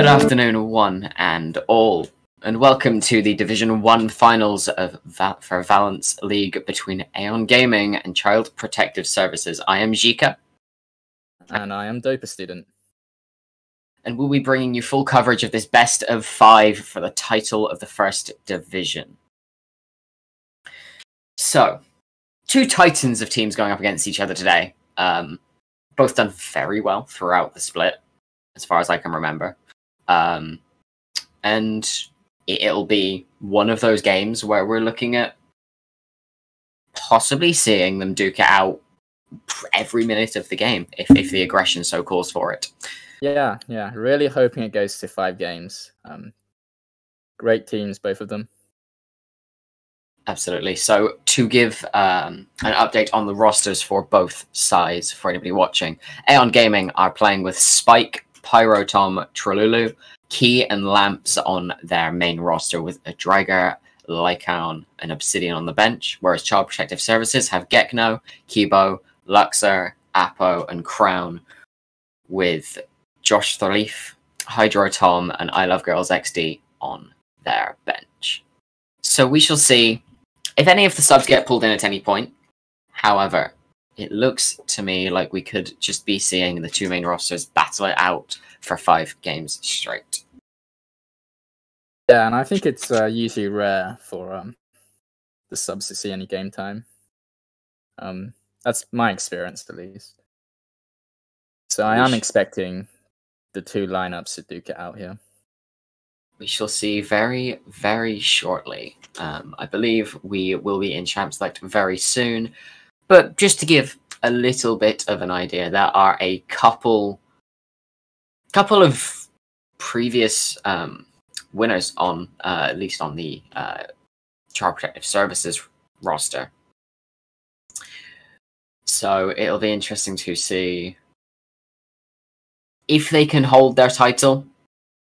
Good afternoon, one and all, and welcome to the Division 1 finals of for Valence League between Aeon Gaming and Child Protective Services. I am Jika. And I am Doper Student. And we'll be bringing you full coverage of this best of 5 for the title of the first division. So, two titans of teams going up against each other today. Both done very well throughout the split, as far as I can remember. And it'll be one of those games where we're looking at possibly seeing them duke it out every minute of the game, if the aggression so calls for it. Yeah, really hoping it goes to 5 games. Great teams, both of them. Absolutely. So to give an update on the rosters for both sides, for anybody watching, Aeon Gaming are playing with Spike, Pyrotom, Trululu, Key, and Lamps on their main roster, with a Drager, Lycaon, and Obsidian on the bench, whereas Child Protective Services have Gekno, Kibo, Luxor, Apo, and Crown, with Josh Thorleif, Hydro Tom, and I Love Girls XD on their bench. So we shall see if any of the subs get pulled in at any point. However, it looks to me like we could just be seeing the two main rosters battle it out for 5 games straight. Yeah, and I think it's usually rare for the subs to see any game time. That's my experience, at least. So I am expecting the two lineups to duke it out here. We shall see very, very shortly. I believe we will be in Champ Select very soon. But just to give a little bit of an idea, there are a couple of previous winners on, at least on the Child Protective Services roster. So it'll be interesting to see if they can hold their title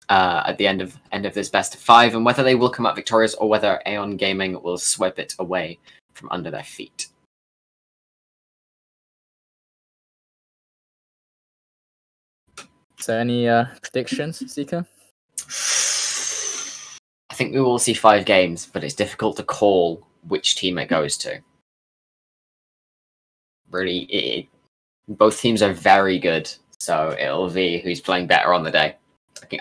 at the end of this best of 5, and whether they will come out victorious or whether Aeon Gaming will sweep it away from under their feet. So any predictions, Zika? I think we will see 5 games, but it's difficult to call which team it goes to. Really, both teams are very good, so it'll be who's playing better on the day.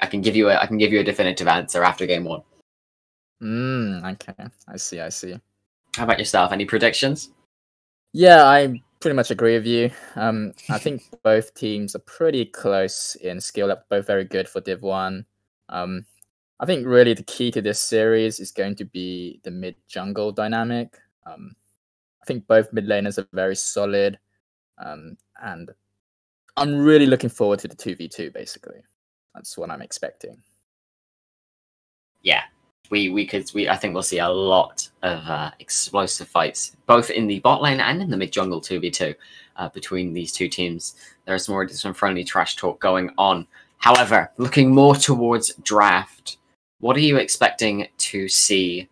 I can give you a definitive answer after game 1. Okay. I see. How about yourself? Any predictions? Yeah, I pretty much agree with you. I think both teams are pretty close in skill up, both very good for Div 1. I think really the key to this series is going to be the mid-jungle dynamic. I think both mid laners are very solid, and I'm really looking forward to the 2v2, basically. That's what I'm expecting. Yeah, I think we'll see a lot of explosive fights, both in the bot lane and in the mid jungle 2v2 between these two teams. There's some friendly trash talk going on. However, looking more towards draft, what are you expecting to see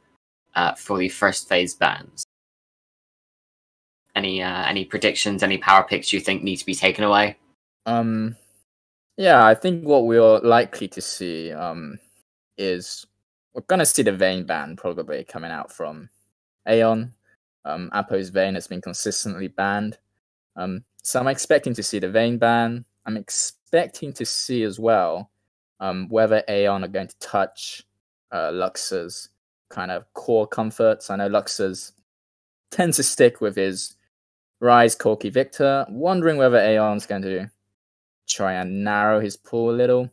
for the first phase bans? Any predictions? Any power picks you think need to be taken away? Yeah, I think what we're likely to see is we're going to see the Vayne ban probably coming out from Aeon. Apo's Vayne has been consistently banned. So I'm expecting to see the Vayne ban. I'm expecting to see as well whether Aeon are going to touch Luxor's kind of core comforts. I know Luxor's tends to stick with his Rise, Corki, Victor. Wondering whether Aeon's going to try and narrow his pool a little.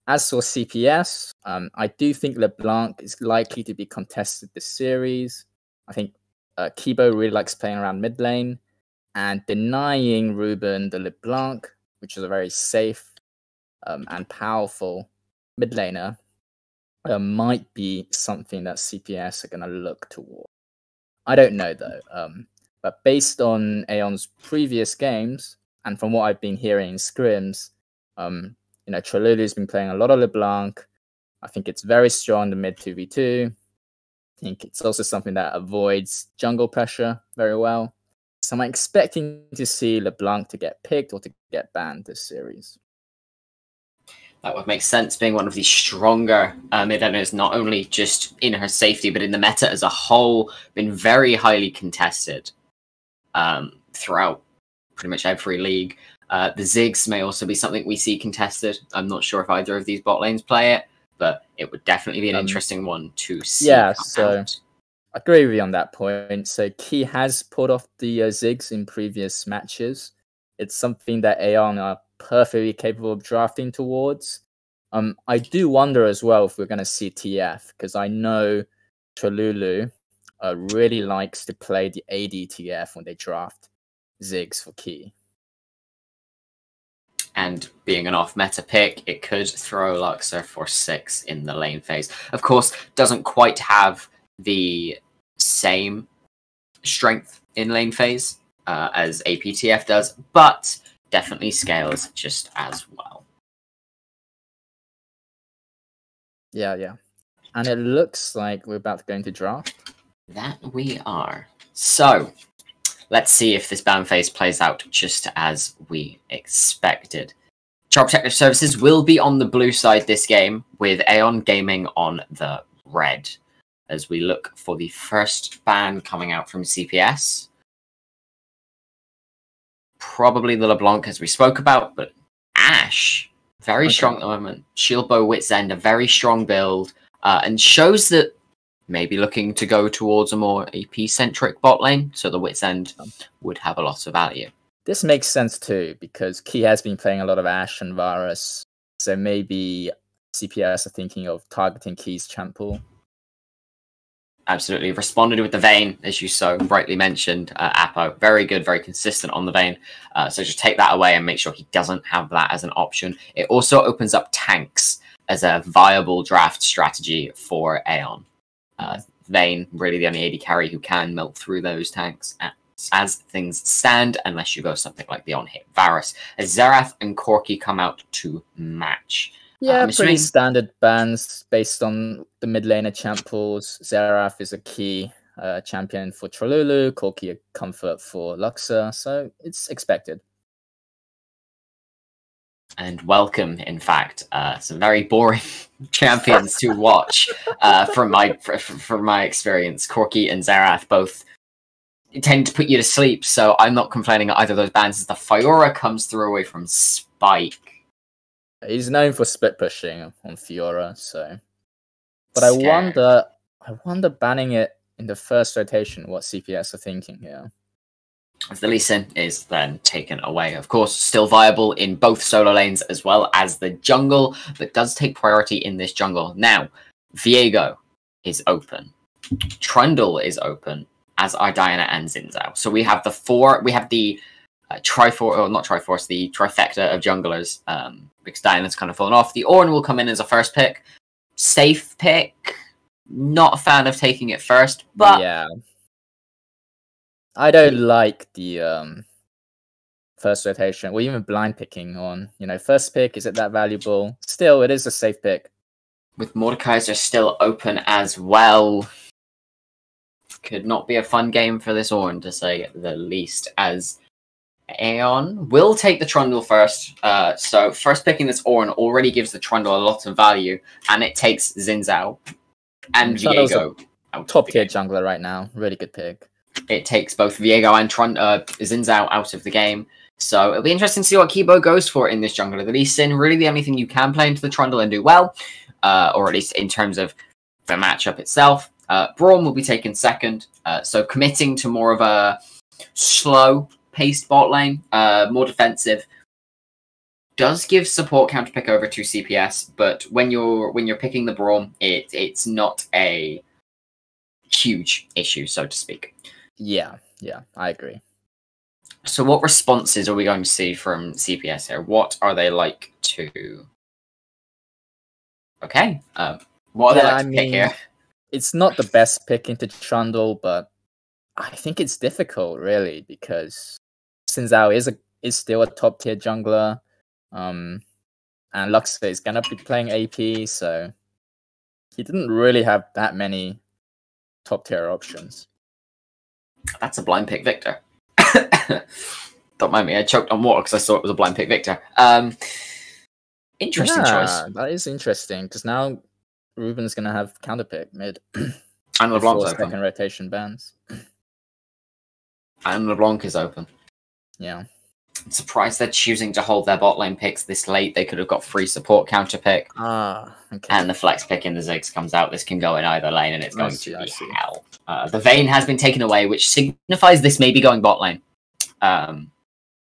As for CPS, I do think LeBlanc is likely to be contested this series. I think Kibo really likes playing around mid lane, and denying Ruben the LeBlanc, which is a very safe and powerful mid laner, might be something that CPS are going to look toward. I don't know though, but based on Aeon's previous games, and from what I've been hearing in scrims, Trululu's been playing a lot of LeBlanc. I think it's very strong in the mid 2v2. I think it's also something that avoids jungle pressure very well. So I'm expecting to see LeBlanc to get picked or to get banned this series. That would make sense, being one of the stronger mid laners, not only just in her safety, but in the meta as a whole, been very highly contested throughout pretty much every league. The Ziggs may also be something we see contested. I'm not sure if either of these bot lanes play it, but it would definitely be an interesting one to see. Yeah, so out. I agree with you on that point. So Key has pulled off the Ziggs in previous matches. It's something that Aeon are perfectly capable of drafting towards. I do wonder as well if we're going to see TF, because I know Tralulu really likes to play the AD TF when they draft Ziggs for Key. And being an off-meta pick, it could throw Luxor for 6 in the lane phase. Of course, doesn't quite have the same strength in lane phase as APTF does, but definitely scales just as well. Yeah. And it looks like we're about to go into draft. That we are. So, let's see if this ban phase plays out just as we expected. Child Protective Services will be on the blue side this game, with Aeon Gaming on the red, as we look for the first ban coming out from CPS. Probably the LeBlanc, as we spoke about, but Ashe, very strong at the moment. Shield Bow, Wit's End, a very strong build, and shows that maybe looking to go towards a more AP-centric bot lane, so the Wit's End would have a lot of value. This makes sense too, because Key has been playing a lot of Ashe and Varus, so maybe CPS are thinking of targeting Key's champ pool. Absolutely. Responded with the Vayne, as you so rightly mentioned. Apo, very good, very consistent on the Vayne. So just take that away and make sure he doesn't have that as an option. It also opens up tanks as a viable draft strategy for Aeon. Vayne, really the only AD carry who can melt through those tanks as things stand, unless you go something like the on-hit Varus. As Xerath and Corki come out to match. Yeah, pretty standard bans based on the mid laner champ pools. Xerath is a key champion for Tralulu, Corki a comfort for Luxor, so it's expected. And welcome, in fact, some very boring champions to watch from my experience. Corki and Xerath both tend to put you to sleep, so I'm not complaining at either of those bans as the Fiora comes through away from Spike. He's known for split pushing on Fiora, so. But I wonder banning it in the first rotation, what CPS are thinking here. As the Lee Sin is then taken away. Of course, still viable in both solo lanes as well as the jungle, but does take priority in this jungle. Now, Viego is open. Trundle is open, as are Diana and Xin. So we have the the trifecta of junglers, because Diana's kind of fallen off. The Ornn will come in as a first pick. Safe pick. Not a fan of taking it first, but yeah. I don't like the first rotation, or even blind picking on, first pick, is it that valuable? Still, it is a safe pick. With Mordekaiser still open as well. Could not be a fun game for this Ornn, to say the least, as Aeon will take the Trundle first. So first picking this Ornn already gives the Trundle a lot of value, and it takes Xin and Viego out. Top tier jungler right now. Really good pick. It takes both Viego and Xin out of the game. So it'll be interesting to see what Kibo goes for in this jungler. The Lee Sin, really the only thing you can play into the Trundle and do well, or at least in terms of the matchup itself. Braum will be taken second, so committing to more of a slow-paced bot lane, more defensive. Does give support counter pick over to CPS, but when you're picking the Braum, it's not a huge issue, so to speak. Yeah, I agree. So what responses are we going to see from CPS here? What are they like to... Okay, what are they like to pick here? It's not the best pick into Trundle, but I think it's difficult, really, because Xin Zhao is still a top-tier jungler, and Luxor is going to be playing AP, so he didn't really have that many top-tier options. That's a blind pick Victor. Don't mind me, I choked on water because I saw it was a blind pick Victor. Interesting choice. That is interesting, because now Ruben's going to have counterpick mid. And LeBlanc's second open. rotation bans. And LeBlanc is open. Yeah. I'm surprised they're choosing to hold their bot lane picks this late. They could have got free support counter pick. Okay. And the flex pick in the Ziggs comes out. This can go in either lane, and it's going to be hell. The Vayne has been taken away, which signifies this may be going bot lane.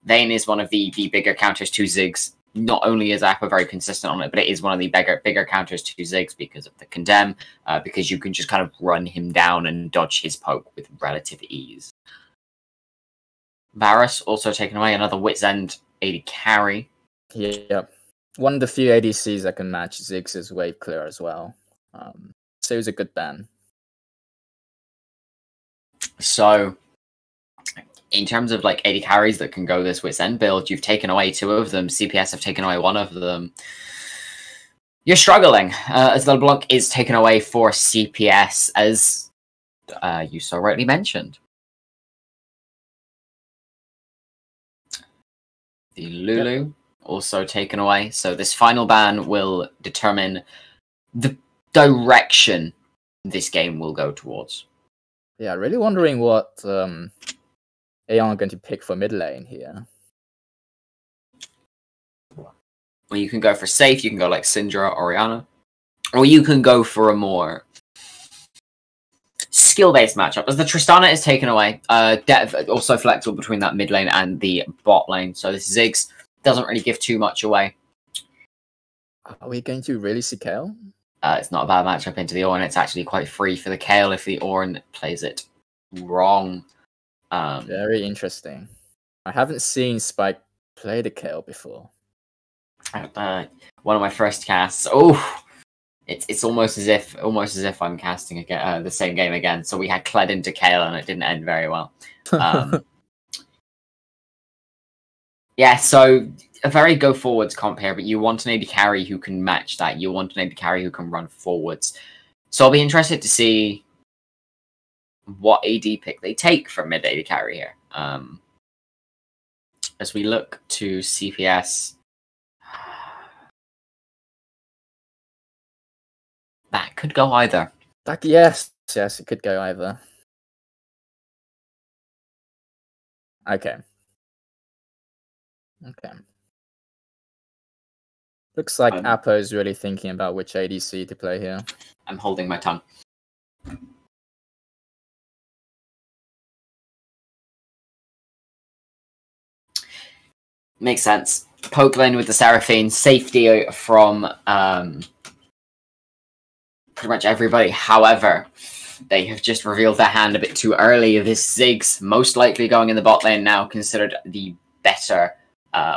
Vayne is one of the bigger counters to Ziggs. Not only is Aqua very consistent on it, but it is one of the bigger counters to Ziggs because of the condemn, because you can just kind of run him down and dodge his poke with relative ease. Varus also taken away, another Wit's End AD carry. Yeah. One of the few ADCs that can match Ziggs' wave clear as well. So it was a good ban. So, in terms of like AD carries that can go this Wit's End build, you've taken away 2 of them. CPS have taken away 1 of them. You're struggling, as LeBlanc is taken away for CPS, as you so rightly mentioned. The Lulu also taken away. So this final ban will determine the direction this game will go towards. Yeah, really wondering what Aeon are going to pick for mid lane here. Well, you can go for safe, you can go like Syndra or Orianna. Or you can go for a more skill-based matchup, as the Tristana is taken away. Also flexible between that mid lane and the bot lane. So this Ziggs doesn't really give too much away. Are we going to really see Kayle? It's not a bad matchup into the Ornn. It's actually quite free for the Kayle if the Ornn plays it wrong. Very interesting. I haven't seen Spike play the Kayle before. One of my first casts. Oh, it's almost as if I'm casting again, the same game again. So we had Kled into Kayle and it didn't end very well. Yeah, so a very go forwards comp here, but you want an AD carry who can match that. You want an AD carry who can run forwards. So I'll be interested to see what AD pick they take from mid AD carry here. As we look to CPS, that could go either. Yes, it could go either. Okay. Looks like Apo is really thinking about which ADC to play here. I'm holding my tongue. Makes sense. Poke lane with the Seraphine, safety from pretty much everybody. However, they have just revealed their hand a bit too early. This Ziggs, most likely going in the bot lane now, considered the better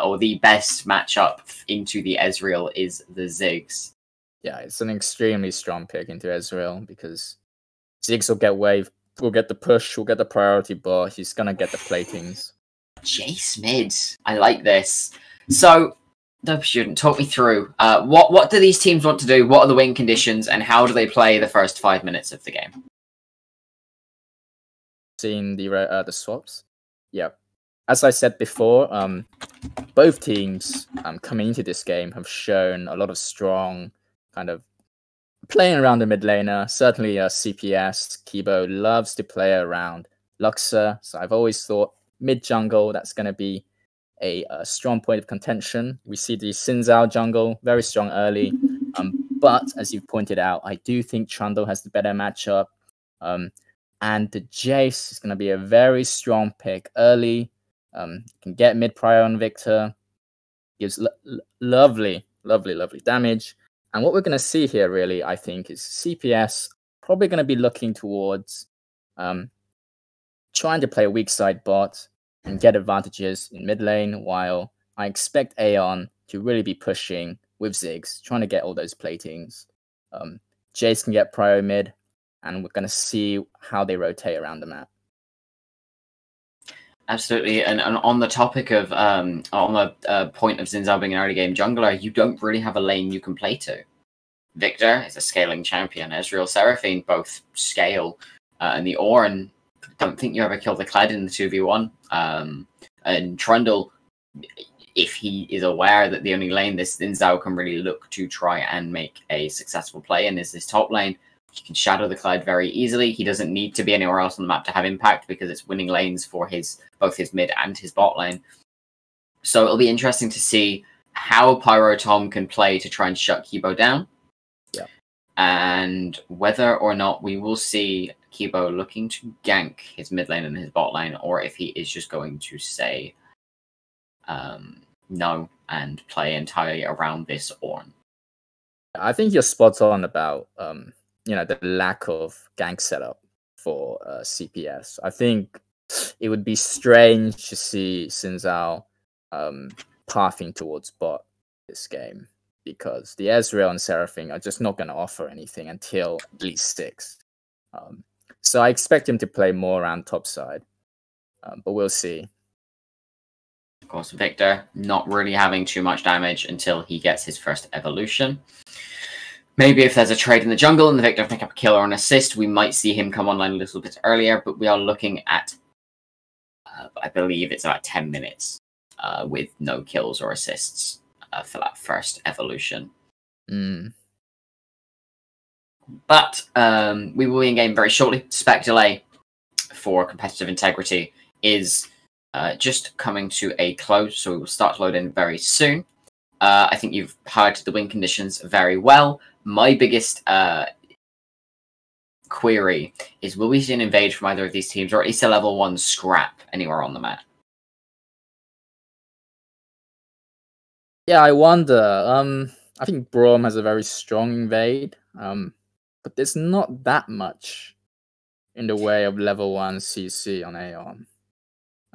or the best matchup into the Ezreal is the Ziggs. Yeah, it's an extremely strong pick into Ezreal because Ziggs will get wave, will get the push, will get the priority bar. He's gonna get the platings. Jace mid. I like this. So, no student, talk me through what do these teams want to do? What are the win conditions, and how do they play the first 5 minutes of the game? Seeing the swaps, yeah. As I said before, both teams coming into this game have shown a lot of strong kind of playing around the mid laner. Certainly, CPS Kibo loves to play around Luxor, so I've always thought mid jungle that's going to be a strong point of contention. We see the Xin Zhao jungle very strong early, but as you pointed out, I do think Trundle has the better matchup, and the Jace is going to be a very strong pick early. Can get mid prior on Victor, gives lovely damage. And what we're going to see here, really, I think, is CPS probably going to be looking towards trying to play a weak side bot and get advantages in mid lane, while I expect Aeon to really be pushing with Ziggs, trying to get all those platings. Jace can get prior mid, and we're going to see how they rotate around the map. Absolutely, and on the topic of on the point of Xin Zhao being an early game jungler, you don't really have a lane you can play to. Victor is a scaling champion. Ezreal, Seraphine both scale, and the Ornn, don't think you ever kill the Kled in the 2v1. And Trundle, if he is aware that the only lane this Xin Zhao can really look to try and make a successful play in is this top lane, he can shadow the Clyde very easily. He doesn't need to be anywhere else on the map to have impact because it's winning lanes for both his mid and his bot lane. So it'll be interesting to see how Pyro Tom can play to try and shut Kibo down. Yeah. And whether or not we will see Kibo looking to gank his mid lane and his bot lane, or if he is just going to say no and play entirely around this Ornn. I think you're spot on about the lack of gank setup for CPS. I think it would be strange to see Xin Zhao pathing towards bot this game, because the Ezreal and Seraphine are just not going to offer anything until at least 6. So I expect him to play more around top side, but we'll see. Of course, Victor not really having too much damage until he gets his first evolution. Maybe if there's a trade in the jungle and the Victor pick up a kill or an assist, we might see him come online a little bit earlier, but we are looking at, I believe it's about 10 minutes with no kills or assists for that first evolution. But we will be in game very shortly. Spec delay for competitive integrity is just coming to a close, so we will start to load in very soon. I think you've highlighted the win conditions very well. My biggest query is, will we see an invade from either of these teams, or at least a level 1 scrap anywhere on the map? Yeah, I wonder. I think Braum has a very strong invade, but there's not that much in the way of level 1 CC on Aeon.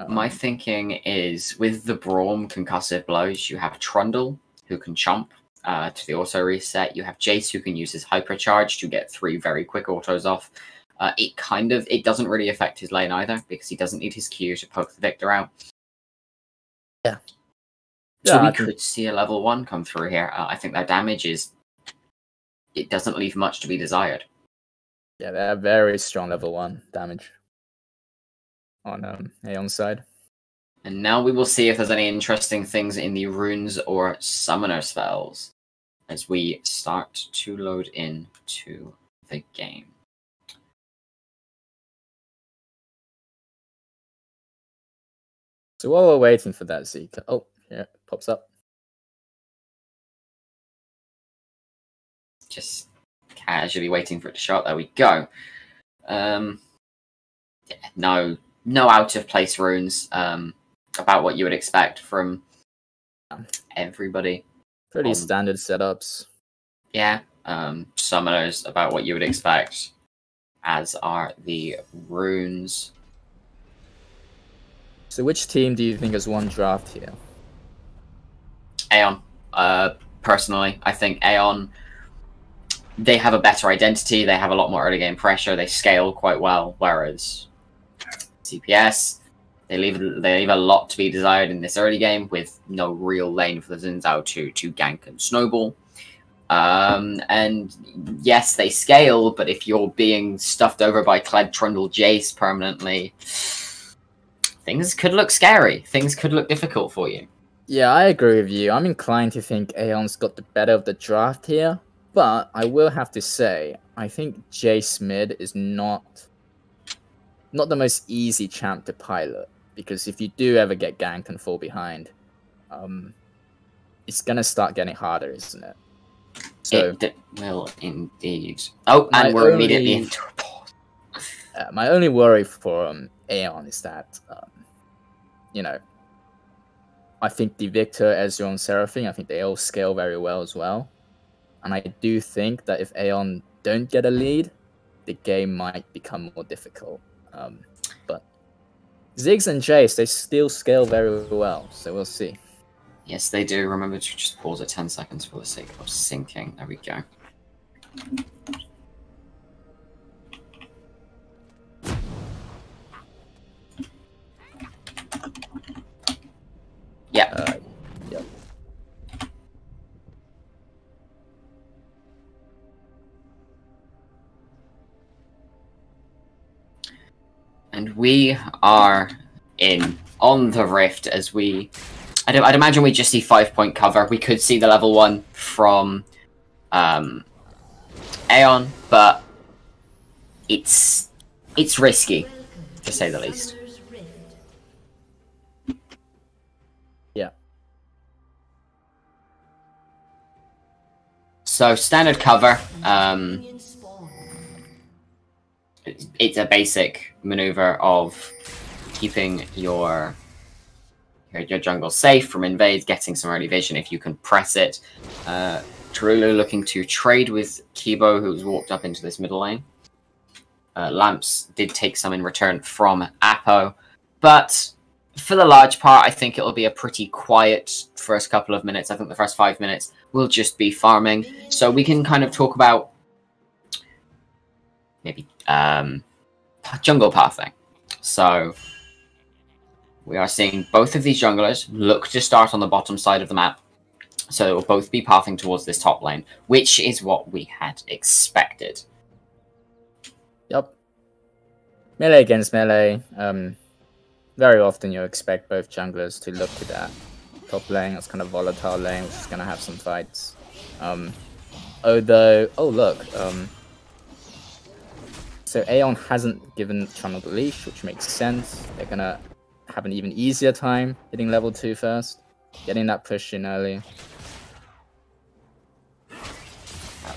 My thinking is, with the Braum concussive blows, you have Trundle, who can chomp to the auto reset. You have Jace, who can use his hypercharge to get 3 very quick autos off. It doesn't really affect his lane either, because he doesn't need his Q to poke the Victor out. Yeah. So we could see a level 1 come through here. I think their damage it doesn't leave much to be desired. Yeah, they have very strong level 1 damage on Aeon's side. And now we will see if there's any interesting things in the runes or summoner spells as we start to load in to the game. So while we're waiting for that, Zeke, oh, yeah, it pops up. Just casually waiting for it to show up. There we go. No out of place runes. About what you would expect from everybody. Pretty standard setups. Yeah. Summoners, about what you would expect, as are the runes. So which team do you think has won draft here? Aeon. Personally, I think Aeon, they have a better identity, they have a lot more early game pressure, they scale quite well, whereas CPS, they leave a lot to be desired in this early game, with no real lane for the Xin Zhao to gank and snowball. And yes, they scale, but if you're being stuffed over by Kled, Trundle, Jace permanently, things could look scary. Things could look difficult for you. Yeah, I agree with you. I'm inclined to think Aeon's got the better of the draft here, but I will have to say, I think Jace mid is not the most easy champ to pilot, because if you do ever get ganked and fall behind, it's gonna start getting harder, isn't it? So it will indeed. Oh, and we're immediately into a pause. My only worry for Aeon is that, I think the Victor, Ezreal, and Seraphine, I think they all scale very well as well. And I do think that if Aeon don't get a lead, the game might become more difficult. But Ziggs and Jace, they still scale very well, so we'll see. Yes, they do. Remember to just pause at 10 seconds for the sake of syncing. There we go. Yeah. Yep. And we are on the Rift as we I'd imagine we just see 5-point cover. We could see the level 1 from Aeon, but it's risky, to say the least. Yeah. So standard cover. It's a basic maneuver of keeping your jungle safe from invades, getting some early vision if you can press it. Trululu looking to trade with Kibo, who's walked up into this middle lane. Lamps did take some in return from Apo, but for the large part, I think it'll be a pretty quiet first couple of minutes. I think the first 5 minutes will just be farming, so we can kind of talk about maybe jungle pathing. So we are seeing both of these junglers look to start on the bottom side of the map. So it will both be pathing towards this top lane, which is what we had expected. Yep. Melee against melee. Very often you expect both junglers to look to that top lane. That's kind of volatile lane, which is going to have some fights. Although, oh look, so Aeon hasn't given Trundle the leash, which makes sense. They're going to have an even easier time hitting level 2 first, getting that push in early.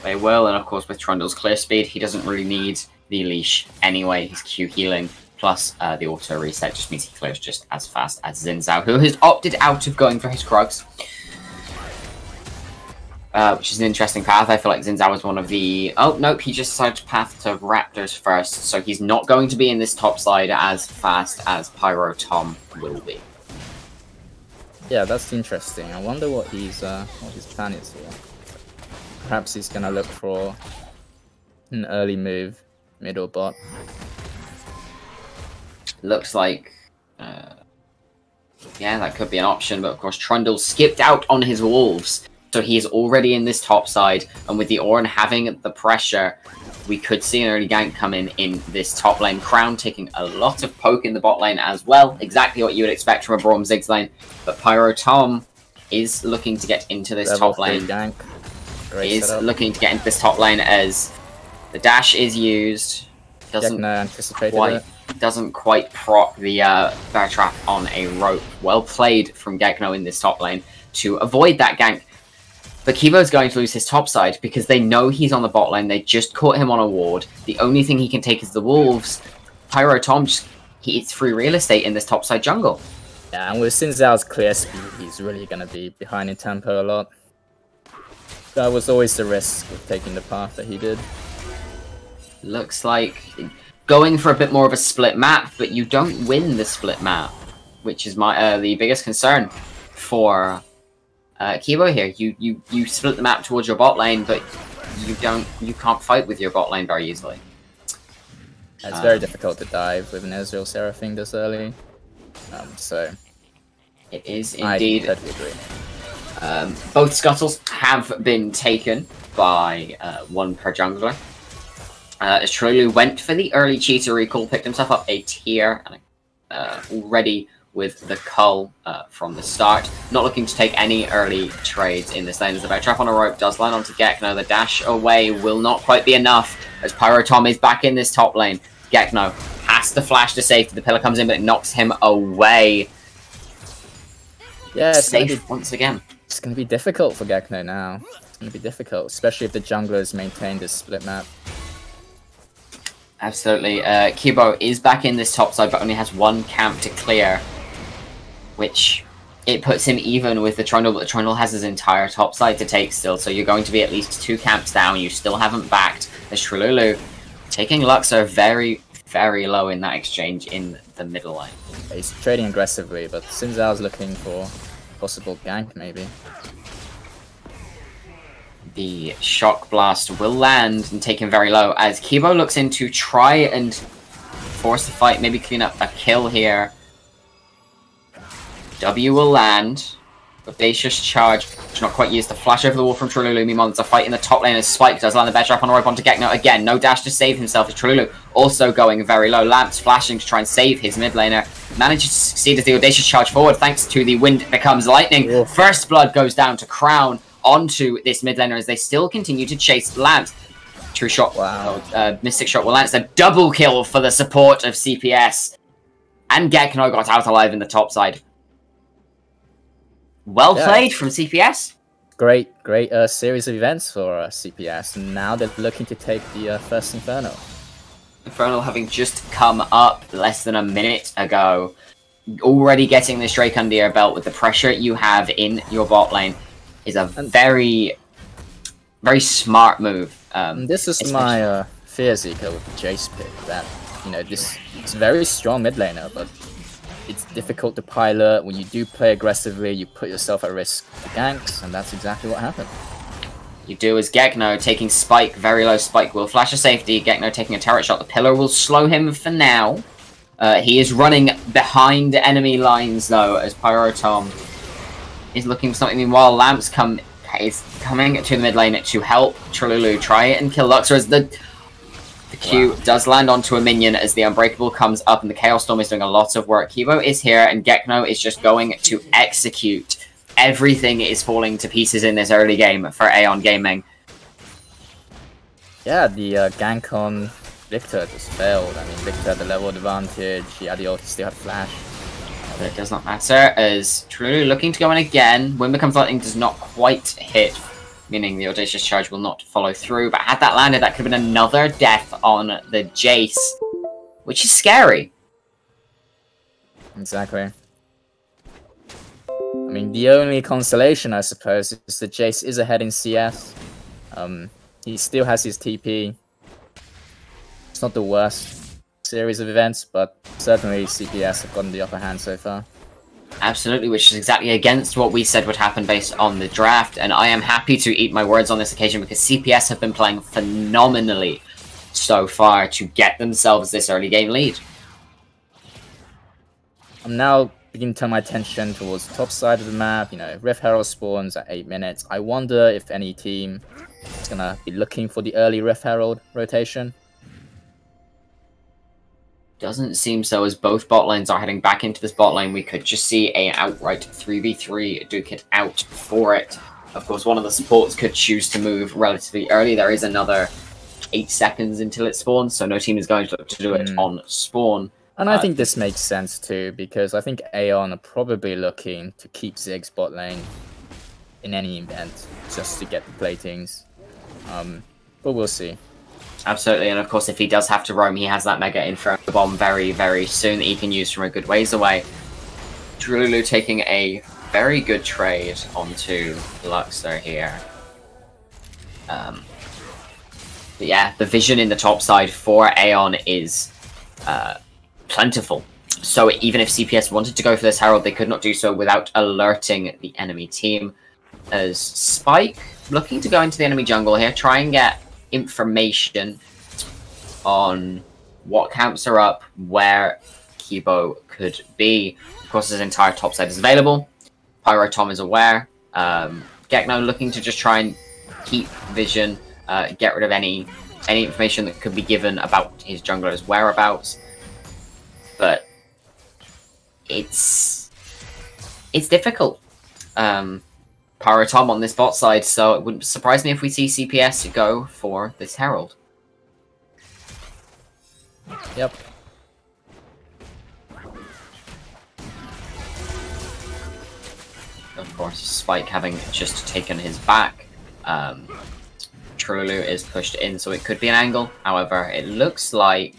They will, and of course with Trundle's clear speed, he doesn't really need the leash anyway. His Q healing plus the auto reset just means he clears just as fast as Xin Zhao, who has opted out of going for his Krugs. Which is an interesting path. I feel like Xin Zhao was one of the... Oh, nope, he just decided to path to Raptors first, so he's not going to be in this top side as fast as Pyro Tom will be. Yeah, that's interesting. I wonder what his plan is here. Perhaps he's going to look for an early move, mid or bot. Looks like... yeah, that could be an option, but of course Trundle skipped out on his wolves. So he is already in this top side, and with the Ornn having the pressure, we could see an early gank come in this top lane. Crown taking a lot of poke in the bot lane as well, exactly what you would expect from a Braum Ziggs lane. But Pyro Tom is looking to get into this top lane. Gank. Is looking to get into this top lane as the dash is used. Doesn't quite proc the bear trap on a rope. Well played from Gekno in this top lane to avoid that gank. But Kibo's going to lose his top side because they know he's on the bot lane. They just caught him on a ward. The only thing he can take is the wolves. Pyro Tom, he eats free real estate in this top side jungle. Yeah, and with Xin Zhao's clear speed, he's really going to be behind in tempo a lot. That was always the risk of taking the path that he did. Looks like going for a bit more of a split map, but you don't win the split map, which is my the biggest concern for Kibo here. You split the map towards your bot lane, but you can't fight with your bot lane very easily. It's very difficult to dive with an Ezreal Seraphine this early. So it is indeed. I totally agree. Both scuttles have been taken by one per jungler. As Trululu went for the early cheater recall, picked himself up a tier, and already with the cull from the start. Not looking to take any early trades in this lane. As the bear trap on a rope does land onto Gekno. The dash away will not quite be enough as Pyro Tom is back in this top lane. Gekno has to flash to safety. The pillar comes in, but it knocks him away. Yeah, it's safe once again. It's going to be difficult for Gekno now. It's going to be difficult, especially if the junglers maintain this split map. Absolutely. Kibo is back in this top side, but only has one camp to clear, which it puts him even with the Trundle, but the Trundle has his entire top side to take still, so you're going to be at least 2 camps down. You still haven't backed as Trululu taking Luxor very, very low in that exchange in the middle lane. He's trading aggressively, but Xin Zhao's looking for possible gank, maybe. The Shock Blast will land and take him very low as Kibo looks in to try and force the fight, maybe clean up a kill here. W will land. Audacious charge, which not quite used. The flash over the wall from Trululu. Meanwhile, it's a fight in the top lane as Spike does land the bear trap on a rope onto Gekno. Again, no dash to save himself as Trululu also going very low. Lamps flashing to try and save his mid laner. manages to succeed as the audacious charge forward thanks to the wind becomes lightning. Yeah. First blood goes down to Crown onto this mid laner as they still continue to chase Lance. True shot. Wow. Mystic shot will Lance. A double kill for the support of CPS. And Gekno got out alive in the top side. Well played from CPS. Great series of events for CPS, and now they're looking to take the first Inferno. Infernal having just come up less than a minute ago. Already getting this Drake under your belt with the pressure you have in your bot lane is a very, very smart move. This is my fear seeker with the Jace pick. That, you know, this it's a very strong mid laner, but it's difficult to pilot. When you do play aggressively, you put yourself at risk to ganks, and that's exactly what happened. You do as Gekno taking Spike, very low Spike will flash a safety. Gekno taking a turret shot. The pillar will slow him for now. He is running behind enemy lines though, as Pyrotom is looking for something. Meanwhile, Lamps is coming to the mid lane to help Trululu try it and kill Luxor as the Q does land onto a minion as the Unbreakable comes up and the Chaos Storm is doing a lot of work. Kibo is here and Gekno is just going to execute. Everything is falling to pieces in this early game for Aeon Gaming. Yeah, the gank on Victor just failed. I mean, Victor had the level advantage, he had the ult, he still had flash. But it does not matter as Trululu looking to go in again. When becomes lightning does not quite hit, meaning the audacious charge will not follow through. But had that landed, that could have been another death on the Jace, which is scary. Exactly. I mean, the only consolation, I suppose, is that Jace is ahead in CS. He still has his TP. It's not the worst series of events, but certainly CPS have gotten the upper hand so far. Absolutely, which is exactly against what we said would happen based on the draft, and I am happy to eat my words on this occasion because CPS have been playing phenomenally so far to get themselves this early game lead. I'm now beginning to turn my attention towards the top side of the map. You know, Rift Herald spawns at 8 minutes. I wonder if any team is going to be looking for the early Rift Herald rotation. Doesn't seem so, as both bot lanes are heading back into this bot lane. We could just see an outright 3v3 duke it out for it. Of course, one of the supports could choose to move relatively early. There is another 8 seconds until it spawns, so no team is going to look to do it on spawn. And I think this makes sense too, because I think Aeon are probably looking to keep Zig's bot lane in any event, just to get the platings. But we'll see. Absolutely, and of course if he does have to roam, he has that Mega Inferno Bomb very, very soon that he can use from a good ways away. Trululu taking a very good trade onto Luxor here. But yeah, the vision in the top side for Aeon is plentiful. So even if CPS wanted to go for this Herald, they could not do so without alerting the enemy team. As Spike looking to go into the enemy jungle here, try and get information on what camps are up, where Kibo could be. Of course, his entire top side is available. Pyrotom is aware. Gekno looking to just try and keep vision, get rid of any information that could be given about his jungler's whereabouts. But it's difficult. Pyrotom on this bot side, so it wouldn't surprise me if we see CPS go for this Herald. Yep. Of course, Spike having just taken his back. Trululu is pushed in, so it could be an angle. However, it looks like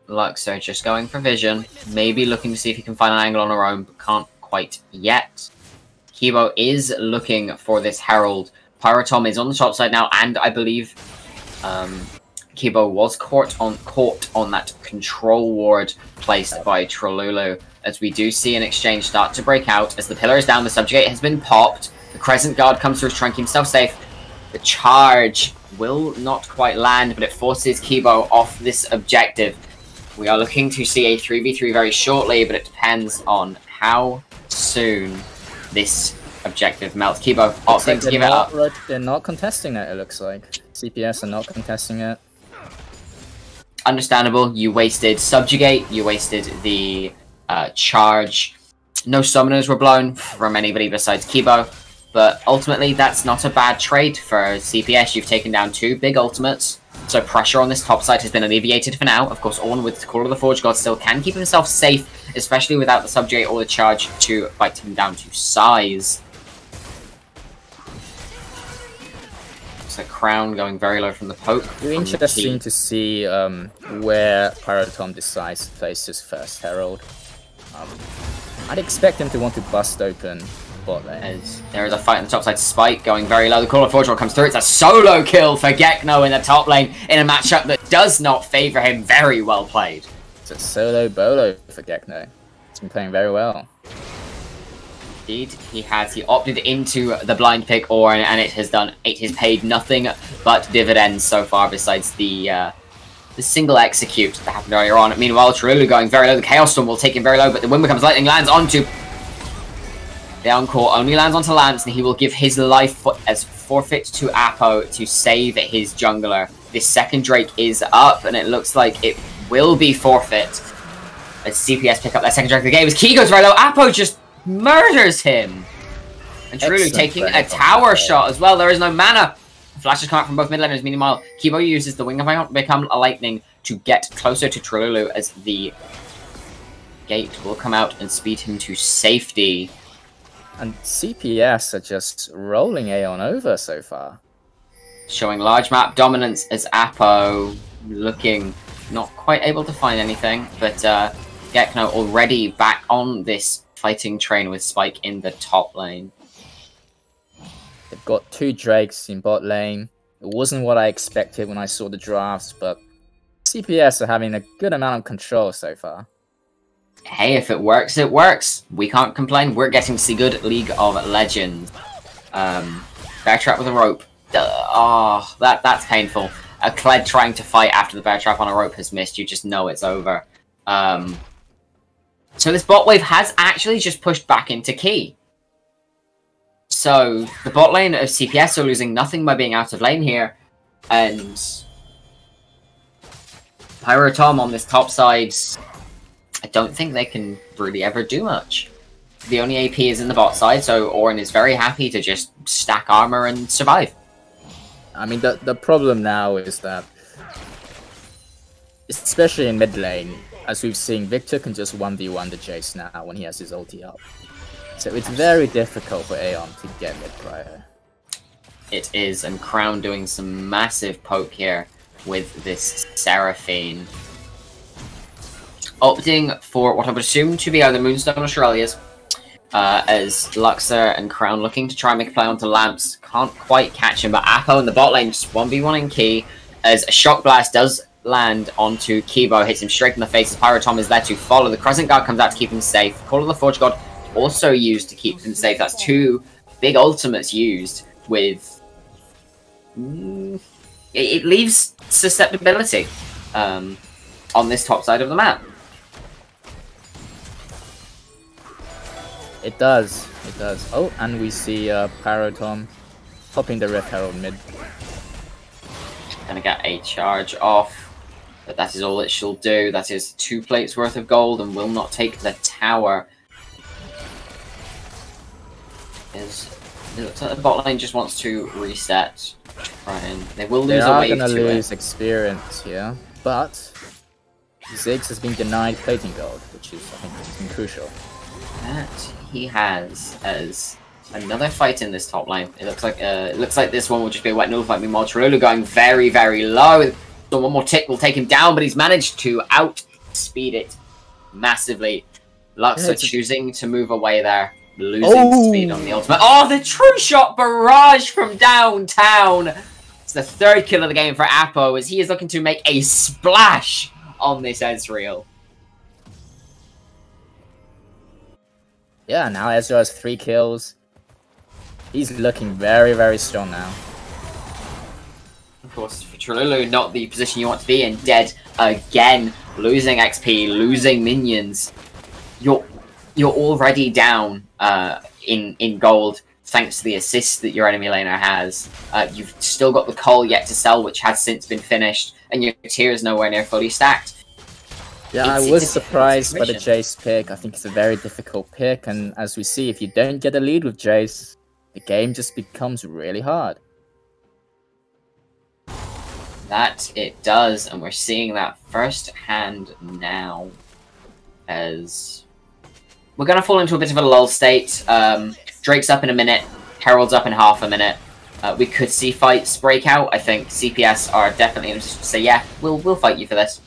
Luxor just going for vision. Maybe looking to see if he can find an angle on her own, but can't quite yet. Kibo is looking for this Herald. Pyrotom is on the top side now, and I believe Kibo was caught on that control ward placed by Trululu, as we do see an exchange start to break out. As the pillar is down, the subjugate has been popped. The Crescent Guard comes through, trying to keep himself safe. The charge will not quite land, but it forces Kibo off this objective. We are looking to see a 3v3 very shortly, but it depends on how soon this objective melts. Kibo opting to give it up. They're not contesting it, it looks like. CPS are not contesting it. understandable. You wasted Subjugate, you wasted the charge. No summoners were blown from anybody besides Kibo, but ultimately that's not a bad trade for CPS. You've taken down 2 big ultimates, so pressure on this top side has been alleviated for now. Of course, Aeon with Call of the Forge God still can keep himself safe, especially without the Subjugate or the charge to fight him down to size. Looks like Crown going very low from the poke. It'll be interesting to see where Pyrotom decides to place his first Herald. I'd expect him to want to bust open bot lane. As there is a fight on the top side, Spike going very low. The Call of Forge comes through. It's a solo kill for Gekno in the top lane in a matchup that does not favour him. Very well played. It's a solo bolo for Gekno. He's been playing very well. Indeed, he has. He opted into the blind pick Aeon, and it has paid nothing but dividends so far, besides the single execute that happened earlier on. Meanwhile, Trululu going very low. The Chaos Storm will take him very low, but the wind becomes lightning, lands onto... The Encore only lands onto Lance, and he will give his life as forfeit to Apo to save his jungler. This second Drake is up, and it looks like it will be forfeit. As CPS pick up that second Drake of the game, as Key goes very low, Apo just murders him. And Trululu taking a tower shot as well. There is no mana. Flashes come out from both mid laners. Meanwhile, Kibo uses the Wing of Become a Lightning to get closer to Trululu as the gate will come out and speed him to safety. And CPS are just rolling Aeon over so far. Showing large map dominance as Apo looking not quite able to find anything, but Gekno already back on this fighting train with Spike in the top lane. They've got 2 Drakes in bot lane. It wasn't what I expected when I saw the drafts, but CPS are having a good amount of control so far. Hey, if it works, it works. We can't complain. We're getting to see good League of Legends. Bear trap with a rope. Oh, that's painful. A Kled trying to fight after the bear trap on a rope has missed. You just know it's over. So this bot wave has actually just pushed back into Key. So the bot lane of CPS are losing nothing by being out of lane here. And Pyrotom on this top side, I don't think they can really ever do much. The only AP is in the bot side, so Aeon is very happy to just stack armor and survive. I mean, the problem now is that, especially in mid lane, as we've seen, Victor can just 1v1 the Jace now when he has his ulti up. So it's very difficult for Aeon to get mid prior. It is, and Crown doing some massive poke here with this Seraphine. Opting for what I would assume to be either Moonstone or Shirelia's, as Luxor and Crown looking to try and make a play onto Lamps. Can't quite catch him, but Apo in the bot lane just 1v1 in Key, as a Shock Blast does land onto Kibo, hits him straight in the face as Pyrotom is there to follow. The Crescent Guard comes out to keep him safe. Call of the Forge God also used to keep him safe. That's 2 big ultimates used with... It leaves susceptibility on this top side of the map. It does. It does. Oh, and we see Pyrotom popping the Rift Herald mid. Gonna get a charge off, but that is all it shall do. That is 2 plates worth of gold and will not take the tower. It looks like the bot lane just wants to reset. Try and they will lose a wave to it. They are gonna lose experience here, but Ziggs has been denied plating gold, which is, I think, has been crucial. That he has as another fight in this top lane. It looks like this one will just be a wet noodle fight. Meanwhile, Trululu going very, very low. So one more tick will take him down, but he's managed to outspeed it massively. Luxor choosing to move away there, losing speed on the ultimate. Oh, the true shot barrage from downtown. It's the 3rd kill of the game for Apo, as he is looking to make a splash on this Ezreal. Yeah, now Ezreal has 3 kills. He's looking very, very strong now. Of course, for Trululu, not the position you want to be in. Dead again. Losing XP, losing minions. You're already down in gold. thanks to the assist that your enemy laner has. You've still got the Cull yet to sell, which has since been finished, and your tier is nowhere near fully stacked. Yeah, I was surprised by the Jace pick. I think it's a very difficult pick, and as we see, if you don't get a lead with Jace, the game just becomes really hard. That it does, and we're seeing that firsthand now, as we're going to fall into a bit of a lull state. Drake's up in a minute, Herald's up in half a minute. We could see fights break out. I think CPS are definitely going to say, yeah, we'll fight you for this.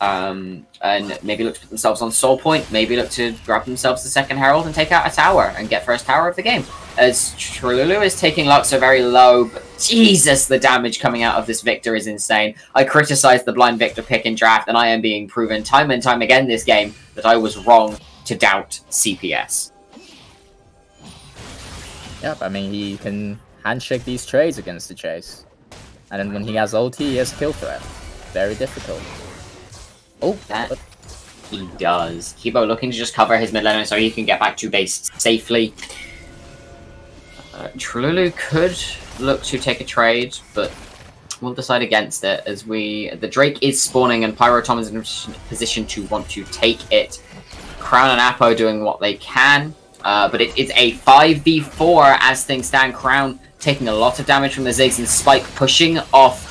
And maybe look to put themselves on Soul Point, maybe look to grab themselves the second Herald and take out a tower and get first tower of the game. As Trululu is taking Luxor very low, but Jesus, the damage coming out of this Victor is insane. I criticized the blind Victor pick in draft, and I am being proven time and time again this game that I was wrong to doubt CPS. Yep, I mean, he can handshake these trades against the Chase. And then when he has ulti, he has kill threat. Very difficult. Oh, that he does. Kibo looking to just cover his mid laner so he can get back to base safely. Trululu could look to take a trade, but we'll decide against it as the Drake is spawning and Pyrotom is in a position to want to take it. Crown and Apo doing what they can, but it is a 5v4 as things stand. Crown taking a lot of damage from the Ziggs and Spike pushing off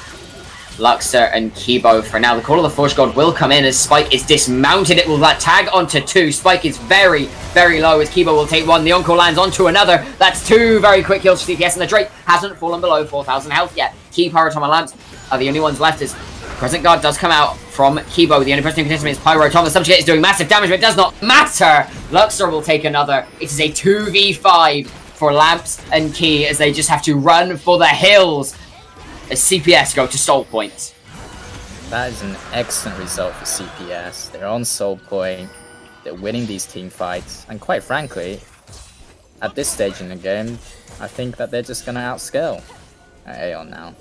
Luxor and Kibo for now. The Call of the Forge God will come in as Spike is dismounted. It will tag onto 2. Spike is very, very low as Kibo will take 1. The Encore lands onto another. That's 2 very quick kills for CPS, and the Drake hasn't fallen below 4,000 health yet. Key, Pyrotom, and Lamps are the only ones left as Present Guard does come out from Kibo. The only person who can hit him is Pyrotom. The Subjugate is doing massive damage, but it does not matter. Luxor will take another. It is a 2v5 for Lamps and Key as they just have to run for the hills as CPS go to Soul Point. That is an excellent result for CPS. They're on Soul Point, they're winning these team fights, and quite frankly, at this stage in the game, I think that they're just going to outscale Aeon now.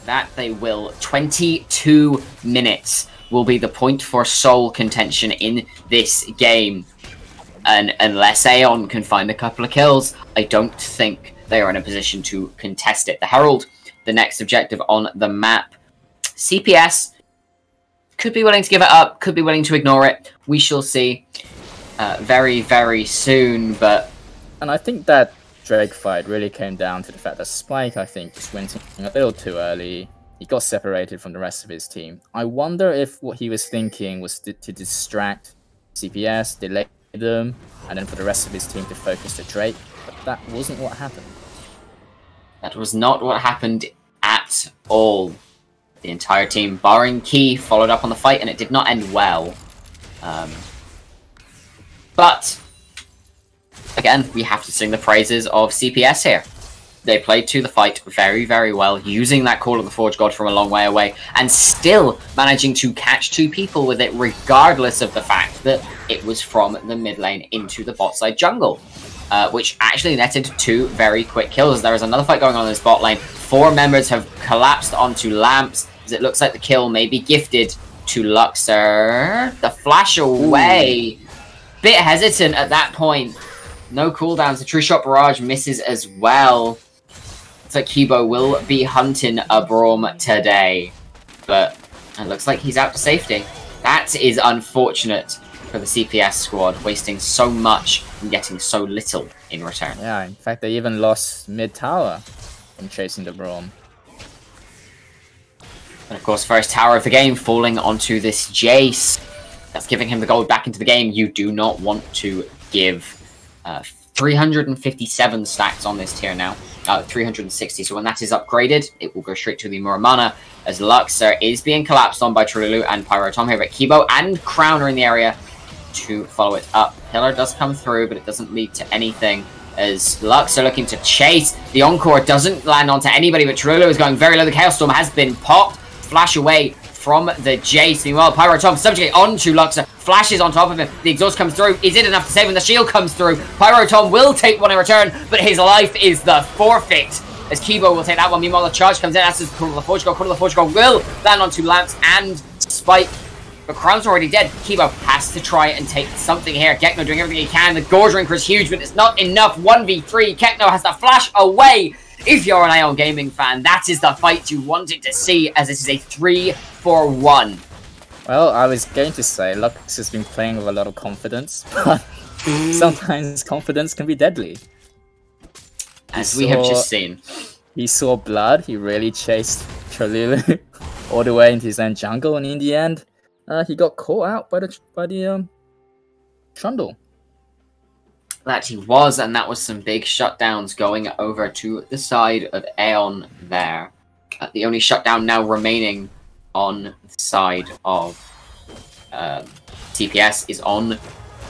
That they will. 22 minutes will be the point for Soul contention in this game. And unless Aeon can find a couple of kills, I don't think they are in a position to contest it. The Herald, the next objective on the map. CPS could be willing to give it up, could be willing to ignore it. We shall see very, very soon, but... And I think that Drake fight really came down to the fact that Spike, I think, just went in a little too early. He got separated from the rest of his team. I wonder if what he was thinking was to distract CPS, delay them, and then for the rest of his team to focus to Drake, but that wasn't what happened. That was not what happened at all. The entire team, barring Key, followed up on the fight, and it did not end well. But, again, we have to sing the praises of CPS here. They played to the fight very, very well, using that Call of the Forge God from a long way away, and still managing to catch 2 people with it, regardless of the fact that it was from the mid lane into the bot side jungle. Which actually netted 2 very quick kills. There is another fight going on in this bot lane. 4 members have collapsed onto Lamps, as it looks like the kill may be gifted to Luxor. The flash away. Bit hesitant at that point. No cooldowns. The True Shot Barrage misses as well. Looks like Kibo will be hunting a Braum today. But it looks like he's out to safety. That is unfortunate for the CPS squad, wasting so much and getting so little in return. Yeah, in fact, they even lost mid-tower from chasing the Braum. And of course, first tower of the game falling onto this Jace. That's giving him the gold back into the game. You do not want to give 357 stacks on this tier now. 360, so when that is upgraded, it will go straight to the Muramana, as Luxor is being collapsed on by Trululu and Pyrotom here, but Kibo and Crown are in the area to follow it up. Pillar does come through, but it doesn't lead to anything, as Luxor looking to chase. The Encore doesn't land onto anybody, but Trululu is going very low. The Chaos Storm has been popped. Flash away from the Jace. Meanwhile, Pyrotom subjugate onto Luxor, flashes on top of him. The exhaust comes through. Is it enough to save him? The shield comes through. Pyrotom will take one in return, but his life is the forfeit, as Kibo will take that one. Meanwhile, the charge comes in. That's the Call of the Forge God. Call of the Forge God will land onto Lamps and Spike. but Crown's already dead. Kibo has to try and take something here. Gekno doing everything he can. The Gorge Rinker is huge, but it's not enough. 1v3. Gekno has to flash away. If you're an Aeon Gaming fan, that is the fight you wanted to see, as this is a 3-for-1. Well, I was going to say, Lux has been playing with a lot of confidence, but sometimes confidence can be deadly. As we have just seen. He saw blood, he really chased Tralulu all the way into his own jungle, and in the end, he got caught out by the Trundle. That he was, and that was some big shutdowns going over to the side of Aeon there. The only shutdown now remaining on the side of TPS is on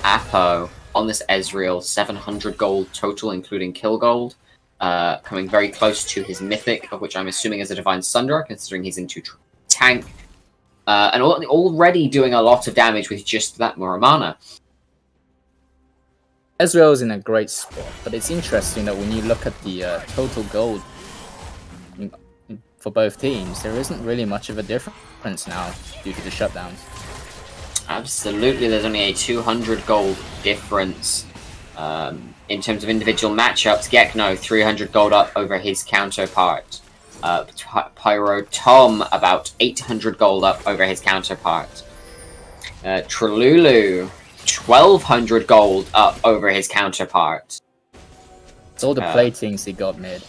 Apo, on this Ezreal, 700 gold total, including kill gold. Coming very close to his mythic, of which I'm assuming is a Divine Sunderer, considering he's into tank. And already doing a lot of damage with just that Muramana. Ezreal is in a great spot, but it's interesting that when you look at the total gold for both teams, there isn't really much of a difference now due to the shutdowns. Absolutely, there's only a 200 gold difference. In terms of individual matchups, Gekno 300 gold up over his counterpart. Pyro Tom about 800 gold up over his counterpart. Tralulu 1200 gold up over his counterpart. It's all the platings he got mid.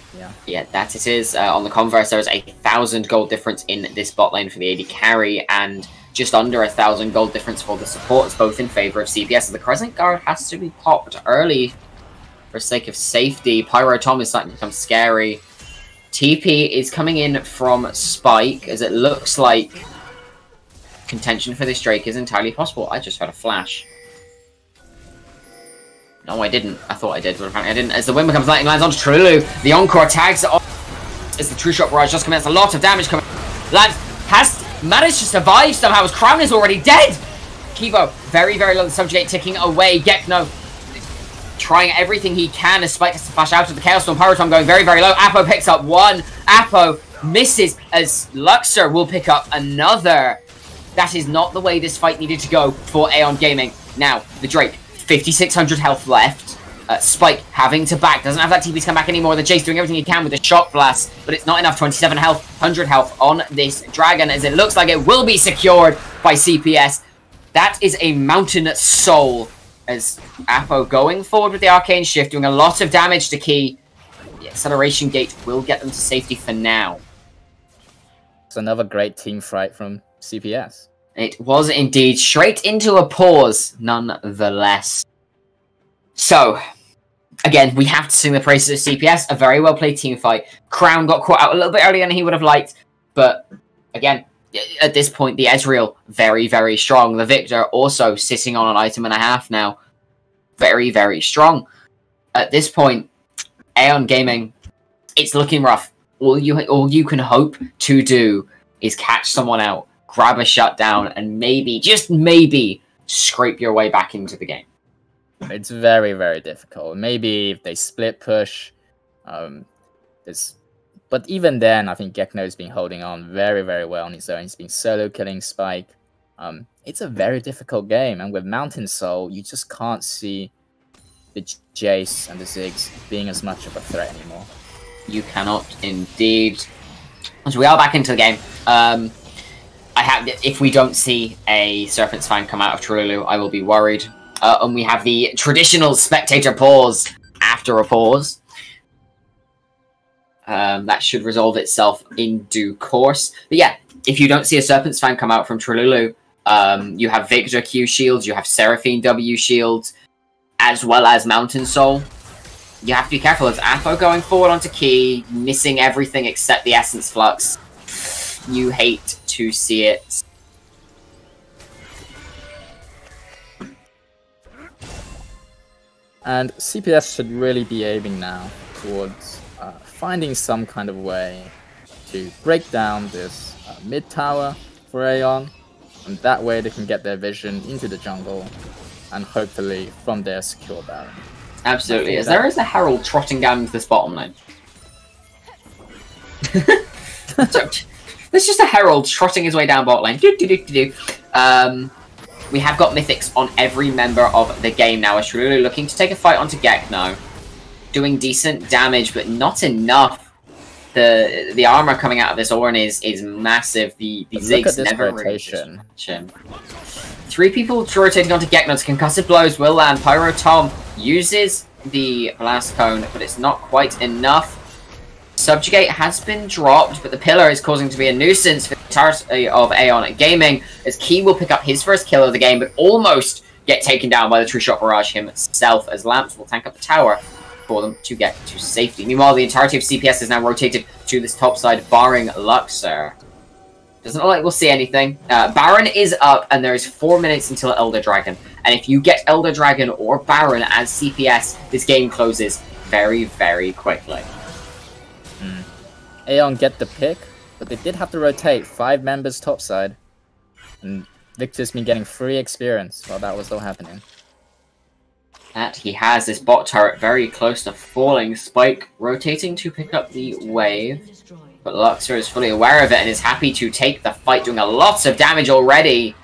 Yeah, that it is. On the converse, there is a 1000 gold difference in this bot lane for the AD carry, and just under 1000 gold difference for the supports, both in favor of CPS. So the Crescent Guard has to be popped early for sake of safety. Pyro Tom is starting to become scary. TP is coming in from Spike, as it looks like contention for this Drake is entirely possible. I just heard a flash. No, I didn't. I thought I did, but apparently I didn't. As the wind becomes lightning, lands onto Tralulu. The Encore tags it off as the True Shot Barrage just commenced. A lot of damage coming. Lance has managed to survive somehow, as Crown is already dead. Kibo, very, very low. The Subjugate ticking away. Gekno trying everything he can as Spike has to flash out of the Chaos Storm. Pyrotom going very, very low. Apo picks up one. Apo misses as Luxor will pick up another. That is not the way this fight needed to go for Aeon Gaming. Now, the Drake. 5600 health left. Spike having to back. Doesn't have that TP to come back anymore. The Jace doing everything he can with the Shock Blast, but it's not enough. 27 health, 100 health on this Dragon, as it looks like it will be secured by CPS. That is a Mountain Soul, as Apo going forward with the Arcane Shift, doing a lot of damage to Key. The Acceleration Gate will get them to safety for now. It's another great team fight from CPS. It was indeed straight into a pause, nonetheless. So, again, we have to sing the praises of CPS. A very well-played team fight. Crown got caught out a little bit earlier than he would have liked. But, again, at this point, the Ezreal, very, very strong. The Victor also sitting on an item and a half now. Very, very strong. At this point, Aeon Gaming, it's looking rough. All you can hope to do is catch someone out, grab a shutdown, and maybe, just maybe, scrape your way back into the game. It's very, very difficult. Maybe if they split push, but even then, I think Gekno's been holding on very, very well on his own. He's been solo killing Spike. It's a very difficult game, and with Mountain Soul, you just can't see the Jace and the Ziggs being as much of a threat anymore. You cannot, indeed. So we are back into the game. If we don't see a Serpent's Fang come out of Tralulu, I will be worried. And we have the traditional spectator pause after a pause. That should resolve itself in due course. But yeah, if you don't see a Serpent's Fang come out from Tralulu, you have Victor Q shields, you have Seraphine W shields, as well as Mountain Soul. You have to be careful. As Apo going forward onto Key, missing everything except the Essence Flux. You hate to see it. And CPS should really be aiming now towards finding some kind of way to break down this mid tower for Aeon, and that way they can get their vision into the jungle, and hopefully from there secure Baron. Absolutely. As there is a Herald trotting down into this bottom lane. There's just a Herald trotting his way down bot lane. We have got mythics on every member of the game now. As Trululu looking to take a fight onto Gekno. Doing decent damage, but not enough. The armor coming out of this Ornn is massive. The Ziggs never rotation. Really 3 people rotating onto Gekno. Concussive blows will land. Pyro Tom uses the blast cone, but it's not quite enough. Subjugate has been dropped, but the pillar is causing to be a nuisance for the entirety of Aeon Gaming, as Key will pick up his first kill of the game, but almost get taken down by the True Shot Barrage himself, as Lamps will tank up the tower for them to get to safety. Meanwhile, the entirety of CPS is now rotated to this top side, barring Luxor. Doesn't look like we'll see anything. Baron is up, and there is 4 minutes until Elder Dragon. And if you get Elder Dragon or Baron as CPS, this game closes very, very quickly. Aeon get the pick, but they did have to rotate 5 members topside. And Victor's been getting free experience while that was all happening. That he has this bot turret very close to falling. Spike rotating to pick up the wave. But Luxor is fully aware of it and is happy to take the fight, doing a lot of damage already.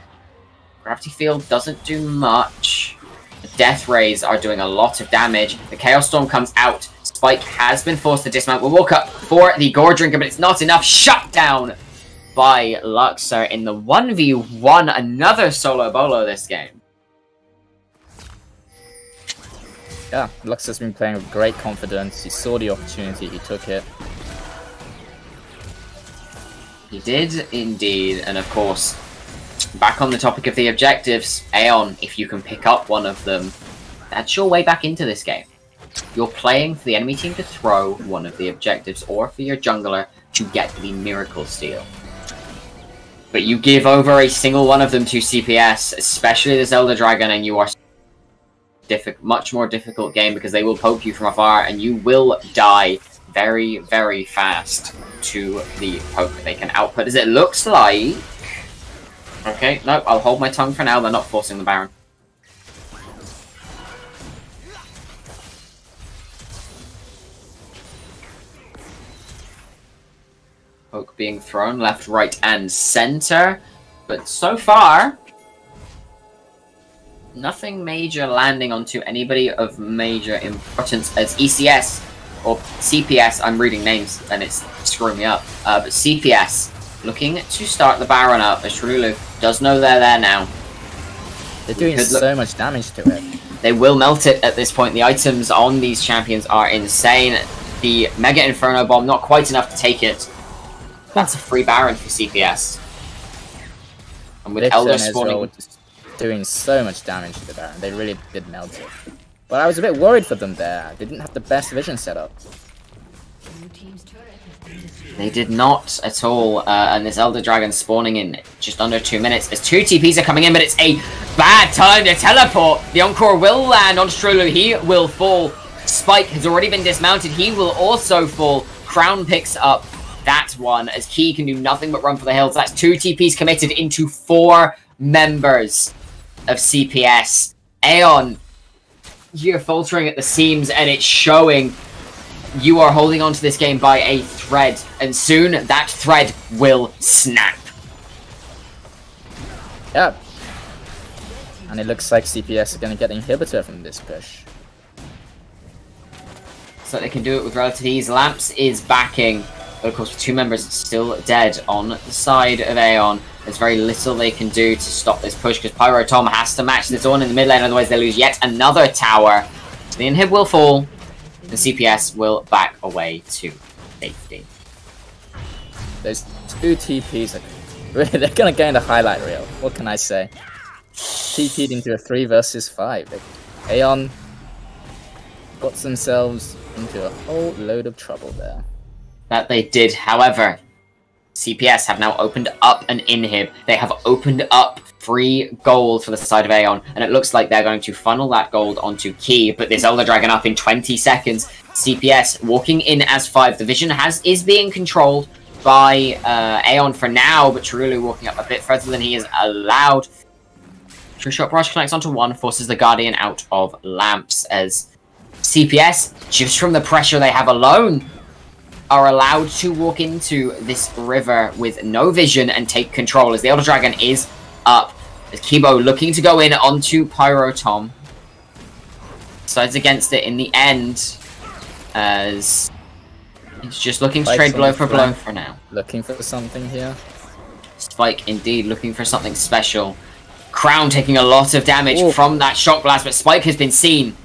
Gravity Field doesn't do much. The Death Rays are doing a lot of damage. The Chaos Storm comes out. Spike has been forced to dismount. We'll walk up for the Gore Drinker, but it's not enough. Shut down by Luxor in the 1v1. Another solo bolo this game. Yeah, Luxor's been playing with great confidence. He saw the opportunity, he took it. He did indeed, and of course, back on the topic of the objectives, Aeon, if you can pick up one of them, that's your way back into this game. You're playing for the enemy team to throw one of the objectives, or for your jungler to get the Miracle Steal. But you give over a single one of them to CPS, especially the Elder Dragon, and you are much more difficult game because they will poke you from afar, and you will die very, very fast to the poke they can output, as it looks like. Okay, nope, I'll hold my tongue for now. They're not forcing the Baron. Poke being thrown left, right, and center. But so far, nothing major landing onto anybody of major importance, as ECS, or CPS, I'm reading names and it's screwing me up, but CPS looking to start the Baron up, as Trululu does know they're there now. They're doing so much damage to it. They will melt it at this point. The items on these champions are insane. The Mega Inferno Bomb, not quite enough to take it. That's a free Baron for CPS. And with Elder spawning... doing so much damage to the Baron. They really did melt it. But I was a bit worried for them there. They didn't have the best vision setup. They did not at all. And this Elder Dragon spawning in just under 2 minutes. As 2 TPs are coming in, but it's a bad time to teleport. The Encore will land on Strulu. He will fall. Spike has already been dismounted. He will also fall. Crown picks up that one, as Key can do nothing but run for the hills. That's 2 TPs committed into 4 members of CPS. Aeon, you're faltering at the seams, and it's showing. You are holding on to this game by a thread, and soon that thread will snap. Yep. And it looks like CPS are going to get inhibitor from this push. So they can do it with relative ease. Lamps is backing, but of course with 2 members still dead on the side of Aeon, there's very little they can do to stop this push, because Pyro Tom has to match this on in the mid lane, otherwise they lose yet another tower. So the inhib will fall, the CPS will back away to safety. Those 2 TPs, they're going to go in the highlight reel. What can I say? TP'd into a 3 versus 5. Aeon got themselves into a whole load of trouble there. That they did. However, CPS have now opened up an inhib. They have opened up free gold for the side of Aeon, and it looks like they're going to funnel that gold onto Key, but this Elder Dragon up in 20 seconds. CPS walking in as 5. The vision is being controlled by Aeon for now, but Trululu walking up a bit further than he is allowed. True Shot Barrage connects onto 1, forces the Guardian out of Lamps, as CPS, just from the pressure they have alone, are allowed to walk into this river with no vision and take control, as the Elder Dragon is up. Kibo looking to go in onto Pyro Tom. Decides against it in the end, as he's just looking to trade blow for now. Looking for something here. Spike indeed looking for something special. Crown taking a lot of damage from that shock blast, but Spike has been seen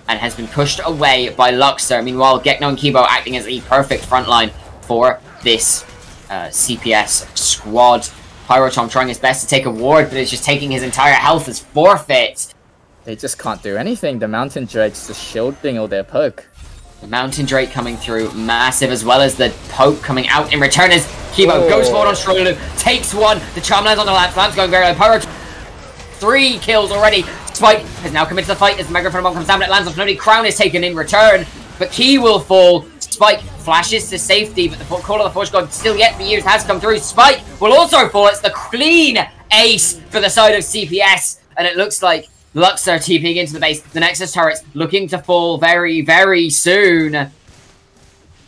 and has been pushed away by Luxor. Meanwhile, Gekno and Kibo acting as the perfect frontline for this CPS squad. Pyrotom trying his best to take a ward, but it's just taking his entire health as forfeit. They just can't do anything. The Mountain Drake's just shielding all their poke. The Mountain Drake coming through massive, as well as the poke coming out in return as Kibo goes forward on Strolulu, takes one. The charm lands on the Lance. Lance going very low. Pyrotom 3 kills already. Spike has now committed to the fight as the Megaphone Bomb comes down, but it lands on Fnody. Crown is taken in return, but Key will fall. Spike flashes to safety, but the Call of the Force God still yet to be used has come through. Spike will also fall. It's the clean ace for the side of CPS, and it looks like Luxor TPing into the base. The Nexus turrets looking to fall very, very soon.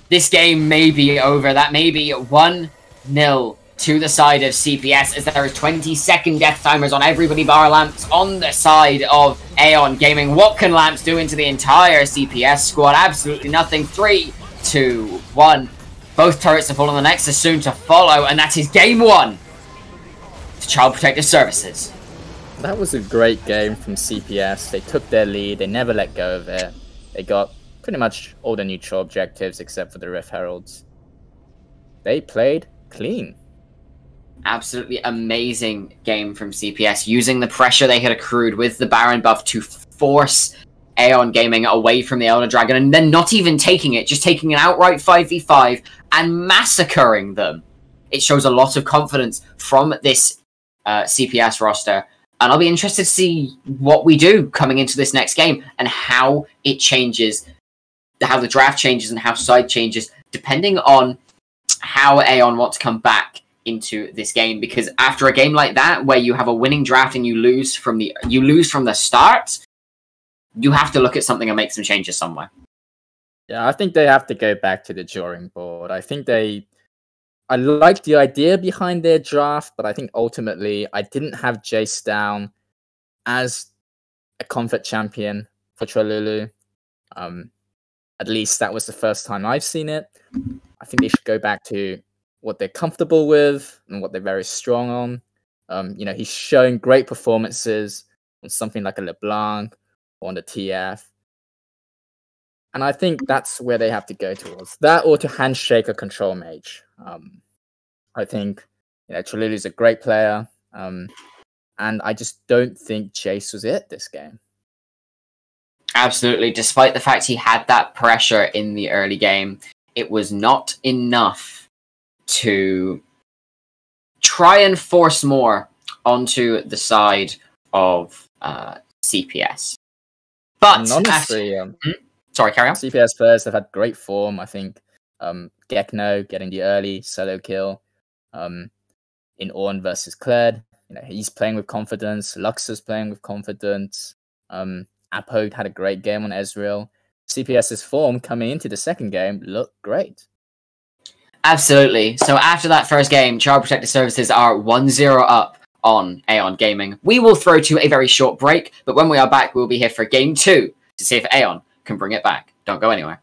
This game may be over. That may be 1-0 to the side of CPS, as there is 20-second death timers on everybody bar Lamps on the side of Aeon Gaming. What can Lamps do into the entire CPS squad? Absolutely nothing. 3, 2, 1. Both turrets have fallen. The Nexus soon to follow, and that is game 1 to Child Protective Services. That was a great game from CPS. They took their lead. They never let go of it. They got pretty much all the neutral objectives except for the Rift Heralds. They played clean. Absolutely amazing game from CPS, using the pressure they had accrued with the Baron buff to force Aeon Gaming away from the Elder Dragon, and then not even taking it, just taking an outright 5v5 and massacring them. It shows a lot of confidence from this CPS roster, and I'll be interested to see what we do coming into this next game and how it changes, how the draft changes and how side changes, depending on how Aeon want to come back into this game. Because after a game like that, where you have a winning draft and you lose from the start, you have to look at something and make some changes somewhere. Yeah, I think they have to go back to the drawing board. I like the idea behind their draft, but I think ultimately I didn't have Jace down as a comfort champion for Trolulu. At least that was the first time I've seen it. I think they should go back to what they're comfortable with and what they're very strong on. He's showing great performances on something like a LeBlanc or on the TF. And I think that's where they have to go towards. That or to handshake a control mage. I think Trolulu's a great player. And I just don't think Jace was it this game. Absolutely. Despite the fact he had that pressure in the early game, it was not enough to try and force more onto the side of CPS. But and honestly, sorry, carry on. CPS players have had great form. I think Gekno getting the early solo kill in Ornn versus Kled. He's playing with confidence. Luxor's playing with confidence. Apo had a great game on Ezreal. CPS's form coming into the second game looked great. Absolutely. So after that first game, Child Protective Services are 1-0 up on Aeon Gaming. We will throw to a very short break, but when we are back, we'll be here for game 2 to see if Aeon can bring it back. Don't go anywhere.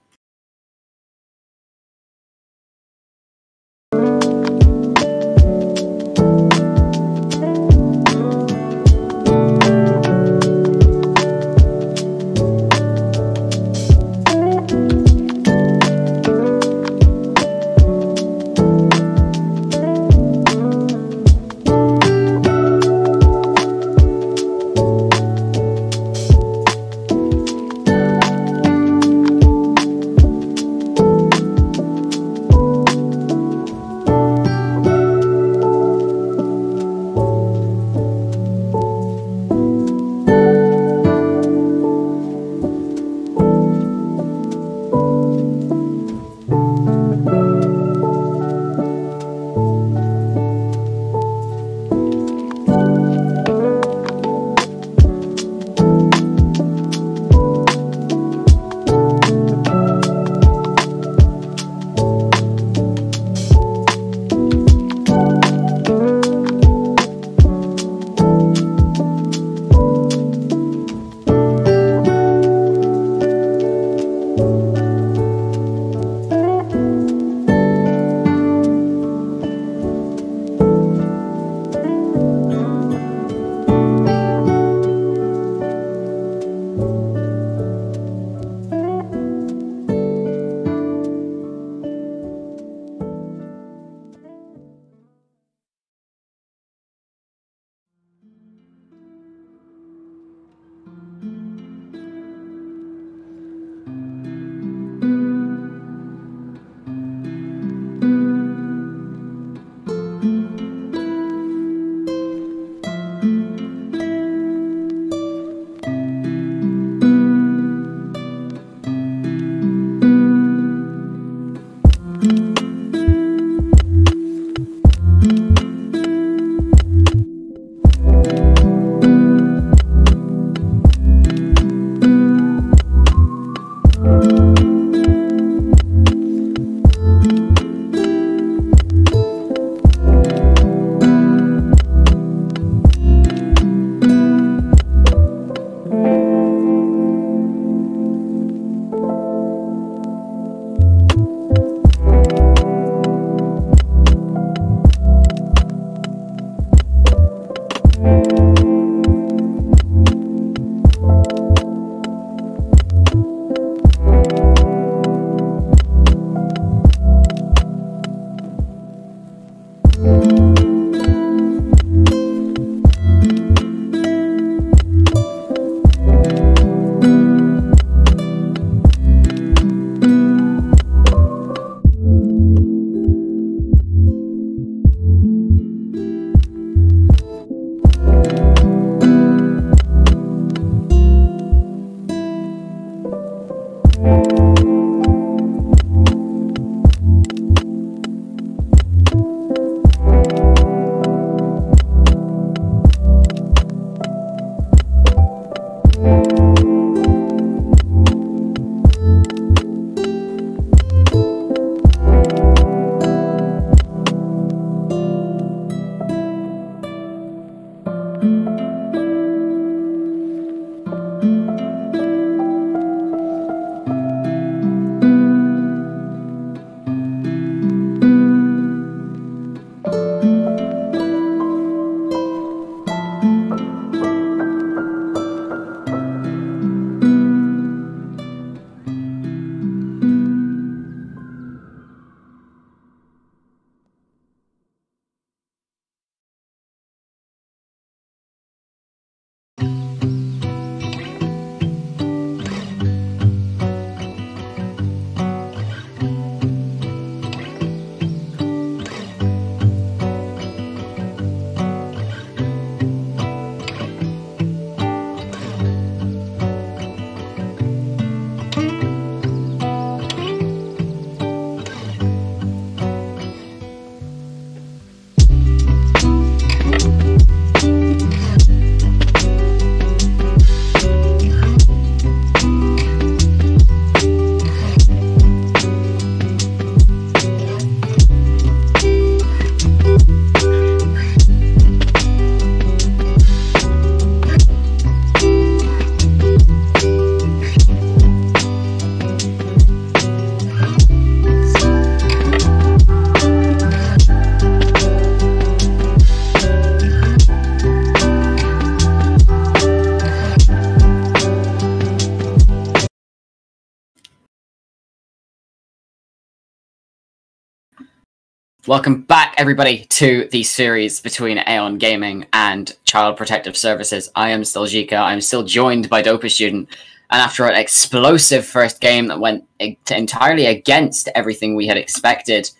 Welcome back, everybody, to the series between Aeon Gaming and Child Protective Services. I am still Jika. I'm still joined by Dopa Student. And after an explosive first game that went entirely against everything we had expected,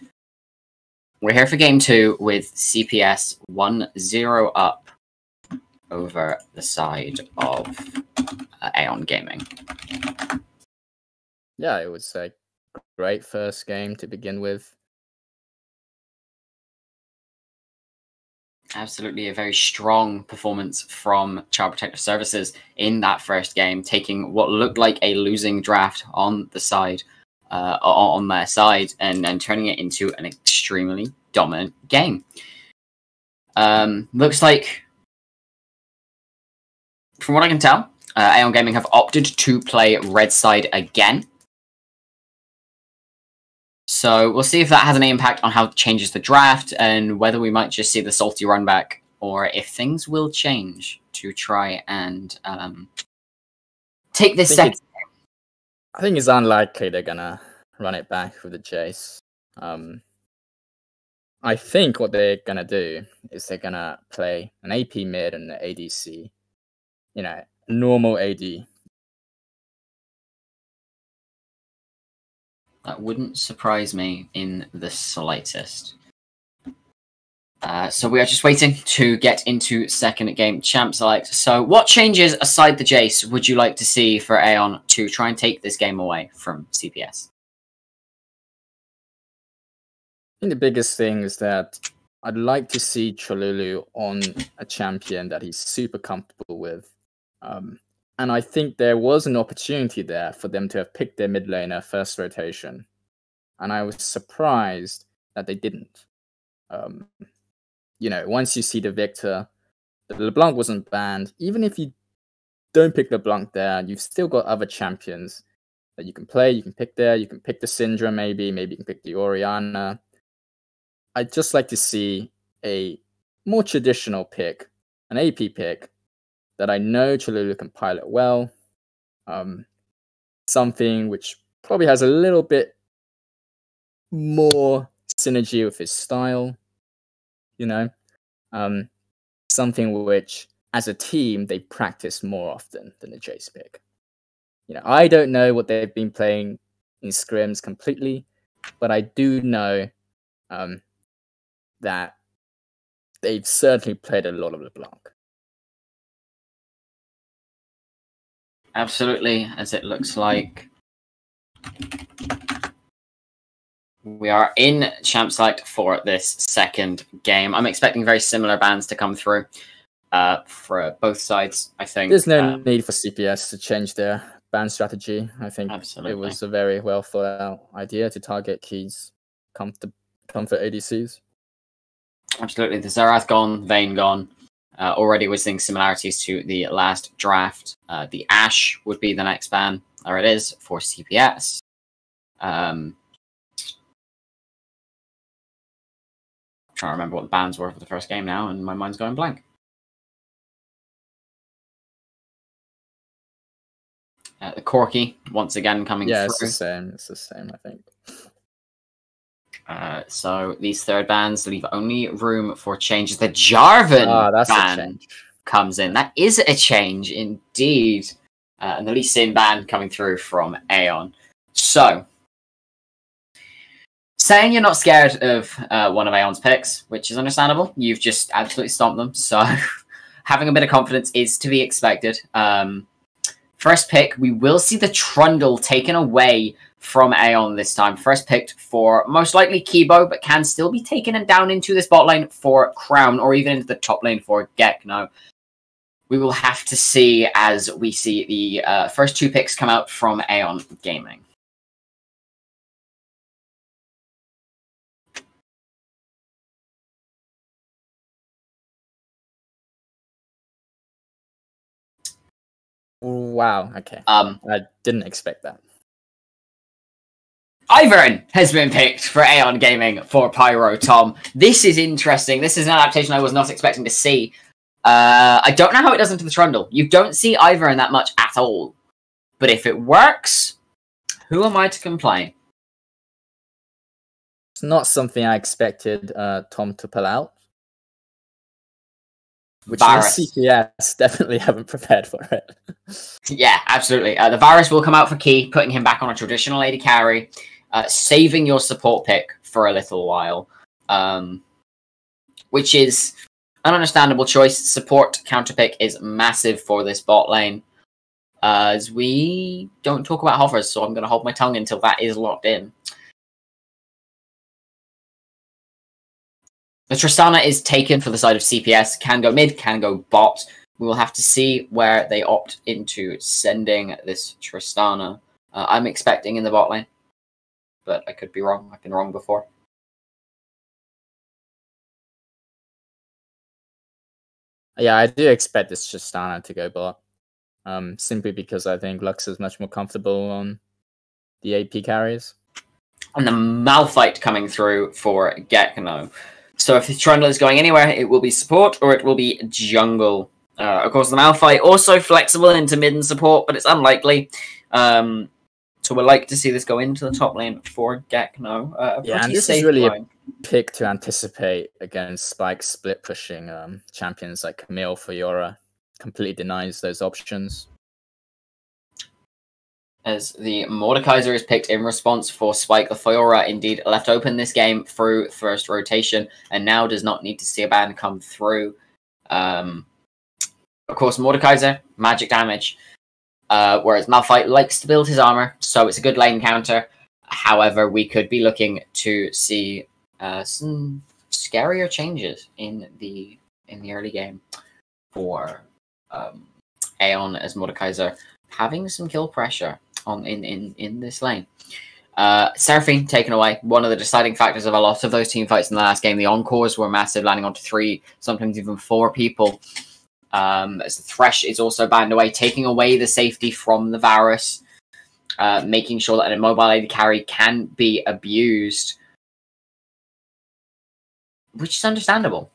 we're here for game 2 with CPS 1-0 up over the side of Aeon Gaming. Yeah, it was a great first game to begin with. Absolutely a very strong performance from Child Protective Services in that first game, taking what looked like a losing draft on the side, on their side, and turning it into an extremely dominant game. Looks like, from what I can tell, Aeon Gaming have opted to play red side again. So we'll see if that has any impact on how it changes the draft and whether we might just see the salty run back or if things will change to try and take this second. I think it's unlikely they're gonna run it back with the Jace. I think what they're gonna do is they're gonna play an AP mid and an ADC. You know, normal AD. That wouldn't surprise me in the slightest. So we are just waiting to get into second game champ select. So what changes aside the Jace would you like to see for Aeon to try and take this game away from CPS? I think the biggest thing is that I'd like to see Cholulu on a champion that he's super comfortable with. And I think there was an opportunity there for them to have picked their mid laner first rotation. And I was surprised that they didn't. You know, once you see the Victor, the LeBlanc wasn't banned. Even if you don't pick LeBlanc there, you've still got other champions that you can play. You can pick there. You can pick the Syndra maybe. Maybe you can pick the Orianna. I'd just like to see a more traditional pick, an AP pick, that I know Cholulu can pilot well. Something which probably has a little bit more synergy with his style. you know, um, something which, as a team, they practice more often than the Jace pick. You know, I don't know what they've been playing in scrims completely, but I do know that they've certainly played a lot of LeBlanc. Absolutely, as it looks like we are in Champ Select for this second game. I'm expecting very similar bans to come through for both sides, I think. There's no need for CPS to change their ban strategy. I think Absolutely. It was a very well thought out idea to target Key's comfort ADCs. Absolutely. The Zerath gone, Vayne gone. Already we're seeing similarities to the last draft. The Ashe would be the next ban. There it is for CPS. Trying to remember what the bans were for the first game now, and my mind's going blank. The Corky, once again, coming through. Yeah, it's the same. It's the same, I think. So these third bans leave only room for changes. The Jarvan ban comes in. That is a change indeed. And the Lee Sin ban coming through from Aeon. So, saying you're not scared of one of Aeon's picks, which is understandable. You've just absolutely stomped them. So, having a bit of confidence is to be expected. First pick, we will see the Trundle taken away from Aeon this time. First picked for most likely Kibo, but can still be taken and down into this bot lane for Crown, or even into the top lane for Gekno. We will have to see as we see the first two picks come out from Aeon Gaming. Wow, okay. I didn't expect that. Ivern has been picked for Aeon Gaming for Pyro Tom. This is interesting. This is an adaptation I was not expecting to see. I don't know how it does into the Trundle. You don't see Ivern that much at all. But if it works, who am I to complain? It's not something I expected Tom to pull out. Which CPS definitely haven't prepared for it. Yeah, absolutely. The Varus will come out for Key, putting him back on a traditional AD carry, saving your support pick for a little while, which is an understandable choice. Support counter pick is massive for this bot lane, as we don't talk about hovers, so I'm going to hold my tongue until that is locked in. The Tristana is taken for the side of CPS, can go mid, can go bot. We will have to see where they opt into sending this Tristana. I'm expecting in the bot lane, but I could be wrong. I've been wrong before. Yeah, I do expect this Tristana to go bot, simply because I think Lux is much more comfortable on the AP carries. And the Malphite coming through for Gekno. So if the Trundle is going anywhere, it will be support or it will be jungle. Of course, the Malphite also flexible into mid and support, but it's unlikely. So we'd like to see this go into the top lane for Gekno. Yeah, and this is really a pick to anticipate against Spike split pushing champions like Camille for Fiora. Completely denies those options. As the Mordekaiser is picked in response for Spike, the Fiora indeed left open this game through first rotation, and now does not need to see a ban come through. Of course, Mordekaiser, magic damage, whereas Malphite likes to build his armor, so it's a good lane counter. However, we could be looking to see some scarier changes in the early game for Aeon, as Mordekaiser having some kill pressure on in this lane. Seraphine taken away, one of the deciding factors of a lot of those team fights in the last game. The encores were massive, landing onto 3, sometimes even 4 people. As the Thresh is also banned away, taking away the safety from the Varus, making sure that an immobile AD carry can be abused, which is understandable.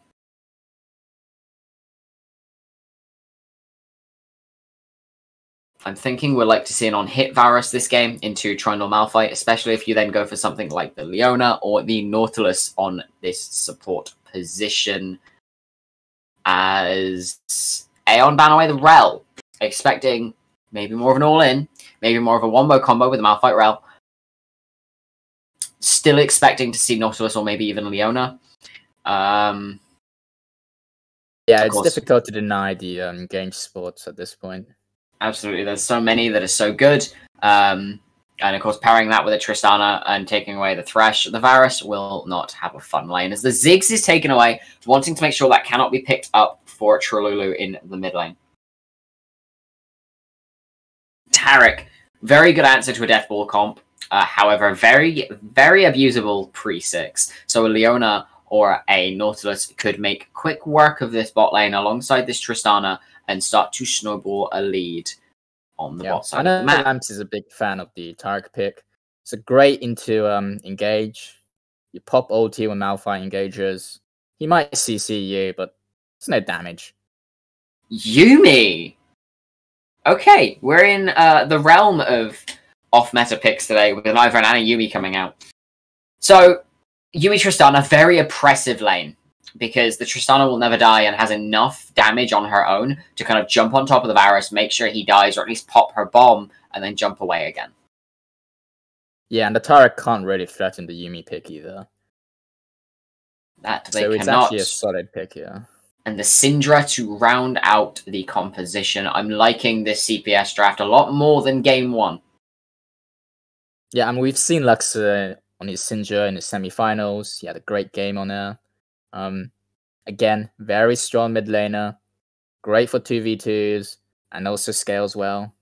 I'm thinking we'd like to see an on-hit Varus this game into Trundle Malphite, especially if you then go for something like the Leona or the Nautilus on this support position. As Aeon ban away the Rel, expecting maybe more of an all-in, maybe more of a wombo combo with the Malphite Rel. Still expecting to see Nautilus or maybe even Leona. Yeah, it's difficult to deny the engaged sports at this point. Absolutely, there's so many that are so good. And of course, pairing that with a Tristana and taking away the Thresh, the Varus will not have a fun lane. As the Ziggs is taken away, wanting to make sure that cannot be picked up for Trululu in the mid lane. Taric, very good answer to a Death Ball comp. However, very, very abusable pre-6. So a Leona or a Nautilus could make quick work of this bot lane alongside this Tristana and start to snowball a lead on the bot side I know of the map. Lamps is a big fan of the Taric pick. It's a great into engage. You pop ulti when Malphite engages. He might CC you, but it's no damage. Yuumi! Okay, we're in the realm of off-meta picks today with either an Ana Yuumi coming out. So, Yuumi Tristana, very oppressive lane, because the Tristana will never die and has enough damage on her own to kind of jump on top of the Varus, make sure he dies, or at least pop her bomb, and then jump away again. Yeah, and the Taric can't really threaten the Yuumi pick either. That they so cannot. It's actually a solid pick, yeah. And the Syndra to round out the composition. I'm liking this CPS draft a lot more than Game 1. Yeah, I mean, we've seen Lux on his Syndra in the semi-finals. He had a great game on there. Again, very strong mid laner. Great for 2v2s, and also scales well.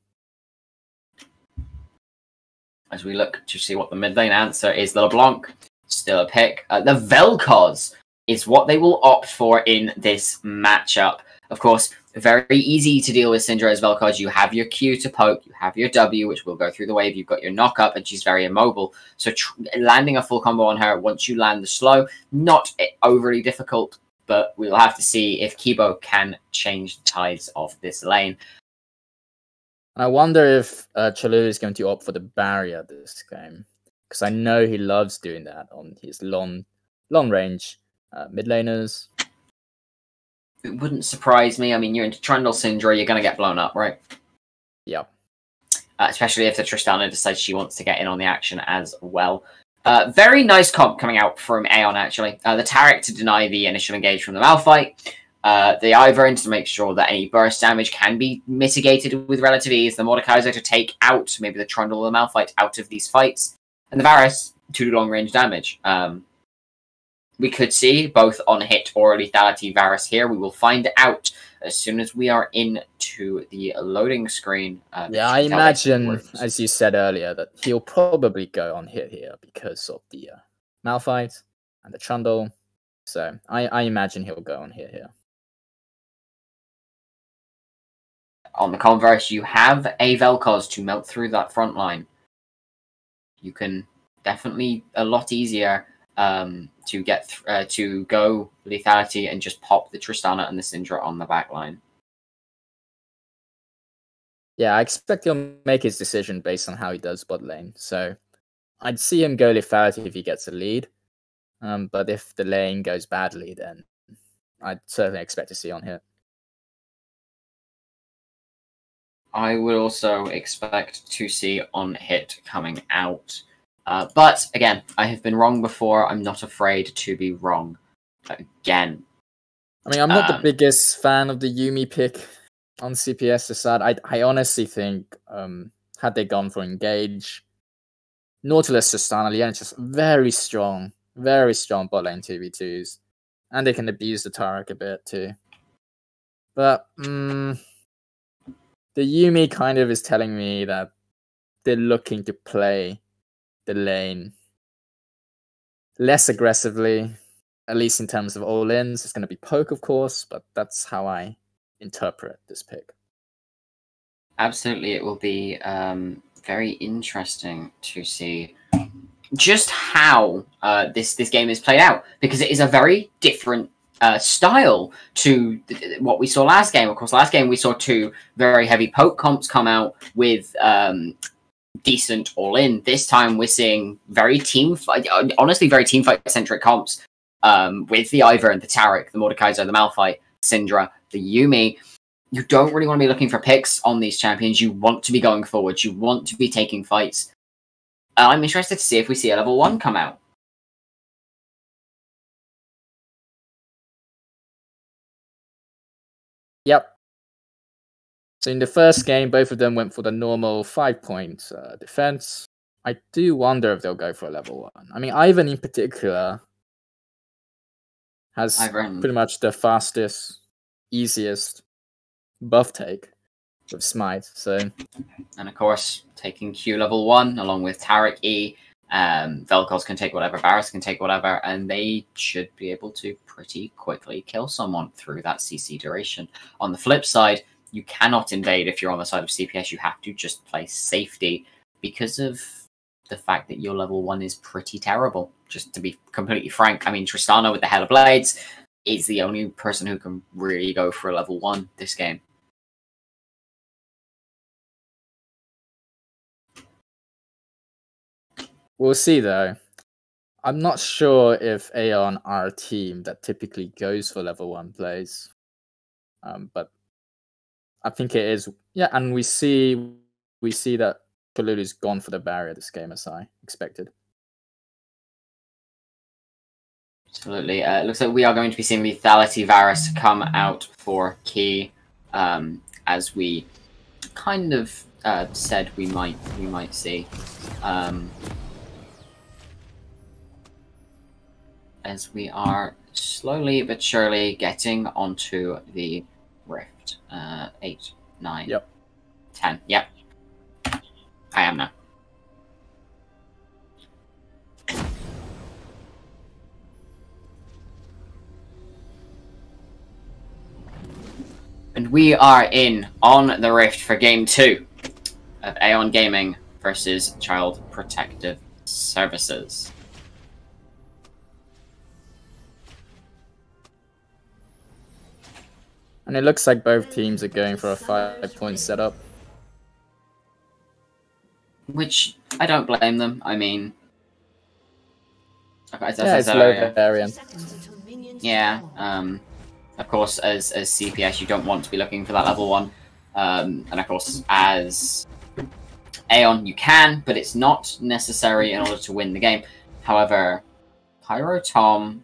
As we look to see what the mid lane answer is, the LeBlanc, still a pick. The Vel'Koz is what they will opt for in this matchup. Of course, very easy to deal with Syndra as Vel'Koz. You have your Q to poke, you have your W, which will go through the wave, you've got your knock up, and she's very immobile. So landing a full combo on her once you land the slow, not overly difficult, but we'll have to see if Kibo can change the tides of this lane. I wonder if Chalou is going to opt for the barrier this game, because I know he loves doing that on his long range mid laners. It wouldn't surprise me. I mean, you're into Trundle Syndra, you're going to get blown up, right? Yeah. Especially if the Tristana decides she wants to get in on the action as well. Very nice comp coming out from Aeon, actually. The Taric to deny the initial engage from the Malphite. The Ivern to make sure that any burst damage can be mitigated with relative ease. The Mordekaiser to take out maybe the Trundle or the Malphite out of these fights. And the Varus to do long range damage. We could see both on hit or lethality Varus here. We will find out as soon as we are into the loading screen. Yeah, I imagine, as you said earlier, that he'll probably go on hit here because of the Malphite and the Trundle. So I imagine he'll go on hit here. On the converse, you have a Vel'Koz to melt through that front line. You can definitely a lot easier to get to go lethality and just pop the Tristana and the Syndra on the back line. Yeah, I expect he'll make his decision based on how he does bot lane. So I'd see him go lethality if he gets a lead. But if the lane goes badly, then I'd certainly expect to see on hit. I would also expect to see on hit coming out. But again, I have been wrong before. I'm not afraid to be wrong again. I mean, I'm not the biggest fan of the Yuumi pick on CPS side. I honestly think had they gone for engage, Nautilus Tristana Leon is just very strong bot lane 2v2s, and they can abuse the Taric a bit too. But the Yuumi kind of is telling me that they're looking to play the lane less aggressively, at least in terms of all-ins. It's going to be poke, of course, but that's how I interpret this pick. Absolutely, it will be very interesting to see just how this game is played out, because it is a very different style to what we saw last game. Of course, last game we saw two very heavy poke comps come out with decent all-in. This time we're seeing very team fight, honestly very team fight centric comps with the Ivern, the Taric, the Mordekaiser, the Malphite, Syndra, the Yuumi. You don't really want to be looking for picks on these champions. You want to be going forward. You want to be taking fights. I'm interested to see if we see a level 1 come out. Yep. So in the first game, both of them went for the normal 5-point defense. I do wonder if they'll go for a level 1. I mean, Ivan in particular has pretty much the fastest, easiest buff take with Smite. So, and of course, taking Q level 1 along with Taric E, Vel'Koz can take whatever, Varus can take whatever, and they should be able to pretty quickly kill someone through that CC duration. On the flip side, you cannot invade if you're on the side of CPS. You have to just play safety because of the fact that your level 1 is pretty terrible. Just to be completely frank, I mean, Tristana with the Hell of Blades is the only person who can really go for a level 1 this game. We'll see, though. I'm not sure if Aeon are a team that typically goes for level 1 plays. But I think it is. Yeah, and we see that Cthulhu's gone for the barrier this game, as I expected. Absolutely. It looks like we are going to be seeing Lethality Varus come out for Key, as we kind of said we might see. As we are slowly but surely getting onto the Rift. 8, 9, yep. 10. Yep. I am now. And we are on the Rift for Game 2 of Aeon Gaming versus Child Protective Services. And it looks like both teams are going for a 5-point setup. Which, I don't blame them. I mean... As it's low variant. Yeah, of course, as CPS, you don't want to be looking for that level 1. And of course, as Aeon, you can, but it's not necessary in order to win the game. However, Pyrotom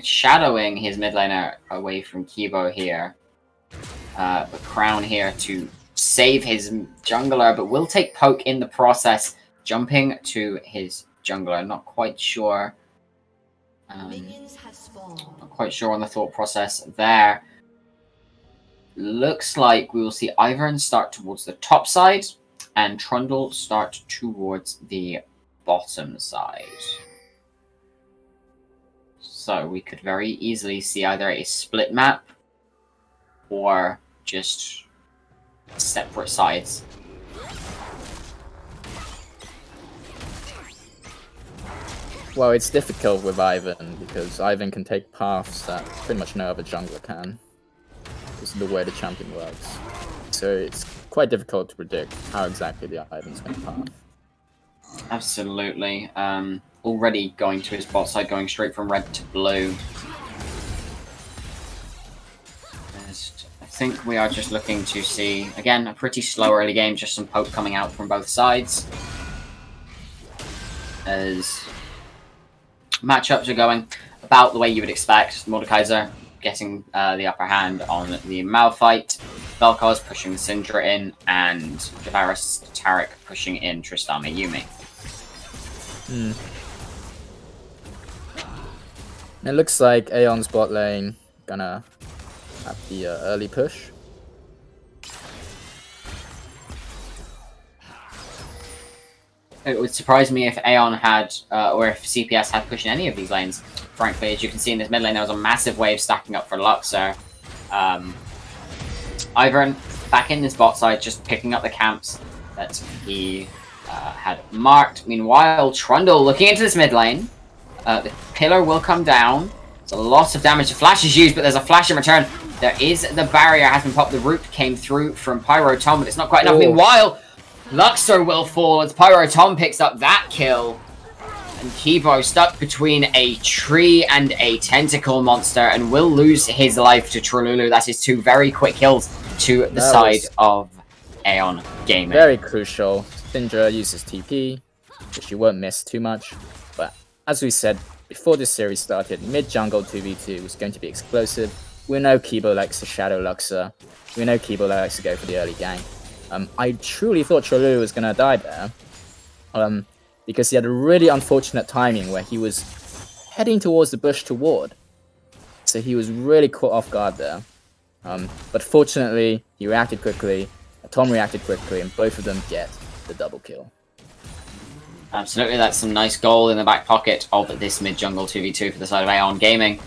shadowing his mid laner away from Kibo here. But Crown here to save his jungler, but will take poke in the process, jumping to his jungler. Not quite sure. Not quite sure on the thought process there. Looks like we will see Ivern start towards the top side and Trundle start towards the bottom side. So we could very easily see either a split map or just separate sides. Well, it's difficult with Ivan because Ivan can take paths that pretty much no other jungler can. This is the way the champion works. So it's quite difficult to predict how exactly the Ivan's going to path. Absolutely. Already going to his bot side, going straight from red to blue. I think we are just looking to see, again, a pretty slow early game, just some poke coming out from both sides. As matchups are going about the way you would expect. Mordekaiser getting the upper hand on the Malphite, Vel'Koz pushing the Syndra in, and Varus Taric pushing in Tristana Yuumi. It looks like Aeon's bot lane gonna have the early push. It would surprise me if Aeon had, or if CPS had pushed in any of these lanes. Frankly, as you can see in this mid lane, there was a massive wave stacking up for Luxor. Ivern back in this bot side, just picking up the camps that he had marked. Meanwhile, Trundle looking into this mid lane. The pillar will come down. It's A lot of damage. The flash is used, but there's a flash in return. There is the barrier has been popped. The root came through from Pyro Tom, but it's not quite enough. Meanwhile, Luxor will fall as Pyro Tom picks up that kill. And Kibo stuck between a tree and a tentacle monster and will lose his life to Trululu. That is 2 very quick kills to the side of Aeon Gaming. Very crucial. Syndra uses TP, which you won't miss too much. But as we said before this series started, mid-jungle 2v2 was going to be explosive. We know Kibo likes to shadow Luxor. We know Kibo likes to go for the early gank. I truly thought Trolulu was going to die there. Because he had a really unfortunate timing where he was heading towards the bush to ward. So he was really caught off guard there. But fortunately, he reacted quickly, Tom reacted quickly, and both of them get the double kill. Absolutely, that's some nice gold in the back pocket of this mid-jungle 2v2 for the side of Aeon Gaming.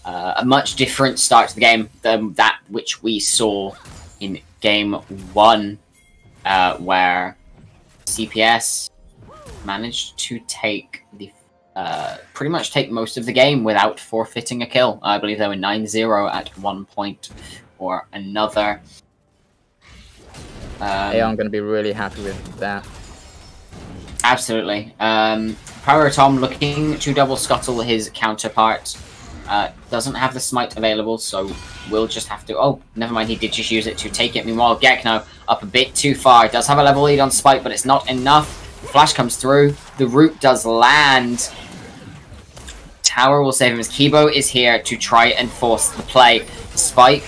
A much different start to the game than that which we saw in Game 1, where CPS managed to take the pretty much take most of the game without forfeiting a kill. I believe they were 9-0 at one point or another. Aeon going to be really happy with that. Absolutely. Pyro Tom looking to double scuttle his counterpart. Doesn't have the smite available, so we'll just have to... Oh, never mind, he did just use it to take it. Meanwhile, Gekno up a bit too far. Does have a level lead on Spike, but it's not enough. The flash comes through. The root does land. Tower will save him as Kibo is here to try and force the play. Spike,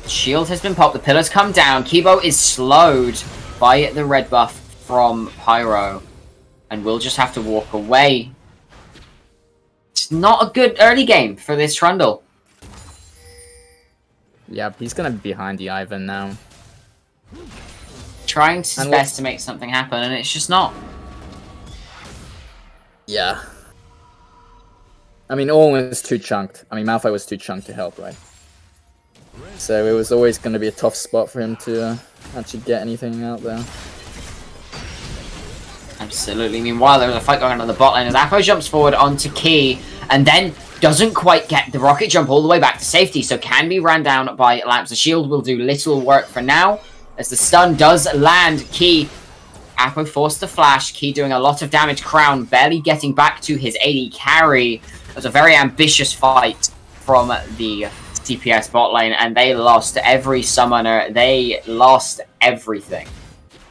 shield has been popped. The pillars come down. Kibo is slowed by the red buff from Pyro, and we'll just have to walk away. It's not a good early game for this Trundle. Yeah, he's going to be behind the Ivan now. Trying his best to make something happen, and it's just not. Yeah. I mean, all was too chunked. I mean, Malphite was too chunked to help, right? So it was always going to be a tough spot for him to actually get anything out there. Absolutely. Meanwhile, there's a fight going on in the bot lane as Apo jumps forward onto Key, and then doesn't quite get the rocket jump all the way back to safety, so can be ran down by Lamps. The shield will do little work for now, as the stun does land. Key, Apo forced to flash. Key doing a lot of damage. Crown barely getting back to his AD carry. It was a very ambitious fight from the CPS bot lane, and they lost every summoner. They lost everything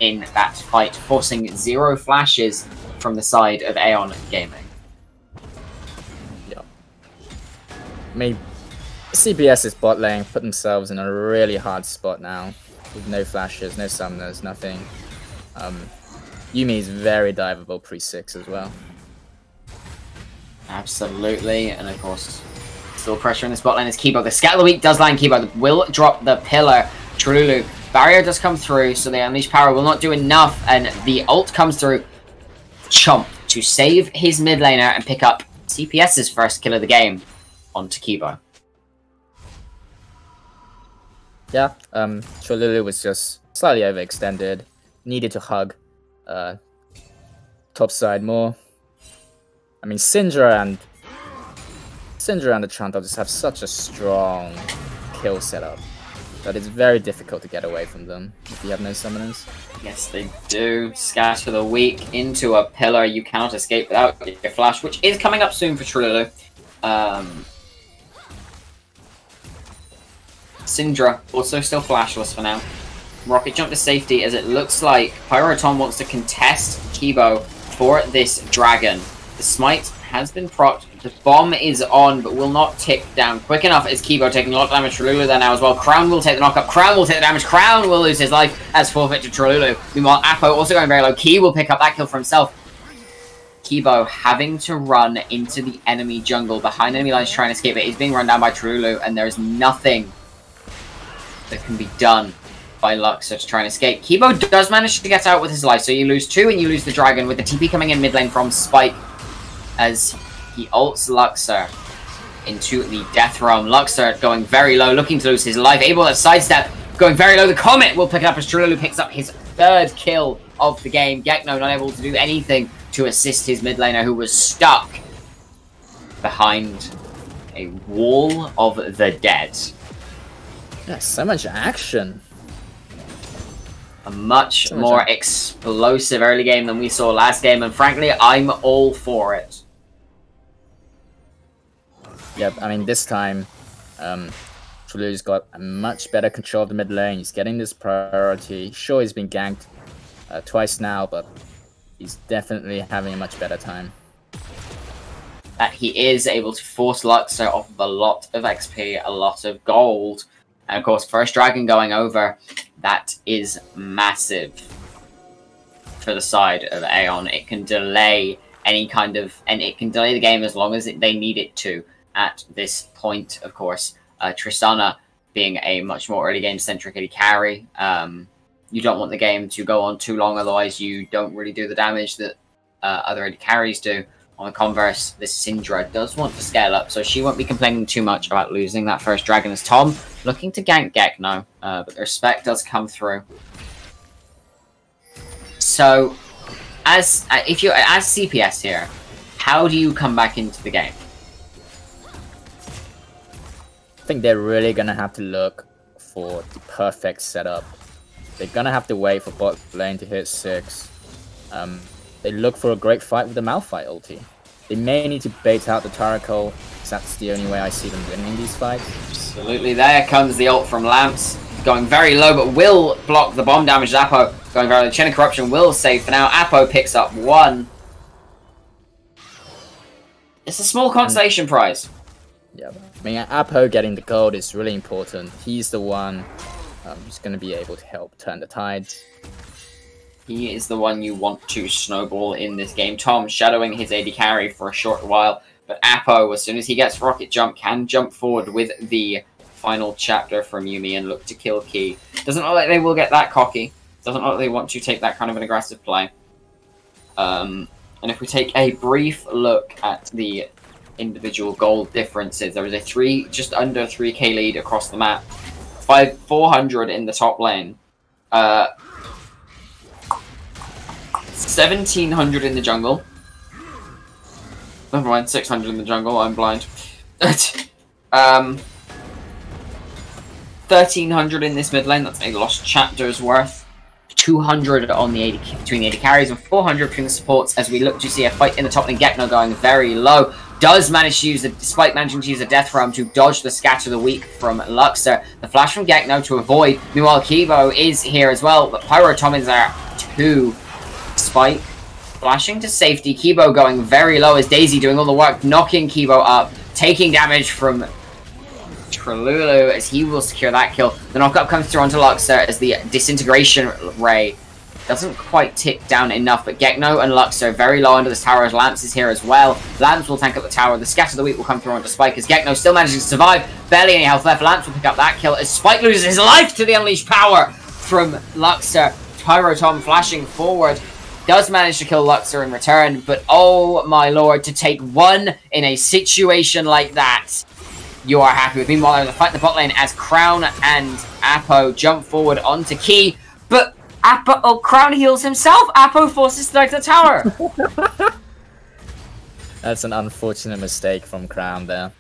in that fight, forcing 0 flashes from the side of Aeon Gaming. Yeah. I mean, CPS's bot lane put themselves in a really hard spot now, with no flashes, no summoners, nothing. Yuumi is very diveable pre-6 as well. Absolutely, and of course, still pressure in this bot lane is Kibo. The Scat of the Week does land Kibo, will drop the pillar. Trululu. Barrier does come through, so the Unleash Power will not do enough, and the ult comes through. Chomp to save his mid laner and pick up CPS's first kill of the game onto Kibo. Yeah, Trululu was just slightly overextended, needed to hug top side more. I mean, Syndra and the Trundle just have such a strong kill setup that it's very difficult to get away from them if you have no summoners. Yes, they do. Scatter the Weak into a pillar. You cannot escape without your flash, which is coming up soon for Trululu. Syndra also still flashless for now. Rocket jump to safety as it looks like Pyrotom wants to contest Kibo for this dragon. The smite has been procced. The bomb is on, but will not tick down quick enough as Kibo taking a lot of damage. Trululu there now as well. Crown will take the knockup. Crown will take the damage. Crown will lose his life as forfeit to Trululu. Meanwhile, Apo also going very low. Key will pick up that kill for himself. Kibo having to run into the enemy jungle behind enemy lines trying to escape it. He's being run down by Trululu, and there is nothing that can be done by Luxor to try and escape. Kibo does manage to get out with his life, so you lose 2 and you lose the dragon with the TP coming in mid lane from Spike as he ults Luxor into the death realm. Luxor going very low, looking to lose his life, able to sidestep, going very low. The Comet will pick it up as Trululu picks up his 3rd kill of the game. Gekno not able to do anything to assist his mid laner who was stuck behind a wall of the dead. Yeah, so much action. A much more explosive early game than we saw last game, and frankly, I'm all for it. Yep, I mean, this time, Trululu's got a much better control of the mid lane. He's getting this priority. Sure, he's been ganked twice now, but he's definitely having a much better time. That he is able to force Luxor off of a lot of XP, a lot of gold. And of course, first dragon going over, that is massive for the side of Aeon. It can delay any kind of, and it can delay the game as long as they need it to at this point, of course. Tristana being a much more early game centric AD carry. You don't want the game to go on too long, otherwise you don't really do the damage that other AD carries do. On the converse, this Syndra does want to scale up, so she won't be complaining too much about losing that first dragon as Tom looking to gank Gekno, but the respect does come through. So, as CPS here, how do you come back into the game? I think they're really going to have to look for the perfect setup. They're going to have to wait for bot lane to hit 6. They look for a great fight with the Malphite ulti. They may need to bait out the Taracle, because that's the only way I see them winning these fights. Absolutely, there comes the ult from Lamps. Going very low, but will block the bomb damage. Apo going very low. Chain of Corruption will save for now. Apo picks up 1. It's a small consolation prize. Yeah, I mean, Apo getting the gold is really important. He's the one who's going to be able to help turn the tides. He is the one you want to snowball in this game. Tom shadowing his AD carry for a short while, but Apo, as soon as he gets Rocket Jump, can jump forward with the final chapter from Yuumi and look to kill Key. Doesn't look like they will get that cocky. Doesn't look like they want to take that kind of an aggressive play. And if we take a brief look at the individual gold differences, there is a just under 3k lead across the map. 400 in the top lane. 1700 in the jungle. Never mind, 600 in the jungle. I'm blind. 1300 in this mid lane. That's a lost chapter's worth. 200 on the AD, between the AD carries and 400 between the supports as we look to see a fight in the top lane. Gekno going very low. Does manage to use, despite managing to use a Death Realm to dodge the Scatter the Weak from Luxor. The flash from Gekno to avoid. Meanwhile, Kibo is here as well, but Pyro Tom is there too. Spike flashing to safety. Kibo going very low as Daisy doing all the work, knocking Kibo up, taking damage from Trululu as he will secure that kill. The knockup comes through onto Luxor as the disintegration ray doesn't quite tick down enough, but Gekno and Luxor very low under this tower as Lamps is here as well. Lamps will tank up the tower. The Scatter of the Weak will come through onto Spike as Gekno still manages to survive. Barely any health left. Lamps will pick up that kill as Spike loses his life to the unleashed power from Luxor. Pyro Tom flashing forward. Does manage to kill Luxor in return, but oh my lord, to take 1 in a situation like that, you are happy with. Meanwhile, there's a fight in the bot lane as Crown and Apo jump forward onto Key, but Crown heals himself. Apo forces to take the tower. That's an unfortunate mistake from Crown there.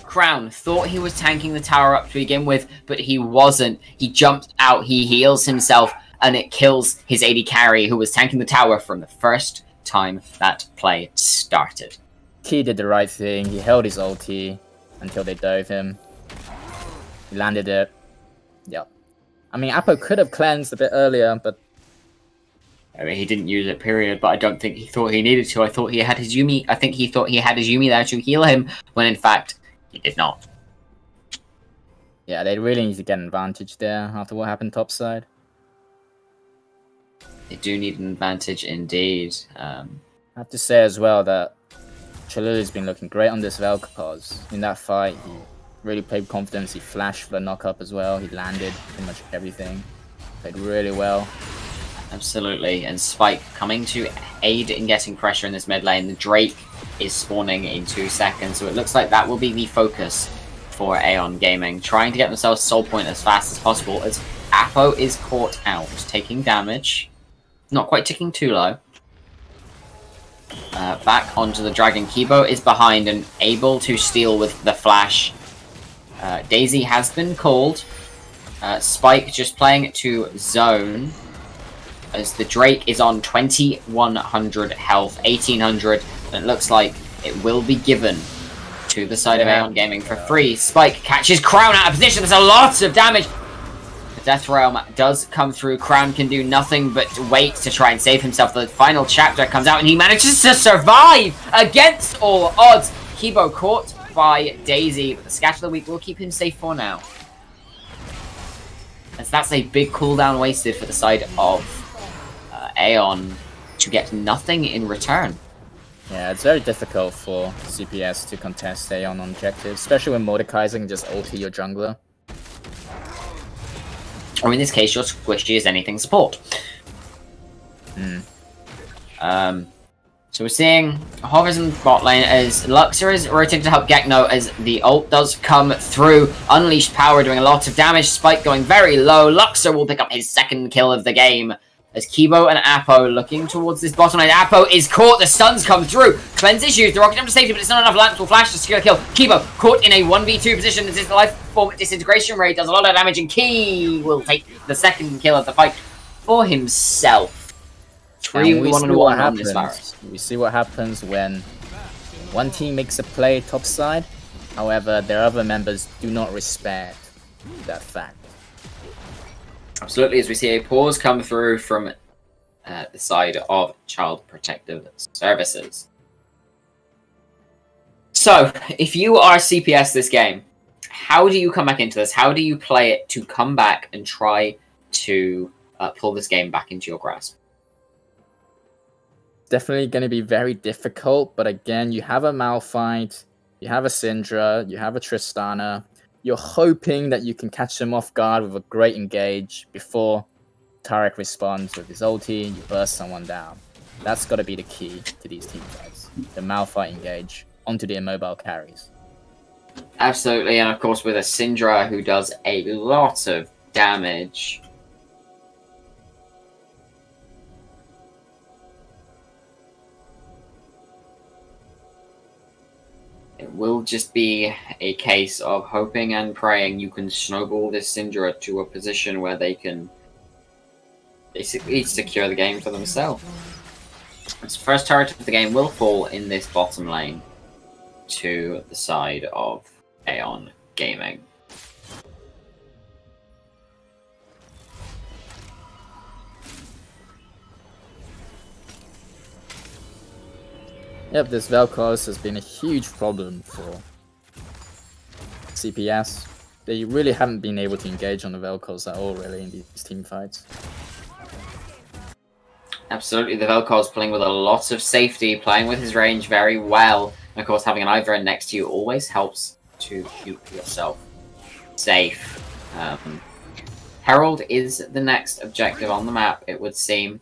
Crown thought he was tanking the tower up to begin with, but he wasn't. He jumped out, he heals himself, and it kills his AD carry, who was tanking the tower from the first time that play started. Key did the right thing. He held his ulti until they dove him. He landed it. Yep. I mean, Apo could have cleansed a bit earlier, but... I mean, he didn't use it, period, but I don't think he thought he needed to. I thought he had his Yuumi. I think he thought he had his Yuumi there to heal him, when in fact, he did not. Yeah, they really need to get an advantage there after what happened topside. They do need an advantage indeed. I have to say as well that Trululu's been looking great on this Vel'Koz. In that fight, he really played confidence. He flashed for the knock-up as well. He landed pretty much everything. Played really well. Absolutely. And Spike coming to aid in getting pressure in this mid lane. The Drake is spawning in 2 seconds, so it looks like that will be the focus for Aeon Gaming. Trying to get themselves soul point as fast as possible as Apo is caught out, taking damage. Not quite ticking too low. back onto the Dragon. Kibo is behind and able to steal with the flash. Daisy has been called. Spike just playing to zone. As the Drake is on 2100 health, 1800. And it looks like it will be given to the side of Aeon Gaming for free. Spike catches Crown out of position. There's a lot of damage. The Death Realm does come through. Crown can do nothing but wait to try and save himself. The final chapter comes out and he manages to survive against all odds. Kibo caught by Daisy, but the Scatter of the Week will keep him safe for now. As that's a big cooldown wasted for the side of Aeon to get nothing in return. Yeah, it's very difficult for CPS to contest Aeon on objectives, especially when Mordekaiser can just ulti your jungler. Or in this case, your squishy is anything support. So we're seeing Hovers in bot lane as Luxor is rotating to help Gekno as the ult does come through. Unleashed power doing a lot of damage. Spike going very low. Luxor will pick up his second kill of the game. As Kibo and Apo looking towards this bottom lane. Apo is caught. The stuns come through. Cleanse is used. The rocket jump to safety, but it's not enough. Lamps will flash to secure a kill. Kibo caught in a 1v2 position. This is the life form disintegration rate. Does a lot of damage, and Key will take the second kill of the fight for himself. 3-1-1 on this virus. We see what happens when one team makes a play topside. However, their other members do not respect that fact. Absolutely, as we see a pause come through from the side of Child Protective Services. So, if you are CPS this game, how do you come back into this? How do you play it to come back and try to pull this game back into your grasp? Definitely going to be very difficult, but again, you have a Malphite, you have a Syndra, you have a Tristana. You're hoping that you can catch them off guard with a great engage before Tarek responds with his ulti and you burst someone down. That's got to be the key to these teamfights. The Malphite engage onto the immobile carries. Absolutely, and of course with a Syndra who does a lot of damage. It will just be a case of hoping and praying you can snowball this Syndra to a position where they can basically secure the game for themselves. Its first turret of the game will fall in this bottom lane to the side of Aeon Gaming. Yep, this Vel'Koz has been a huge problem for CPS. They really haven't been able to engage on the Vel'Koz at all, really, in these team fights. Absolutely, the Vel'Koz playing with a lot of safety, playing with his range very well. And of course, having an Ivern next to you always helps to keep yourself safe. Herald is the next objective on the map, it would seem.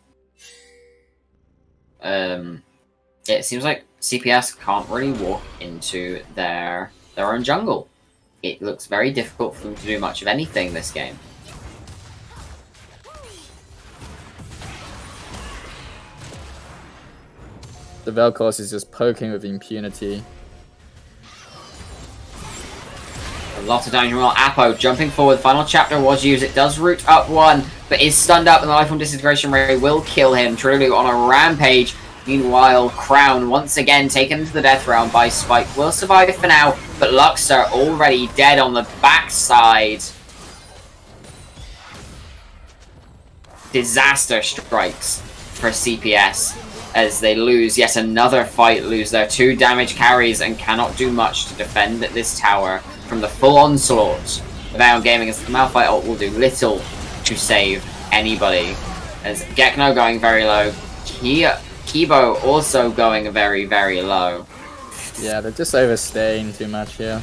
It seems like CPS can't really walk into their own jungle. It looks very difficult for them to do much of anything this game. The Vel'Koz is just poking with impunity. A lot of damage. Well, Apo jumping forward. Final chapter was used. It does root up one, but is stunned up, and the lifelong disintegration ray will kill him. Trululu on a rampage. Meanwhile, Crown once again taken into the death realm by Spike. Will survive for now, but Luxor already dead on the backside. Disaster strikes for CPS as they lose yet another fight, lose their 2 damage carries and cannot do much to defend this tower from the full onslaught of Aeon Gaming, as the Malphite ult will do little to save anybody. As Gekno going very low, Kibo also going very, very low. Yeah, they're just overstaying too much here.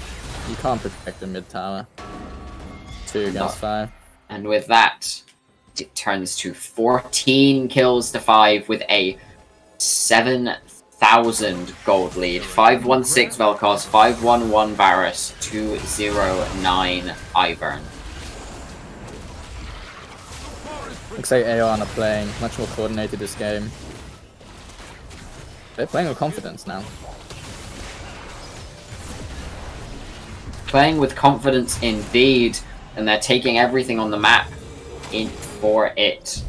You can't protect the mid tower. 2 against 5. And with that, it turns to 14 kills to 5 with a 7,000 gold lead. 516 Vel'Koz, 511 Varus, 209 Ivern. Looks like Aeon are playing much more coordinated this game. They're playing with confidence now. Playing with confidence indeed, and they're taking everything on the map in for it.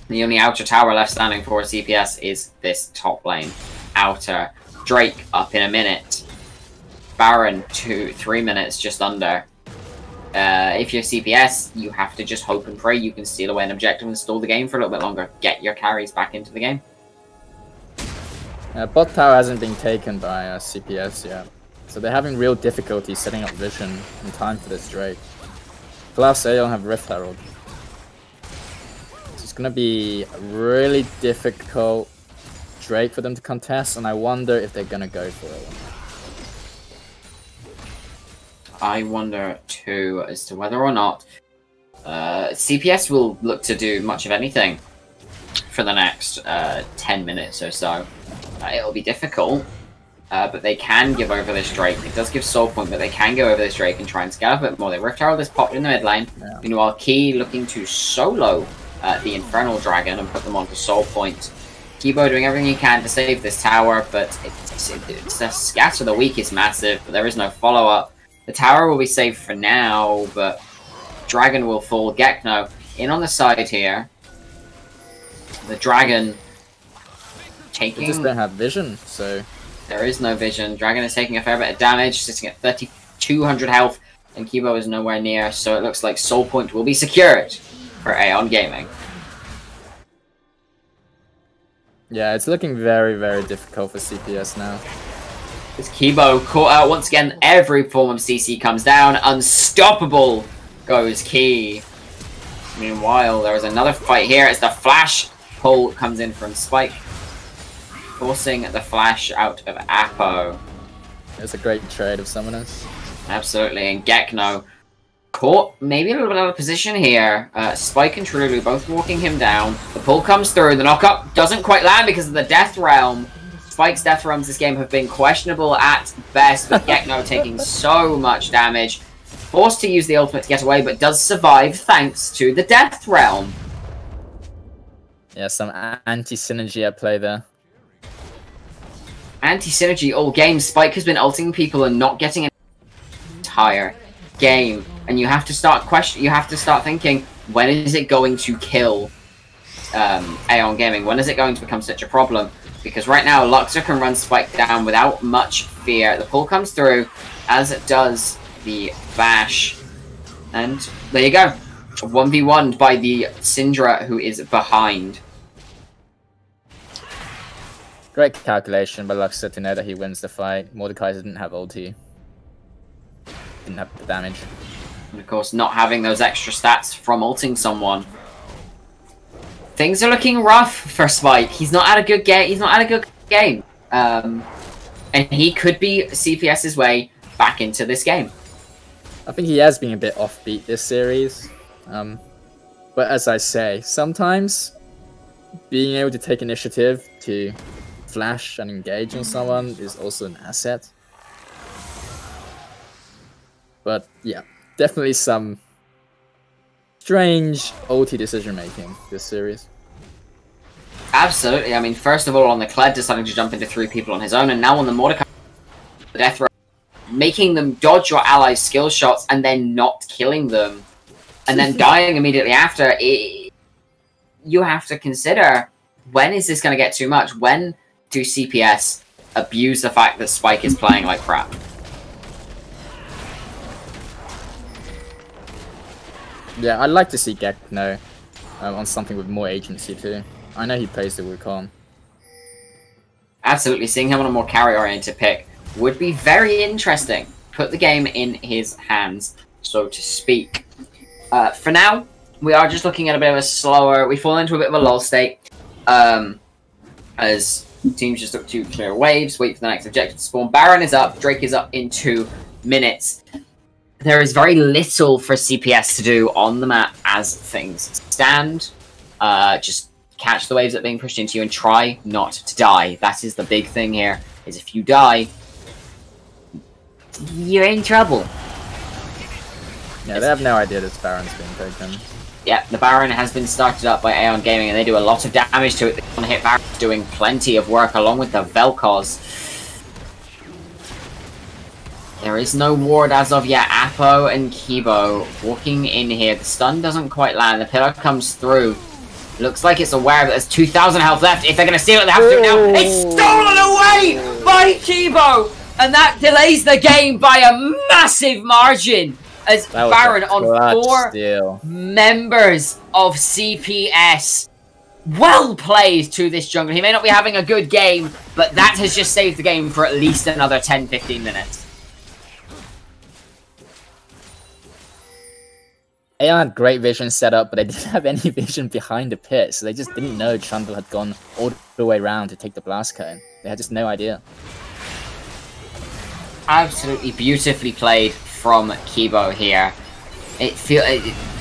The only outer tower left standing for CPS is this top lane. Outer. Drake up in a minute. Baron 3 minutes, just under. If you're CPS, you have to just hope and pray you can steal away an objective and stall the game for a little bit longer. Get your carries back into the game. Bot tower hasn't been taken by CPS yet, so they're having real difficulty setting up vision in time for this Drake. Plus, Aeon have Rift Herald. So it's going to be a really difficult Drake for them to contest, and I wonder if they're going to go for it. I wonder too as to whether or not CPS will look to do much of anything for the next 10 minutes or so. It'll be difficult, but they can give over this Drake. It does give soul point, but they can go over this Drake and try and scale up a bit more. The Rift Herald is popped in the mid lane. Yeah. Meanwhile, Key looking to solo the Infernal Dragon and put them onto soul point. Kibo doing everything he can to save this tower, but the scatter the weak is massive, but there is no follow-up. The tower will be safe for now, but Dragon will fall. Gekno in on the side here. The Dragon taking... They just don't have vision, so... There is no vision. Dragon is taking a fair bit of damage, sitting at 3,200 health, and Kibo is nowhere near, so it looks like Soul Point will be secured for Aeon Gaming. Yeah, it's looking very, very difficult for CPS now. As Kibo caught out once again, every form of CC comes down. Unstoppable goes Key. Meanwhile, there is another fight here as the flash pull comes in from Spike, forcing the flash out of Apo. It's a great trade of summoners. Absolutely, and Gekno caught maybe a little bit out of position here. Spike and Trululu both walking him down. The pull comes through, the knockup doesn't quite land because of the Death Realm. Spike's Death Realms this game have been questionable at best, but Gekno taking so much damage. Forced to use the ultimate to get away, but does survive thanks to the Death Realm. Yeah, some anti-synergy at play there. Anti-synergy all game. Spike has been ulting people and not getting an entire game. And you have to start thinking, when is it going to kill Aeon Gaming? When is it going to become such a problem? Because right now, Luxor can run Spike down without much fear. The pull comes through, as it does the bash. And there you go. 1v1 by the Syndra, who is behind. Great calculation by Luxor to know that he wins the fight. Mordekaiser didn't have ulti. Didn't have the damage. And of course, not having those extra stats from ulting someone. Things are looking rough for Spike. He's not had a good game. He's not had a good game. And he could be CPS's way back into this game. I think he has been a bit offbeat this series. But as I say, sometimes being able to take initiative to flash and engage on someone is also an asset. But yeah, definitely some strange ulti decision making this series. Absolutely. I mean, first of all, on the Kled deciding to jump into 3 people on his own, and now on the Mordecai, the Death Realm, making them dodge your allies' skill shots and then not killing them, and then dying immediately after. You have to consider, when is this going to get too much? When do CPS abuse the fact that Spike is playing like crap? Yeah, I'd like to see Gekno on something with more agency too. I know he plays the Wukong. Absolutely, seeing him on a more carry-oriented pick would be very interesting. Put the game in his hands, so to speak. For now, we are just looking at a bit of a slower... We fall into a bit of a lull state. As teams just look to clear waves, wait for the next objective to spawn. Baron is up, Drake is up in 2 minutes. There is very little for CPS to do on the map as things stand. Just catch the waves that are being pushed into you and try not to die. That is the big thing here, is if you die, you're in trouble. Yeah, they have no idea this Baron's being taken. Yeah, the Baron has been started up by Aeon Gaming, and they do a lot of damage to it. The one-hit Baron's doing plenty of work along with the Vel'Koz. There is no ward as of yet. Apo and Kibo walking in here. The stun doesn't quite land. The pillar comes through. Looks like it's aware that there's 2,000 health left. If they're going to steal it, they have to do it now. It's stolen away by Kibo! And that delays the game by a massive margin. As Baron on 4 members of CPS. Well played to this jungle. He may not be having a good game, but that has just saved the game for at least another 10-15 minutes. Aeon had great vision set up, but they didn't have any vision behind the pit, so they just didn't know Trundle had gone all the way around to take the blast cone. They had just no idea. Absolutely Beautifully played from Kibo here.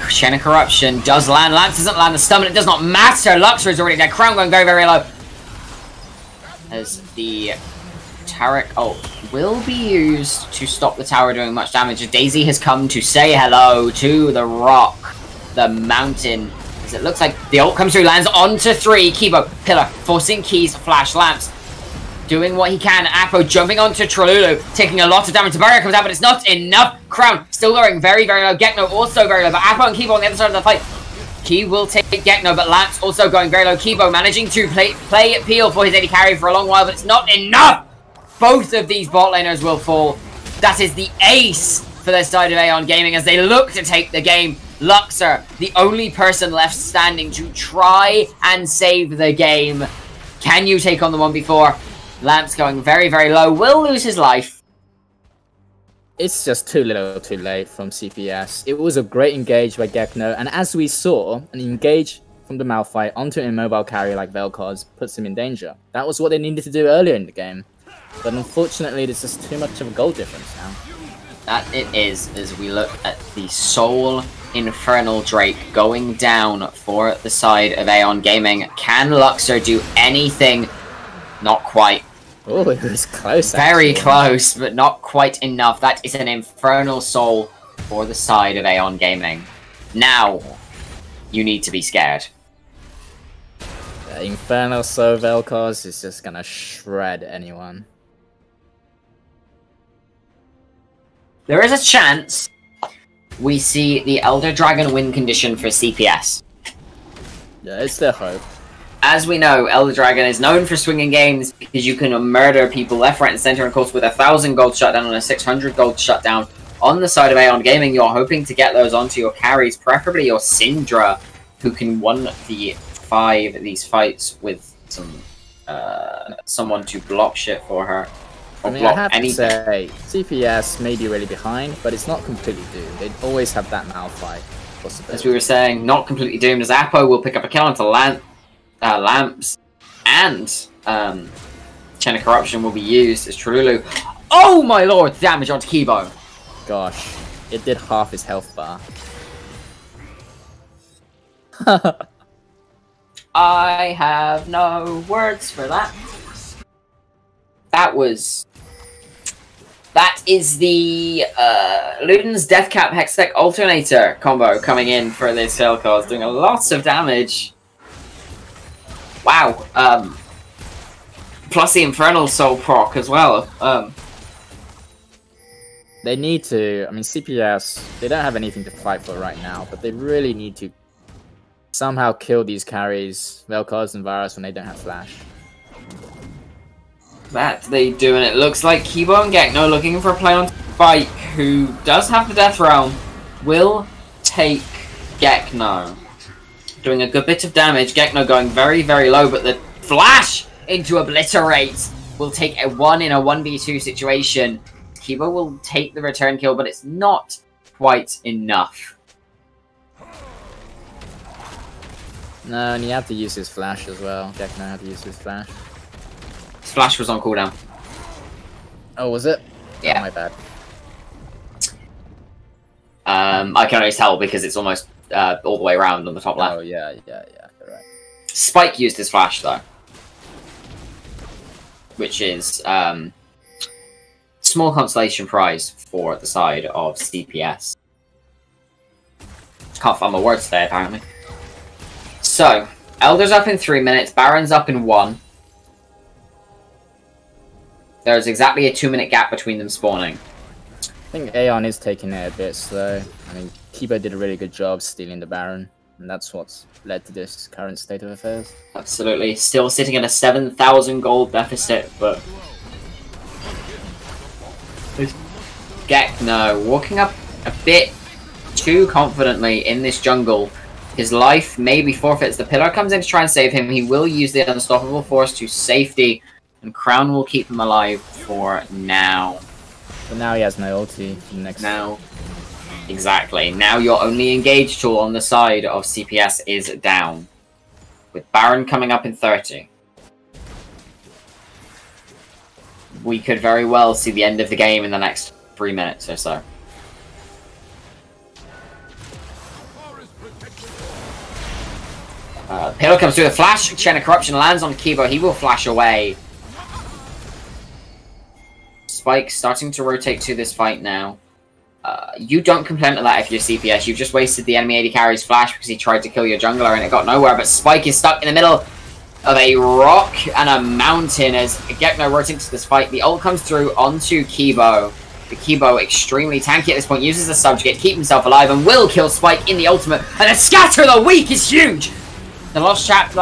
Chain of Corruption does land. Lance doesn't land the stun, but it does not matter. Luxor is already dead. Crown going very, very low. As the Taric ult will be used to stop the tower doing much damage. Daisy has come to say hello to the rock, the mountain. As it looks like the ult comes through, lands onto 3. Kibo, pillar, forcing keys, flash, lamps. Doing what he can. Apo jumping onto Trolulu, taking a lot of damage. The barrier comes out, but it's not enough. Crown still going very, very low. Gekno also very low, but Apo and Kibo on the other side of the fight. He will take Gekno, but Lance also going very low. Kibo managing to play Peel for his AD carry for a long while, but it's not enough. Both of these bot laners will fall. That is the ace for their side of Aeon Gaming as they look to take the game. Luxor, the only person left standing to try and save the game. Can you take on the 1v4? Lamps going very, very low. Will lose his life. It's just too little too late from CPS. It was a great engage by Gekno, and as we saw, an engage from the Malphite onto an immobile carry like Vel'Koz puts him in danger. That was what they needed to do earlier in the game. But unfortunately, there's just too much of a goal difference now. That it is, as we look at the Soul Infernal Drake going down for the side of Aeon Gaming. Can Luxor do anything? Not quite. Oh, it was close. Very close, but not quite enough. That is an Infernal Soul for the side of Aeon Gaming. Now, you need to be scared. The Infernal Soul Vel'Koz is just gonna shred anyone. There is a chance we see the Elder Dragon win condition for CPS. Yeah, it's their hope. As we know, Elder Dragon is known for swinging games because you can murder people left, right, and center. And of course, with 1,000 gold shutdown and a 600 gold shutdown on the side of Aeon Gaming, you're hoping to get those onto your carries, preferably your Syndra, who can 1v5 these fights with some someone to block shit for her. I mean, I have to say, CPS may be really behind, but it's not completely doomed. They always have that Malphite possibility. As we were saying, not completely doomed, as Apo will pick up a kill onto Lamps, and Chain of Corruption will be used as Trolulu. Oh my lord, damage onto Kibo. Gosh, it did half his health bar. I have no words for that. That is the Luden's Deathcap Hextech Alternator combo coming in for this Vel'Koz, doing a lot of damage. Wow. Plus the Infernal Soul proc as well. They need to, I mean, CPS, they don't have anything to fight for right now, but they really need to somehow kill these carries, Vel'Koz and Varus, when they don't have flash. That they do, and it looks like Kibo and Gekno looking for a play on Spike, who does have the Death Realm, will take Gekno. Doing a good bit of damage, Gekno going very, very low, but the flash into Obliterate will take a 1 in a 1v2 situation. Kibo will take the return kill, but it's not quite enough. No, and you have to use his flash as well. Gekno had to use his flash. His flash was on cooldown. Oh, was it? Yeah. Oh, my bad. I can only tell because it's almost all the way around on the top left. Oh, yeah, correct. Spike used his flash, though. Which is small consolation prize for the side of CPS. Can't find my words today, apparently. So, Elder's up in 3 minutes, Baron's up in 1. There's exactly a 2-minute gap between them spawning. I think Aeon is taking it a bit slow. I mean, Kibo did a really good job stealing the Baron, and that's what's led to this current state of affairs. Absolutely. Still sitting at a 7,000 gold deficit, but... Gekno walking up a bit too confidently in this jungle. His life maybe forfeits. The pillar comes in to try and save him. He will use the unstoppable force to safety, and Crown will keep him alive for now. But now he has no ulti for the next... Now, exactly. Now your only engage tool on the side of CPS is down. With Baron coming up in 30. We could very well see the end of the game in the next 3 minutes or so. Pillar comes through the flash. Chain of Corruption lands on Kibo. He will flash away. Spike starting to rotate to this fight now. You don't complain to that if you're CPS. You've just wasted the enemy AD carry's flash because he tried to kill your jungler and it got nowhere. But Spike is stuck in the middle of a rock and a mountain as Gekno rotating to this fight. The ult comes through onto Kibo. The Kibo extremely tanky at this point. Uses the subjugate, keep himself alive, and will kill Spike in the ultimate. And the scatter the weak is huge! The last chapter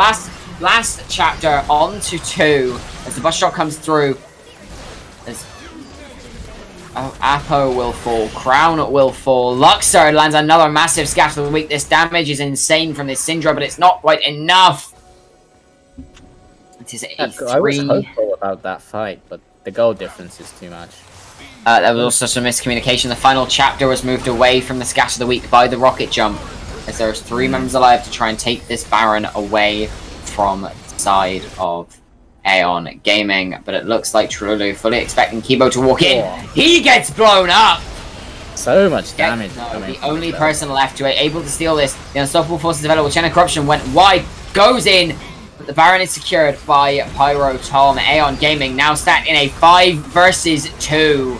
on to 2 as the bus shot comes through. As Apo will fall, Crown will fall, Luxor lands another massive scatter of the week. This damage is insane from this Syndra, but it's not quite enough. It is a 3. I was hopeful about that fight, but the goal difference is too much. There was also some miscommunication. The final chapter was moved away from the scatter of the week by the rocket jump, as there's 3 members alive to try and take this Baron away from the side of Aeon Gaming. But it looks like Trululu fully expecting Kibo to walk in. He gets blown up! So much damage. The only person left to be able to steal this. The Unstoppable Forces developer, Chain of Corruption, went wide, goes in, but the Baron is secured by Pyro Tom. Aeon Gaming now sat in a 5 versus 2.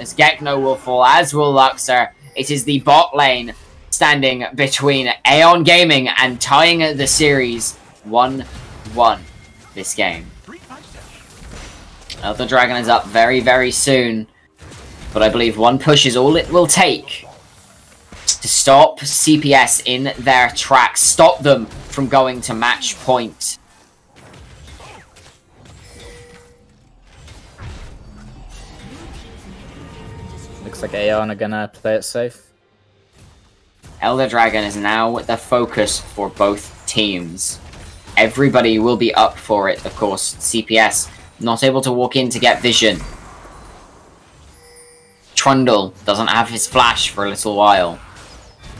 As Gekno will fall, as will Luxor. It is the bot lane standing between Aeon Gaming and tying the series 1-1 this game. Elder Dragon is up very, very soon, but I believe one push is all it will take to stop CPS in their tracks, stop them from going to match point. Looks like Aeon are gonna play it safe. Elder Dragon is now the focus for both teams. Everybody will be up for it, of course. CPS not able to walk in to get vision. Trundle doesn't have his flash for a little while.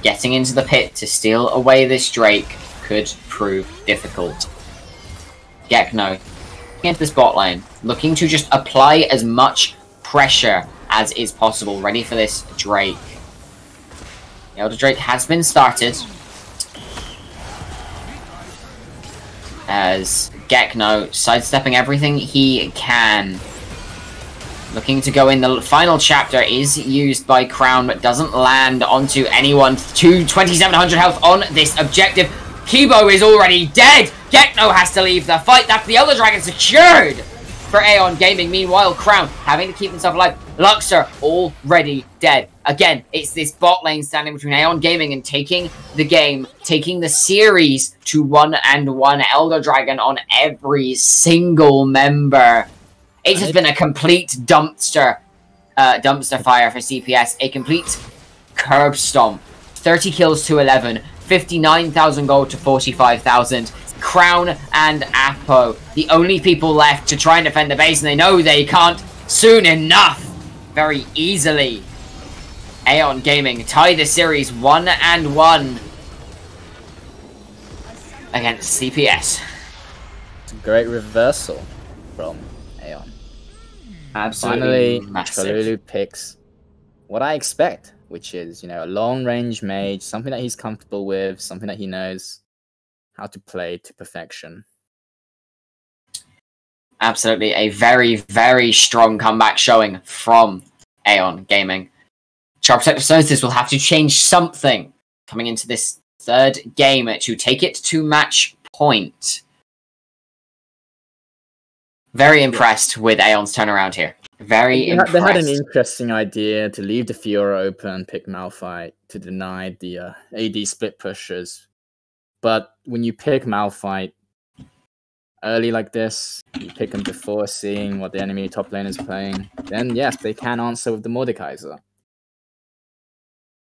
Getting into the pit to steal away this Drake could prove difficult. Gekno into this bot lane, looking to just apply as much pressure as is possible, ready for this Drake. The Elder Drake has been started, as Gekno sidestepping everything he can. Looking to go in. The final chapter is used by Crown, but doesn't land onto anyone. 2,700 health on this objective. Kibo is already dead. Gekno has to leave the fight. That's the Elder Dragon secured for Aeon Gaming. Meanwhile, Crown having to keep himself alive. Luxor already dead. Again, it's this bot lane standing between Aeon Gaming and taking the game, taking the series to 1-1. Elder Dragon on every single member. It has been a complete dumpster fire for CPS. A complete curb stomp. 30 kills to 11. 59,000 gold to 45,000. Crown and Apo, the only people left to try and defend the base, and they know they can't soon enough. Very easily. Aeon Gaming tie the series 1-1 against CPS. It's a great reversal from Aeon. Absolutely Finally, massive. Trululu picks what I expect, which is, you know, a long-range mage, something that he's comfortable with, something that he knows how to play to perfection. Absolutely, a very, very strong comeback showing from Aeon Gaming. Sharp Protective Services will have to change something coming into this third game to take it to match point. Very impressed with Aeon's turnaround here. Very impressed. They had an interesting idea to leave the Fiora open, pick Malphite to deny the AD split pushers. But when you pick Malphite early like this, you pick them before seeing what the enemy top lane is playing, then yes, they can answer with the Mordekaiser.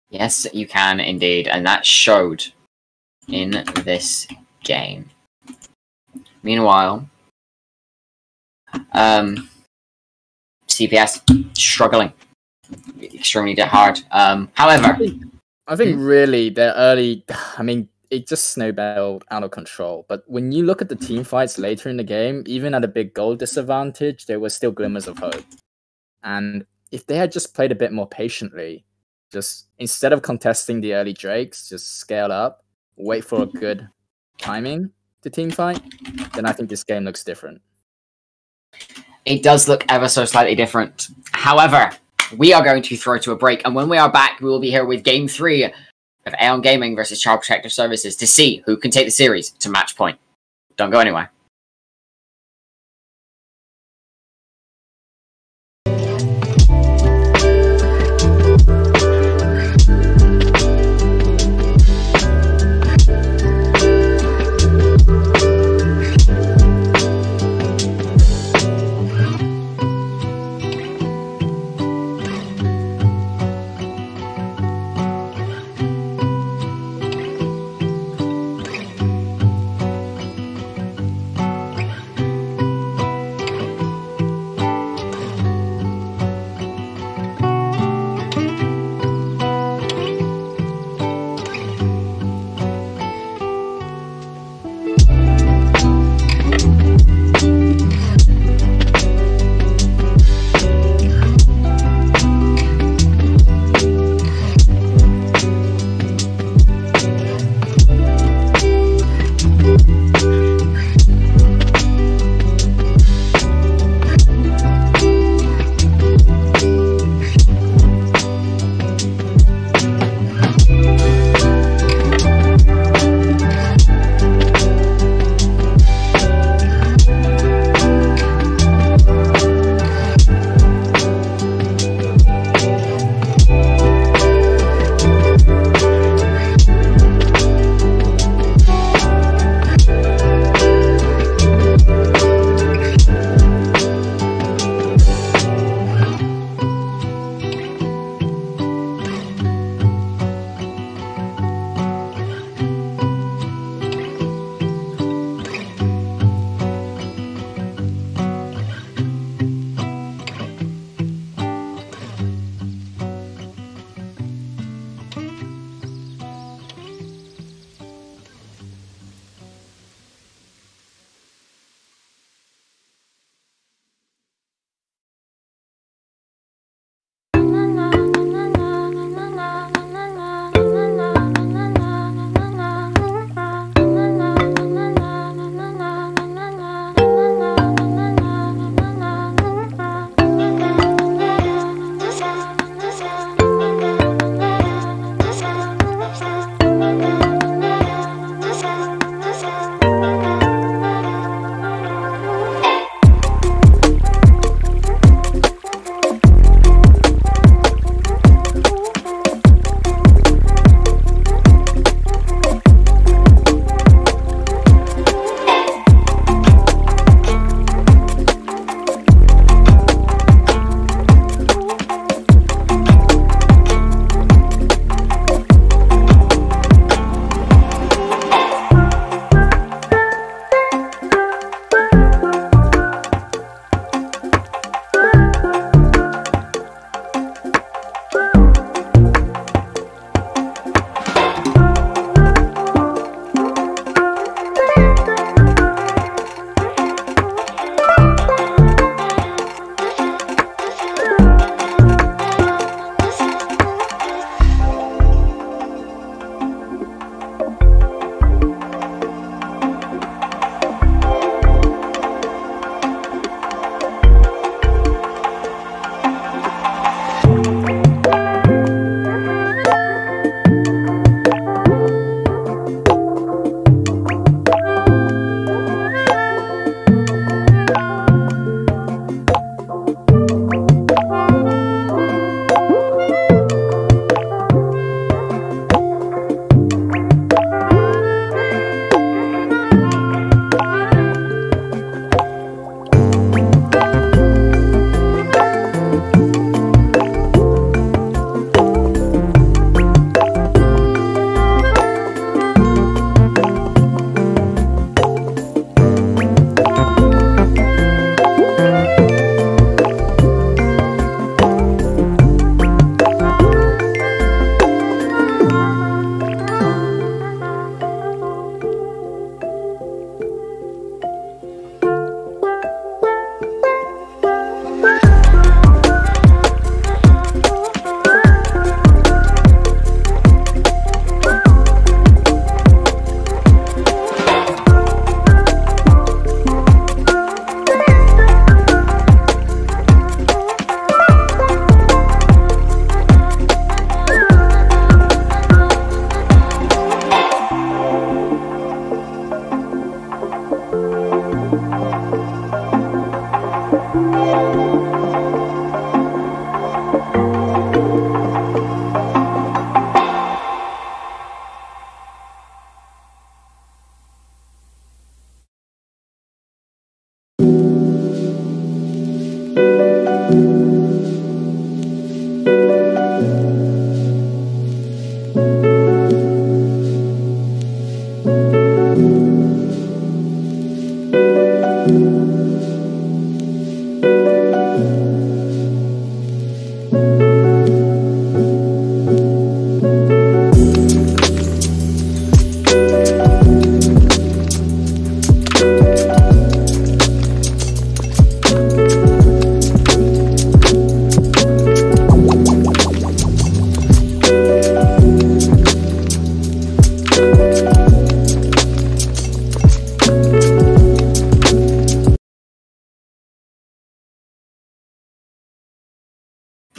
Yes, you can indeed, and that showed in this game. Meanwhile, CPS struggling extremely hard. However, I think really their early, I mean, it just snowballed out of control. But when you look at the team fights later in the game, even at a big goal disadvantage, there were still glimmers of hope. And if they had just played a bit more patiently, just instead of contesting the early Drakes, just scale up, wait for a good timing to team fight, then I think this game looks different. It does look ever so slightly different. However, we are going to throw to a break, and when we are back, we will be here with Game 3 of Aeon Gaming versus Child Protective Services to see who can take the series to match point. Don't go anywhere.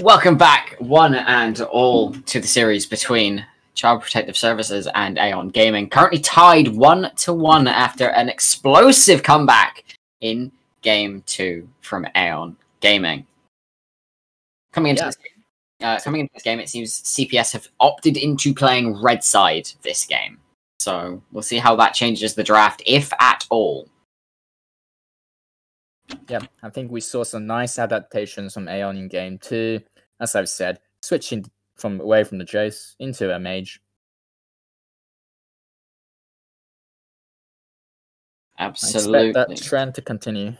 Welcome back, one and all, to the series between Child Protective Services and Aeon Gaming. Currently tied 1-1 after an explosive comeback in Game 2 from Aeon Gaming. Coming into this game, it seems CPS have opted into playing red side this game. So we'll see how that changes the draft, if at all. Yeah, I think we saw some nice adaptations from Aeon in Game 2. As I've said, switching away from the Jace into a mage. Absolutely. I expect that trend to continue.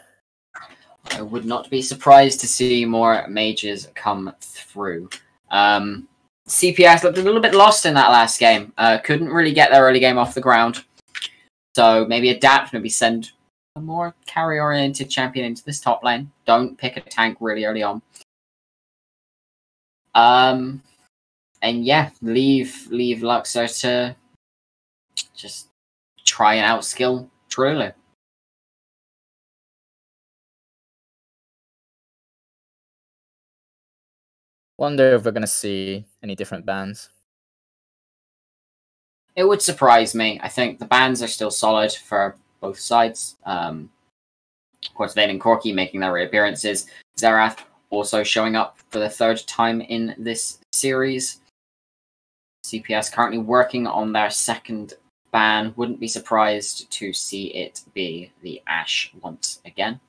I would not be surprised to see more mages come through. CPS looked a little bit lost in that last game. Couldn't really get their early game off the ground. So maybe adapt, maybe send a more carry-oriented champion into this top lane. Don't pick a tank really early on. And yeah, leave Luxor to just try and outskill Trululu. Wonder if we're going to see any different bans. It would surprise me. I think the bans are still solid for both sides. Of course, Vayne and Corki making their reappearances. Xerath also showing up for the third time in this series. CPS currently working on their second ban. Wouldn't be surprised to see it be the Ashe once again.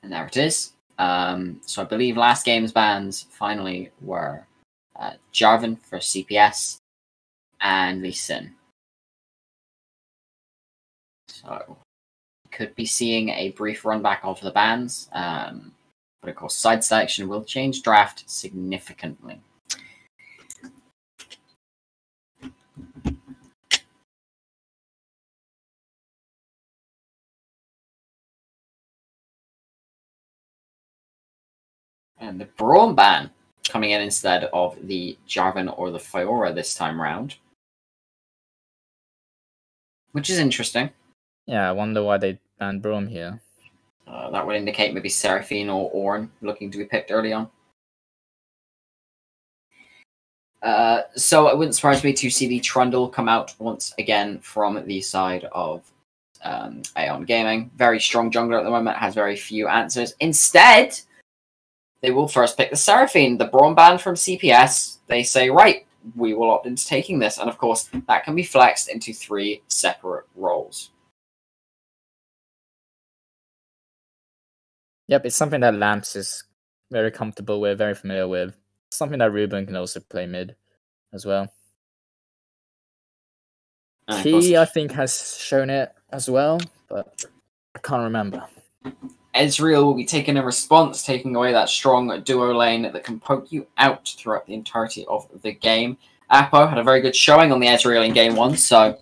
And there it is. So I believe last game's bans finally were Jarvan for CPS and Lee Sin. So could be seeing a brief run back of the bans, but of course side selection will change draft significantly. And the Braum ban coming in instead of the Jarvan or the Fiora this time round. Which is interesting. Yeah, I wonder why they banned Braum here. That would indicate maybe Seraphine or Ornn looking to be picked early on. So it wouldn't surprise me to see the Trundle come out once again from the side of Aeon Gaming. Very strong jungler at the moment, has very few answers. Instead, they will first pick the Seraphine, the Braum ban from CPS. They say, right, we will opt into taking this. And of course, that can be flexed into 3 separate roles. Yep, it's something that Lamps is very comfortable with, very familiar with. Something that Ruben can also play mid as well. Key, I think, has shown it as well, but I can't remember. Ezreal will be taking a response, taking away that strong duo lane that can poke you out throughout the entirety of the game. Apo had a very good showing on the Ezreal in game 1, so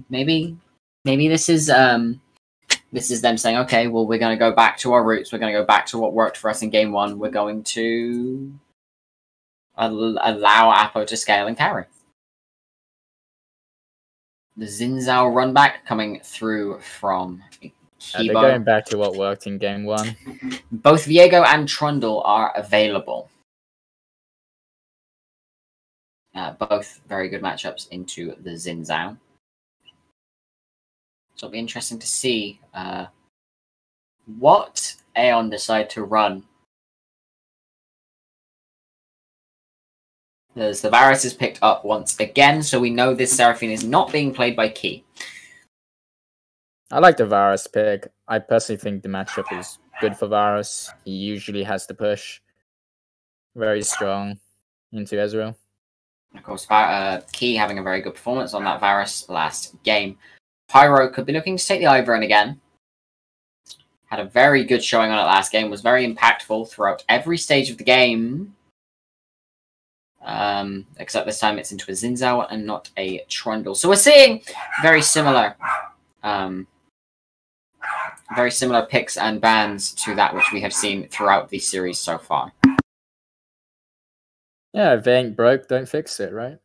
maybe this is them saying, okay, well, we're going to go back to our roots. We're going to go back to what worked for us in game 1. We're going to allow Apo to scale and carry. The Xin Zhao run back coming through from They're going back to what worked in game 1. Both Viego and Trundle are available. Both very good matchups into the Xin Zhao. So it'll be interesting to see what Aeon decide to run. As the Varus is picked up once again, so we know this Seraphine is not being played by Key. I like the Varus pick. I personally think the matchup is good for Varus. He usually has the push. Very strong into Ezreal. Of course, Key having a very good performance on that Varus last game. Pyro could be looking to take the Ivern again. Had a very good showing on it last game. Was very impactful throughout every stage of the game. Except this time it's into a Xin Zhao and not a Trundle. So we're seeing very similar picks and bans to that which we have seen throughout the series so far. Yeah, if it ain't broke, don't fix it, right?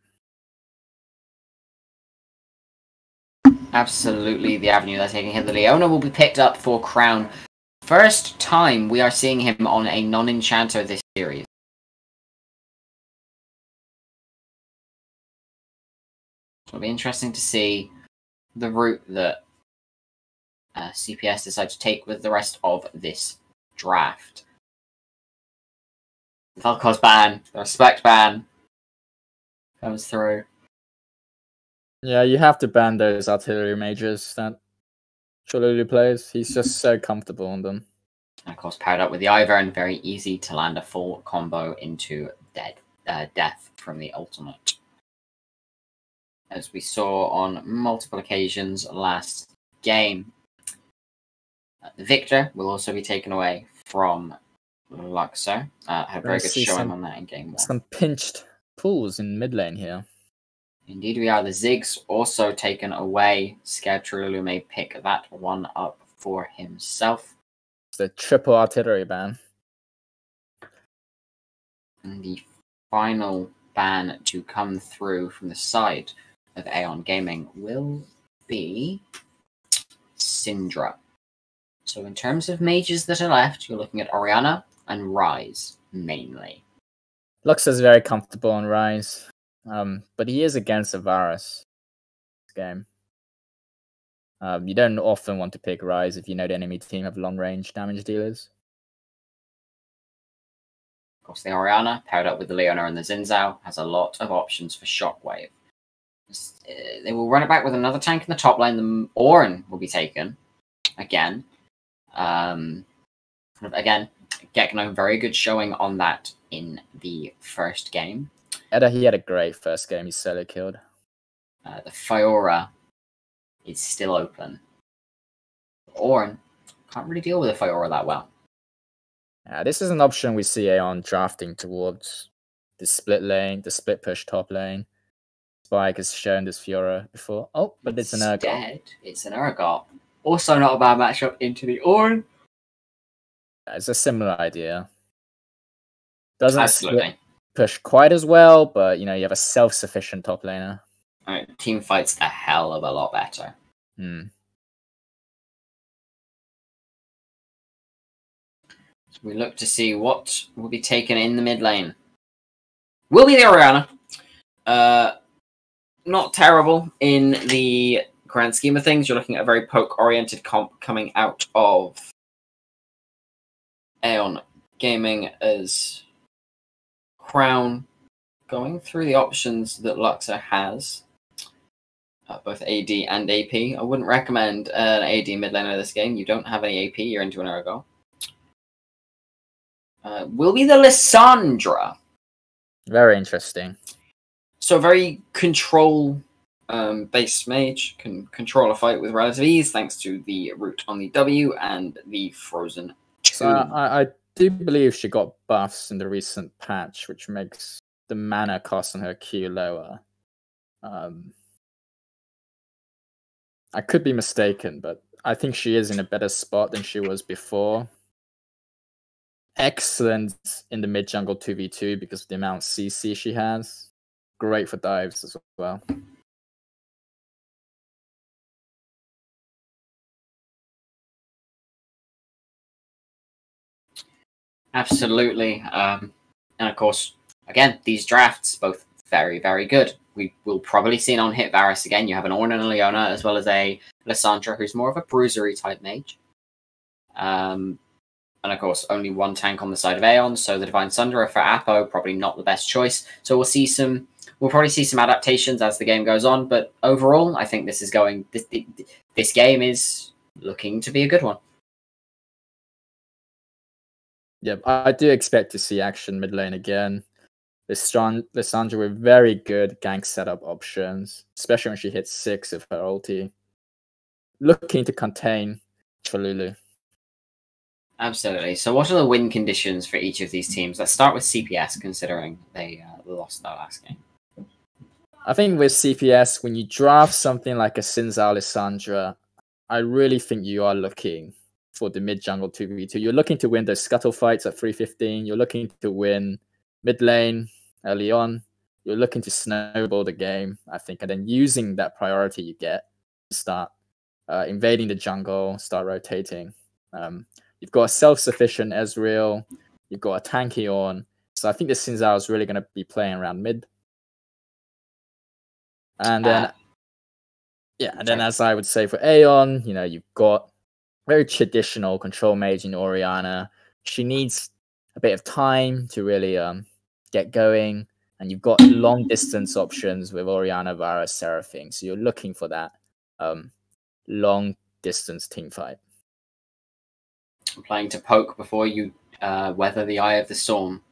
Absolutely, the avenue they're taking here. The Leona will be picked up for Crown. First time we are seeing him on a non-enchanter this series. So it'll be interesting to see the route that CPS decide to take with the rest of this draft. Vel'Koz ban, the respect ban comes through. Yeah, you have to ban those artillery mages that Cholulu plays. He's just so comfortable on them. And of course, paired up with the Ivern, and very easy to land a full combo into death from the ultimate. As we saw on multiple occasions last game. The victor will also be taken away from Luxor. Had a very good showing on that in game 1. Some pinched pulls in mid lane here. Indeed we are. The Ziggs also taken away. Scared Trululu may pick that one up for himself. It's the triple artillery ban. And the final ban to come through from the side of Aeon Gaming will be Syndra. So in terms of mages that are left, you're looking at Orianna and Rise, mainly. Luxor's very comfortable on Rise, but he is against Avaris this game. You don't often want to pick Rise if you know the enemy team have long-range damage dealers. Of course, the Orianna, paired up with the Leona and the Xin Zhao, has a lot of options for Shockwave. They will run it back with another tank in the top lane. The Ornn will be taken again. Again, Gekno, very good showing on that in the first game. He had a great first game. He's solo killed. The Fiora is still open. Ornn can't really deal with the Fiora that well. This is an option we see Aeon drafting towards the split lane, the split push top lane. Spike has shown this Fiora before. Oh, but it's an Urgot. It's an Urgot. Also not a bad matchup into the Ornn. It's a similar idea. Doesn't Absolutely push quite as well, but you have a self-sufficient top laner. Team fights a hell of a lot better. So we look to see what will be taken in the mid lane. Will be the Orianna. Not terrible in the grand scheme of things. You're looking at a very poke-oriented comp coming out of Aeon Gaming as Crown going through the options that Luxor has. Both AD and AP. I wouldn't recommend an AD mid laner this game. You don't have any AP, you're into an Urgot. Will be the Lissandra. Very interesting. So very control based mage, can control a fight with relative ease thanks to the root on the W and the frozen tomb. So I do believe she got buffs in the recent patch, which makes the mana cost on her Q lower. I could be mistaken, but I think she is in a better spot than she was before. Excellent in the mid jungle 2v2 because of the amount of CC she has. Great for dives as well. Absolutely. And of course, again, these drafts, both very, very good. We will probably see an on-hit Varus again. You have an Ornn and a Leona, as well as a Lissandra, who's more of a bruisery type mage. And of course, only one tank on the side of Aeon, so the Divine Sunderer for Apo, probably not the best choice. So we'll probably see some adaptations as the game goes on, but overall, I think this game is looking to be a good one. Yep, I do expect to see action mid lane again. Lissandra with very good gank setup options, especially when she hits 6 of her ulti. Looking to contain Cholulu. Absolutely. So what are the win conditions for each of these teams? Let's start with CPS, considering they lost that last game. I think with CPS, when you draft something like a Xin Zhao Lissandra, I really think you are looking for the mid-jungle 2v2. You're looking to win those scuttle fights at 315. You're looking to win mid lane early on. You're looking to snowball the game, I think, and then using that priority you get start invading the jungle, start rotating. You've got a self-sufficient Ezreal, you've got a tanky Aeon, so I think the Xin Zhao is really going to be playing around mid. And then, as I would say for Aeon, you know, you've got very traditional control mage in Orianna. She needs a bit of time to really get going, and you've got long distance options with Orianna, Varus, Seraphine. So you're looking for that long distance team fight. Playing to poke before you weather the eye of the storm,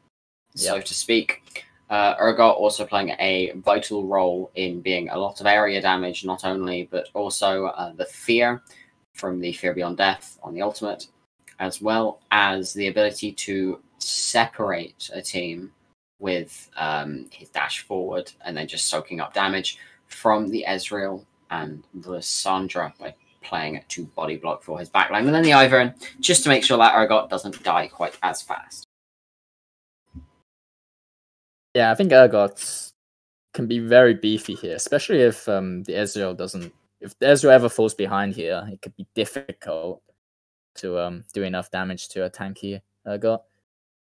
so to speak. Urgot also playing a vital role in being a lot of area damage, not only, but also the fear from the Fear Beyond Death on the ultimate, as well as the ability to separate a team with his dash forward and then just soaking up damage from the Ezreal and the Sandra by playing to body block for his backline. And then the Ivern, just to make sure that Urgot doesn't die quite as fast. Yeah, I think Urgot can be very beefy here, especially if the Ezreal doesn't... If the Ezreal ever falls behind here, it could be difficult to do enough damage to a tanky Urgot.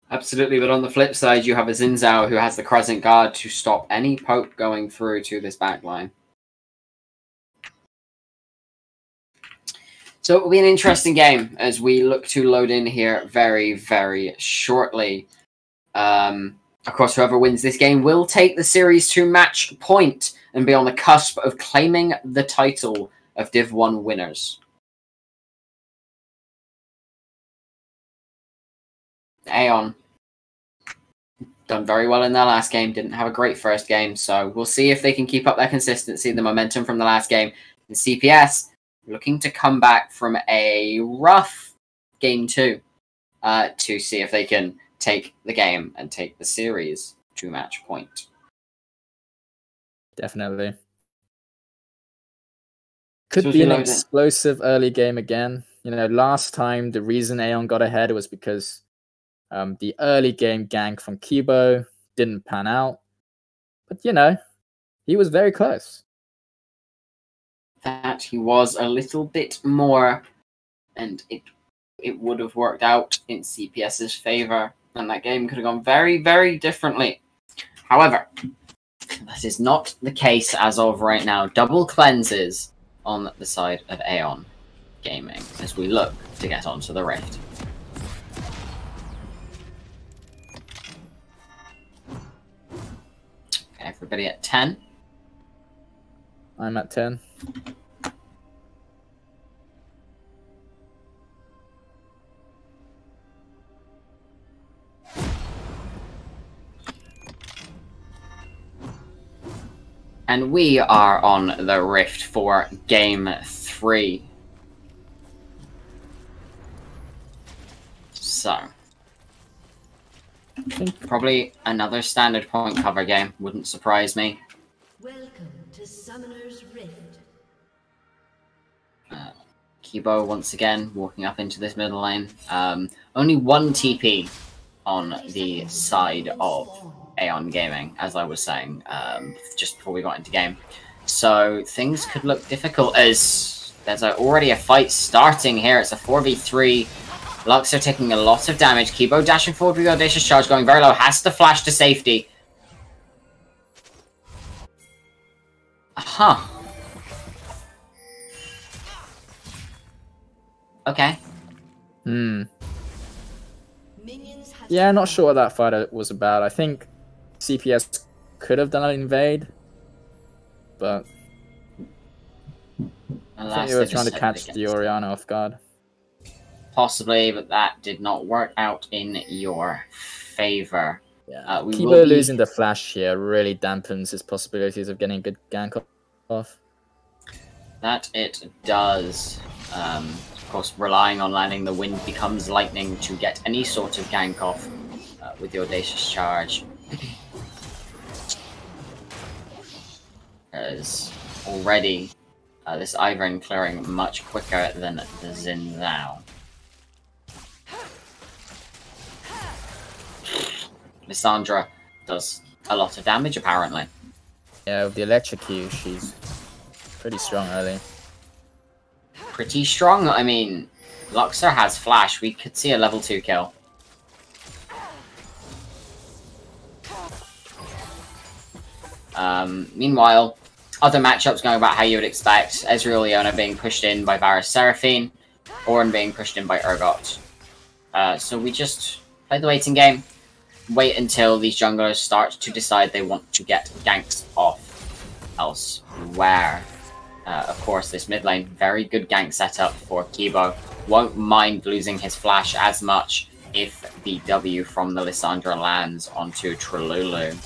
Absolutely, but on the flip side, you have a Xin Zhao who has the Crescent Guard to stop any poke going through to this backline. So it will be an interesting game as we look to load in here very, very shortly. Of course, whoever wins this game will take the series to match point and be on the cusp of claiming the title of Div 1 winners. Aeon done very well in their last game, didn't have a great first game, so we'll see if they can keep up their consistency, the momentum from the last game. And CPS looking to come back from a rough game 2 to see if they can take the game and take the series to match point. Definitely. Could be an explosive early game again. You know, last time the reason Aeon got ahead was because the early game gank from Kibo didn't pan out. But, you know, he was very close. That he was a little bit more, and it would have worked out in CPS's favor, and that game could have gone very, very differently. However, that is not the case as of right now. Double cleanses on the side of Aeon Gaming as we look to get onto the Rift. Okay, everybody at 10. I'm at 10. And we are on the Rift for Game 3. So, I think probably another standard point cover game. Wouldn't surprise me. Welcome to Summoner's Rift. Kibo once again walking up into this middle lane. Only one TP on the side of Aeon Gaming, as I was saying just before we got into game. So things could look difficult as there's already a fight starting here. It's a 4v3. Lux are taking a lot of damage. Kibo dashing forward with the Audacious Charge, going very low. Has to flash to safety. Huh. Okay. Yeah, not sure what that fight was about. I think CPS could have done an invade, but I think they were trying to catch the Orianna off guard. Possibly, but that did not work out in your favor. Yeah, Kibo losing the flash here really dampens his possibilities of getting a good gank off. That it does. Of course, relying on landing the wind becomes lightning to get any sort of gank off with the Audacious Charge. As already this Ivern clearing much quicker than the Xin Zhao. Lissandra does a lot of damage, apparently. Yeah, with the electrocute, she's pretty strong early. pretty strong. I mean, Luxor has flash. We could see a level 2 kill. Meanwhile, other matchups going about how you would expect. Ezreal Leona being pushed in by Varus Seraphine. Ornn being pushed in by Urgot. So we just play the waiting game. Wait until these junglers start to decide they want to get ganks off elsewhere. Of course, this mid lane, very good gank setup for Kibo. Won't mind losing his flash as much if the W from the Lissandra lands onto Trululu.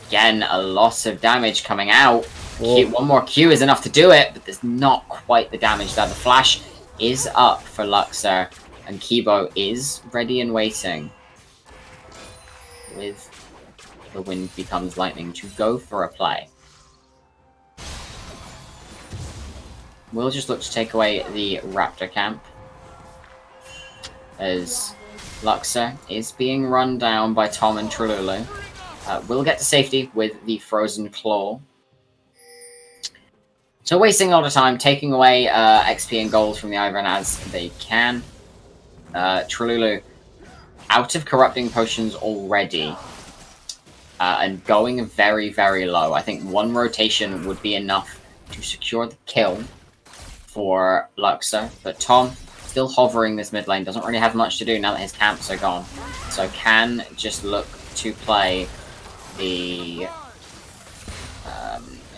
Again, a lot of damage coming out. One more Q is enough to do it, but there's not quite the damage there. The flash is up for Luxor, and Kibo is ready and waiting. With the wind becomes lightning to go for a play. We'll just look to take away the Raptor camp, as Luxor is being run down by Tom and Trululu. We'll get to safety with the Frozen Claw. So wasting a lot of time, taking away XP and gold from the Ivern as they can. Trululu out of Corrupting Potions already. And going very, very low. I think one rotation would be enough to secure the kill for Luxor. But Tom, still hovering this mid lane, doesn't really have much to do now that his camps are gone. So can just look to play the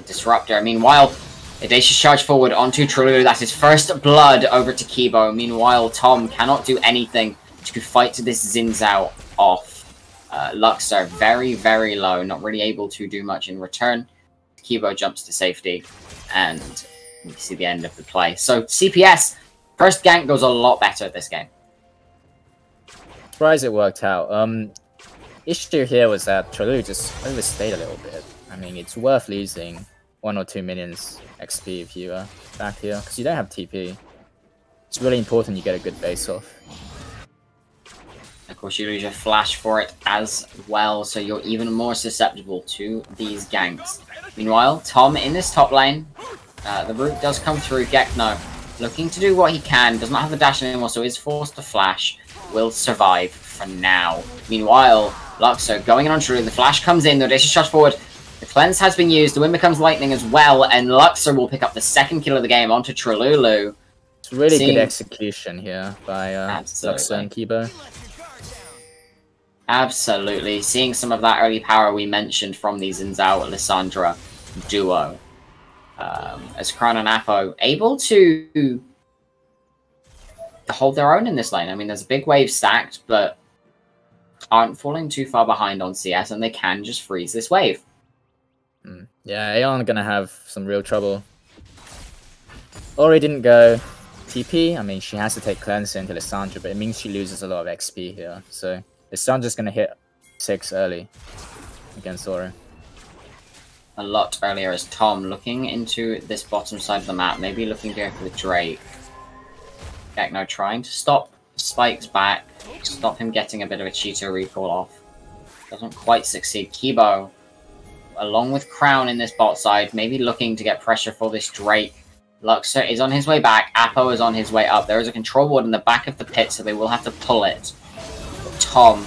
Disruptor. Meanwhile, Audacious charge forward onto Trululu. That's his first blood over to Kibo. Meanwhile, Tom cannot do anything to fight this Xin Zhao off. Luxor very, very low. Not really able to do much in return. Kibo jumps to safety. And we see the end of the play. So, CPS, first gank goes a lot better this game. Surprised it worked out. Issue here was that Trululu just overstayed a little bit. I mean, it's worth losing 1 or 2 minions XP if you are back here, because you don't have TP. It's really important you get a good base off. Of course, you lose your flash for it as well, so you're even more susceptible to these ganks. Meanwhile, Tom in this top lane, the root does come through. Gekno looking to do what he can, does not have the dash anymore, so is forced to flash. Will survive for now. Meanwhile, Luxor going in on Trululu. The flash comes in, the audacious charge forward. The cleanse has been used, the wind becomes lightning as well, and Luxor will pick up the second kill of the game onto Trululu. It's really good execution here by Luxor and Kibo. Absolutely. Seeing some of that early power we mentioned from the Xin Zhao Lissandra duo. As Crown and Apo able to hold their own in this lane. I mean, there's a big wave stacked, but aren't falling too far behind on CS, and they can just freeze this wave. Yeah, Aeon gonna have some real trouble. Ori didn't go TP. I mean, she has to take cleanse into Lissandra, but it means she loses a lot of XP here. So Lissandra's gonna hit 6 early against Ori. A lot earlier as Tom looking into this bottom side of the map, maybe looking to go for the Drake. Gekno trying to stop Spike's back, stop him getting a bit of a cheater recall off. Doesn't quite succeed. Kibo, along with Crown in this bot side, maybe looking to get pressure for this Drake. Luxor is on his way back, Apo is on his way up. There is a control ward in the back of the pit, so they will have to pull it. But Tom,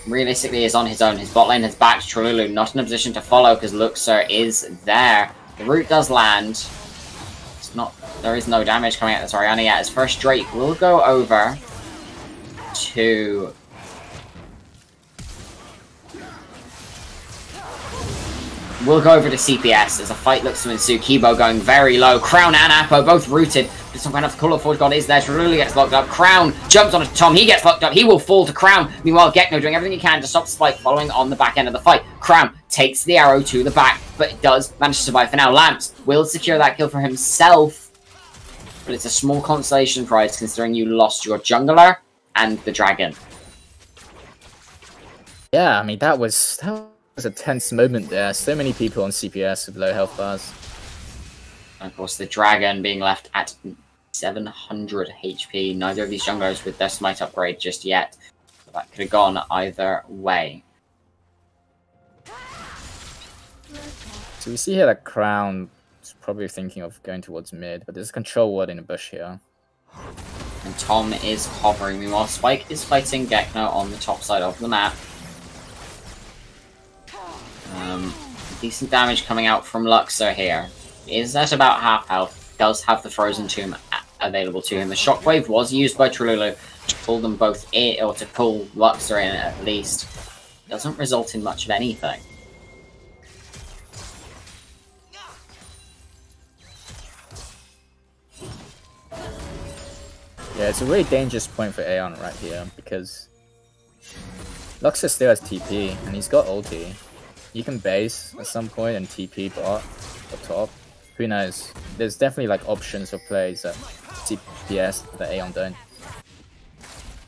realistically, is on his own. His bot lane has backed Trululu, not in a position to follow because Luxor is there. The root does land. There is no damage coming out of this Orianna yet. His first Drake will go over to... We'll go over to CPS as a fight looks to ensue. Kibo going very low. Crown and Apo both rooted. But some kind of Call of Forge God is there. Trululu gets locked up. Crown jumps onto Tom. He gets locked up. He will fall to Crown. Meanwhile, Gekno doing everything he can to stop Spike following on the back end of the fight. Crown takes the arrow to the back, but it does manage to survive for now. Lamps will secure that kill for himself. But it's a small consolation prize considering you lost your jungler and the dragon. Yeah, I mean, that was a tense moment there. So many people on CPS with low health bars. And of course, the dragon being left at 700 HP. Neither of these junglers with their smite upgrade just yet. But that could have gone either way. So we see here that Crown is probably thinking of going towards mid, but there's a control ward in the bush here. And Tom is hovering. Meanwhile, Spike is fighting Gekno on the top side of the map. Decent damage coming out from Luxor here. Is at about half health. Does have the Frozen Tomb available to him. The Shockwave was used by Trululu to pull them both in, or to pull Luxor in at least. Doesn't result in much of anything. Yeah, it's a really dangerous point for Aeon right here, because Luxor still has TP, and he's got ulti. He can base at some point and TP bot or top. Who knows? There's definitely like options for plays that CPS that Aeon don't.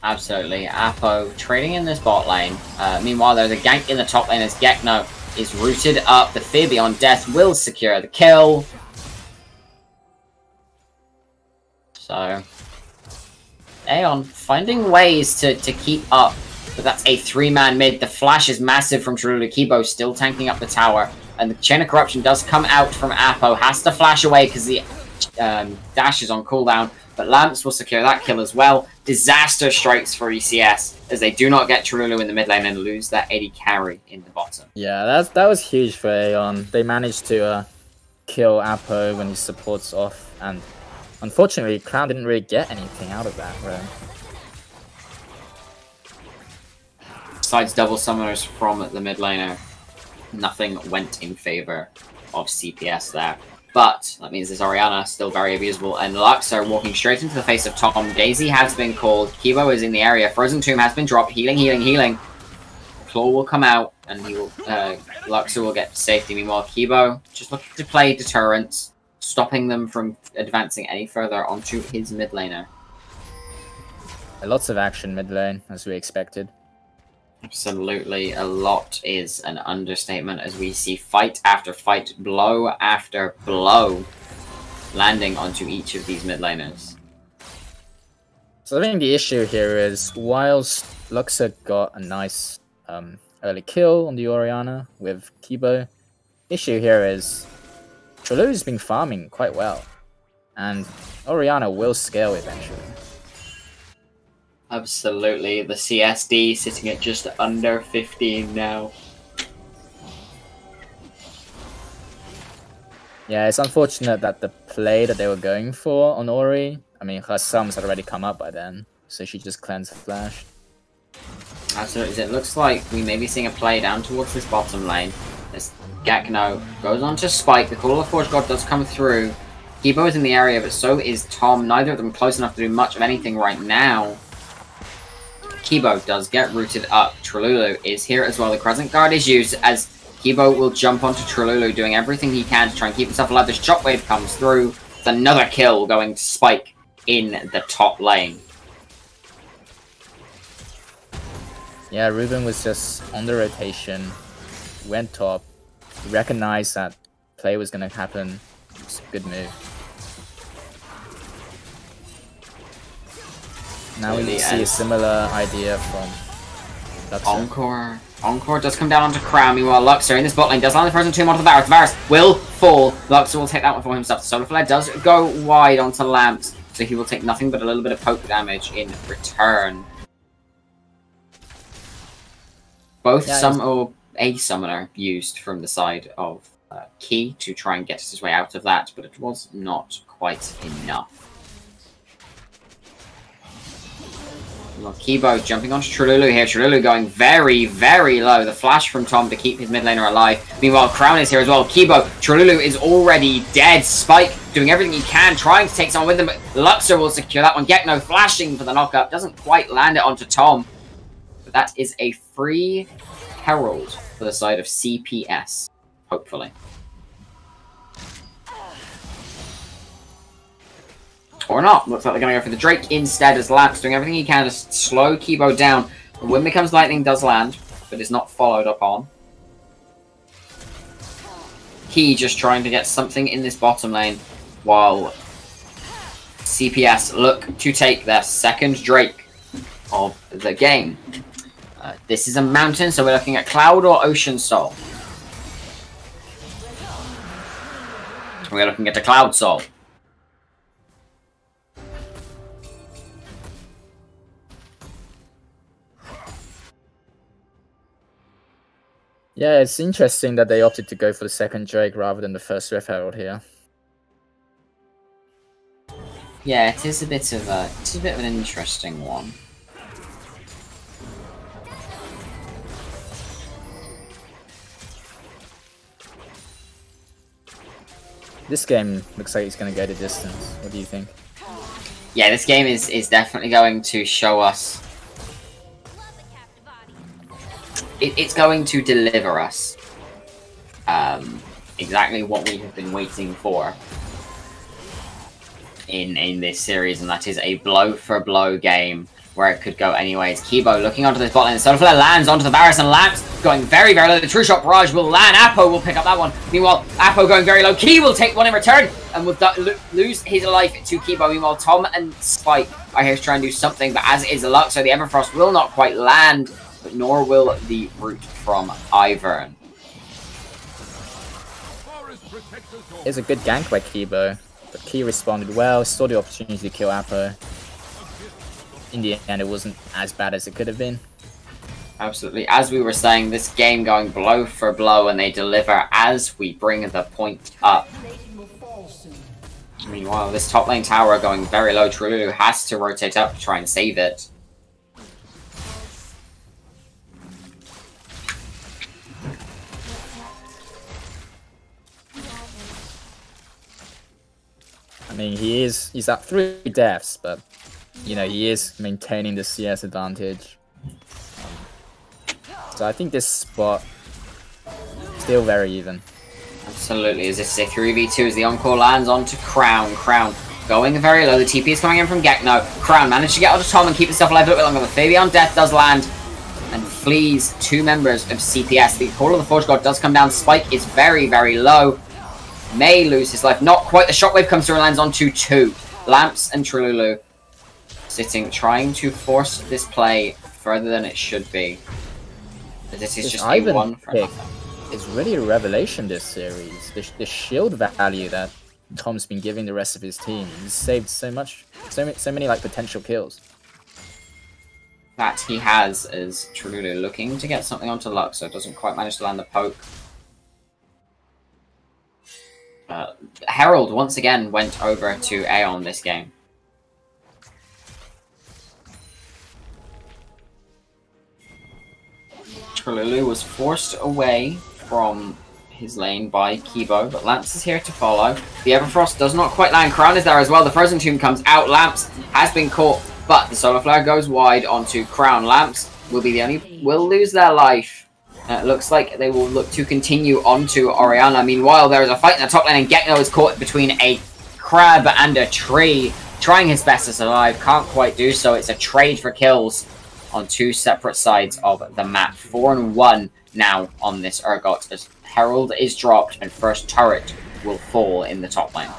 Absolutely. Apo trading in this bot lane. Meanwhile, there's a gank in the top lane as Gekno is rooted up. The Fear Beyond Death will secure the kill. So, Aeon finding ways to keep up. But that's a 3-man mid. The flash is massive from Trululu. Kibo still tanking up the tower. And the Chain of Corruption does come out from Apo. Has to flash away because the dash is on cooldown. But Lamps will secure that kill as well. Disaster strikes for ECS as they do not get Trululu in the mid lane and lose that 80 carry in the bottom. Yeah, that was huge for Aeon. They managed to kill Apo when he supports off. And unfortunately, Crown didn't really get anything out of that, really. Besides double summoners from the mid laner, nothing went in favor of CPS there. But that means this Orianna still very abusable, and Luxor walking straight into the face of Tom. Daisy has been called. Kibo is in the area. Frozen Tomb has been dropped. Healing, healing, healing. Claw will come out, and he will. Luxor will get safety. Meanwhile, Kibo just looking to play deterrence, stopping them from advancing any further onto his mid laner. Lots of action mid lane, as we expected. Absolutely, a lot is an understatement as we see fight after fight, blow after blow, landing onto each of these mid laners. So I think the issue here is, whilst Luxor got a nice early kill on the Orianna with Kibo, the issue here is Trululu's been farming quite well, and Orianna will scale eventually. Absolutely, the CSD sitting at just under 15 now. Yeah, it's unfortunate that the play that they were going for on Ori, I mean, her sums had already come up by then, so she just cleansed Flash. Absolutely, it looks like we may be seeing a play down towards this bottom lane. As Gekno goes on to Spike, the Call of the Forge God does come through. Kibo is in the area, but so is Tom. Neither of them close enough to do much of anything right now. Kibo does get rooted up. Trululu is here as well. The Crescent Guard is used as Kibo will jump onto Trululu, doing everything he can to try and keep himself alive. The Shockwave comes through. It's another kill going to Spike in the top lane. Yeah, Ruben was just on the rotation, went top, recognized that play was going to happen. It's a good move. Now we see a similar idea from Luxor. Encore does come down onto Crown. Meanwhile, Luxor in this bot lane does land the Frozen Tomb onto the Varus. Varus will fall. Luxor will take that one for himself. The Solar Flare does go wide onto Lamps, so he will take nothing but a little bit of poke damage in return. Both a summoner used from the side of Key to try and get his way out of that, but it was not quite enough. Well, Kibo jumping onto Trululu here. Trululu going very, very low. The flash from Tom to keep his mid laner alive. Meanwhile, Crown is here as well. Kibo, Trululu is already dead. Spike doing everything he can, trying to take someone with him. But Luxor will secure that one. Gekno flashing for the knockup. Doesn't quite land it onto Tom. But that is a free Herald for the side of CPS, hopefully. Or not. Looks like they're going to go for the Drake instead, as Lamps doing everything he can to slow Kibo down. The Wind Becomes Lightning does land, but is not followed up on. Key just trying to get something in this bottom lane, while CPS look to take their second Drake of the game. This is a mountain, so we're looking at Cloud or Ocean Soul. We're looking at a Cloud Soul. Yeah, it's interesting that they opted to go for the second Drake rather than the first Rift Herald here. Yeah, it is a bit of an interesting one. This game looks like it's going to go the distance. What do you think? Yeah, this game is definitely going to show us. It's going to deliver us exactly what we have been waiting for in this series, and that is a blow-for-blow game where it could go anyways. Kibo looking onto this bot lane. Solar Flare lands onto the Varus, and Lamps going very, very low. The True Shot Barrage will land. Apo will pick up that one. Meanwhile, Apo going very low. Ki will take one in return, and will lose his life to Kibo. Meanwhile, Tom and Spike are here to try and do something, but as is Lux, so the Everfrost will not quite land, but nor will the root from Ivern. It's a good gank by Kibo, but Ki responded well, saw the opportunity to kill Apo. In the end, it wasn't as bad as it could have been. Absolutely. As we were saying, this game going blow for blow, and they deliver as we bring the point up. Meanwhile, this top lane tower going very low. Trululu has to rotate up to try and save it. I mean, he's at 3 deaths, but you know, he is maintaining the CS advantage. So I think this spot still very even. Absolutely. As this is a 3v2 as the Encore lands onto Crown. Crown going very low. The TP is coming in from Gekno. Crown managed to get out of Tom and keep himself alive a little bit longer. The Fabian Death does land and flees 2 members of CPS. The Call of the Forge God does come down. Spike is very, very low. May lose his life. Not quite. The Shockwave comes through and lands onto 2. Lamps and Trululu sitting, trying to force this play further than it should be. But this is just a one for nothing. It's really a revelation this series. The shield value that Tom's been giving the rest of his team. He's saved so many like potential kills. That he has is Trululu looking to get something onto Lux, so doesn't quite manage to land the poke. Herald once again went over to Aeon this game. Trululu was forced away from his lane by Kibo, but Lamps is here to follow. The Everfrost does not quite land. Crown is there as well. The Frozen Tomb comes out. Lamps has been caught, but the Solar Flare goes wide onto Crown. Lamps will be the only... will lose their life. It looks like they will look to continue onto Orianna. Meanwhile, there is a fight in the top lane, and Gekno is caught between a crab and a tree. Trying his best to survive, can't quite do so. It's a trade for kills on 2 separate sides of the map. 4-1 now on this Urgot as Herald is dropped and first turret will fall in the top lane.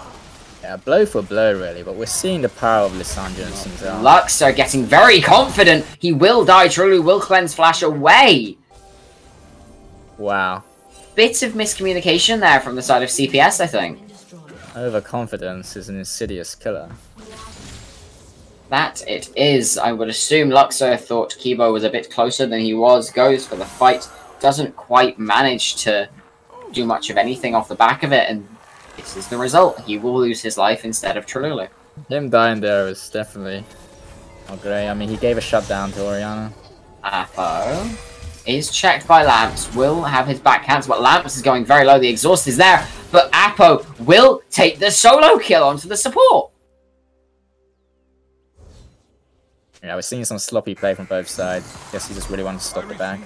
Yeah, blow for blow really, but we're seeing the power of Lissandra and Sinzal. Lux are getting very confident. He will die. Trululu will cleanse flash away. Wow. Bit of miscommunication there from the side of CPS, I think. Overconfidence is an insidious killer. That it is. I would assume Luxor thought Kibo was a bit closer than he was. Goes for the fight. Doesn't quite manage to do much of anything off the back of it. And this is the result. He will lose his life instead of Trululu. Him dying there was definitely not great. I mean, he gave a shutdown to Orianna. Apo is checked by Lamps. Will have his back cancelled, but Lamps is going very low. The exhaust is there. But Apo will take the solo kill onto the support. Yeah, we're seeing some sloppy play from both sides. Guess he just really wanted to stop the back.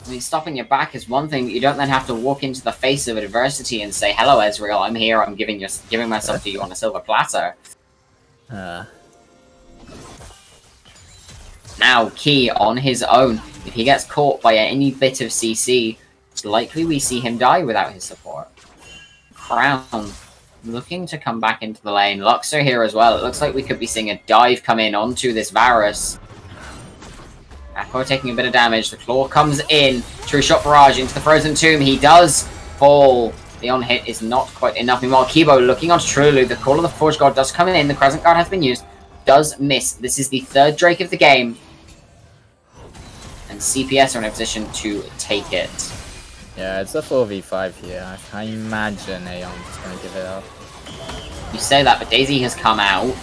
I mean, stopping your back is one thing, but you don't then have to walk into the face of adversity and say, "Hello, Ezreal, I'm here. I'm giving myself to you on a silver platter." Now, Ki on his own. If he gets caught by any bit of CC, it's likely we see him die without his support. Crown looking to come back into the lane. Luxor here as well. It looks like we could be seeing a dive come in onto this Varus. Apo taking a bit of damage. The claw comes in. True Shot Barrage into the Frozen Tomb. He does fall. The on-hit is not quite enough. Meanwhile, Kibo looking onto Trululu. The Call of the Forge Guard does come in. The Crescent Guard has been used. Does miss. This is the third Drake of the game. And CPS are in a position to take it. Yeah, it's a 4v5 here. I imagine Aeon's just going to give it up. You say that, but Daisy has come out.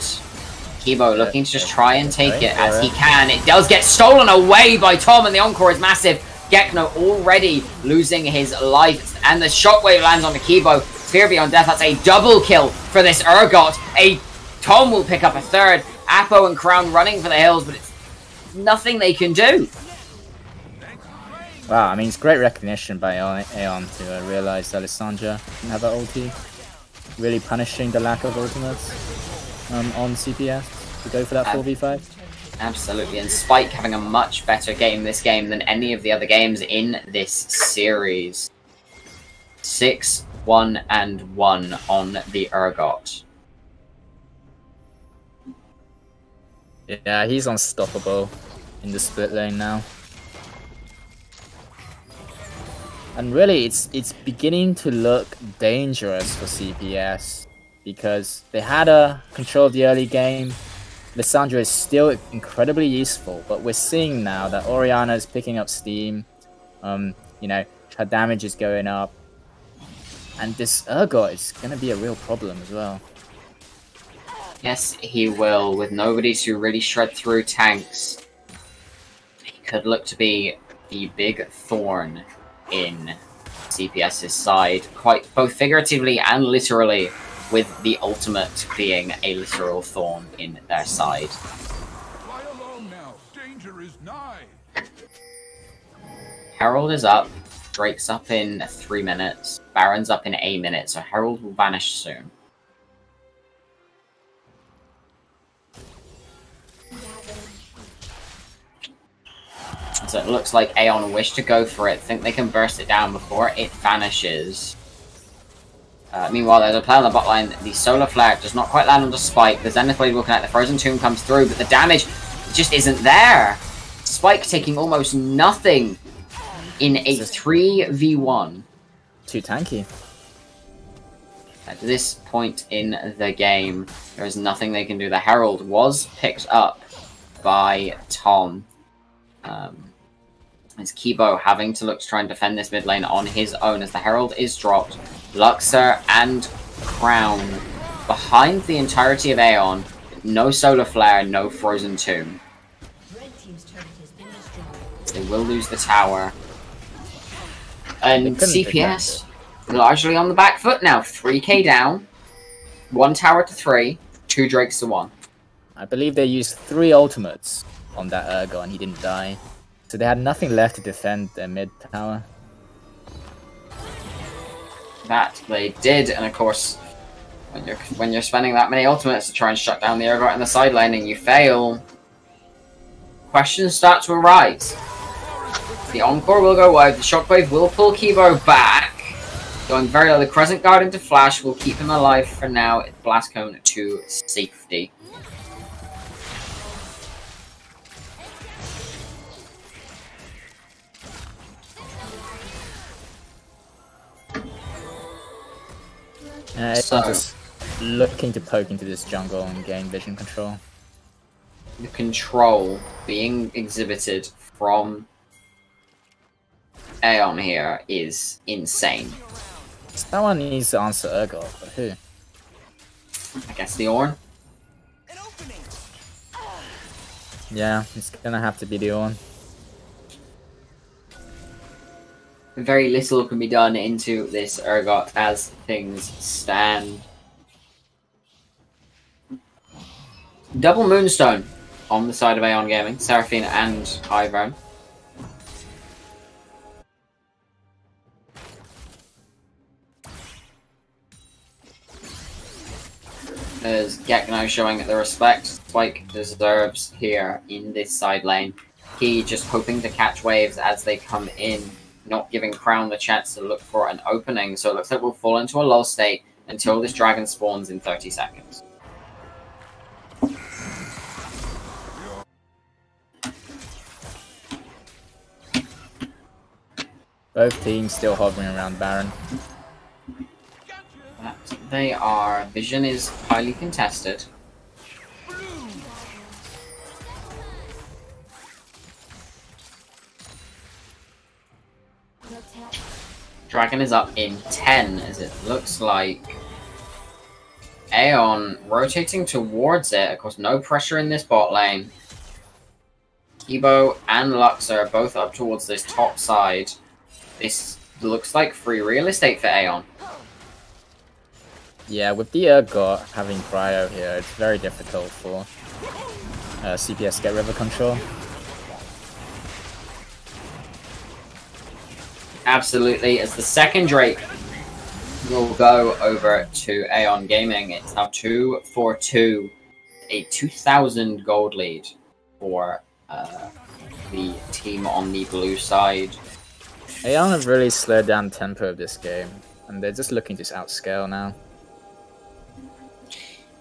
Kibo looking to just try and take it as he can. It does get stolen away by Tom, and the Encore is massive. Gekno already losing his life, and the shockwave lands on the Kibo. Fear Beyond Death, that's a double kill for this Urgot. Tom will pick up a third. Apo and Crown running for the hills, but it's nothing they can do. Wow, I mean, it's great recognition by Aeon to realize that Lissandra can have an ulti. Really punishing the lack of ultimates on CPS to go for that 4v5. Absolutely, and Spike having a much better game this game than any of the other games in this series. 6-1 and 1 on the Urgot. Yeah, he's unstoppable in the split lane now. And really, it's beginning to look dangerous for CPS because they had a control of the early game. Lissandra is still incredibly useful, but we're seeing now that Orianna is picking up steam. You know, her damage is going up, and this Urgot is going to be a real problem as well. Yes, he will, with nobody to really shred through tanks. He could look to be the big thorn in CPS's side, quite both figuratively and literally, with the ultimate being a literal thorn in their side. Fly along now. Danger is nigh. Herald is up, Drake's up in 3 minutes, Baron's up in a minute, so Herald will vanish soon. So it looks like Aeon wish to go for it, think they can burst it down before it vanishes. Meanwhile, there's a play on the bot line. The Solar Flare does not quite land on the Spike. The Zenith Blade will connect. The Frozen Tomb comes through, but the damage just isn't there. Spike taking almost nothing in a 3v1. Too tanky. At this point in the game, there is nothing they can do. The Herald was picked up by Tom. It's Kibo having to look to try and defend this mid lane on his own as the Herald is dropped. Luxor and Crown behind the entirety of Aeon. No Solar Flare, no Frozen Tomb. They will lose the tower. And CPS largely on the back foot now. 3k down. 1 tower to 3. 2 Drakes to 1. I believe they used 3 ultimates on that Urgot and he didn't die. So they had nothing left to defend their mid tower. That they did, and of course, when you're spending that many ultimates to try and shut down the Urgot in the side lane and you fail, questions start to arise. The Encore will go wide, the Shockwave will pull Kibo back, going very low. The Crescent Guard into Flash will keep him alive for now. Blast Cone to safety. It's just looking to poke into this jungle and gain vision control. The control being exhibited from Aeon here is insane. Someone needs to answer Urgot, but who? I guess the Ornn? Yeah, it's gonna have to be the Aeon. Very little can be done into this Urgot as things stand. Double Moonstone on the side of Aeon Gaming, Seraphine and Ivern. There's Gekno showing the respect Spike deserves here in this side lane. He just hoping to catch waves as they come in, not giving Crown the chance to look for an opening, so it looks like we'll fall into a lull state until this dragon spawns in 30 seconds. Both teams still hovering around Baron. But they are. Vision is highly contested. Dragon is up in 10, as it looks like. Aeon rotating towards it. Of course, no pressure in this bot lane. Kibo and Lux are both up towards this top side. This looks like free real estate for Aeon. Yeah, with the Urgot having Cryo here, it's very difficult for CPS to get river control. Absolutely, as the second Drake will go over to Aeon Gaming. It's now 2-4-2, a 2,000 gold lead for the team on the blue side. Aeon have really slowed down the tempo of this game, and they're just looking to outscale now.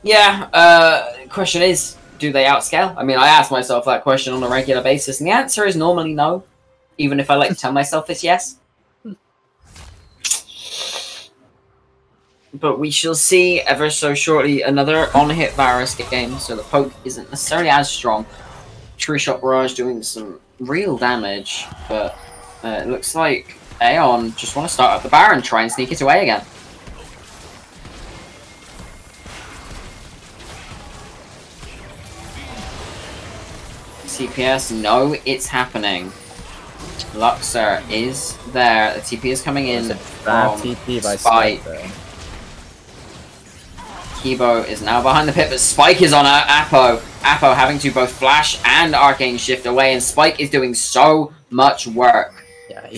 Yeah, question is, do they outscale? I mean, I ask myself that question on a regular basis, and the answer is normally no, even if I like to tell myself it's yes. But we shall see ever so shortly another on-hit Varus game, so the poke isn't necessarily as strong. True Shot Barrage doing some real damage, but it looks like Aeon just want to start up the Baron, try and sneak it away again. CPS, no, it's happening. Luxor is there. The TP is coming in Bad from TP by Spike. Spike. Kibo is now behind the pit, but Spike is on Apo. Apo having to both flash and arcane shift away, and Spike is doing so much work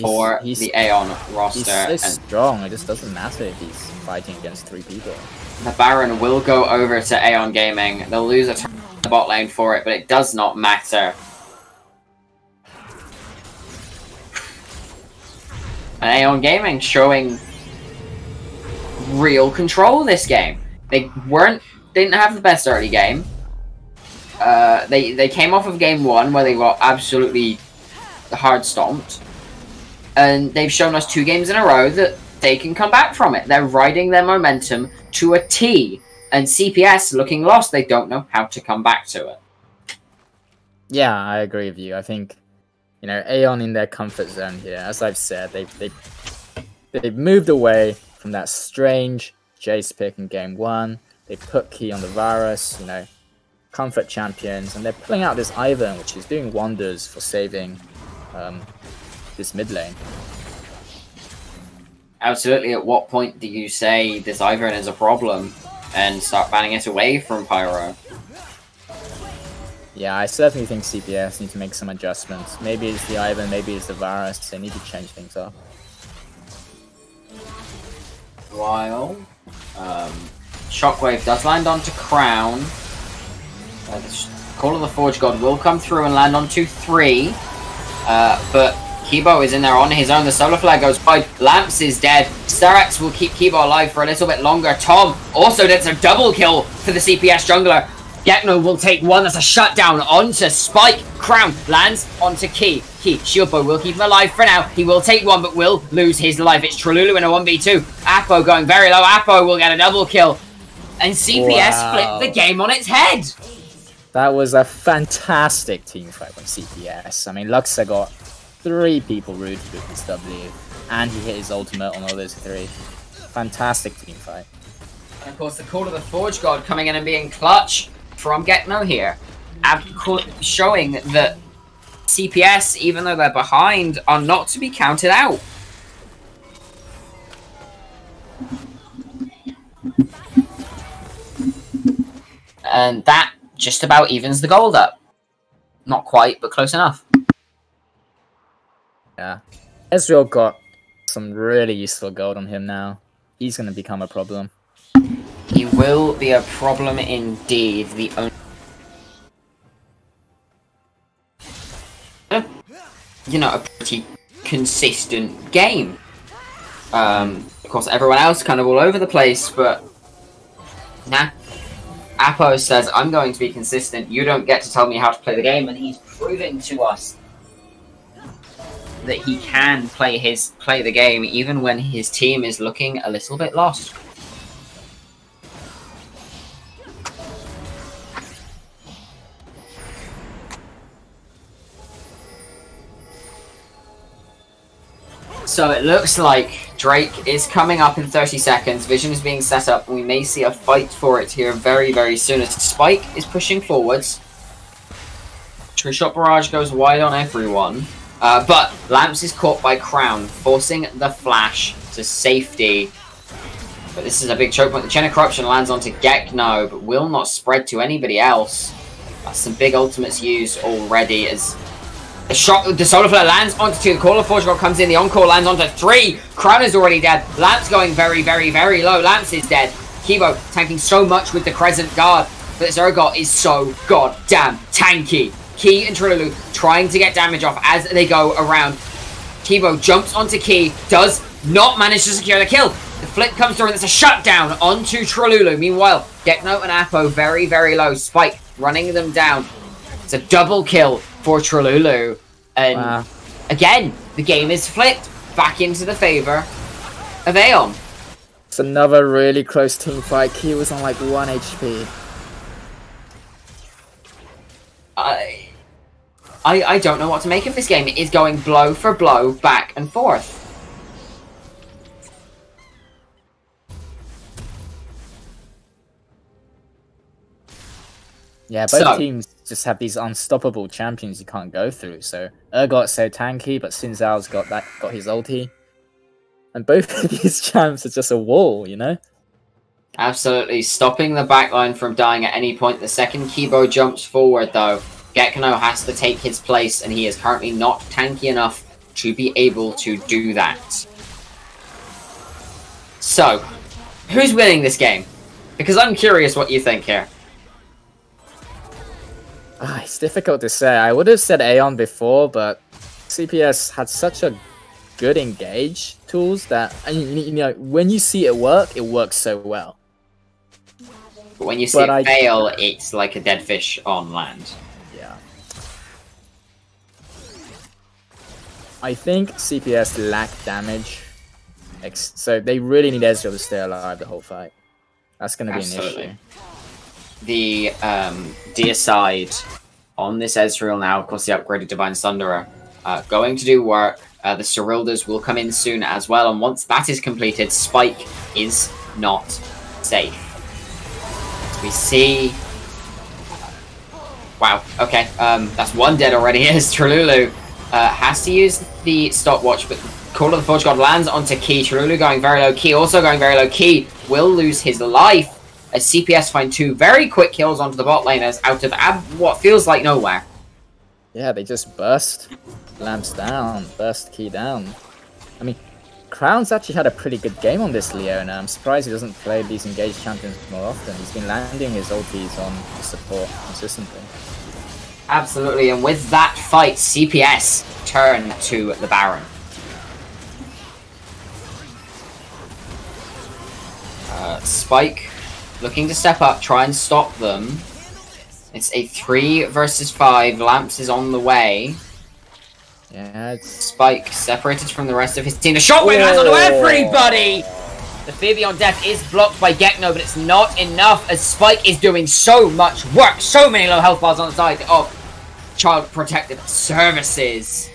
for the Aeon roster. He's so strong, it just doesn't matter if he's fighting against 3 people. The Baron will go over to Aeon Gaming. They'll lose a turn in the bot lane for it, but it does not matter. And Aeon Gaming showing real control this game. They didn't have the best early game. They came off of game 1 where they got absolutely hard stomped. And they've shown us 2 games in a row that they can come back from it. They're riding their momentum to a T. And CPS looking lost. They don't know how to come back to it. Yeah, I agree with you. I think, you know, Aeon in their comfort zone here. As I've said, they've moved away from that strange Jace pick in game 1. They put key on the Varus, you know, comfort champions, and they're pulling out this Ivern, which is doing wonders for saving this mid lane. Absolutely. At what point do you say this Ivern is a problem and start banning it away from Pyro? Yeah, I certainly think CPS need to make some adjustments. Maybe it's the Ivern, maybe it's the Varus. They need to change things up. While Shockwave does land onto Crown. The Call of the Forge God will come through and land onto 3. But Kibo is in there on his own. The Solar Flare goes wide. Lamps is dead. Sterak's will keep Kibo alive for a little bit longer. Tom also gets a double kill for the CPS jungler. Gekno will take 1. That's a shutdown onto Spike. Crown lands onto Key. Shieldbow will keep him alive for now. He will take 1, but will lose his life. It's Trululu in a 1v2. Apo going very low. Apo will get a double kill. And CPS flipped the game on its head. That was a fantastic team fight from CPS. I mean, Luxor got 3 people rooted with his W, and he hit his ultimate on all those 3. Fantastic team fight. And of course, the Call of the Forge God coming in and being clutch from Gekno here. Showing that CPS, even though they're behind, are not to be counted out. And that just about evens the gold up. Not quite, but close enough. Yeah. Ezreal got some really useful gold on him now. He's going to become a problem. He will be a problem indeed. The only... You know, a pretty consistent game. Of course, everyone else kind of all over the place, but... Nah. Apo says, I'm going to be consistent. You don't get to tell me how to play the game, and he's proving to us that he can play the game even when his team is looking a little bit lost. So it looks like Drake is coming up in 30 seconds. Vision is being set up. We may see a fight for it here very, very soon as Spike is pushing forwards. Tree Shot Barrage goes wide on everyone. But Lamps is caught by Crown, forcing the flash to safety. But this is a big choke point. The Chain of Corruption lands onto Gekno, but will not spread to anybody else. That's some big ultimates used already as... The Solar Flare lands onto 2. The Call of Forge God comes in. The Encore lands onto 3. Crown is already dead. Lamps going very, very, very low. Lamps is dead. Kibo tanking so much with the Crescent Guard. But Zergot is so goddamn tanky. Key and Trululu trying to get damage off as they go around. Kibo jumps onto Key. Does not manage to secure the kill. The flip comes through and it's a shutdown onto Trululu. Meanwhile, Gekno and Apo very, very low. Spike running them down. It's a double kill for Trululu. And again, the game is flipped back into the favor of Aeon. It's another really close team fight. Key was on like 1 HP. I don't know what to make of this game. It is going blow for blow, back and forth. Yeah, both teams just have these unstoppable champions you can't go through. So Urgot's so tanky, but Xin Zhao's got his ulti. And both of these champs are just a wall, you know? Absolutely. Stopping the backline from dying at any point. The second Kibo jumps forward, though. Gekno has to take his place, and he is currently not tanky enough to be able to do that. So, who's winning this game? Because I'm curious what you think here. It's difficult to say. I would have said Aeon before, but CPS had such a good engage tools that, you know, when you see it works so well. But when you see it fail, it's like a dead fish on land. Yeah. I think CPS lack damage, so they really need Ezreal to stay alive the whole fight. That's going to be an issue. The Deicide on this Ezreal now, of course the upgraded Divine Thunderer, going to do work. The Cyrildas will come in soon as well, and once that is completed, Spike is not safe. We see... Wow, okay, that's one dead already as Trululu has to use the stopwatch, but Call of the Forge God lands onto Key. Trululu going very low, Key also going very low. Key will lose his life as CPS find 2 very quick kills onto the bot laners out of what feels like nowhere. Yeah, they just burst Lamps down, burst Key down. I mean, Crown's actually had a pretty good game on this Leona. I'm surprised he doesn't play these engaged champions more often. He's been landing his ultis on support consistently. Absolutely, and with that fight, CPS turn to the Baron. Spike looking to step up, try and stop them. It's a 3 versus 5. Lamps is on the way. Yeah, Spike separated from the rest of his team. The shockwave lands onto everybody! The Fear Beyond Death is blocked by Gekno, but it's not enough as Spike is doing so much work. So many low health bars on the side of Child Protective Services.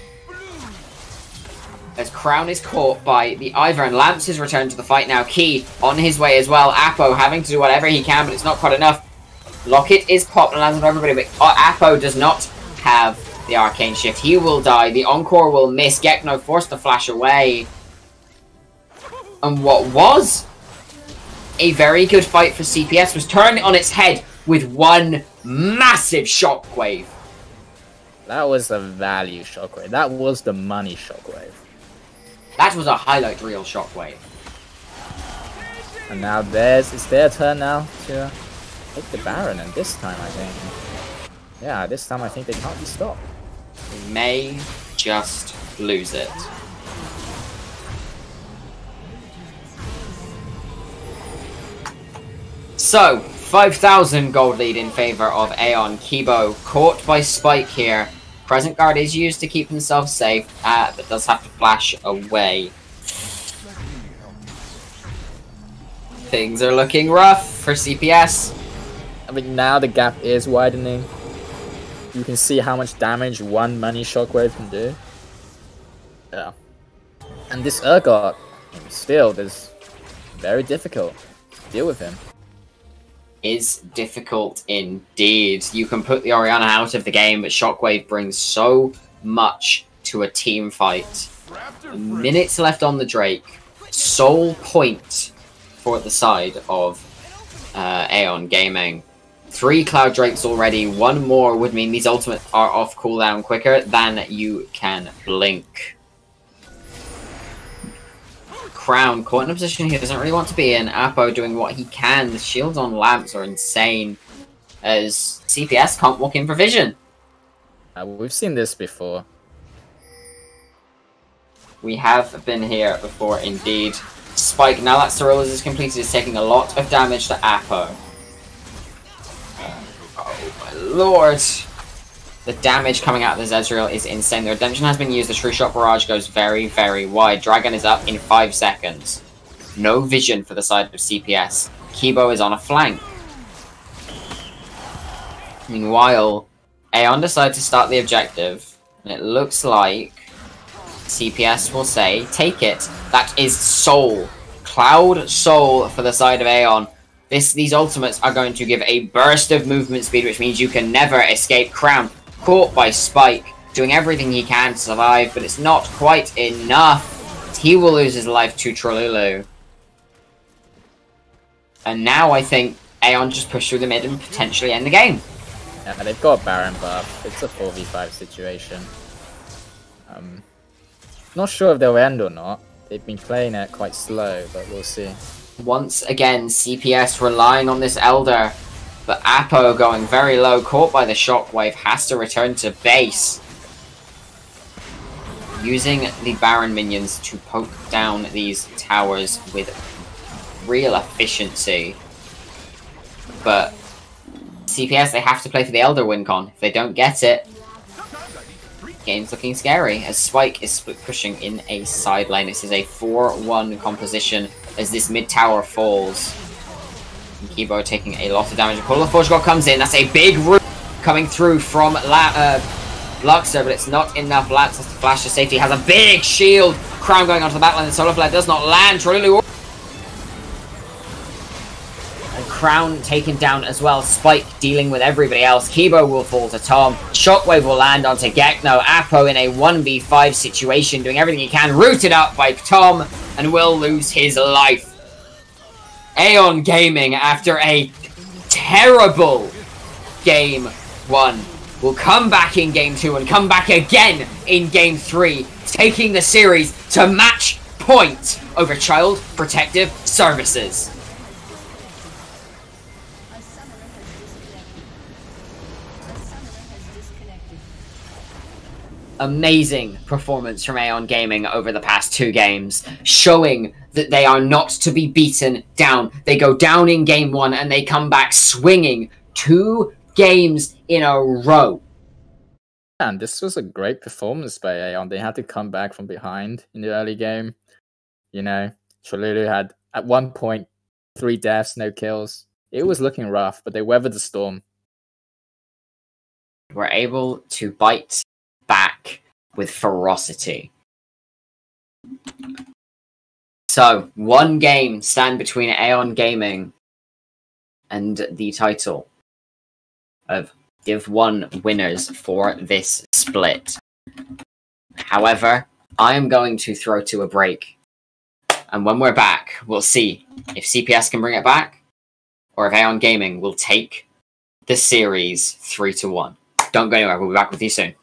As Crown is caught by the Ivor, and Lamps has returned to the fight now. Key on his way as well. Apo having to do whatever he can, but it's not quite enough. Locket is popped and lands on everybody, but Apo does not have the Arcane Shift. He will die. The Encore will miss. Gekno forced to flash away. And what was a very good fight for CPS was turned on its head with one massive shockwave. That was the value shockwave. That was the money shockwave. That was a highlight reel shockwave. And now it's their turn now to take the Baron, and this time I think... Yeah, this time I think they can't be stopped. We may just lose it. So, 5,000 gold lead in favor of Aeon. Kibo caught by Spike here. Present Guard is used to keep himself safe, but does have to flash away. Things are looking rough for CPS. I mean, now the gap is widening. You can see how much damage one money shockwave can do. Yeah. And this Urgot, still, is very difficult to deal with him. Is difficult indeed. You can put the Orianna out of the game, but Shockwave brings so much to a team fight. Minutes left on the Drake. Sole point for the side of Aeon Gaming. 3 Cloud Drakes already. 1 more would mean these ultimates are off cooldown quicker than you can blink. Crown caught in a position he doesn't really want to be in. Apo doing what he can. The shields on lamps are insane as CPS can't walk in for vision. We've seen this before. We have been here before indeed. Spike, now that Cyrillas is completed, is taking a lot of damage to Apo. Oh my lord. The damage coming out of the Zezreal is insane. The Redemption has been used. The True Shot Barrage goes very, very wide. Dragon is up in 5 seconds. No vision for the side of CPS. Kibo is on a flank. Meanwhile, Aeon decides to start the objective. And it looks like CPS will say, take it. That is Soul. Cloud Soul for the side of Aeon. These ultimates are going to give a burst of movement speed, which means you can never escape Crown. Caught by Spike, doing everything he can to survive, but it's not quite enough. He will lose his life to Trolulu. And now I think Aeon just push through the mid and potentially end the game. Yeah, they've got a Baron buff. It's a 4v5 situation. Not sure if they'll end or not. They've been playing it quite slow, but we'll see. Once again, CPS relying on this Elder. But Apo going very low, caught by the Shockwave, has to return to base. Using the Baron minions to poke down these towers with real efficiency. But CPS, they have to play for the Elder win con. If they don't get it, game's looking scary, as Spike is split pushing in a side lane. This is a 4-1 composition as this mid tower falls. And Kibo taking a lot of damage. Call of Forge God comes in. That's a big root coming through from Luxor, but it's not enough. Lance has to flash to safety. Has a big shield. Crown going onto the backline. The Solar Flare does not land. Trolulu. And Crown taken down as well. Spike dealing with everybody else. Kibo will fall to Tom. Shockwave will land onto Gekno. Apo in a 1v5 situation, doing everything he can. Rooted up by Tom and will lose his life. Aeon Gaming, after a terrible Game 1, will come back in Game 2 and come back again in Game 3, taking the series to match point over Child Protective Services. Amazing performance from Aeon Gaming over the past 2 games, showing that they are not to be beaten down. They go down in Game 1 and they come back swinging 2 games in a row. And this was a great performance by Aeon. They had to come back from behind in the early game. You know, Trolulu had, at one point, 3 deaths, no kills. It was looking rough, but they weathered the storm. We're able to bite back with ferocity. So, 1 game stand between Aeon Gaming and the title of Div 1 winners for this split. However, I am going to throw to a break. And when we're back, we'll see if CPS can bring it back, or if Aeon Gaming will take the series 3-1. Don't go anywhere, we'll be back with you soon.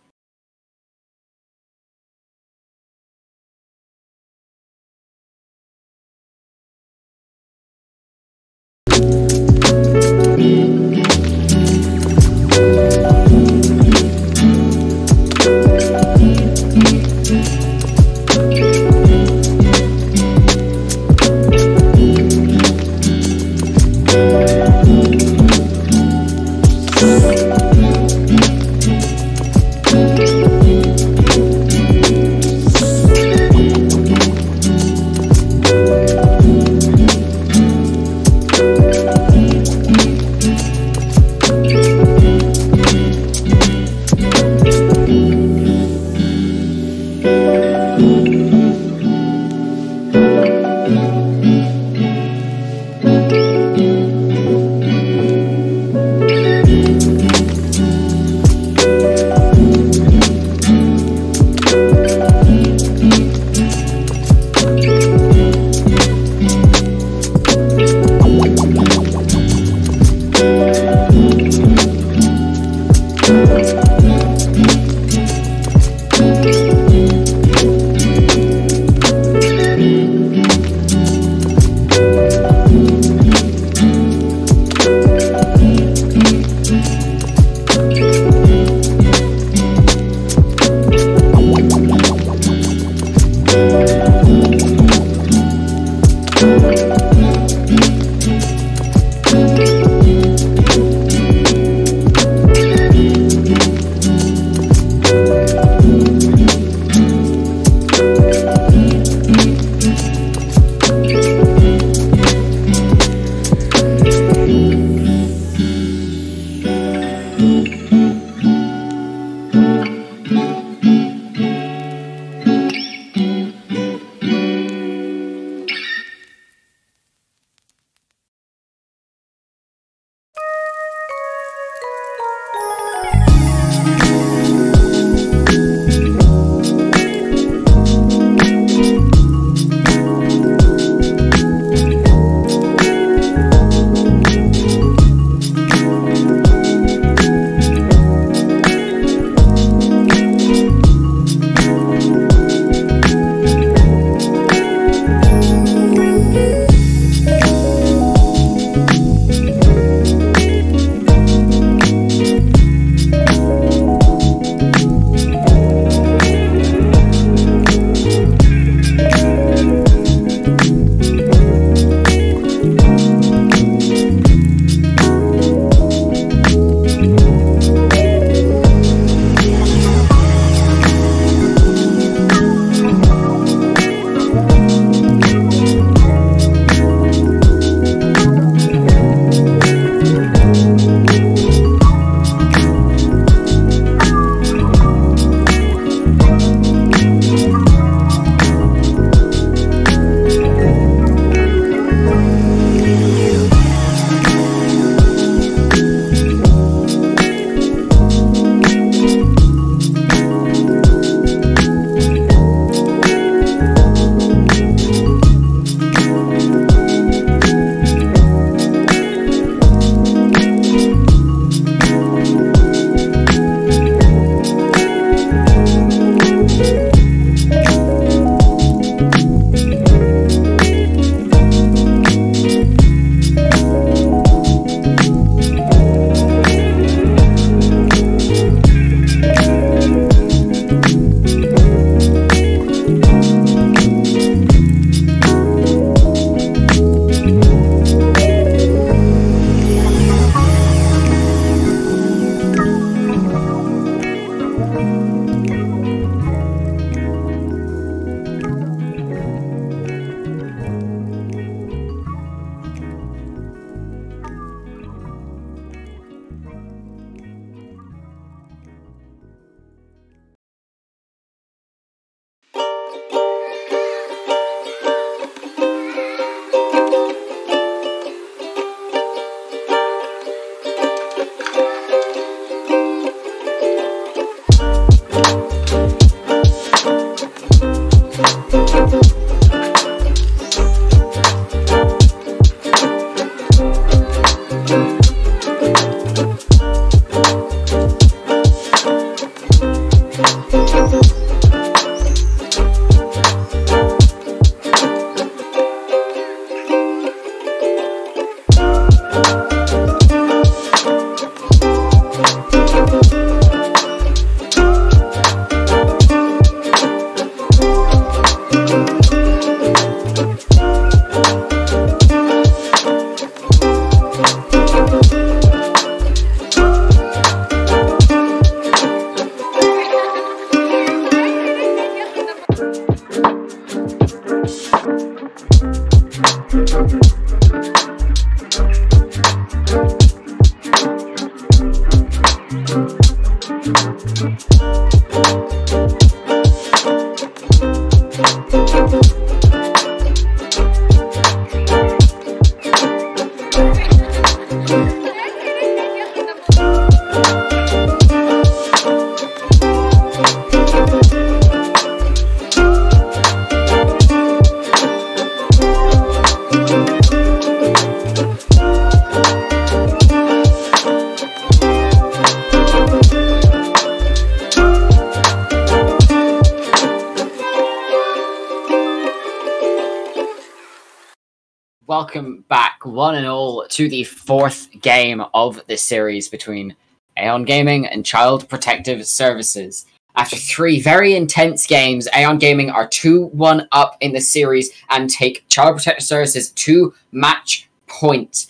Welcome back, one and all, to the fourth game of this series between Aeon Gaming and Child Protective Services. After three very intense games, Aeon Gaming are 2-1 up in the series and take Child Protective Services to match point,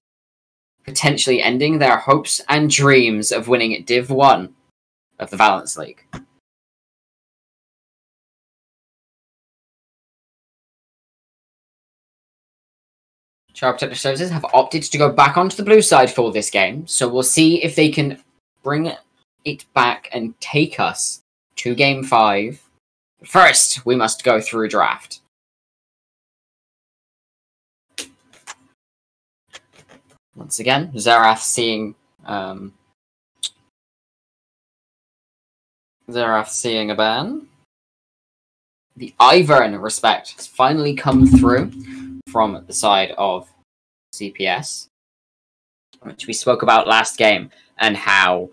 potentially ending their hopes and dreams of winning Div 1 of the Valence League. Child Protective Services have opted to go back onto the blue side for this game, so we'll see if they can bring it back and take us to Game 5. But first, we must go through draft. Once again, Xerath seeing a ban. The Ivern respect has finally come through from the side of CPS, which we spoke about last game, and how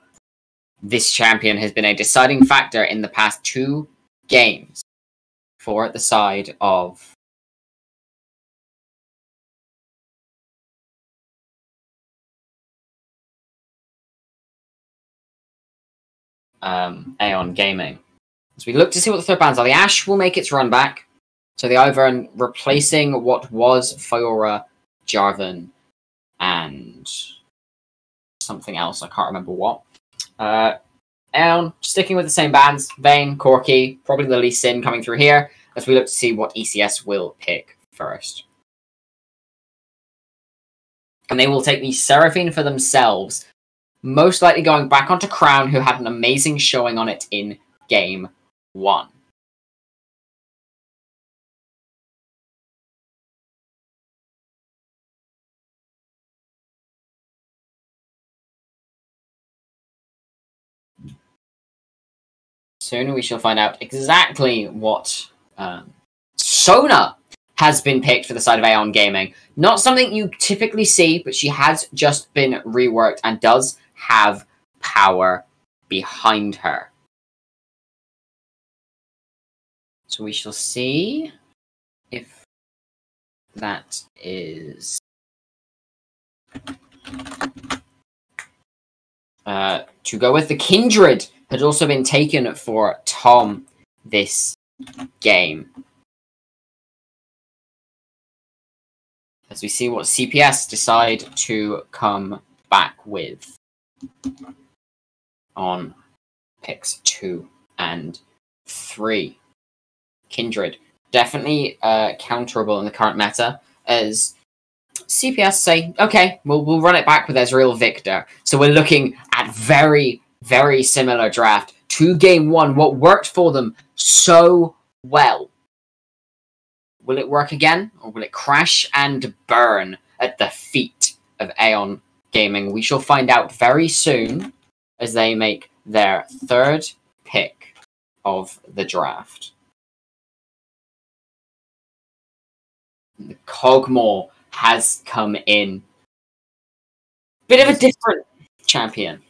this champion has been a deciding factor in the past two games for the side of Aeon Gaming. As we look to see what the third bans are, the Ashe will make its run back. So the Ivern replacing what was Fiora, Jarvan, and something else. I can't remember what. Aeon sticking with the same bans. Vayne, Corki, probably the Lee Sin coming through here, as we look to see what ECS will pick first. And they will take the Seraphine for themselves, most likely going back onto Crown, who had an amazing showing on it in Game 1. Soon we shall find out exactly what Sona has been picked for the side of Aeon Gaming. Not something you typically see, but she has just been reworked and does have power behind her. So we shall see if that is to go with. The Kindred had also been taken for Tom this game. As we see what CPS decide to come back with on picks 2 and 3. Kindred, definitely counterable in the current meta, as CPS say, okay, we'll run it back with Ezreal Victor. So we're looking at very, very similar draft to Game 1, what worked for them so well. Will it work again, or will it crash and burn at the feet of Aeon Gaming? We shall find out very soon as they make their third pick of the draft. The Cogmore has come in. Bit of a different champion.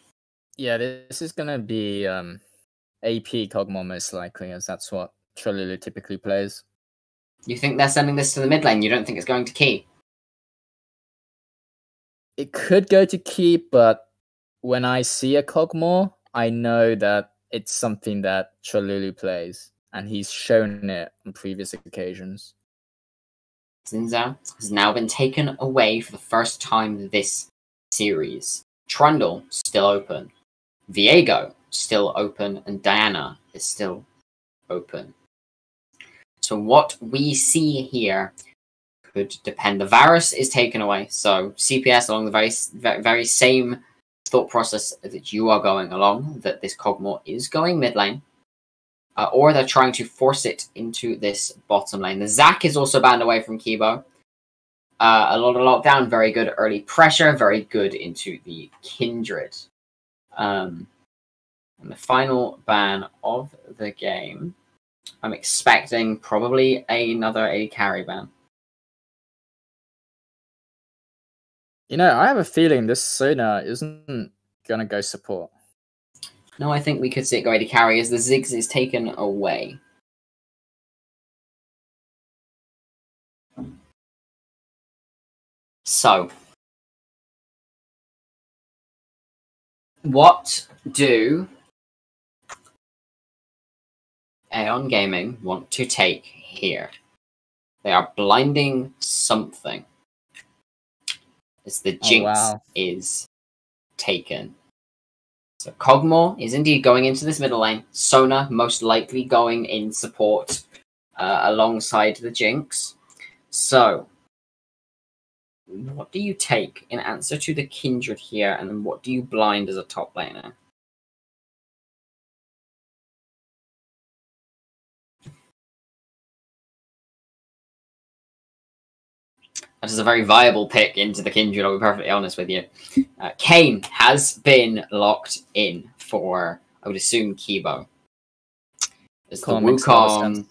Yeah, this is going to be AP Cogmore most likely, as that's what Trelulu typically plays. You think they're sending this to the mid lane? You don't think it's going to Key? It could go to Key, but when I see a Cogmore, I know that it's something that Trelulu plays, and he's shown it on previous occasions. Zinzao has now been taken away for the first time this series. Trundle, still open. Viego, still open. And Diana is still open. So what we see here could depend. The Varus is taken away, so CPS along the very same thought process that you are going along, that this Kog'Maw is going mid lane, or they're trying to force it into this bottom lane. The Zac is also banned away from Kibo. A lot of lockdown, very good early pressure, very good into the Kindred. And the final ban of the game, I'm expecting probably another AD carry ban. You know, I have a feeling this Sona isn't gonna go support. No, I think we could see it go AD carry as the Ziggs is taken away. So, what do Aeon Gaming want to take here? They are blinding something. As the Jinx is taken. So Kog'Maw is indeed going into this middle lane. Sona most likely going in support alongside the Jinx. So, what do you take in answer to the Kindred here, and then what do you blind as a top laner? That is a very viable pick into the Kindred, I'll be perfectly honest with you. Kayn has been locked in for, I would assume, Kibo. It's the Wukong.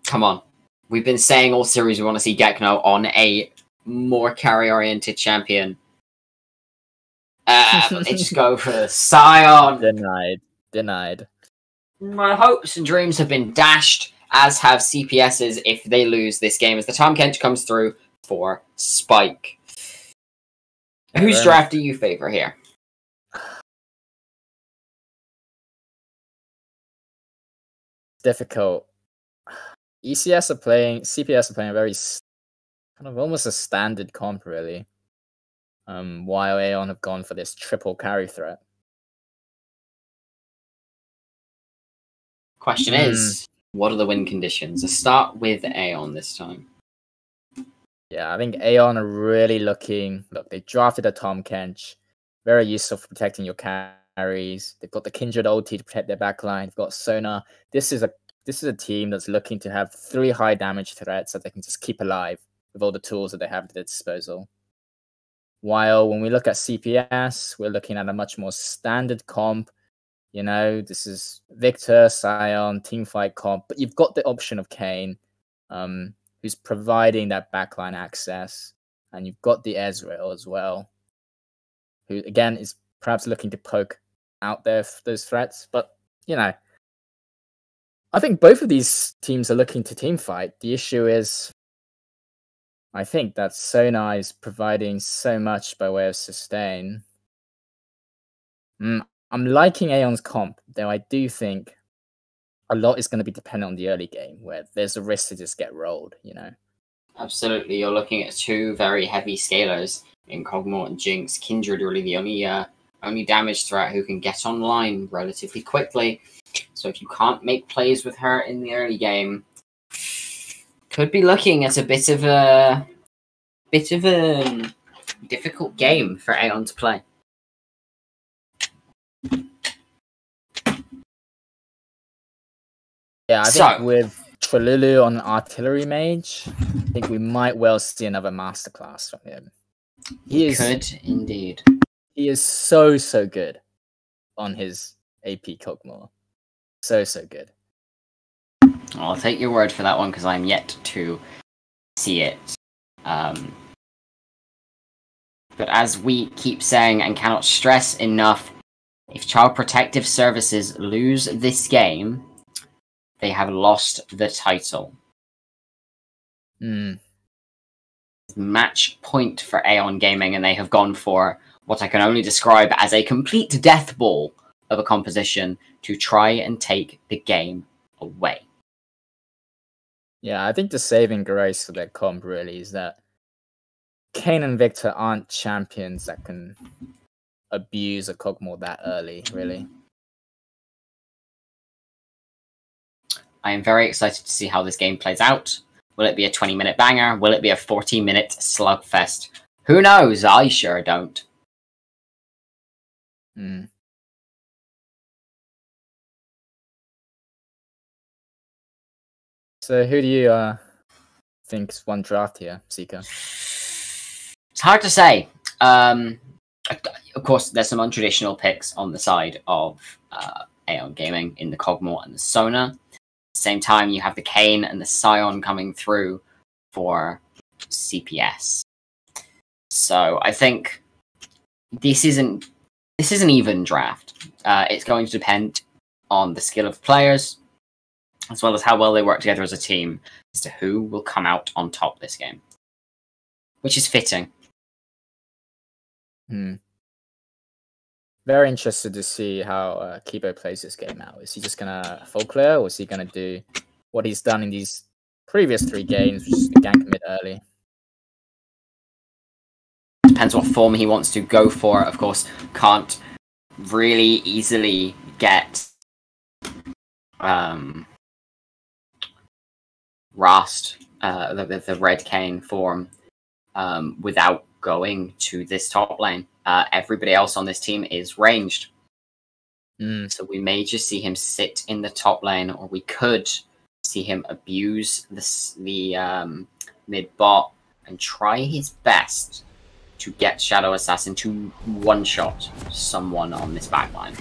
Come on. We've been saying all series we want to see Gekno on a more carry-oriented champion. But they just go for Sion. Denied. My hopes and dreams have been dashed, as have CPS's if they lose this game, as the Tahm Kench comes through for Spike. Whose draft do you favour here? Difficult. CPS are playing a very kind of almost a standard comp, really. While Aeon have gone for this triple carry threat. Question is, what are the win conditions? Let's start with Aeon this time. Yeah, I think Aeon are really looking. Look, they drafted a Tahm Kench, very useful for protecting your carries. They've got the Kindred ulti to protect their backline. They've got Sona. This is a team that's looking to have 3 high damage threats that they can just keep alive with all the tools that they have at their disposal. While when we look at CPS, we're looking at a much more standard comp. You know, this is Victor, Sion, teamfight comp, but you've got the option of Kayn, who's providing that backline access, and you've got the Ezreal as well, who again is perhaps looking to poke out those threats. But you know, I think both of these teams are looking to teamfight. The issue is, I think that Sona is providing so much by way of sustain. I'm liking Aeon's comp, though I do think a lot is going to be dependent on the early game, where there's a risk to just get rolled, you know? Absolutely, you're looking at 2 very heavy scalers in Kog'Maw and Jinx. Kindred really the only damage threat who can get online relatively quickly. So if you can't make plays with her in the early game, could be looking at a bit of a difficult game for Aeon to play. Yeah, I think with Tralulu on Artillery Mage, I think we might well see another masterclass from him. He could indeed. He is so good on his AP Kog'Maw. So good. I'll take your word for that one because I'm yet to see it. But as we keep saying and cannot stress enough, if Child Protective Services lose this game, they have lost the title. Match point for Aeon Gaming, and they have gone for what I can only describe as a complete death ball of a composition to try and take the game away. Yeah, I think the saving grace for their comp really is that Kayn and Victor aren't champions that can abuse a Kog'Maw that early, really. I am very excited to see how this game plays out. Will it be a 20-minute banger? Will it be a 40-minute slugfest? Who knows? I sure don't. So who do you think's won draft here, Seeker? It's hard to say. Of course, there's some untraditional picks on the side of Aeon Gaming in the Kog'Maw and the Sona. At the same time, you have the Kayn and the Scion coming through for CPS. So I think this isn't an even draft. It's going to depend on the skill of players, as well as how well they work together as a team, as to who will come out on top this game. Which is fitting. Very interested to see how Kibo plays this game out. Is he just going to full clear, or is he going to do what he's done in these previous 3 games, which is gank mid early? Depends what form he wants to go for. Of course, can't really easily get Rast, the red Kayn form, without going to this top lane. Everybody else on this team is ranged. So we may just see him sit in the top lane, or we could see him abuse the mid bot and try his best to get Shadow Assassin to one-shot someone on this backline.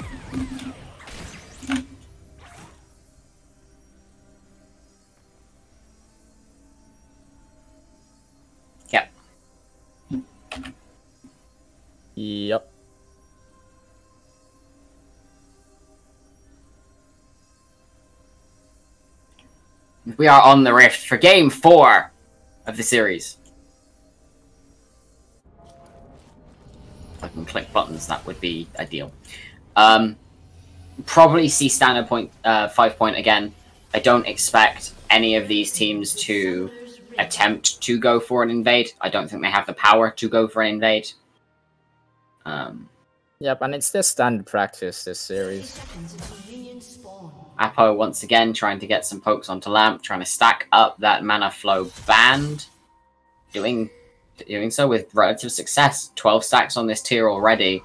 Yep. We are on the Rift for Game 4 of the series. If I can click buttons, that would be ideal. Probably see standard point 5 point again. I don't expect any of these teams to attempt to go for an invade. I don't think they have the power to go for an invade. Yep, and it's their standard practice this series. Apo once again trying to get some pokes onto Lamp, trying to stack up that mana flow band. Doing so with relative success. 12 stacks on this tier already.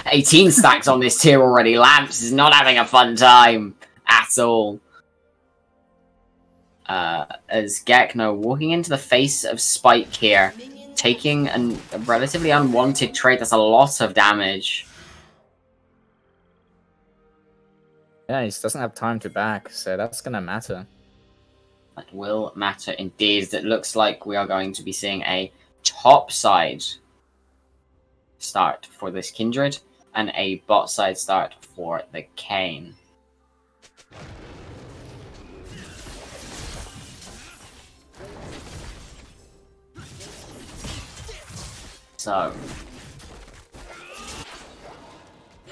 "18 stacks on this tier already. Lamps is not having a fun time at all. As Gekno walking into the face of Spike here, taking a relatively unwanted trade. That's a lot of damage. Yeah, he doesn't have time to back, so that's going to matter. That will matter indeed. It looks like we are going to be seeing a top side start for this Kindred and a bot side start for the Kayn. So,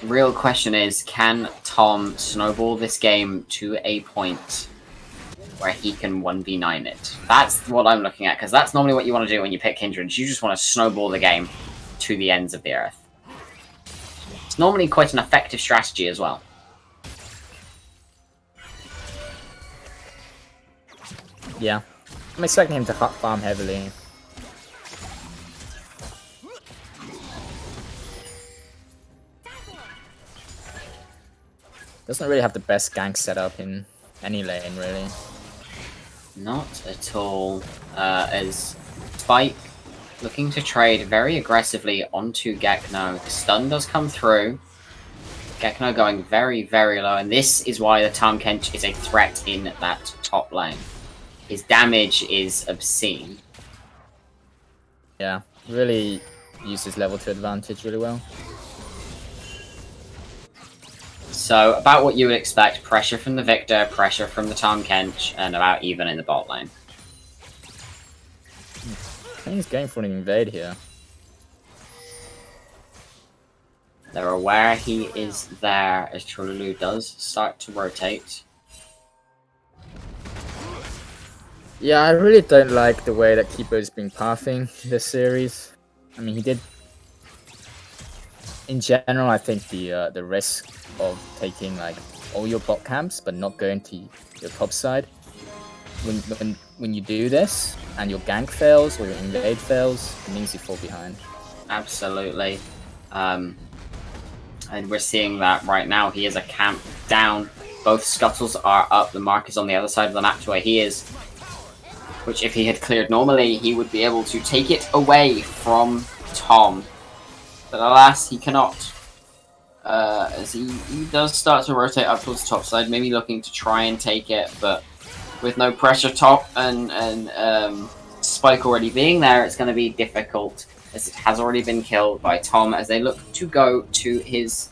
real question is, can Tom snowball this game to a point where he can 1v9 it? That's what I'm looking at, because that's normally what you want to do when you pick Kindred. You just want to snowball the game to the ends of the earth. It's normally quite an effective strategy as well. Yeah, I'm expecting him to farm heavily. Doesn't really have the best gank setup in any lane, really. Not at all. As Spike looking to trade very aggressively onto Gekno. The stun does come through. Gekno going very, very low, and this is why the Tahm Kench is a threat in that top lane. His damage is obscene. Yeah, really used his level to advantage really well. So, about what you would expect, pressure from the Victor, pressure from the Tahm Kench, and about even in the bot lane. I think he's going for an invade here. They're aware he is there as Trolulu does start to rotate. Yeah, I really don't like the way that Kibo's been pathing this series. I mean, he did in general, I think the risk of taking like all your bot camps but not going to your top side, when you do this and your gank fails or your invade fails, it means you fall behind. Absolutely. And we're seeing that right now. He is a camp down. Both scuttles are up. The mark is on the other side of the map to where he is. Which, if he had cleared normally, he would be able to take it away from Tom. But alas, he cannot. As he does start to rotate up towards the top side, maybe looking to try and take it, but with no pressure top and Spike already being there, it's going to be difficult, as it has already been killed by Tom, as they look to go to his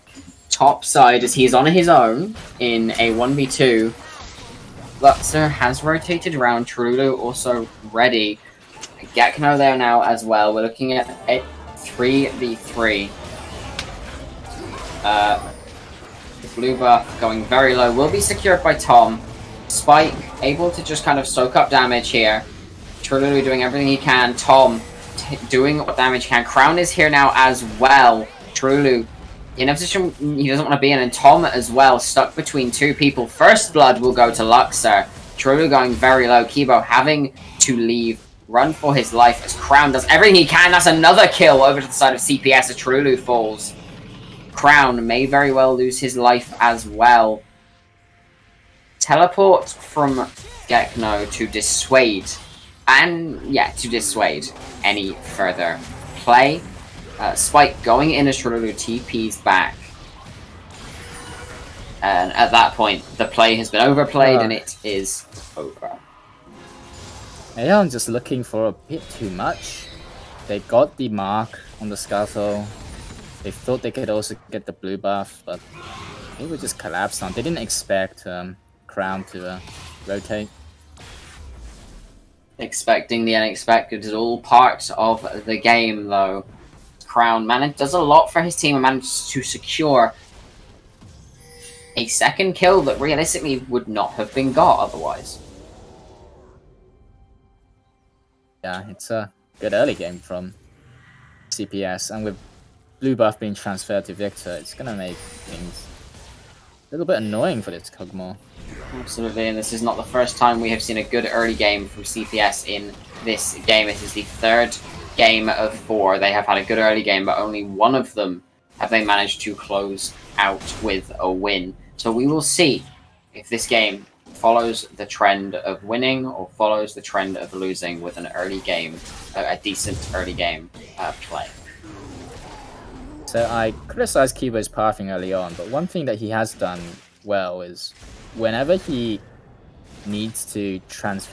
top side as he's on his own in a 1v2. Luxor has rotated around, Trululu also ready. Gekno there now as well. We're looking at a 3v3. The blue buff going very low will be secured by Tom. Spike able to just kind of soak up damage here. Trululu doing everything he can. Tom doing what damage he can. Crown is here now as well. Trululu in a position he doesn't want to be in, and Tom as well, stuck between two people. First blood will go to Luxor. Trululu going very low. Kibo having to leave, run for his life as Crown does everything he can. That's another kill over to the side of CPS as Trululu falls. Crown may very well lose his life as well. Teleport from Gekno to dissuade, and yeah, to dissuade any further play. Spike going in as Trululu TP's back. And at that point, the play has been overplayed and it is over. Aeon just looking for a bit too much. They got the mark on the scuttle. They thought they could also get the blue buff, but they were just collapsed on. They didn't expect Crown to rotate. Expecting the unexpected is all part of the game, though. Crown does a lot for his team and manages to secure a second kill that realistically would not have been got otherwise. Yeah, it's a good early game from CPS, and with blue buff being transferred to Victor, it's gonna make things a little bit annoying for this Kog'Maw. Absolutely, and this is not the first time we have seen a good early game from CPS in this game. It is the third game of 4. They have had a good early game, but only one of them have they managed to close out with a win. So we will see if this game follows the trend of winning or follows the trend of losing with an early game, a decent early game play. So I criticized Kibo's pathing early on, but one thing that he has done well is whenever he needs to traverse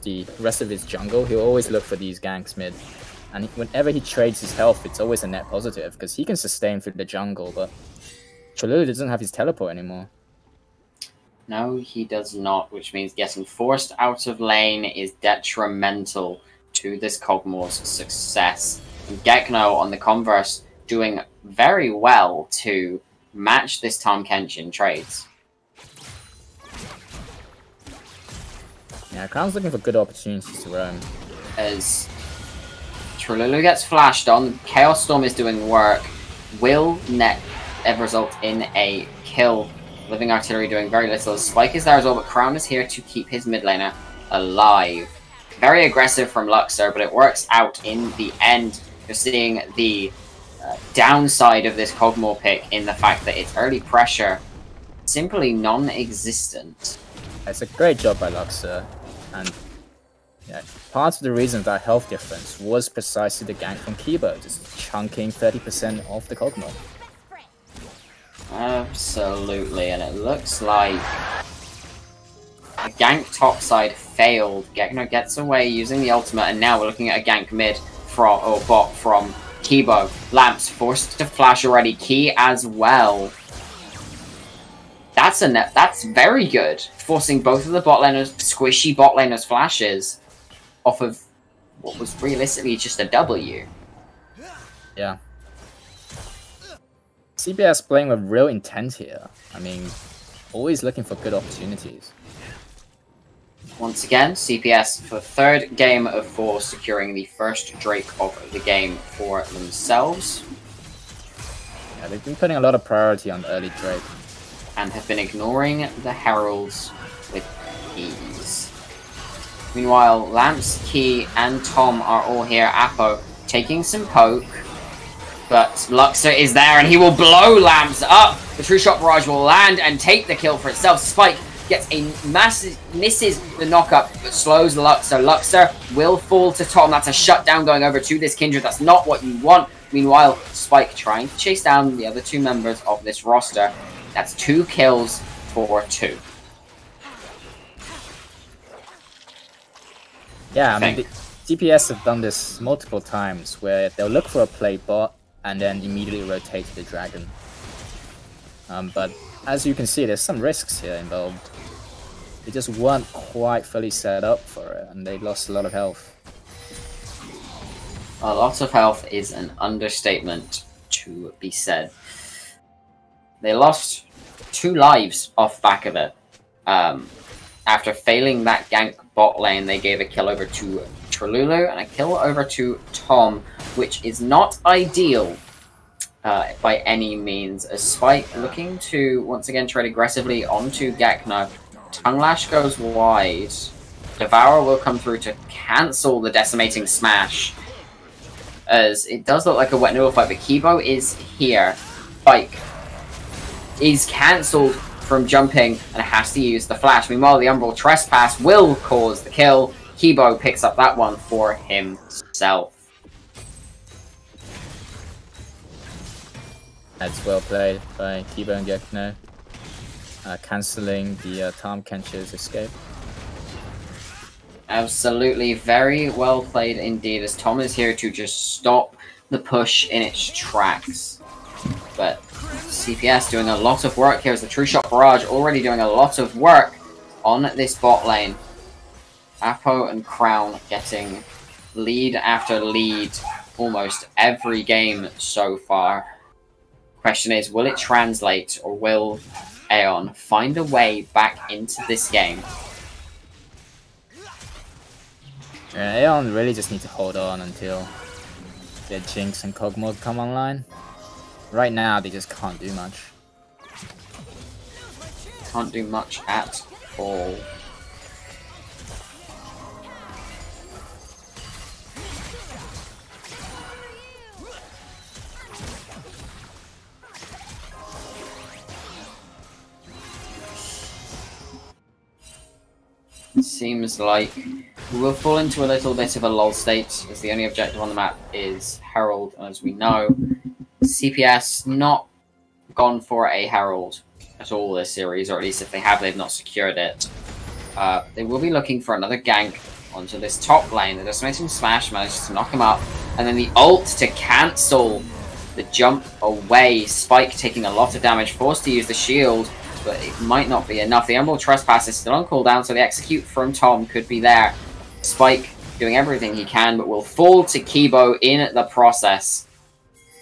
the rest of his jungle, he'll always look for these ganks mid. And whenever he trades his health, it's always a net positive, because he can sustain through the jungle, but Trululu doesn't have his teleport anymore. No, he does not, which means getting forced out of lane is detrimental to this Kog'Maw's success. And Gekno, on the converse, doing very well to match this Tahm Kenshin trades. Yeah, Crown's looking for good opportunities to roam. As Trululu gets flashed on, Chaos Storm is doing work. Will net result in a kill. Living Artillery doing very little. Spike is there as well, but Crown is here to keep his mid laner alive. Very aggressive from Luxor, but it works out in the end. You're seeing the downside of this Kog'Maw pick in the fact that its early pressure simply non-existent. It's a great job by Luxor, and yeah, part of the reason that health difference was precisely the gank from Kibo, just chunking 30% off the Kog'Maw. Absolutely, and it looks like the gank topside failed. Gekno gets away using the ultimate, and now we're looking at a gank mid from, or bot from Kibo. Lamps forced to flash already. Key as well. That's very good. Forcing both of the bot laners, squishy bot laners flashes off of what was realistically just a W. Yeah. CPS playing with real intent here. I mean, always looking for good opportunities. Once again, CPS for third game of 4, securing the first Drake of the game for themselves. Yeah, they've been putting a lot of priority on early Drake. And have been ignoring the heralds with ease. Meanwhile, Lamps, Key, and Tom are all here. Apo taking some poke. But Luxor is there, and he will blow Lamps up. The True Shot Barrage will land and take the kill for itself. Spike gets a massive, misses the knockup, but slows Luxor. Luxor will fall to Tom. That's a shutdown going over to this Kindred. That's not what you want. Meanwhile, Spike trying to chase down the other two members of this roster. That's 2 kills for 2. Yeah, I mean, the DPS have done this multiple times, where they'll look for a play bot, and then immediately rotate to the dragon. But as you can see, there's some risks here involved. They just weren't quite fully set up for it, and they lost a lot of health. A lot of health is an understatement to be said. They lost 2 lives off back of it. After failing that gank bot lane, they gave a kill over to Trululu and a kill over to Tom, which is not ideal by any means. As Spike looking to once again trade aggressively onto Gekna. Tongue Lash goes wide. Devourer will come through to cancel the decimating smash, as it does look like a wet noodle fight, but Kibo is here. Spike is cancelled from jumping and has to use the flash. Meanwhile, the Umbral Trespass will cause the kill. Kibo picks up that one for himself. That's well played by Kibo and Gekno. Cancelling the Tahm Kench's escape. Absolutely, very well played indeed, as Tom is here to just stop the push in its tracks. But CPS doing a lot of work here, as the True Shot Barrage already doing a lot of work on this bot lane. Apo and Crown getting lead after lead almost every game so far. Question is, will it translate, or will Aeon find a way back into this game? Aeon really just need to hold on until their Jinx and Kog'Maw come online. Right now, they just can't do much. Can't do much at all. Seems like we will fall into a little bit of a lull state, as the only objective on the map is Herald, and as we know, CPS not gone for a Herald at all this series, or at least if they have, they've not secured it. They will be looking for another gank onto this top lane. The Decimating Smash manages to knock him up, and then the ult to cancel the jump away. Spike taking a lot of damage, forced to use the shield, but it might not be enough. The Emerald Trespass is still on cooldown, so the execute from Tom could be there. Spike doing everything he can, but will fall to Kibo in the process.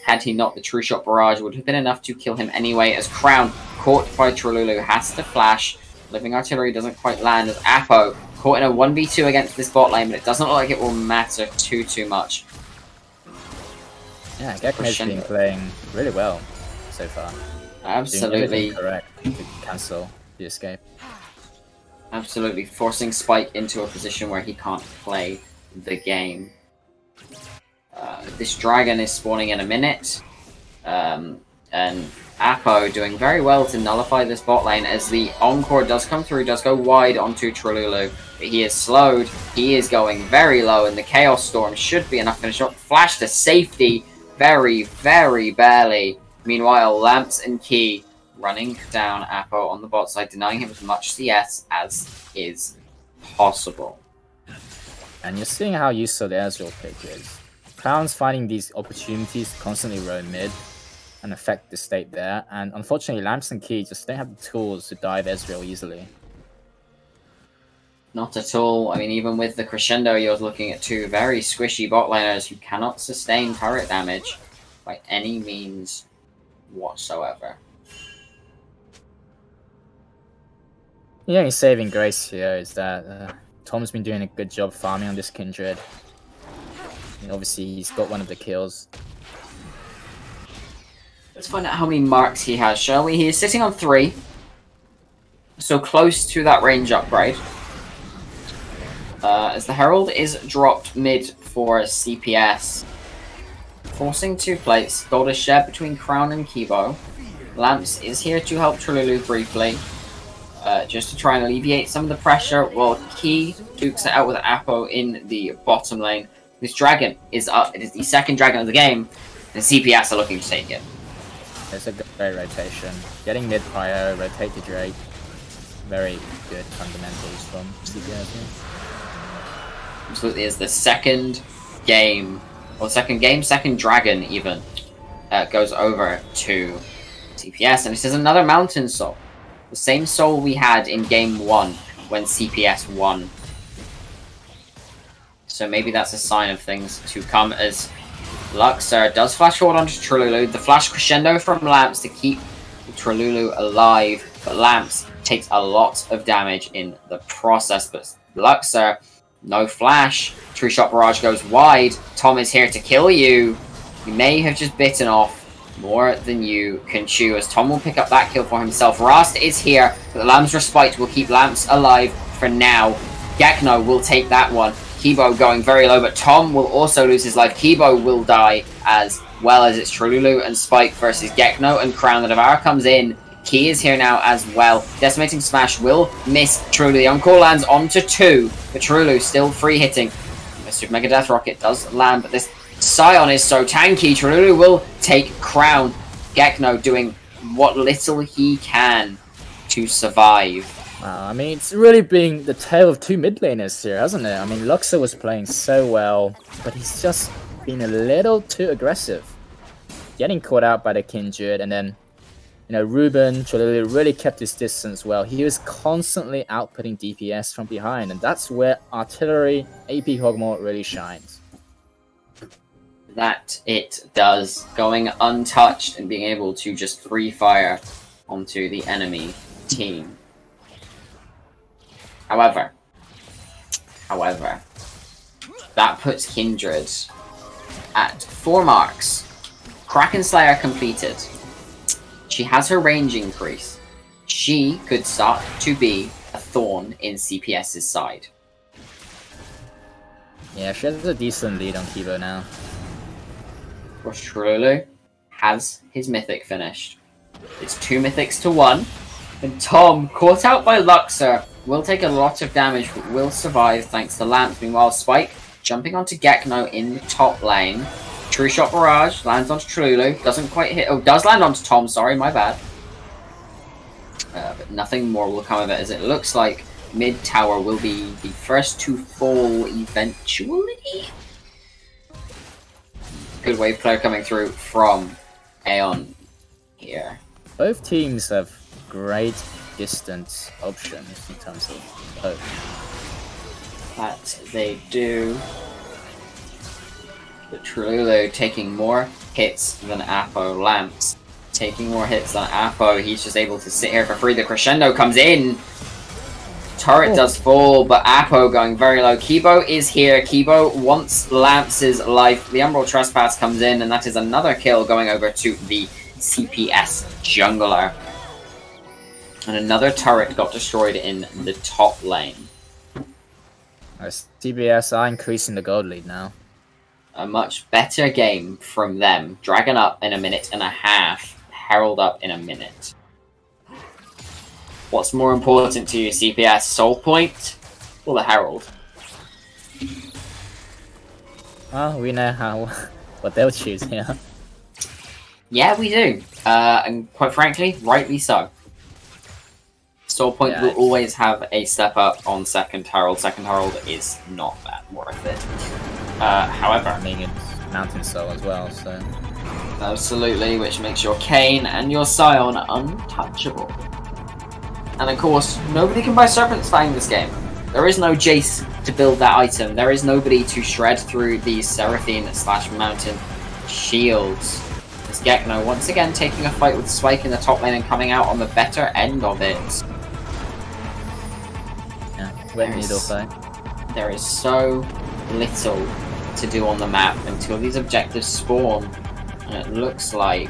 Had he not, the True Shot Barrage would have been enough to kill him anyway, as Crown, caught by Trululu, has to flash. Living Artillery doesn't quite land, as Apo caught in a 1v2 against this bot lane, but it doesn't look like it will matter too much. Yeah, Gekno's been playing really well so far. Absolutely correct to cancel the escape. Absolutely forcing Spike into a position where he can't play the game. This dragon is spawning in a minute, and Apo doing very well to nullify this bot lane, as the Encore does come through, does go wide onto Trululu, but he is slowed, he is going very low, and the Chaos Storm should be enough to finish up. Flash to safety, very barely. Meanwhile, Lamps and Key running down Apo on the bot side, denying him as much CS as is possible. And you're seeing how useful the Ezreal pick is. Crown's finding these opportunities to constantly roam mid and affect the state there, and unfortunately Lamps and Key just don't have the tools to dive Ezreal easily. Not at all. I mean, even with the Crescendo, you're looking at 2 very squishy bot laners who cannot sustain turret damage by any means whatsoever. The only saving grace here is that Tom's been doing a good job farming on this Kindred. And obviously, he's got one of the kills. Let's find out how many marks he has, shall we? He is sitting on 3. So close to that range upgrade. As the Herald is dropped mid for CPS. Forcing 2 plates. Gold is shared between Crown and Kibo. Lamps is here to help Trululu briefly. Just to try and alleviate some of the pressure, while Key dukes it out with Apo in the bottom lane. This dragon is up. It is the second dragon of the game, and CPS are looking to take it. It's a great rotation. Getting mid prio, rotate the Drake. Very good fundamentals from CPS here. Absolutely is the second game, or second dragon even, goes over to CPS, and this is another Mountain Soul. The same soul we had in game 1 when CPS won. So maybe that's a sign of things to come, as Luxor does flash forward onto Trululu. The flash crescendo from Lamps to keep Trululu alive, but Lamps takes a lot of damage in the process. But Luxor, no flash. True Shot Barrage goes wide. Tom is here to kill you. You may have just bitten off more than you can chew, as Tom will pick up that kill for himself. Rast is here, but the Lamb's Respite will keep Lamps alive for now. Gekno will take that one. Kibo going very low, but Tom will also lose his life. Kibo will die, as well as it's Trululu and Spike versus Gekno, and Crown the Devourer comes in. Key is here now as well. Decimating Smash will miss Trululu. The Encore lands onto 2, but Trululu still free hitting. The Super Mega Death Rocket does land, but this Scion is so tanky. Trululu will take Crown. Gekno doing what little he can to survive. I mean, it's really been the tale of 2 mid laners here, hasn't it? I mean, Luxor was playing so well, but he's just been a little too aggressive. Getting caught out by the Kindred, and then, you know, Ruben Trululu really kept his distance well. He was constantly outputting DPS from behind, and that's where Artillery AP Hogmore really shines. That it does, going untouched and being able to just free fire onto the enemy team. However, that puts Kindred at 4 marks. Kraken Slayer completed. She has her range increase. She could start to be a thorn in CPS's side. Yeah, she has a decent lead on Kibo now. Of course, Trululu has his mythic finished. It's 2 mythics to 1. And Tom, caught out by Luxor, will take a lot of damage, but will survive thanks to Lamps. Meanwhile, Spike jumping onto Gekno in the top lane. True Shot Barrage lands onto Trululu. Doesn't quite hit. Oh, does land onto Tom. Sorry, my bad. But nothing more will come of it, as it looks like mid tower will be the first to fall eventually. Good wave player coming through from Aeon here. Both teams have great distance options in terms of poke. That they do. But Trululu taking more hits than Apo. Lamps taking more hits than Apo. He's just able to sit here for free. The crescendo comes in. Turret does fall, but Apo going very low. Kibo is here. Kibo wants Lamps' life. The Umbral Trespass comes in, and that is another kill going over to the CPS jungler. And another turret got destroyed in the top lane. CBS are increasing the gold lead now. A much better game from them. Dragon up in 1.5 minutes. Herald up in 1 minute. What's more important to you, CPS? Soul Point or the Herald? Well, we know what they'll choose here. Yeah, we do. And quite frankly, rightly so. Soul Point will always have a step up on Second Herald. Second Herald is not that worth it. However, I mean, it's Mountain Soul as well, so... Absolutely, which makes your Kayn and your Scion untouchable. And of course, nobody can buy Serpent's Fang this game. There is no Jace to build that item. There is nobody to shred through these Seraphine/Mountain shields. It's Gekno once again taking a fight with Spike in the top lane and coming out on the better end of it. Yeah, wet needle fight. There is so little to do on the map until these objectives spawn. And it looks like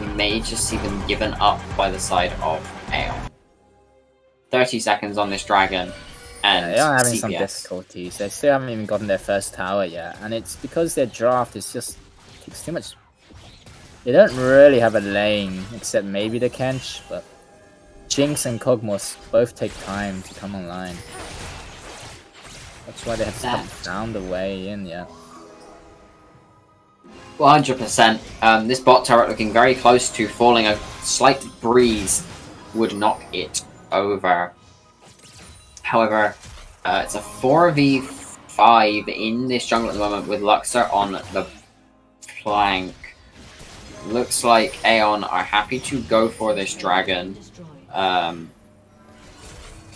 we may just see them given up by the side of Aeon. 30 seconds on this dragon, and they are having CPS. some difficulties. They still haven't even gotten their first tower yet, and it's because their draft is just takes too much. They don't really have a lane, except maybe the Kench, but Jinx and Kog'Maw both take time to come online. That's why they haven't found a way in yet. 100%. This bot turret looking very close to falling. A slight breeze would knock it over. However, it's a 4v5 in this jungle at the moment with Luxor on the flank. Looks like Aeon are happy to go for this dragon.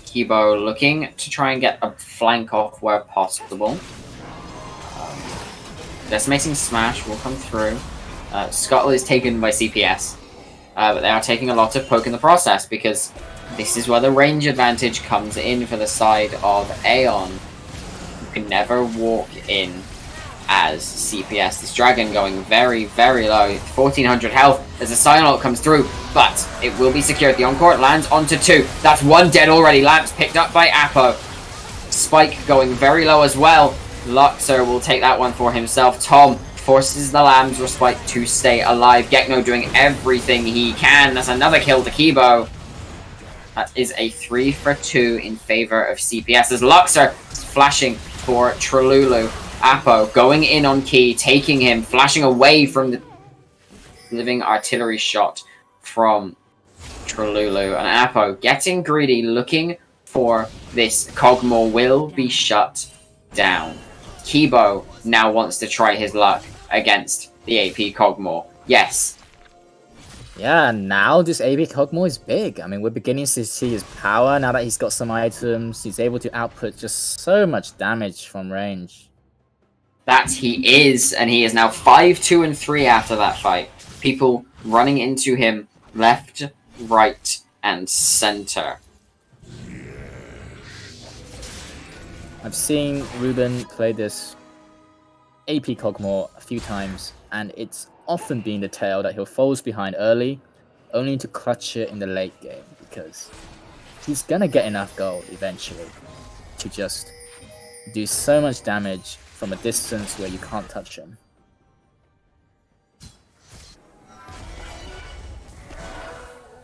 Kibo looking to try and get a flank off where possible. Decimating Smash will come through. Scuttle is taken by CPS. But they are taking a lot of poke in the process because this is where the range advantage comes in for the side of Aeon. You can never walk in as CPS. This dragon going very, very low. 1400 health as a Sion ult comes through, but it will be secured. The Encore lands onto 2. That's 1 dead already. Lamps picked up by Apo. Spike going very low as well. Luxor will take that one for himself. Tom forces the Lamb's Respite to stay alive. Gekno doing everything he can. That's another kill to Kibo. That is a 3 for 2 in favor of CPS as Luxor is flashing for Trululu. Apo going in on Key, taking him, flashing away from the living artillery shot from Trululu. And Apo getting greedy, looking for this. Kog'Maw will be shut down. Kibo now wants to try his luck against the AP Kog'Maw. Yes. Yeah, now this AP Kog'Maw is big. I mean, we're beginning to see his power. Now that he's got some items, he's able to output just so much damage from range. That he is, and he is now 5, 2, and 3 after that fight. People running into him left, right, and center. I've seen Ruben play this AP Kog'Maw a few times, and it's often been the tale that he'll falls behind early, only to clutch it in the late game, because he's gonna get enough gold eventually to just do so much damage from a distance where you can't touch him.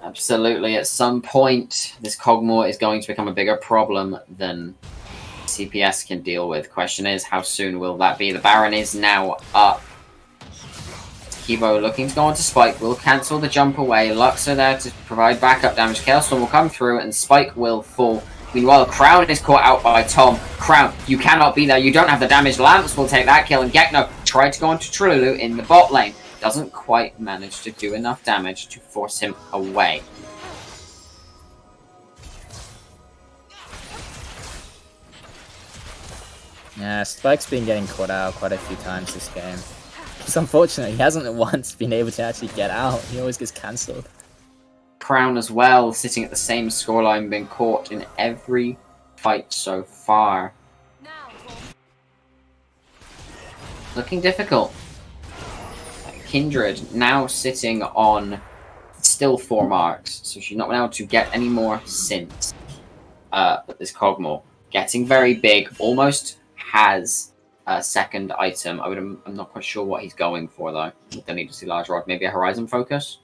Absolutely, at some point, this Kog'Maw is going to become a bigger problem than CPS can deal with. Question is, how soon will that be? The Baron is now up. Kibo looking to go onto Spike, will cancel the jump away. Luxor there to provide backup damage. Chaostorm will come through and Spike will fall. Meanwhile, Crown is caught out by Tom. Crown, you cannot be there. You don't have the damage. Lamps will take that kill, and Gekno tried to go onto Trululu in the bot lane. Doesn't quite manage to do enough damage to force him away. Yeah, Spike's been getting caught out quite a few times this game. It's unfortunate, he hasn't once been able to actually get out. He always gets cancelled. Crown as well, sitting at the same scoreline, been caught in every fight so far. Looking difficult. Kindred now sitting on still 4 marks, so she's not been able to get any more since. But this Kog'Maw getting very big, almost has a second item. I'm not quite sure what he's going for though. They need to see large rod, maybe a Horizon Focus.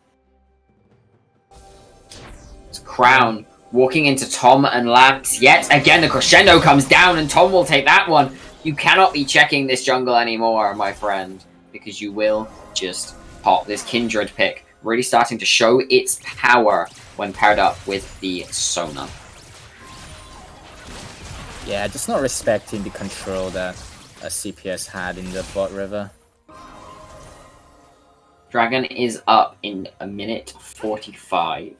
It's Crown walking into Tom and Lamps. Yet again, the crescendo comes down and Tom will take that one. You cannot be checking this jungle anymore, my friend, because you will just pop. This Kindred pick really starting to show its power when paired up with the Sona. Yeah, just not respecting the control that CPS had in the bot river. Dragon is up in a minute 45.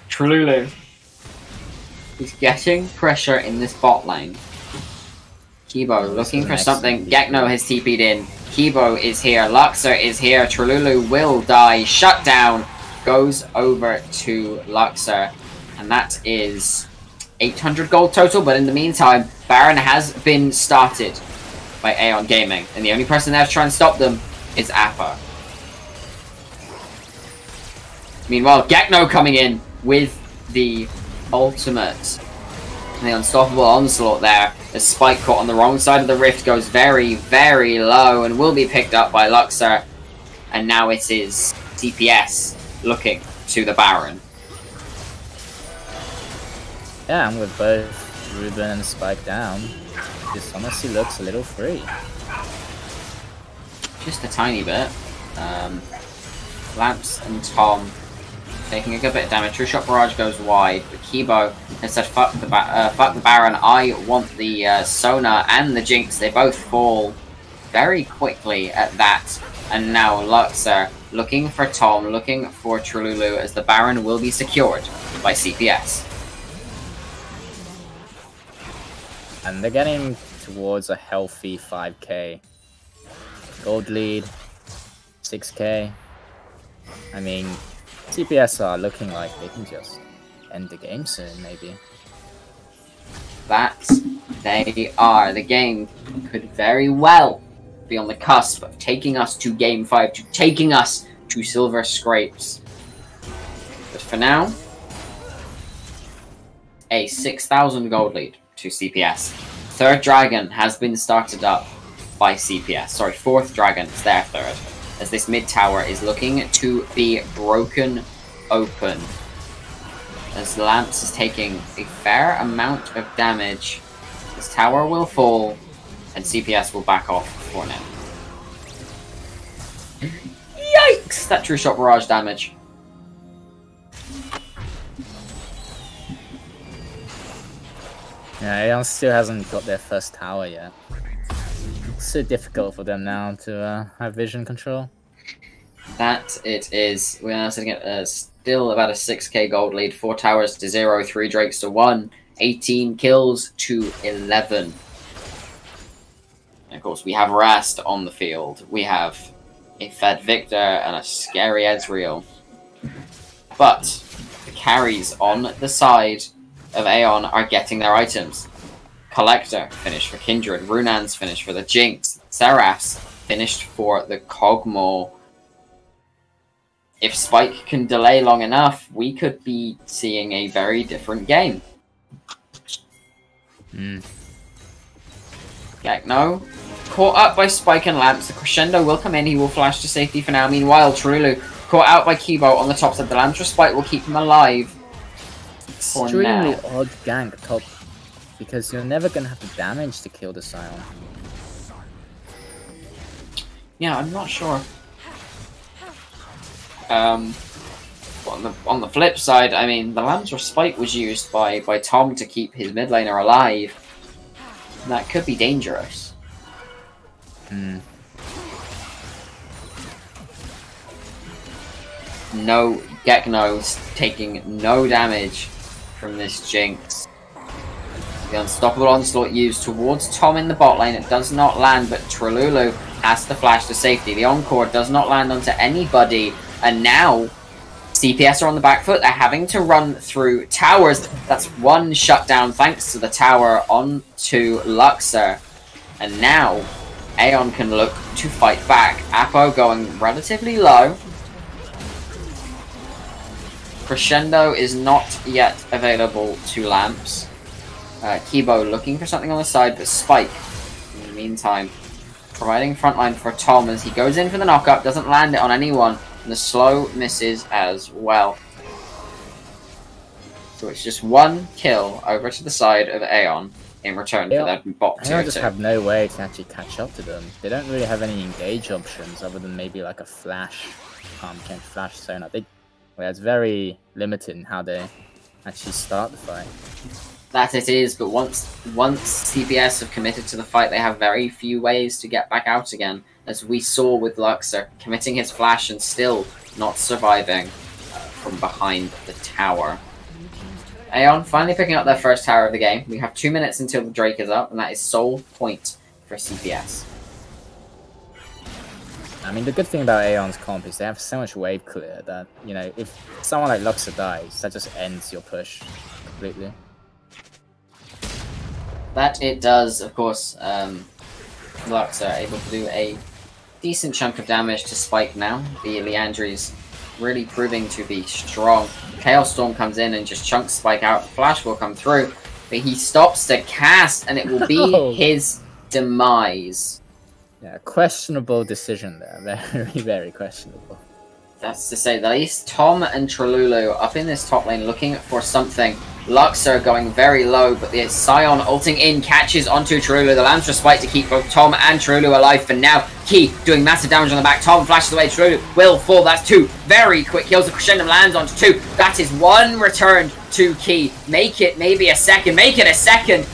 Trululu is getting pressure in this bot lane. Kibo looking for something. Gekno has TP'd in. Kibo is here. Luxor is here. Trululu will die. Shut down. Goes over to Luxor. And that is 800 gold total. But in the meantime, Baron has been started by Aeon Gaming. And the only person there to try and stop them is Appa. Meanwhile, Gekno coming in with the ultimate. The unstoppable onslaught there. As Spike caught on the wrong side of the rift goes very, very low and will be picked up by Luxor. And now it is CPS looking to the Baron. Yeah, I'm with both Ruben and Spike down. This honestly looks a little free. Just a tiny bit. Lamps and Tom taking a good bit of damage. True Shot Barrage goes wide, but Kibo has said, fuck the Baron, I want the Sonar and the Jinx. They both fall very quickly at that. And now Luxor looking for Tom, looking for Trululu, as the Baron will be secured by CPS. And they're getting towards a healthy 5k. Gold lead, 6k. I mean, CPS are looking like they can just end the game soon, maybe. That they are. The game could very well be on the cusp of taking us to Game 5, to taking us to Silver Scrapes. But for now, a 6,000 gold lead to CPS. Third Dragon has been started up by CPS. Sorry, fourth Dragon is their third. As this mid tower is looking to be broken open. As Lamps is taking a fair amount of damage. This tower will fall, and CPS will back off for now. Yikes! That True Shot Barrage damage. Yeah, Aeon still hasn't got their first tower yet. It's so difficult for them now to have vision control. That it is. We are sitting at still about a 6k gold lead. 4 towers to 0, 3 drakes to 1, 18 kills to 11. And of course, we have Rast on the field. We have a fed Victor and a scary Ezreal. But the carries on the side of Aeon are getting their items. Collector finished for Kindred. Runan's finished for the Jinx. Seraph's finished for the Kog'Maw. If Spike can delay long enough, we could be seeing a very different game. Gekno caught up by Spike and Lamps. The Crescendo will come in. He will flash to safety for now. Meanwhile, Trululu caught out by Kibo on the top side. The Lamps Spike will keep him alive. Extremely odd gank top, because you're never going to have the damage to kill the Scion. Yeah, I'm not sure. On the flip side, I mean, the Lamb's Spike was used by Tom to keep his mid laner alive. That could be dangerous. No, Gekno's taking no damage from this Jinx. The unstoppable onslaught used towards Tom in the bot lane. It does not land, but Trululu has to flash to safety. The Encore does not land onto anybody. And now, CPS are on the back foot. They're having to run through towers. That's one shutdown thanks to the tower onto Luxor. And now, Aeon can look to fight back. Apo going relatively low. Crescendo is not yet available to Lamps. Kibo looking for something on the side, but Spike, in the meantime, providing frontline for Tom as he goes in for the knockup, doesn't land it on anyone, and the slow misses as well. So it's just one kill over to the side of Aeon in return for that bot tier 2. Aeon just have no way to actually catch up to them. They don't really have any engage options other than maybe like a flash, change flash sonar. It's very limited in how they actually start the fight. That it is, but once CPS have committed to the fight, they have very few ways to get back out again, as we saw with Luxor, committing his flash and still not surviving from behind the tower. Aeon finally picking up their first tower of the game. We have 2 minutes until the Drake is up, and that is sole point for CPS. I mean, the good thing about Aeon's comp is they have so much wave clear that, you know, if someone like Luxor dies, that just ends your push completely. That it does, of course. Luxor able to do a decent chunk of damage to Spike now. The Leandries really proving to be strong. Chaos Storm comes in and just chunks Spike out. Flash will come through, but he stops the cast, and it will be his demise. Yeah, questionable decision there. Very, very questionable. That's to say the least. Tom and Trululu up in this top lane looking for something. Luxor going very low, but the Scion ulting in catches onto Trululu. The Lamb's Respite to keep both Tom and Trululu alive for now. Key doing massive damage on the back. Tom flashes away. Trululu will fall. That's 2 very quick kills. The Crescendo lands onto 2. That is 1 return to Key. Make it maybe a second. Make it a second.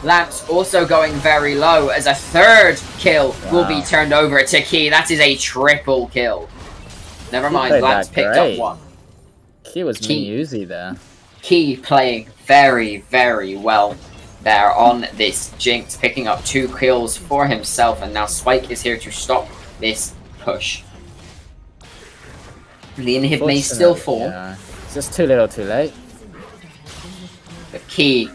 Lamps also going very low as a 3rd kill will be turned over to Key. That is a triple kill. Never mind, Lamps picked up 1. Key was mini Uzi there. Key playing very, very well there on this Jinx, picking up 2 kills for himself, and now Spike is here to stop this push. The inhib may still fall. Yeah. It's just too little too late. But Key,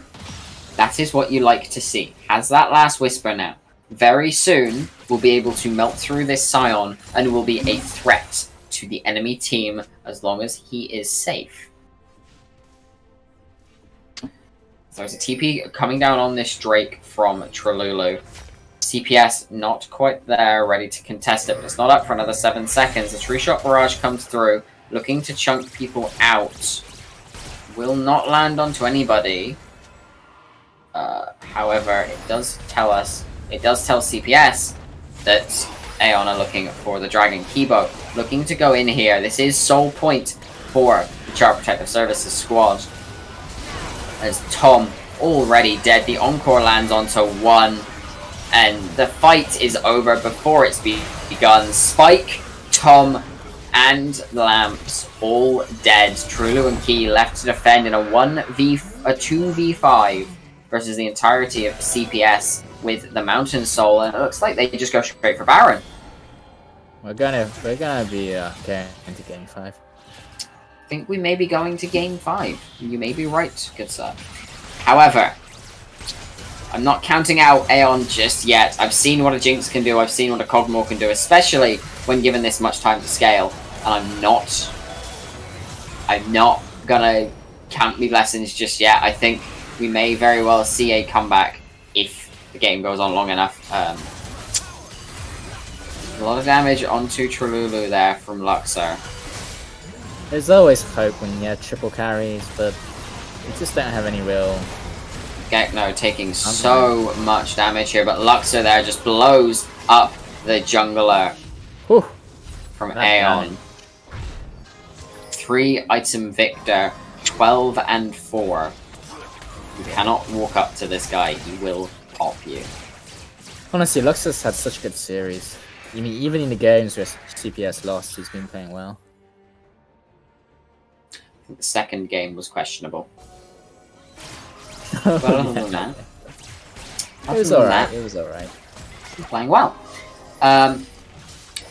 that is what you like to see. Has that last whisper now. Very soon, we'll be able to melt through this Scion, and will be a threat to the enemy team as long as he is safe. So there's a TP coming down on this Drake from Trululu. CPS not quite there, ready to contest it, but it's not up for another 7 seconds. The Tree Shot Barrage comes through, looking to chunk people out. Will not land onto anybody. However, it does tell CPS that Aeon are looking for the Dragon Kibo. Looking to go in here. This is sole point for the Child Protective Services squad. As Tom already dead. The Encore lands onto 1. And the fight is over before it's begun. Spike, Tom, and Lamps all dead. Trululu and Key left to defend in a 2v5 versus the entirety of CPS with the Mountain Soul. And it looks like they just go straight for Baron. We're gonna be going into game 5. I think we may be going to game 5. You may be right, good sir. However, I'm not counting out Aeon just yet. I've seen what a Jinx can do. I've seen what a Cogmore can do, especially when given this much time to scale. And I'm not gonna count me blessings just yet. I think we may very well see a comeback if the game goes on long enough. A lot of damage onto Trululu there from Luxor. There's always hope when you have triple carries, but we just don't have any real... Gekno taking so much damage here, but Luxor there just blows up the jungler. Whew. From Aeon. 3 item victor, 12 and 4. You cannot walk up to this guy, he will pop you. Honestly, Luxor's had such a good series. I mean, even in the games where CPS lost, he's been playing well. The second game was questionable. But other than that, it was alright. It was alright. He's playing well.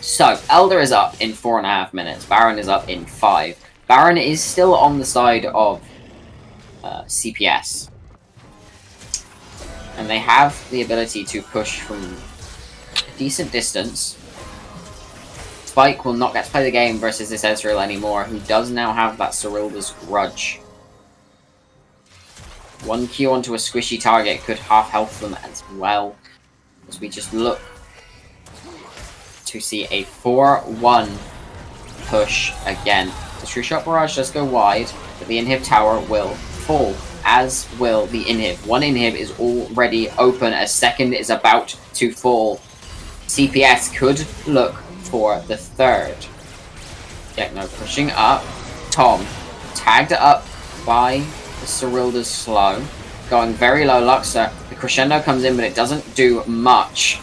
So, Elder is up in 4.5 minutes. Baron is up in 5. Baron is still on the side of CPS. And they have the ability to push from a decent distance. Spike will not get to play the game versus this Ezreal anymore, who does now have that Cyrilda's Grudge. 1 Q onto a squishy target could half health them as well. As we just look to see a 4-1 push again. The True Shot Barrage does go wide, but the inhib tower will fall, as will the inhib. 1 inhib is already open, a second is about to fall. CPS could look for the 3rd. Gekno pushing up. Tom tagged up by the Cyrilda's slow. Going very low Luxor. The crescendo comes in, but it doesn't do much.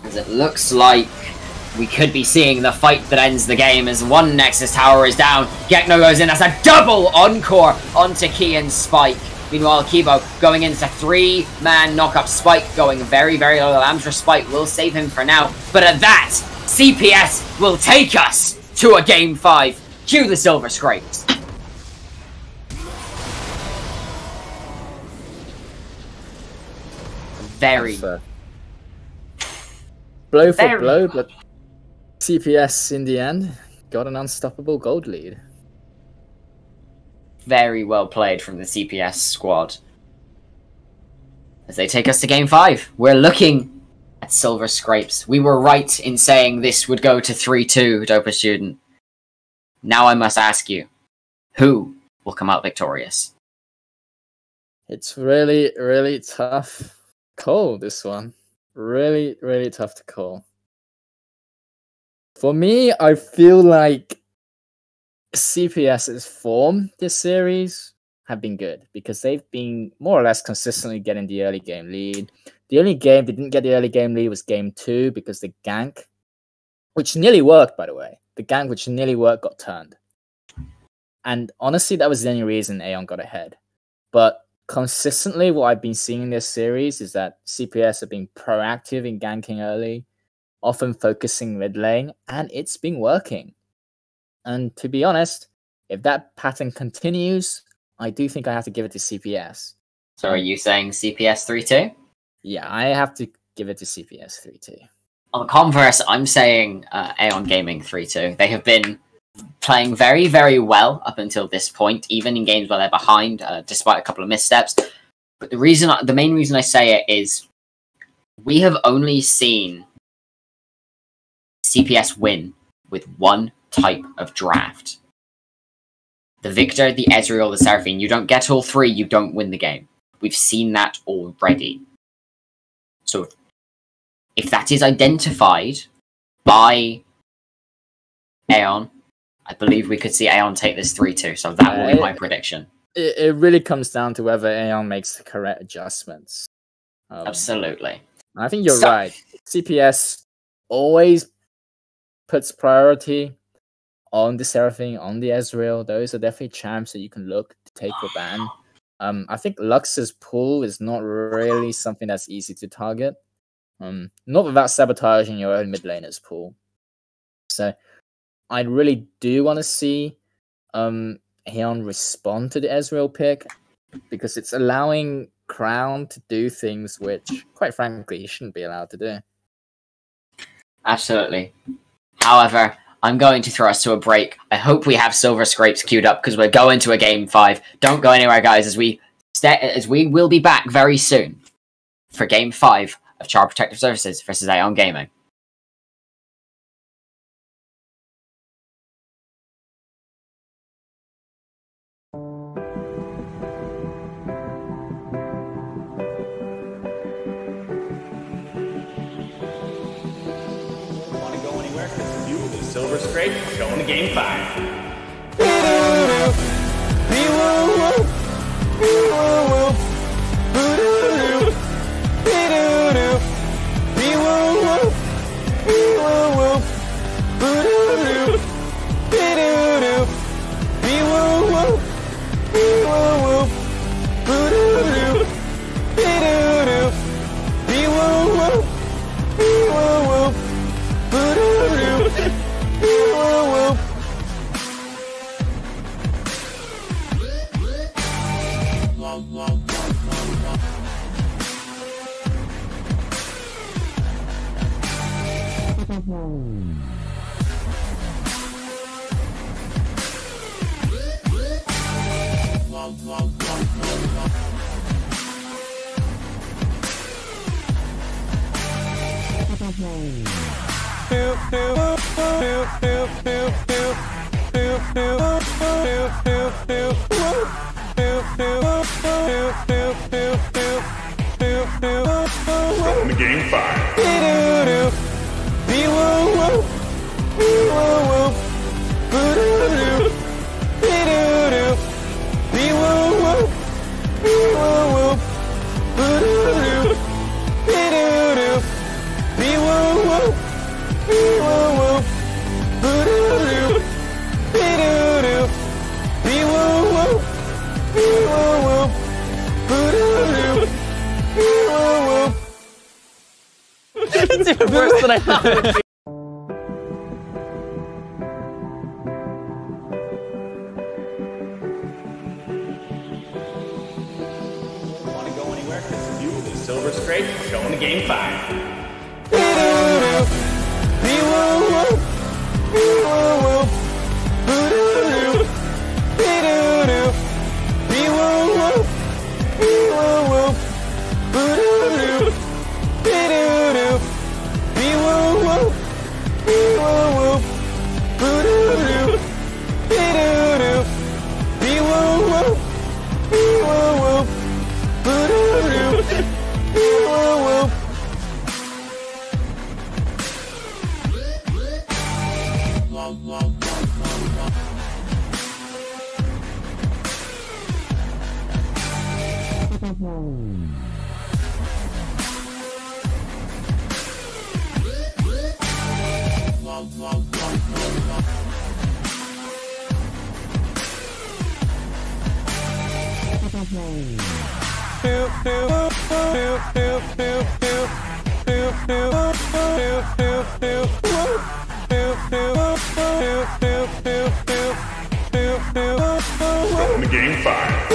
As it looks like we could be seeing the fight that ends the game as 1 Nexus tower is down. Gekno goes in as a double encore onto Key and Spike. Meanwhile, Kibo going into 3-man knock-up. Spike going very, very low. The Lamb's Respite will save him for now. But at that, CPS will take us to a game 5. Cue the Silver Scrapes. Very. Blow for blow, but CPS in the end got an unstoppable gold lead. Very well played from the CPS squad. As they take us to game 5, we're looking at Silver Scrapes. We were right in saying this would go to 3-2, Dopa Student. Now I must ask you, who will come out victorious? It's really, really tough call, this one. Really, really tough to call. For me, I feel like CPS's form this series have been good because they've been more or less consistently getting the early game lead. The only game they didn't get the early game lead was game 2 because the gank, which nearly worked, by the way, the gank which nearly worked got turned. And honestly, that was the only reason Aeon got ahead. But consistently, what I've been seeing in this series is that CPS have been proactive in ganking early, often focusing mid lane, and it's been working. And to be honest, if that pattern continues, I do think I have to give it to CPS. So are you saying CPS 3-2? Yeah, I have to give it to CPS 3-2. On the converse, I'm saying Aeon Gaming 3-2. They have been playing very, very well up until this point, even in games where they're behind, despite a couple of missteps. But the main reason I say it is we have only seen CPS win with one type of draft. The Victor, the Ezreal, the Seraphine. You don't get all three, you don't win the game. We've seen that already. So if that is identified by Aeon, I believe we could see Aeon take this 3-2. So that will be my prediction. It really comes down to whether Aeon makes the correct adjustments. Absolutely. I think you're right. CPS always puts priority on the Seraphine, on the Ezreal. Those are definitely champs that you can look to take your ban. I think Lux's pool is not really something that's easy to target. Not without sabotaging your own mid laner's pool. So I really do want to see Aeon respond to the Ezreal pick because it's allowing Crown to do things which, quite frankly, he shouldn't be allowed to do. Absolutely. However, I'm going to throw us to a break. I hope we have Silver Scrapes queued up because we're going to a game 5. Don't go anywhere, guys, as we will be back very soon for game 5 of Child Protective Services versus Aeon Gaming. Silver Scrape going to game 5. Welcome to game 5. It's even worse than I thought. Want to go anywhere? Because you, the Silver Scrape, going to game 5. Welcome to game 5.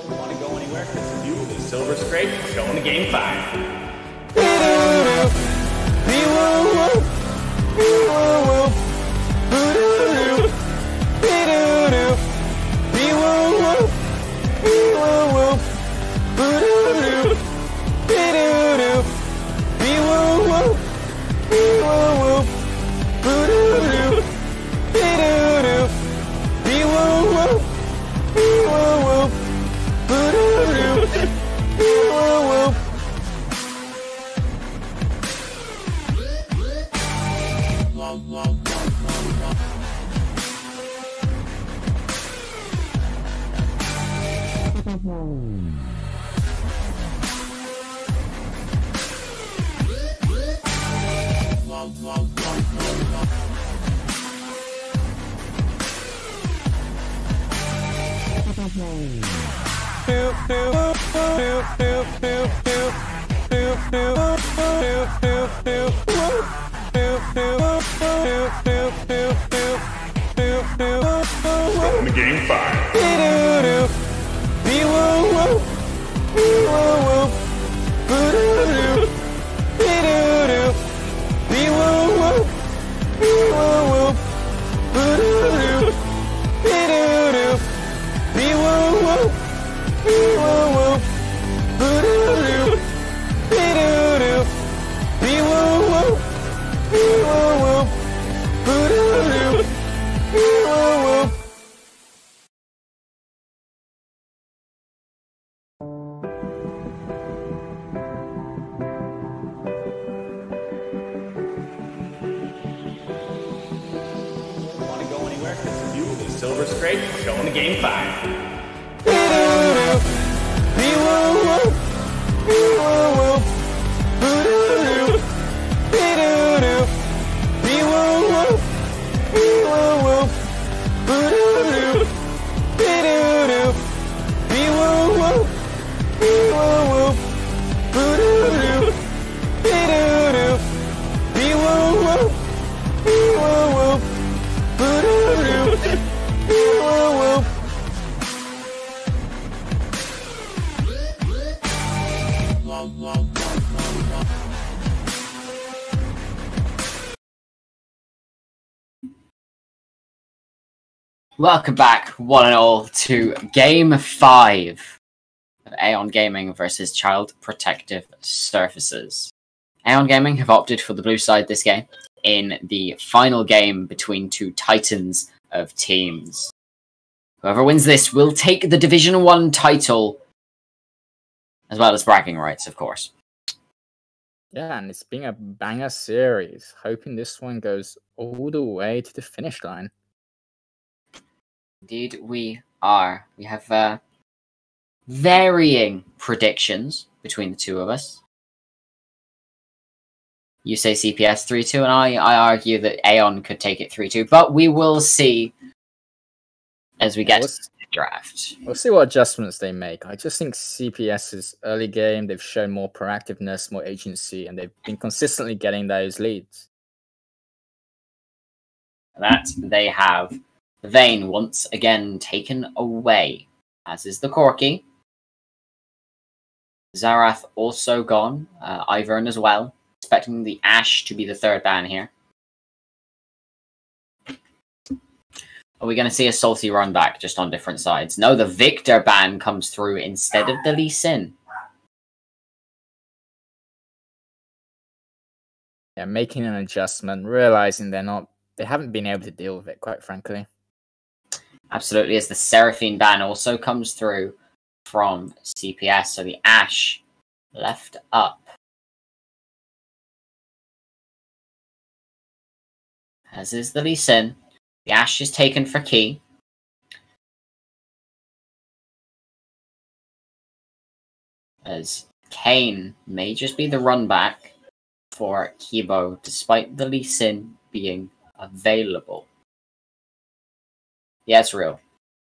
Want to go anywhere? Because the view of the Silver Scrape showing to game 5. Welcome to game 5. Want to go anywhere? Because the view of the Silver Scrape showing to game 5. Welcome back, one and all, to Game 5 of Aeon Gaming versus Child Protective Surfaces. Aeon Gaming have opted for the blue side this game in the final game between two titans of teams. Whoever wins this will take the Division 1 title, as well as bragging rights, of course. Yeah, and it's been a banger series. Hoping this one goes all the way to the finish line. Indeed, we are. We have varying predictions between the two of us. You say CPS 3-2, and I argue that Aeon could take it 3-2, but we will see as we get to the draft. We'll see what adjustments they make. I just think CPS's early game, they've shown more proactiveness, more agency, and they've been consistently getting those leads. That they have. The Vayne once again taken away, as is the Corki. Zarath also gone. Ivern as well. Expecting the Ashe to be the third ban here. Are we going to see a salty run back just on different sides? No, the Victor ban comes through instead of the Lee Sin. Yeah, making an adjustment, realizing they haven't been able to deal with it, quite frankly. Absolutely, as the Seraphine ban also comes through from CPS, so the Ashe left up. As is the Lee Sin. The Ashe is taken for Key. As Kane may just be the run back for Kibo, despite the Lee Sin being available. Yeah, it's real.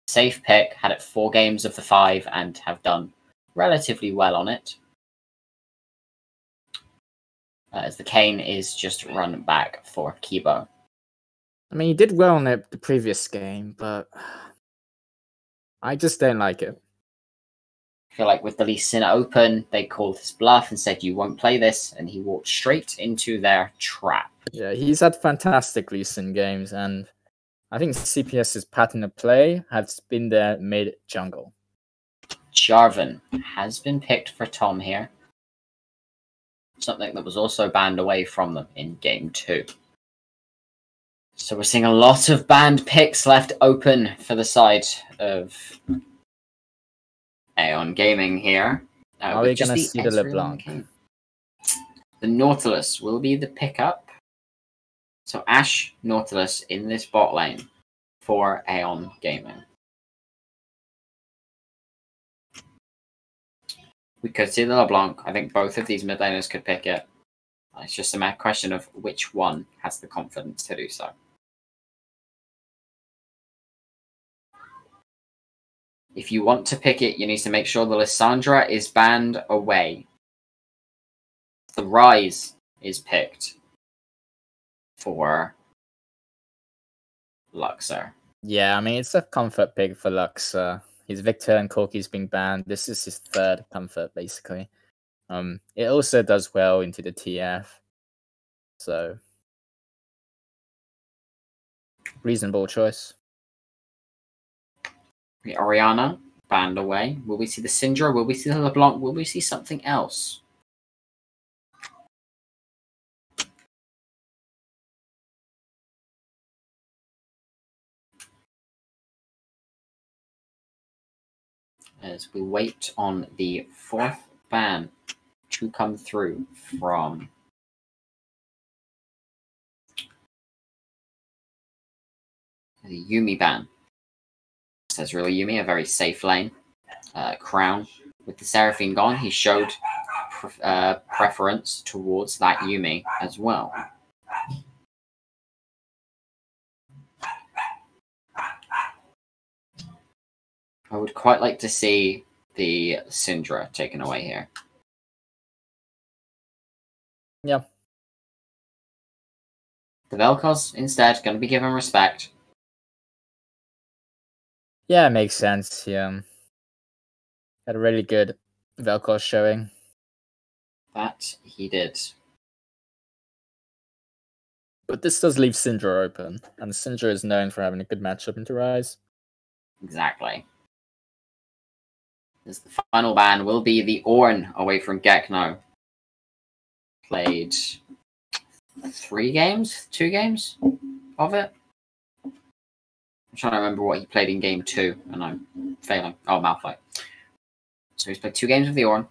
Safe pick, had it 4 games of the 5 and have done relatively well on it. As the Kane is just run back for Kibo. I mean, he did well in the previous game, but I just don't like it. I feel like with the Lee Sin open, they called his bluff and said, you won't play this, and he walked straight into their trap. Yeah, he's had fantastic Lee Sin games, and I think CPS's pattern of play has been their mid-jungle. Jarvan has been picked for Tom here. Something that was also banned away from them in Game 2. So we're seeing a lot of banned picks left open for the side of Aeon Gaming here. Are we going to see the LeBlanc? The Nautilus will be the pickup. So Ashe, Nautilus in this bot lane for Aeon Gaming. We could see the LeBlanc. I think both of these mid laners could pick it. It's just a question of which one has the confidence to do so. If you want to pick it, you need to make sure the Lissandra is banned away. The Rise is picked for Luxor. Yeah, I mean, it's a comfort pick for Luxor. His Victor and Corki's being banned. This is his 3rd comfort, basically. It also does well into the TF. So, reasonable choice. The Orianna banned away. Will we see the Syndra? Will we see the LeBlanc? Will we see something else? As we wait on the 4th ban to come through from the Yuumi ban. Says really Yuumi, a very safe lane. Crown. With the Seraphine gone, he showed preference towards that Yuumi as well. I would quite like to see the Syndra taken away here. Yeah. The Vel'Koz, instead, going to be given respect. Yeah, it makes sense. Yeah. Had a really good Vel'Koz showing. That he did. But this does leave Syndra open, and Syndra is known for having a good matchup into Rise. Exactly. As the final ban will be the Ornn away from Gekno. Played 2 games of it. I'm trying to remember what he played in game 2, and I'm failing. Oh, Malphite. So he's played 2 games of the Ornn.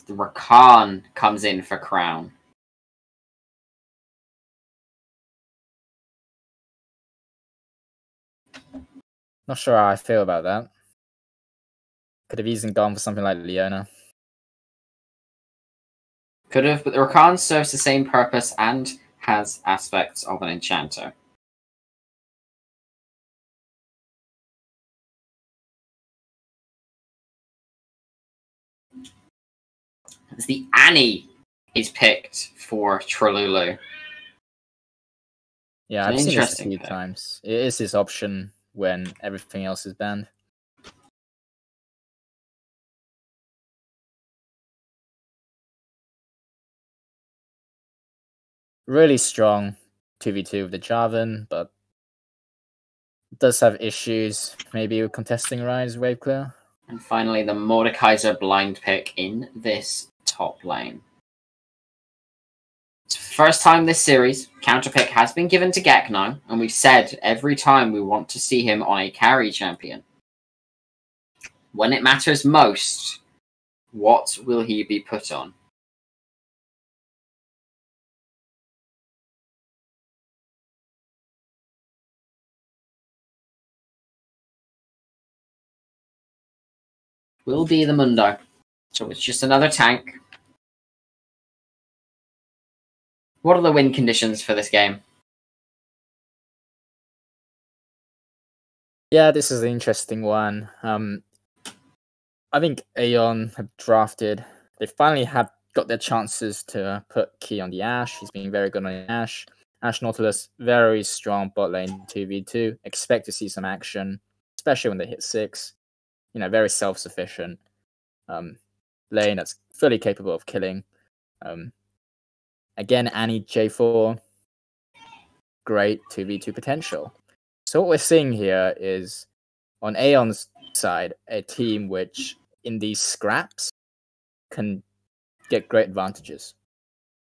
The Rakan comes in for Crown. Not sure how I feel about that. Could have easily gone for something like Leona. Could have, but the Rakan serves the same purpose and has aspects of an enchanter. As the Annie is picked for Trolulu. Yeah, I've seen this a few times. It is his option when everything else is banned. Really strong 2v2 with the Jarvan, but does have issues maybe with contesting Rise wave clear. And finally, the Mordekaiser blind pick in this top lane. It's the first time this series, counter pick has been given to Gek now, and we've said every time we want to see him on a carry champion. When it matters most, what will he be put on? Will be the Mundo. So it's just another tank. What are the win conditions for this game? Yeah, this is an interesting one. I think Aeon have drafted. They finally have got their chances to put Key on the Ashe. He's been very good on the Ashe. Ashe Nautilus, very strong bot lane 2v2. Expect to see some action, especially when they hit 6. Very self-sufficient lane that's fully capable of killing. Again, Annie J4, great 2v2 potential. So what we're seeing here is, on Aeon's side, a team which, in these scraps, can get great advantages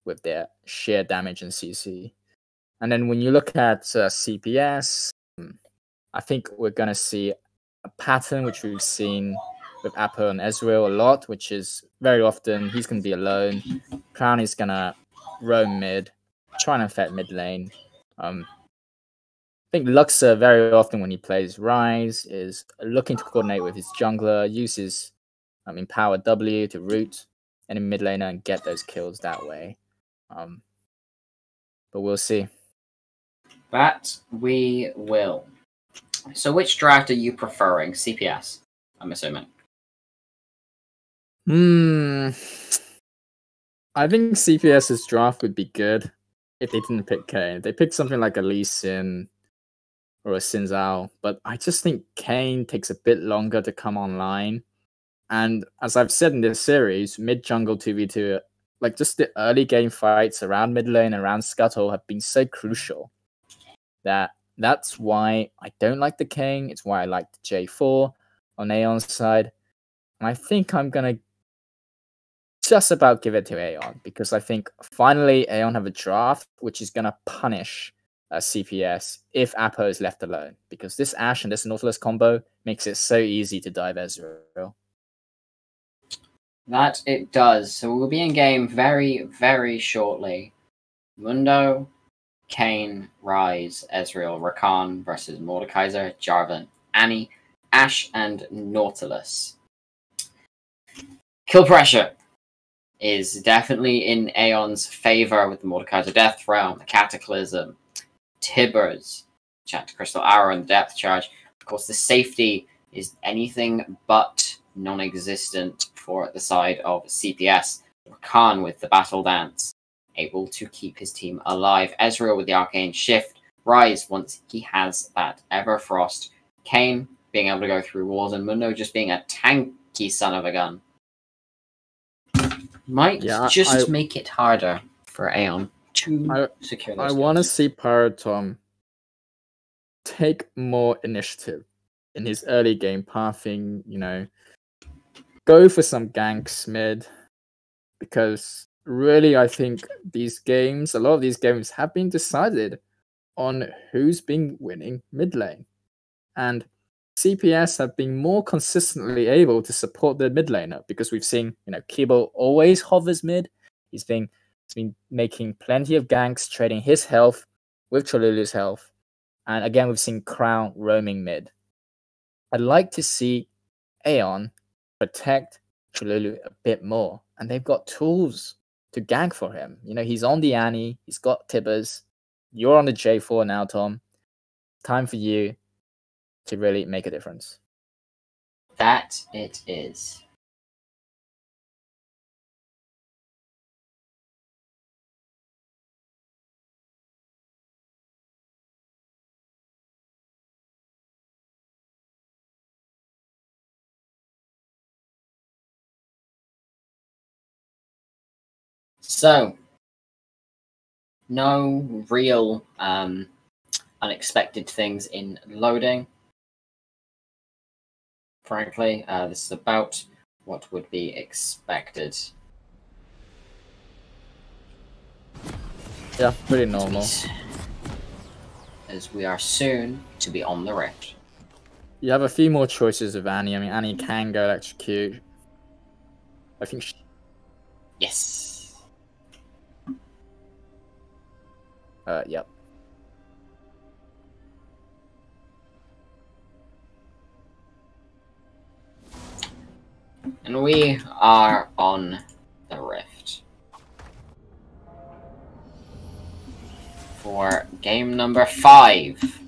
with their sheer damage and CC. And then when you look at CPS, I think we're going to see a pattern which we've seen with Apo and Ezreal a lot, which is very often he's going to be alone. Crown is going to roam mid, trying to affect mid lane. I think Luxor very often when he plays Rise is looking to coordinate with his jungler, uses Empower W to root any mid laner and get those kills that way. But we'll see. That we will. So which draft are you preferring? CPS, I'm assuming. I think CPS's draft would be good if they didn't pick Kayn. If they picked something like a Lee Sin or a Xin Zhao, but I just think Kayn takes a bit longer to come online. And as I've said in this series, mid jungle 2v2, like just the early game fights around mid lane, around Scuttle have been so crucial that's why I don't like the Kayn. It's why I like the J4 on Aeon's side. And I think I'm going to just about give it to Aeon, because I think finally Aeon have a draft which is going to punish CPS if Apo is left alone, because this Ashe and this Nautilus combo makes it so easy to dive Ezreal. That it does. So we'll be in game very, very shortly. Mundo, Kayn, Rise, Ezreal, Rakan versus Mordekaiser, Jarvan, Annie, Ashe, and Nautilus. Kill pressure is definitely in Aeon's favor with the Mordekaiser Death Realm, the Cataclysm, Tibbers, Chat to Crystal Arrow, and the Depth Charge. Of course, the safety is anything but non-existent for the side of CPS. Rakan with the Battle Dance, able to keep his team alive. Ezreal with the Arcane Shift. Rise once he has that Everfrost. Kayn being able to go through walls, and Mundo just being a tanky son of a gun. Might make it harder for Aeon to secure those I want to see Pyrotom take more initiative in his early game pathing, go for some ganks mid, because really I think a lot of these games have been decided on who's been winning mid lane. And CPS have been more consistently able to support their mid laner, because we've seen, Kibo always hovers mid. He's been making plenty of ganks, trading his health with Cholulu's health. And again, we've seen Crown roaming mid. I'd like to see Aeon protect Cholulu a bit more. And they've got tools to gank for him. He's on the Annie. He's got Tibbers. You're on the J4 now, Tom. Time for you to really make a difference. That it is. So, no real unexpected things in loading. Frankly, this is about what would be expected. Yeah, pretty normal. As we are soon to be on the Rift. You have a few more choices of Annie. I mean, Annie can go electrocute. I think Yes. Yep. And we are on the Rift. For game number 5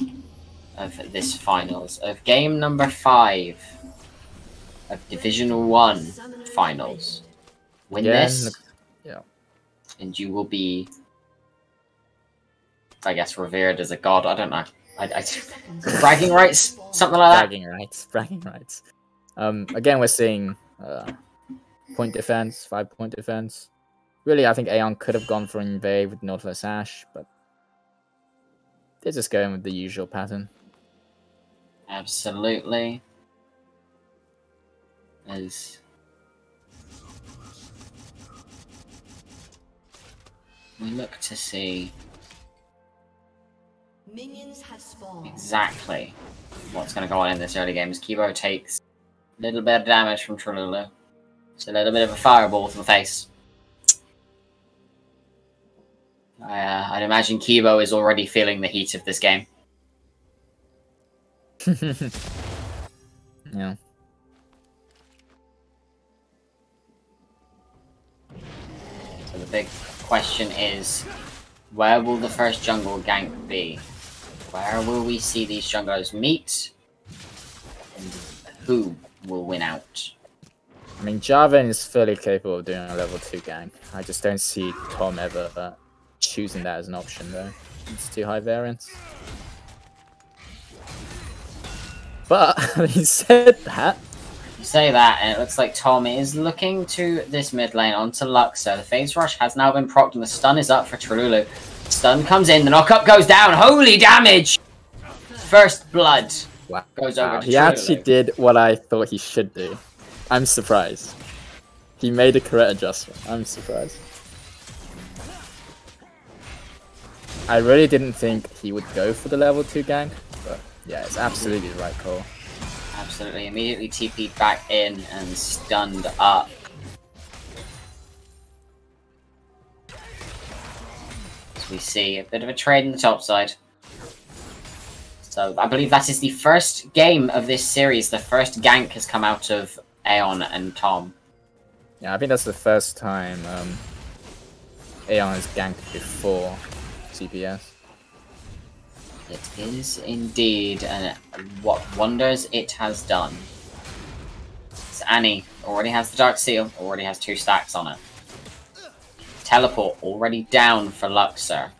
of this finals. Of game number 5 of Division 1 finals. Win this, yeah, and you will be, I guess, revered as a god. I don't know. Bragging rights? Something like that? Bragging rights. Again, we're seeing point defense, 5-point defense. Really, I think Aeon could have gone for invade with Nautilus Ash, but they're just going with the usual pattern. Absolutely. As we look to see Minions have spawned. exactly what's going to go on in this early game, as Kibo takes a little bit of damage from Tralulu. It's a little bit of a fireball to the face. I'd imagine Kibo is already feeling the heat of this game. Yeah. So the big question is, where will the first jungle gank be? Where will we see these junglers meet? And who will win out? I mean, Jarvan is fairly capable of doing a level 2 gank. I just don't see Tom ever choosing that as an option, though. It's too high variance. But, having said that... You say that, and it looks like Tom is looking to this mid lane onto Luxor. The phase rush has now been procced, and the stun is up for Tralulu. Stun comes in, the knock-up goes down. Holy damage! First blood goes over to He Tralulu. actually did what I thought he should do. I'm surprised. He made a correct adjustment. I'm surprised. I really didn't think he would go for the level 2 gank, but yeah, it's absolutely the right call. Absolutely, immediately TP'd back in and stunned up. As we see a bit of a trade in the top side. So I believe that is the first game of this series. The first gank has come out of Aeon and Tom. Yeah, I think that's the first time Aeon has ganked before CPS. It is indeed, and what wonders it has done. So Annie already has the Dark Seal, already has 2 stacks on it. Teleport already down for Luxor.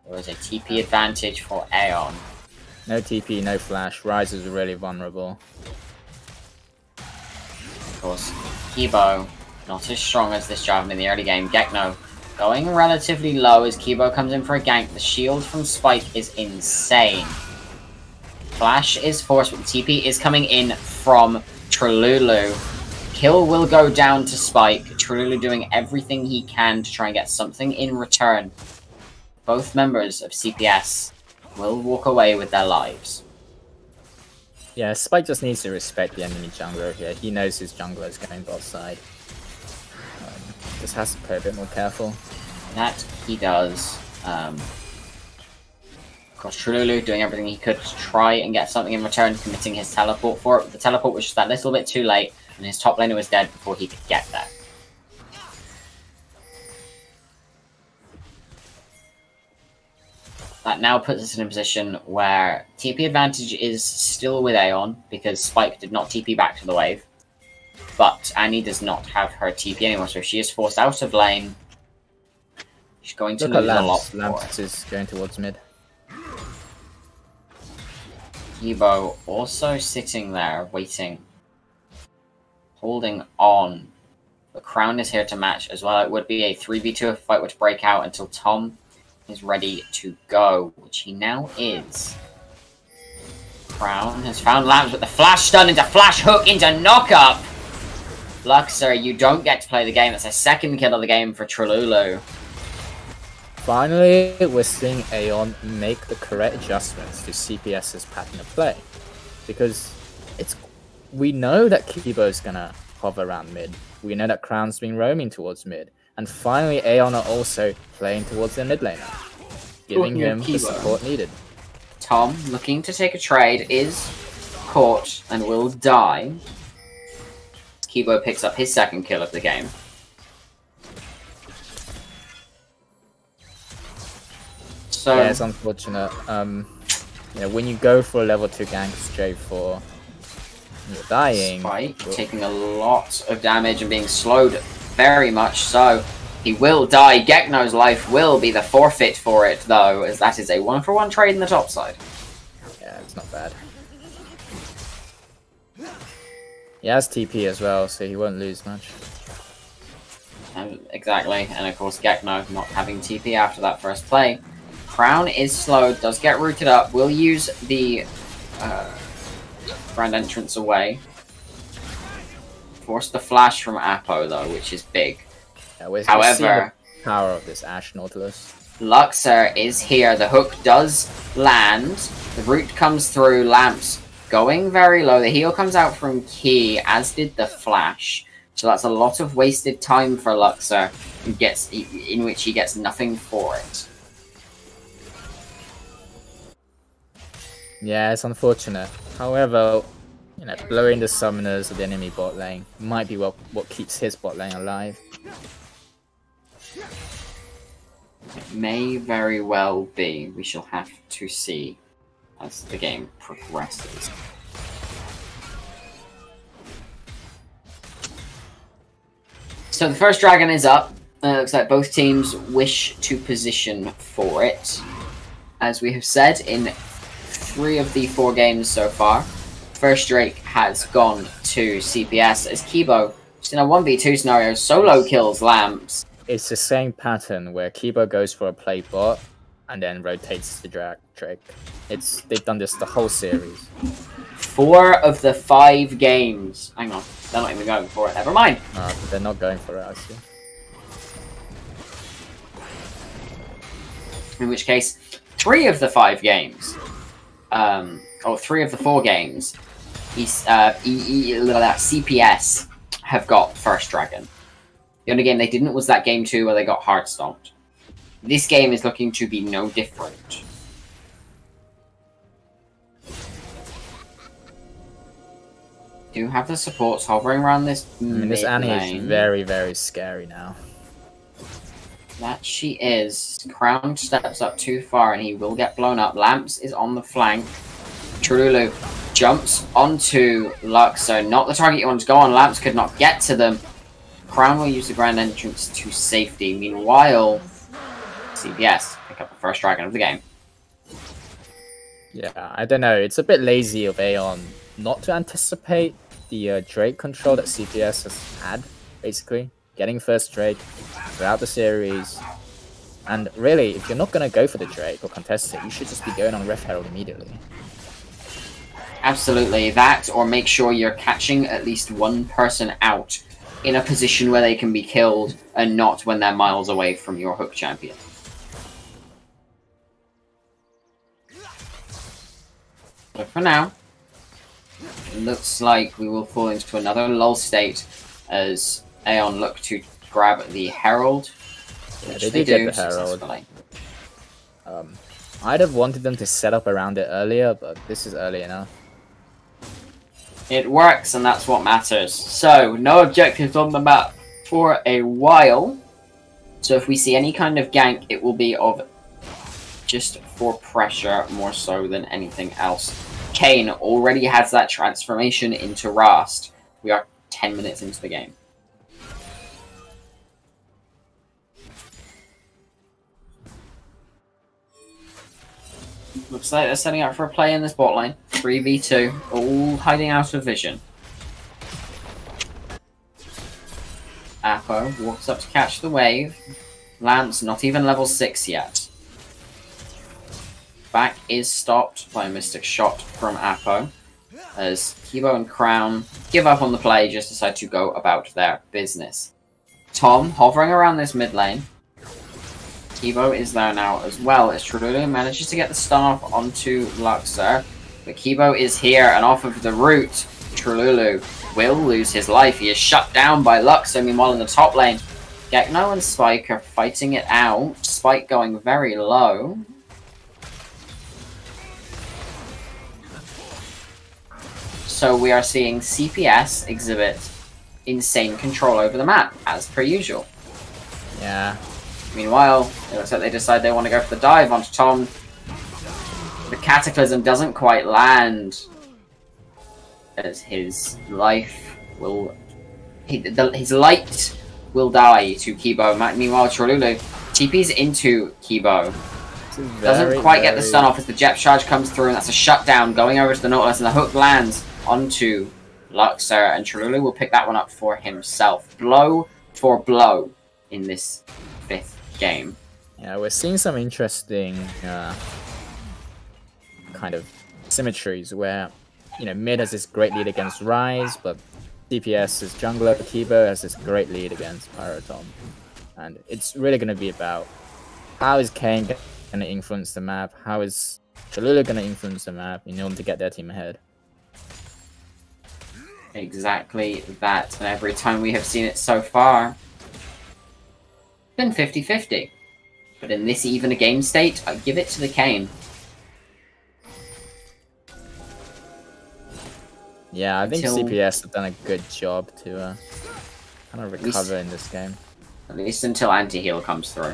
There was a TP advantage for Aeon. No TP, no flash. Ryze is really vulnerable. Of course, Kibo, not as strong as this Jarvan in the early game. Gekno going relatively low as Kibo comes in for a gank. The shield from Spike is insane. Flash is forced, but the TP is coming in from Tralulu. Kill will go down to Spike. Tralulu doing everything he can to try and get something in return. Both members of CPS will walk away with their lives. Yeah, Spike just needs to respect the enemy jungler here. He knows his jungler is going bot side. Just has to play a bit more careful. That he does. Of course, Tralulu doing everything he could to try and get something in return, committing his teleport for it. The teleport was just that little bit too late, and his top laner was dead before he could get there. That now puts us in a position where TP advantage is still with Aeon, because Spike did not TP back to the wave. But Annie does not have her TP anymore, so she is forced out of lane. She's going to lose a lot more. Lamps is going towards mid. Kibo also sitting there, waiting, holding on But Crown is here to match as well. It would be a 3v2 if a fight were to break out until Tom is ready to go, which he now is. Crown has found Lamps with the flash stun into flash hook into knockup. Luxor, you don't get to play the game. That's a second kill of the game for Trululu. Finally, we're seeing Aeon make the correct adjustments to CPS's pattern of play. Because we know that Kibo's gonna hover around mid. We know that Crown's been roaming towards mid. And finally, Aeon are also playing towards their mid laner, giving him the support needed. Tom, looking to take a trade, is caught and will die. Kibo picks up his second kill of the game. So yeah, it's unfortunate. You know, when you go for a level 2 gank straight for, you're dying. Spike taking a lot of damage and being slowed very much so. He will die. Gekno's life will be the forfeit for it, though, as that is a 1-for-1 trade in the top side. Yeah, it's not bad. He has TP as well, so he won't lose much. Exactly, and of course Gekno not having TP after that first play. Crown is slowed, does get rooted up, will use the grand entrance away. Force the flash from Apo though, which is big. Yeah, however, the power of this Ashe Nautilus. Luxor is here, the hook does land, the root comes through, Lamps going very low, the heal comes out from Key, as did the flash. So that's a lot of wasted time for Luxor, in which he gets nothing for it. Yeah, it's unfortunate. However, you know, blowing the summoners of the enemy bot lane might be what keeps his bot lane alive. It may very well be. We shall have to see as the game progresses. So the first dragon is up. Looks like both teams wish to position for it. As we have said, in 3 of the 4 games so far, first Drake has gone to CPS as Kibo, just in a 1v2 scenario, solo kills Lamps. It's the same pattern where Kibo goes for a play bot and then rotates the Drake. They've done this the whole series. 4 of the 5 games. Hang on, they're not even going for it. Never mind. They're not going for it, I see. In which case, 3 of the 5 games, or 3 of the 4 games, CPS have got first dragon. The only game they didn't was that game 2 where they got hard stomped. This game is looking to be no different. Do have the supports hovering around this this Annie is very, very scary now. That she is. Crown steps up too far and he will get blown up. Lamps is on the flank. Trululu jumps onto Luxor. Not the target you want to go on. Lamps could not get to them. Crown will use the grand entrance to safety. Meanwhile, CPS pick up the first dragon of the game. Yeah, I don't know. It's a bit lazy of Aeon not to anticipate the Drake control that CPS has had, basically. Getting first Drake throughout the series. And really, if you're not going to go for the Drake or contest it, you should just be going on Ref Herald immediately. Absolutely. That, or make sure you're catching at least one person out in a position where they can be killed and not when they're miles away from your hook champion. But for now, it looks like we will fall into another lull state as Aeon look to grab the Herald. Yeah, they did get the Herald. I'd have wanted them to set up around it earlier, but this is early enough. It works, and that's what matters. So, no objectives on the map for a while. So if we see any kind of gank, it will be of just for pressure more so than anything else. Kane already has that transformation into Rast. We are 10 minutes into the game. Looks like they're setting up for a play in this bot lane. 3v2, all hiding out of vision. Apo walks up to catch the wave. Lance not even level 6 yet. Back is stopped by a Mystic Shot from Apo, as Kibo and Crown give up on the play, just decide to go about their business. Tom hovering around this mid lane. Kibo is there now as well, as Trululu manages to get the stun off onto Luxor. But Kibo is here, and off of the root, Trululu will lose his life. He is shut down by Luxor. Meanwhile, in the top lane, Gekno and Spike are fighting it out. Spike going very low. So we are seeing CPS exhibit insane control over the map, as per usual. Yeah. Meanwhile, it looks like they decide they want to go for the dive onto Tom. The Cataclysm doesn't quite land, as his life will... his light will die to Kibo. Meanwhile, Trululu TP's into Kibo. Doesn't quite get the stun off as the Jet Charge comes through, and that's a shutdown going over to the Nautilus, and the hook lands onto Luxor, and Trululu will pick that one up for himself. Blow for blow in this 5th game. Yeah, we're seeing some interesting kind of symmetries where, you know, mid has this great lead against Ryze, but DPS's jungler Kibo has this great lead against Pyrotom. And it's really going to be about how is Kayn going to influence the map, how is Trululu going to influence the map in order to get their team ahead. Exactly that, and every time we have seen it so far, it's been 50-50. But in this even a game state, I give it to the Kayn. Yeah, I think CPS have done a good job to kind of recover in this game. At least until anti-heal comes through.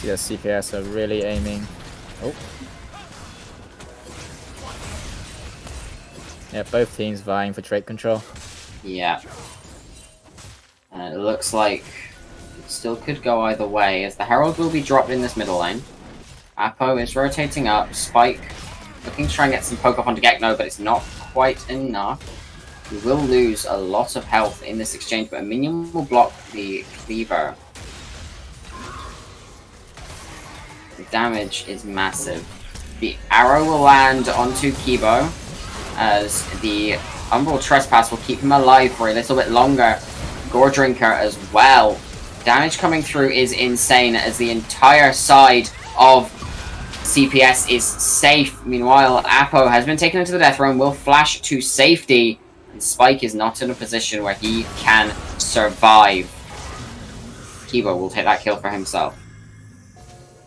Yeah, CPS are really aiming. Oh. Yeah, both teams vying for trait control. Yeah. And it looks like it still could go either way, as the Herald will be dropped in this middle lane. Apo is rotating up. Spike looking to try and get some poke off onto Gekno, but it's not quite enough. We will lose a lot of health in this exchange, but a minion will block the cleaver. The damage is massive. The arrow will land onto Kibo, as the Umbral Trespass will keep him alive for a little bit longer. Gore Drinker as well. Damage coming through is insane, as the entire side of CPS is safe. Meanwhile, Apo has been taken into the death room, will flash to safety, and Spike is not in a position where he can survive. Kibo will take that kill for himself.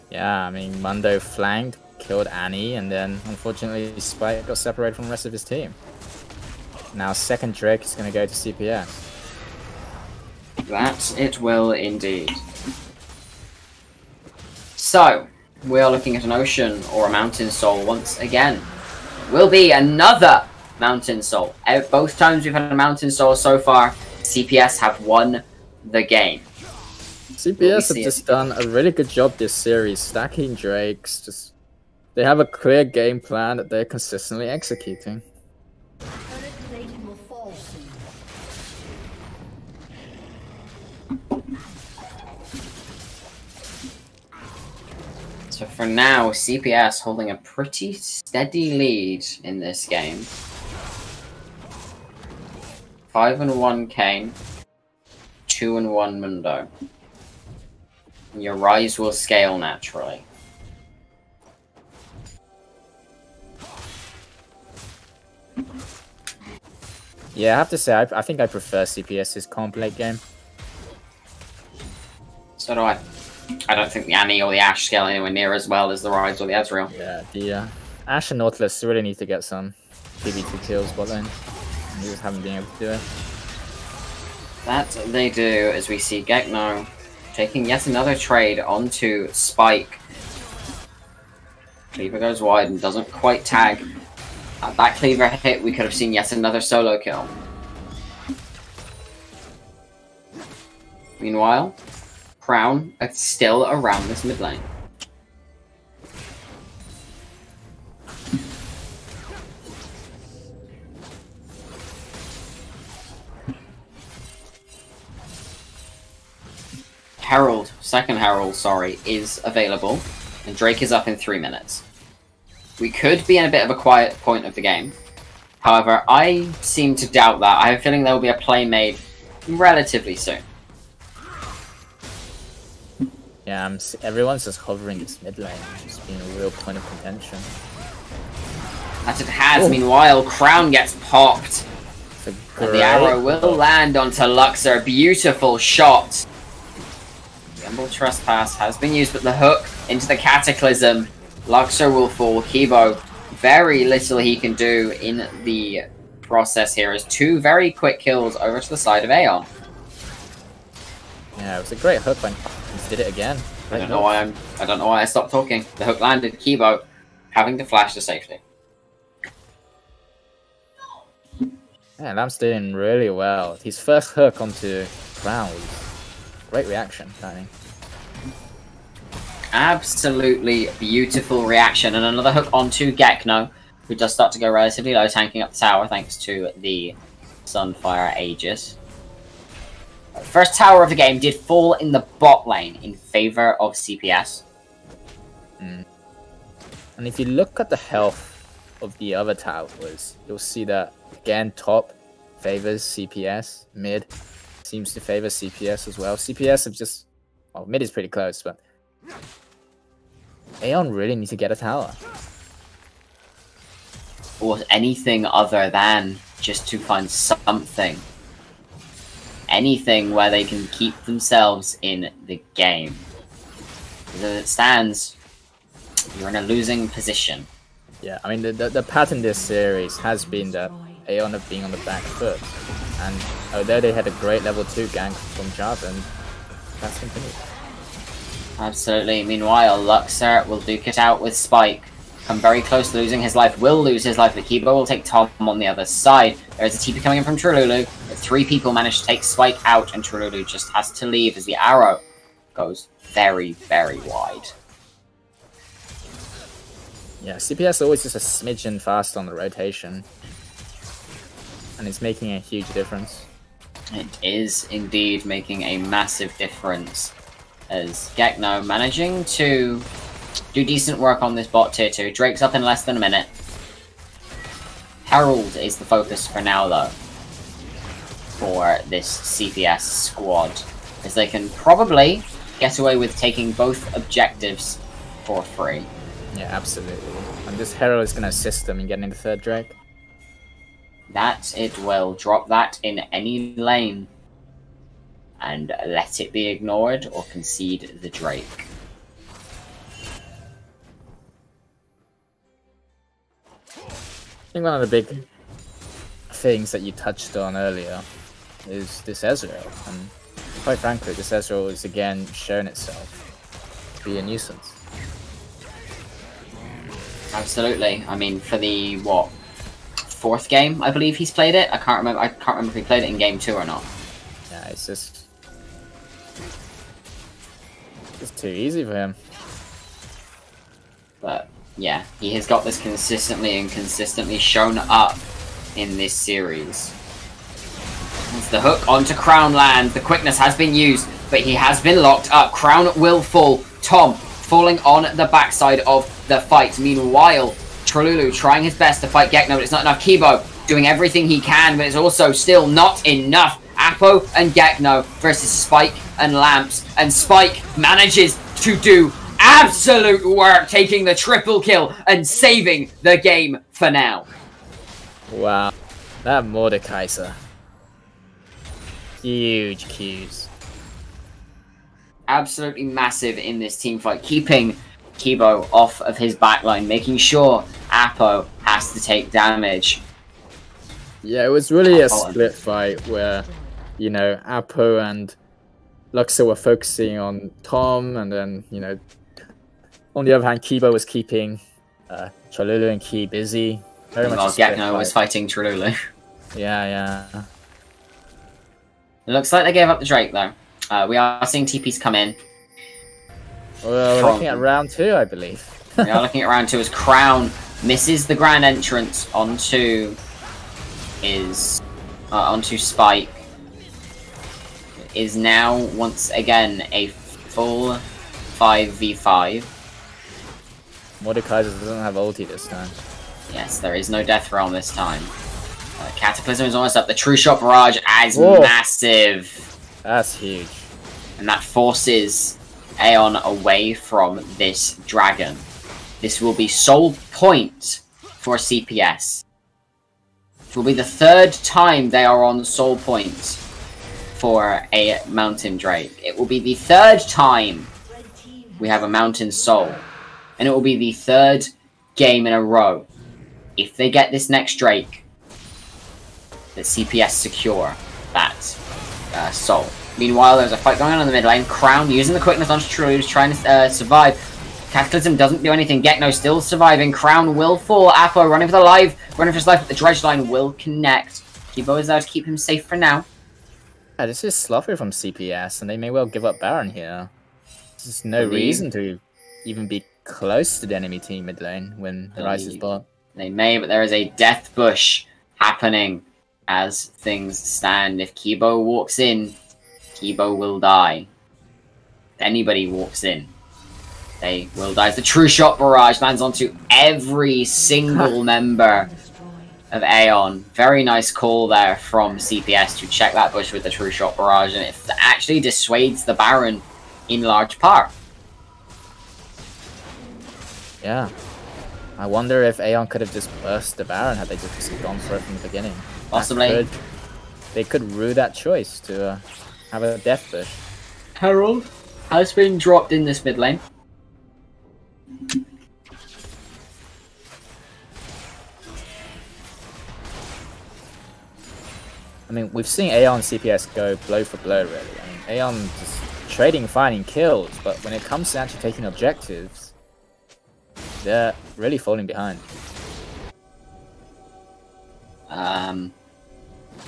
Yeah, I mean, Mundo flanked, killed Annie, and then unfortunately Spike got separated from the rest of his team. Now second Drake is going to go to CPS. That it will indeed. So, we are looking at an Ocean or a Mountain Soul once again. Will be another Mountain Soul. Both times we've had a Mountain Soul so far, CPS have won the game. CPS have just done a really good job this series, stacking Drakes. They have a clear game plan that they're consistently executing. So for now, CPS holding a pretty steady lead in this game. 5-1 Kayn, 2-1 Mundo. Your rise will scale naturally. Yeah, I have to say, I think I prefer CPS's comp late game. So do I. I don't think the Annie or the Ashe scale anywhere near as well as the Rise or the Ezreal. Yeah, the Ashe and Nautilus really need to get some PvP kills, but then they just haven't been able to do it. That they do, as we see Gekno taking yet another trade onto Spike. Cleaver goes wide and doesn't quite tag. That cleaver hit, we could have seen yet another solo kill. Meanwhile, Crown are still around this mid lane. Second Herald, sorry, is available, and Drake is up in 3 minutes. We could be in a bit of a quiet point of the game. However, I seem to doubt that. I have a feeling there will be a play made relatively soon. Yeah, everyone's just hovering this mid lane, just being a real point of contention. As it has, meanwhile, Crown gets popped. And the arrow will land onto Luxor. Beautiful shot. Gamble Trespass has been used, but the hook into the Cataclysm. Luxor will fall. Kibo, very little he can do in the process here, as 2 very quick kills over to the side of Aeon. Yeah, it was a great hook when he did it again. I don't know why I stopped talking. The hook landed. Kibo having to flash to safety. Yeah, Lamb's doing really well. His first hook onto Crown was great reaction, I think. Absolutely beautiful reaction, and another hook onto Gekno, who does start to go relatively low, tanking up the tower thanks to the Sunfire Aegis. First tower of the game did fall in the bot lane in favor of CPS. And if you look at the health of the other towers, you'll see that, again, top favors CPS, mid seems to favor CPS as well. CPS have just... well, mid is pretty close, but... Aeon really need to get a tower. Or anything other than just to find something. Anything where they can keep themselves in the game. As it stands, you're in a losing position. Yeah, I mean, the pattern this series has been that Aeon have been on the back foot. And although they had a great level 2 gank from Jarvan, that's continued. Absolutely. Meanwhile, Luxor will duke it out with Spike. Come very close to losing his life. Will lose his life, but Kibo will take Tom on the other side. There's a TP coming in from Trululu. The 3 people manage to take Spike out, and Trululu just has to leave as the arrow goes very, very wide. Yeah, CPS always just a smidgen fast on the rotation. And it's making a huge difference. It is indeed making a massive difference, as Gekno managing to do decent work on this bot tier 2. Drake's up in less than a minute. Herald is the focus for now, though, for this CPS squad, as they can probably get away with taking both objectives for free. Yeah, absolutely. And this Herald is going to assist them in getting the 3rd Drake. That it will. Drop that in any lane and let it be ignored or concede the Drake. I think one of the big things that you touched on earlier is this Ezreal, and quite frankly, this Ezreal has again shown itself to be a nuisance. Absolutely. I mean, for the, what, 4th game, I believe he's played it? I can't remember if he played it in game 2 or not. Yeah, it's just too easy for him. But yeah, he has got this consistently shown up in this series. It's the hook onto Crown land. The quickness has been used, but he has been locked up. Crown will fall. Tom falling on the backside of the fight. Meanwhile, Trululu trying his best to fight Gekno, but it's not enough. Kibo doing everything he can, but it's also still not enough. Apo and Gekno versus Spike and Lamps, and Spike manages to do absolute work, taking the triple kill and saving the game for now. Wow, that Mordekaiser. Huge Qs. Absolutely massive in this team fight, keeping Kibo off of his backline, making sure Apo has to take damage. Yeah, it was really a split fight where, you know, Apo and Luxor were focusing on Tom, and then, you know, on the other hand, Kibo was keeping Cholulu and Ki busy. Very much. While a split Gekno was fight. fighting Trululu. Yeah. It looks like they gave up the Drake though. We are seeing TPs come in. Well, we're looking at round 2, I believe. We are looking at round 2 as Crown misses the grand entrance onto Spike. Is now once again a full 5v5. Mordekaiser doesn't have ulti this time. Yes, there is no Death Realm this time. Cataclysm is almost up. The True Shot Barrage is Whoa. massive. That's huge. And that forces Aeon away from this dragon. This will be soul point for CPS. It will be the 3rd time they are on soul point for a Mountain Drake. It will be the 3rd time we have a Mountain Soul. And it will be the 3rd game in a row. If they get this next Drake, that CPS secure that soul. Meanwhile, there's a fight going on in the mid lane. Crown using the quickness onto Trululu, trying to survive. Cataclysm doesn't do anything. Gekno still surviving. Crown will fall. Apo running for his life, but the dredge line will connect. Kibo is there to keep him safe for now. Yeah, this is sloppy from CPS, and they may well give up Baron here. There's no reason to even be close to the enemy team mid lane when the Rice is bot. They may, but there is a death bush happening as things stand. If Kibo walks in, Kibo will die. If anybody walks in, they will die. As the True Shot Barrage lands onto every single member of Aeon. Very nice call there from CPS to check that bush with the True Shot Barrage, and it actually dissuades the Baron in large part. Yeah. I wonder if Aeon could have just burst the Baron had they just gone for it from the beginning. Possibly. They could rue that choice to have a death bush. Herald has been dropped in this mid lane. I mean, we've seen Aeon and CPS go blow for blow, really. I mean, Aeon just trading, finding kills, but when it comes to actually taking objectives, they're really falling behind.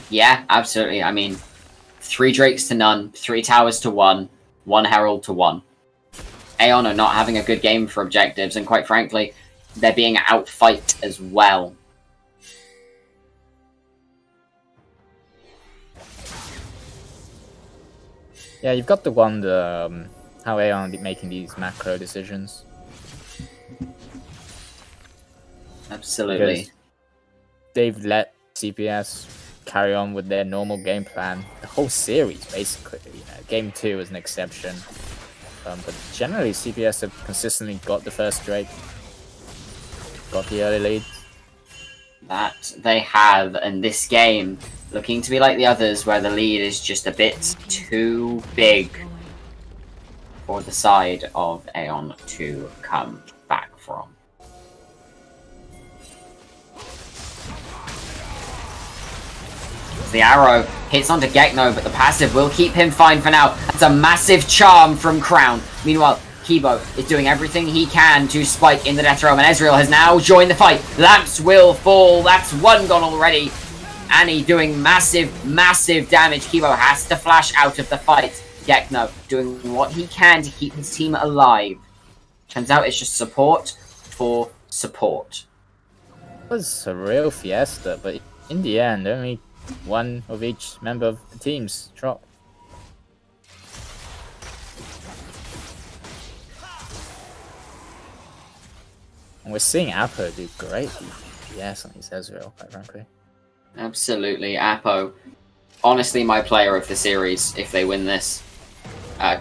Yeah, absolutely. I mean, 3 Drakes to none, 3 towers to 1, 1 Herald to 1. Aeon are not having a good game for objectives, and quite frankly, they're being outfight as well. Yeah, you've got to wonder how Aeon be making these macro decisions. Absolutely. Because they've let CPS carry on with their normal game plan the whole series, basically. You know, game 2 is an exception, but generally CPS have consistently got the first Drake, got the early lead. That they have, and this game looking to be like the others, where the lead is just a bit too big for the side of Aeon to come back from. The arrow hits onto Gekno, but the passive will keep him fine for now. That's a massive charm from Crown. Meanwhile, Kibo is doing everything he can to spike in the Death Realm, and Ezreal has now joined the fight. Lamps will fall. That's 1 gone already. Annie doing massive, massive damage. Kibo has to flash out of the fight. Gekno doing what he can to keep his team alive. Turns out it's just support for support. It was a real fiesta, but in the end, only 1 of each member of the teams dropped. And we're seeing Apo do great DPS on his Ezreal, quite frankly. Absolutely, Apo. Honestly, my player of the series, if they win this.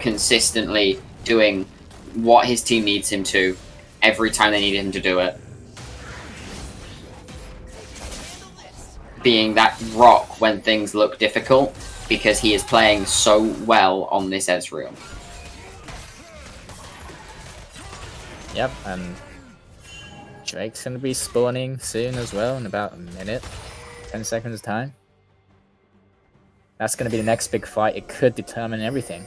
Consistently doing what his team needs him to, every time they need him to do it. Being that rock when things look difficult, because he is playing so well on this Ezreal. Yep, and Drake's gonna be spawning soon as well, in about a minute, 10 seconds time. That's gonna be the next big fight. It could determine everything.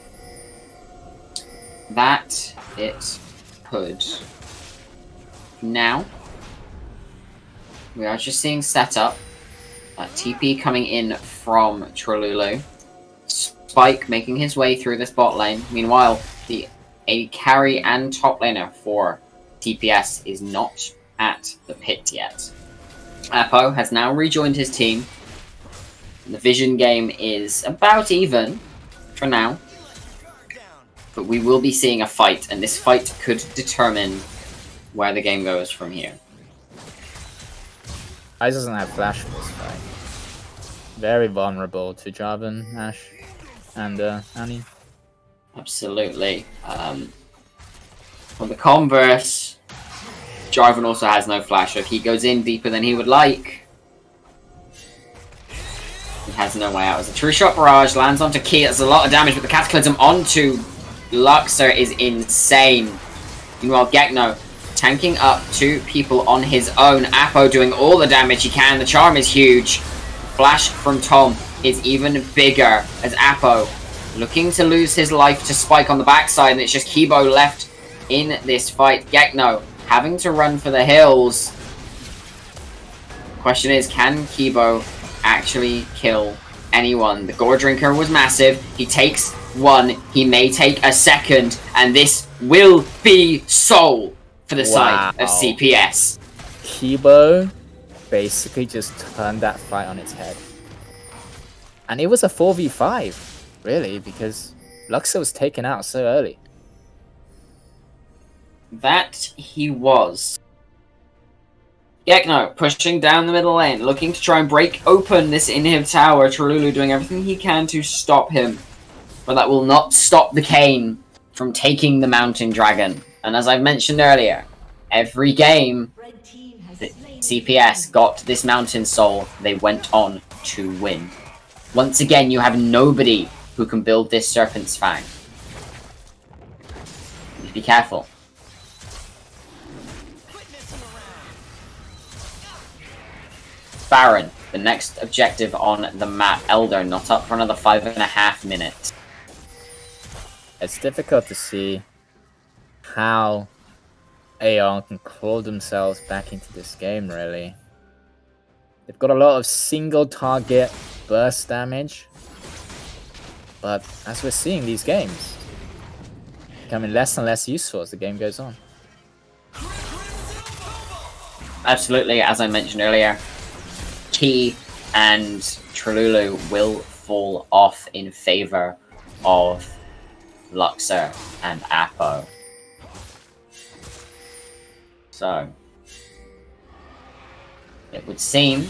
That it could. Now, We are just seeing setup. TP coming in from Trolulu. Spike making his way through this bot lane. Meanwhile, the AD carry and top laner for TPS is not at the pit yet. Apo has now rejoined his team. The Vision game is about even for now. But we will be seeing a fight, and this fight could determine where the game goes from here. Ice doesn't have flash for this fight. Very vulnerable to Jarvan, Ashe, and Annie. Absolutely. On the converse, Jarvan also has no flash, so if he goes in deeper than he would like, he has no way out. As a true shot barrage lands onto Key, that's a lot of damage, but the Cataclysm onto Luxor is insane. Meanwhile, Gekno tanking up 2 people on his own. Apo doing all the damage he can. The charm is huge. Flash from Tom is even bigger as Apo looking to lose his life to Spike on the backside, and it's just Kibo left in this fight. Gekno having to run for the hills. Question is, can Kibo actually kill anyone? The Gore Drinker was massive. He takes 1. He may take a 2nd, and this will be Soul for the side of CPS. Kibo basically just turned that fight on its head. And it was a 4v5, really, because Luxor was taken out so early. That he was. Gekno pushing down the middle lane, looking to try and break open this inhib tower. Trolulu doing everything he can to stop him. But that will not stop the Kayn from taking the Mountain Dragon. And as I've mentioned earlier, every game that CPS got this Mountain Soul, they went on to win. Once again, you have nobody who can build this Serpent's Fang. Just be careful. Baron, the next objective on the map. Elder not up for another 5.5 minutes. It's difficult to see how Aeon can claw themselves back into this game, really. They've got a lot of single target burst damage, but as we're seeing, these games becoming less and less useful as the game goes on. Absolutely, as I mentioned earlier, Key and Trolulu will fall off in favor of Luxor and Apo. So, it would seem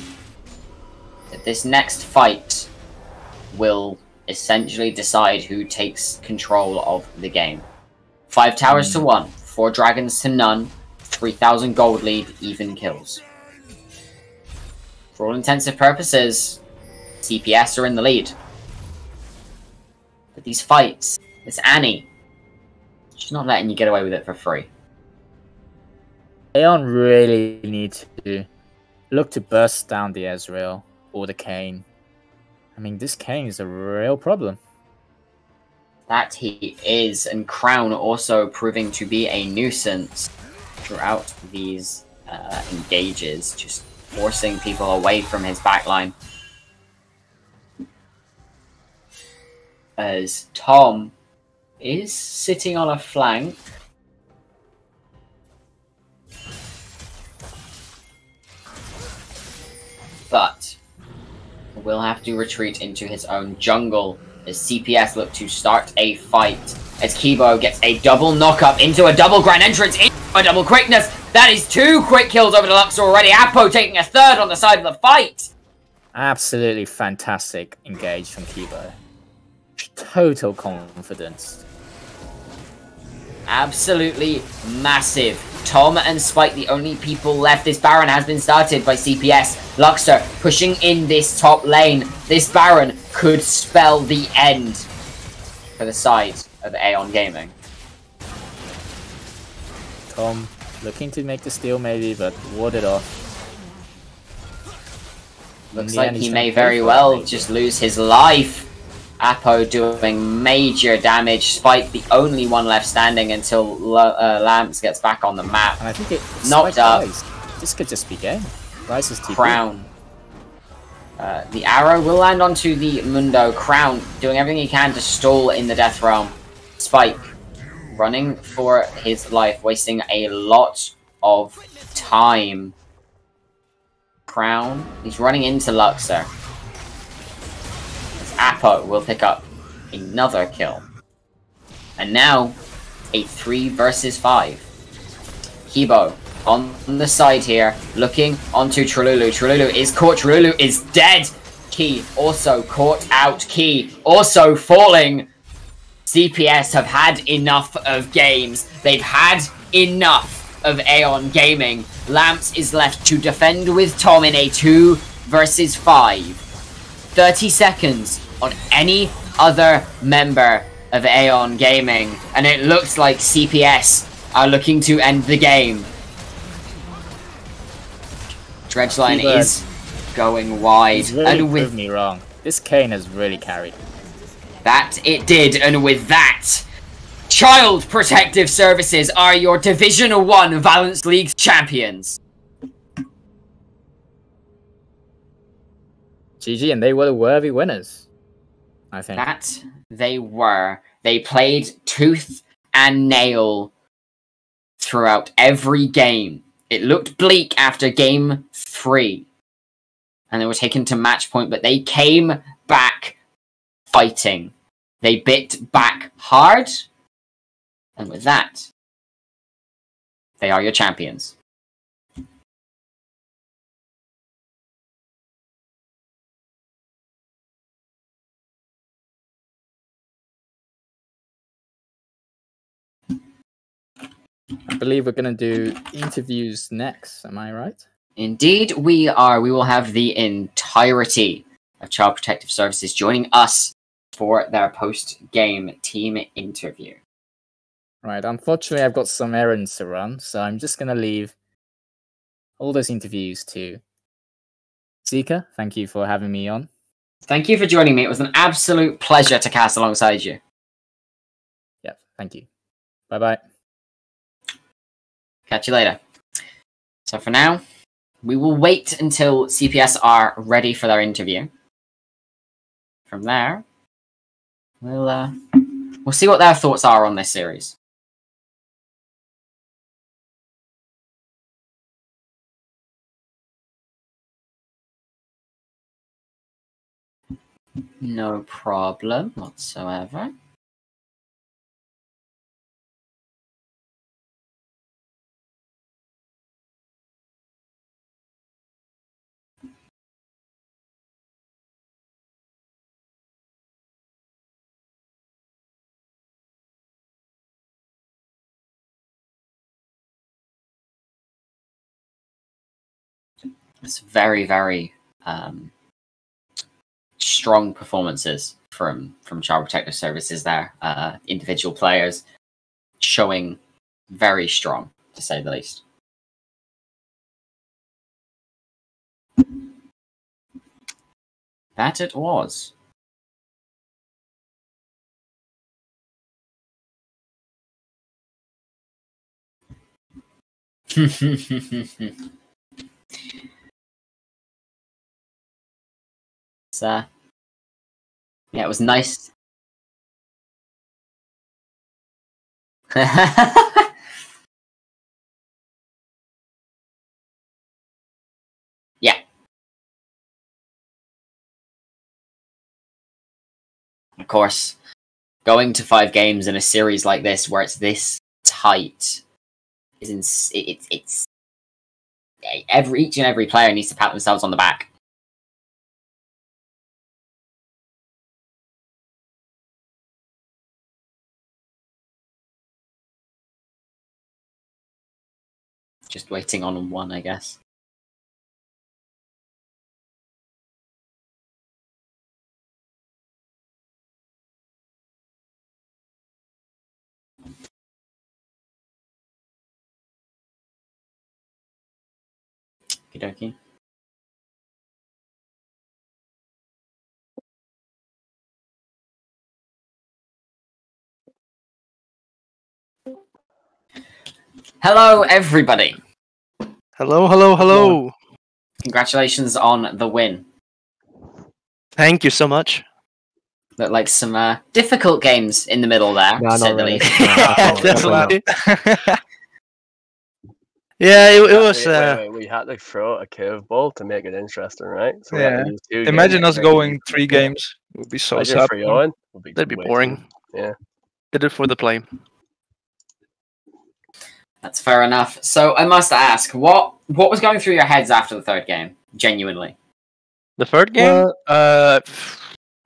that this next fight will essentially decide who takes control of the game. 5 towers to 1, 4 dragons to none, 3,000 gold lead, even kills. For all intensive purposes, CPS are in the lead. But these fights, this Annie, she's not letting you get away with it for free. Aeon really need to look to burst down the Ezreal or the Kayn. I mean, this Kayn is a real problem. That he is, and Crown also proving to be a nuisance throughout these engages, just forcing people away from his backline. As Tom is sitting on a flank. But will have to retreat into his own jungle as CPS look to start a fight. As Kibo gets a double knock-up into a double grand entrance into a double quickness. That is 2 quick kills over to Luxor already. Apo taking a 3rd on the side of the fight. Absolutely fantastic engage from Kibo. Total confidence. Absolutely massive. Tom and Spike, the only people left. This Baron has been started by CPS. Luxor pushing in this top lane. This Baron could spell the end for the side of Aeon Gaming. Tom looking to make the steal maybe, but warded off. Looks like he may very well just lose his life. Apo doing major damage. Spike the only one left standing until Lamps gets back on the map. And I think knocked up. This could just be game. Rice's TP. Crown. The arrow will land onto the Mundo. Crown doing everything he can to stall in the Death Realm. Spike running for his life, wasting a lot of time. Crown, he's running into Luxor. As Apo will pick up another kill. And now, a 3 versus 5. Kibo on the side here, looking onto Trululu. Trululu is caught. Trululu is dead. Key also caught out. Key also falling. CPS have had enough of games. They've had enough of Aeon gaming. Lamps is left to defend with Tom in a 2 versus 5. 30 seconds on any other member of Aeon gaming. And it looks like CPS are looking to end the game. Dredgeline is going wide. He's really and with proved me wrong. This Kane has really carried. that, it did. And with that, Child Protective Services are your Division 1 Valence League champions. GG, and they were the worthy winners, I think. That they were. They played tooth and nail throughout every game. It looked bleak after game 3. And they were taken to match point, but they came back fighting. They bit back hard. And with that, they are your champions. I believe we're going to do interviews next, am I right? Indeed, we are. We will have the entirety of Child Protective Services joining us for their post-game team interview. Right, unfortunately I've got some errands to run, so I'm just going to leave all those interviews to Zika. Thank you for having me on. Thank you for joining me. It was an absolute pleasure to cast alongside you. Yep, thank you. Bye-bye. Catch you later. So for now, we will wait until CPS are ready for their interview. From there, we'll see what their thoughts are on this series. No problem whatsoever. It's very, very strong performances from Child Protective Services there. Individual players showing very strong, to say the least. That it was. Yeah, it was nice. Yeah. Of course, going to 5 games in a series like this, where it's this tight, is it's each and every player needs to pat themselves on the back. Just waiting on one, I guess. Okie dokie. Hello, everybody. Hello, hello, hello. Congratulations on the win. Thank you so much. Look like some difficult games in the middle there, No, to say not the really. least. Definitely. Yeah, it was. Wait, we had to throw a curveball to make it interesting, right? So we had Yeah. to use 2 Imagine games us to going 3 games. It would be so Imagine sad. 3-0 would be That'd be way boring. too- Yeah. Did it for the play. That's fair enough. So I must ask, what was going through your heads after the third game? Genuinely. The third game, I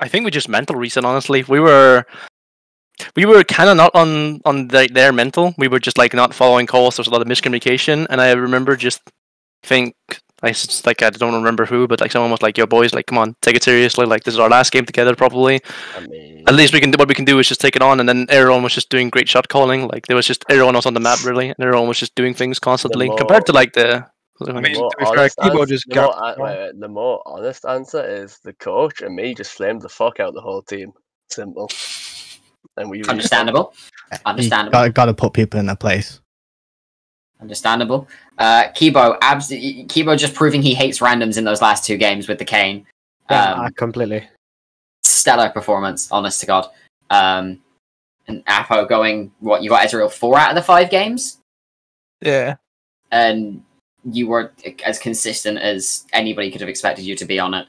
think we just mental reset. Honestly, we were kind of not on their mental. We were just like not following calls. There was a lot of miscommunication, and I remember I don't remember who, but like someone was like, "Yo, boys, like, come on, take it seriously. Like, this is our last game together, probably. I mean, At least what we can do is just take it on." And then everyone was just doing great shot calling. Like, there was just everyone was on the map really, and everyone was just doing things constantly compared to like the. I mean, the more to be fair, honest Kibo answer- just the got. more, the more honest answer is the coach and me just flamed the fuck out the whole team. Simple. And we Understandable. Got to put people in their place. Understandable. Kibo just proving he hates randoms in those last 2 games with the cane. Yeah, completely. Stellar performance, honest to God. And Apo going, you got Ezreal 4 out of the 5 games? Yeah. And you were as consistent as anybody could have expected you to be on it.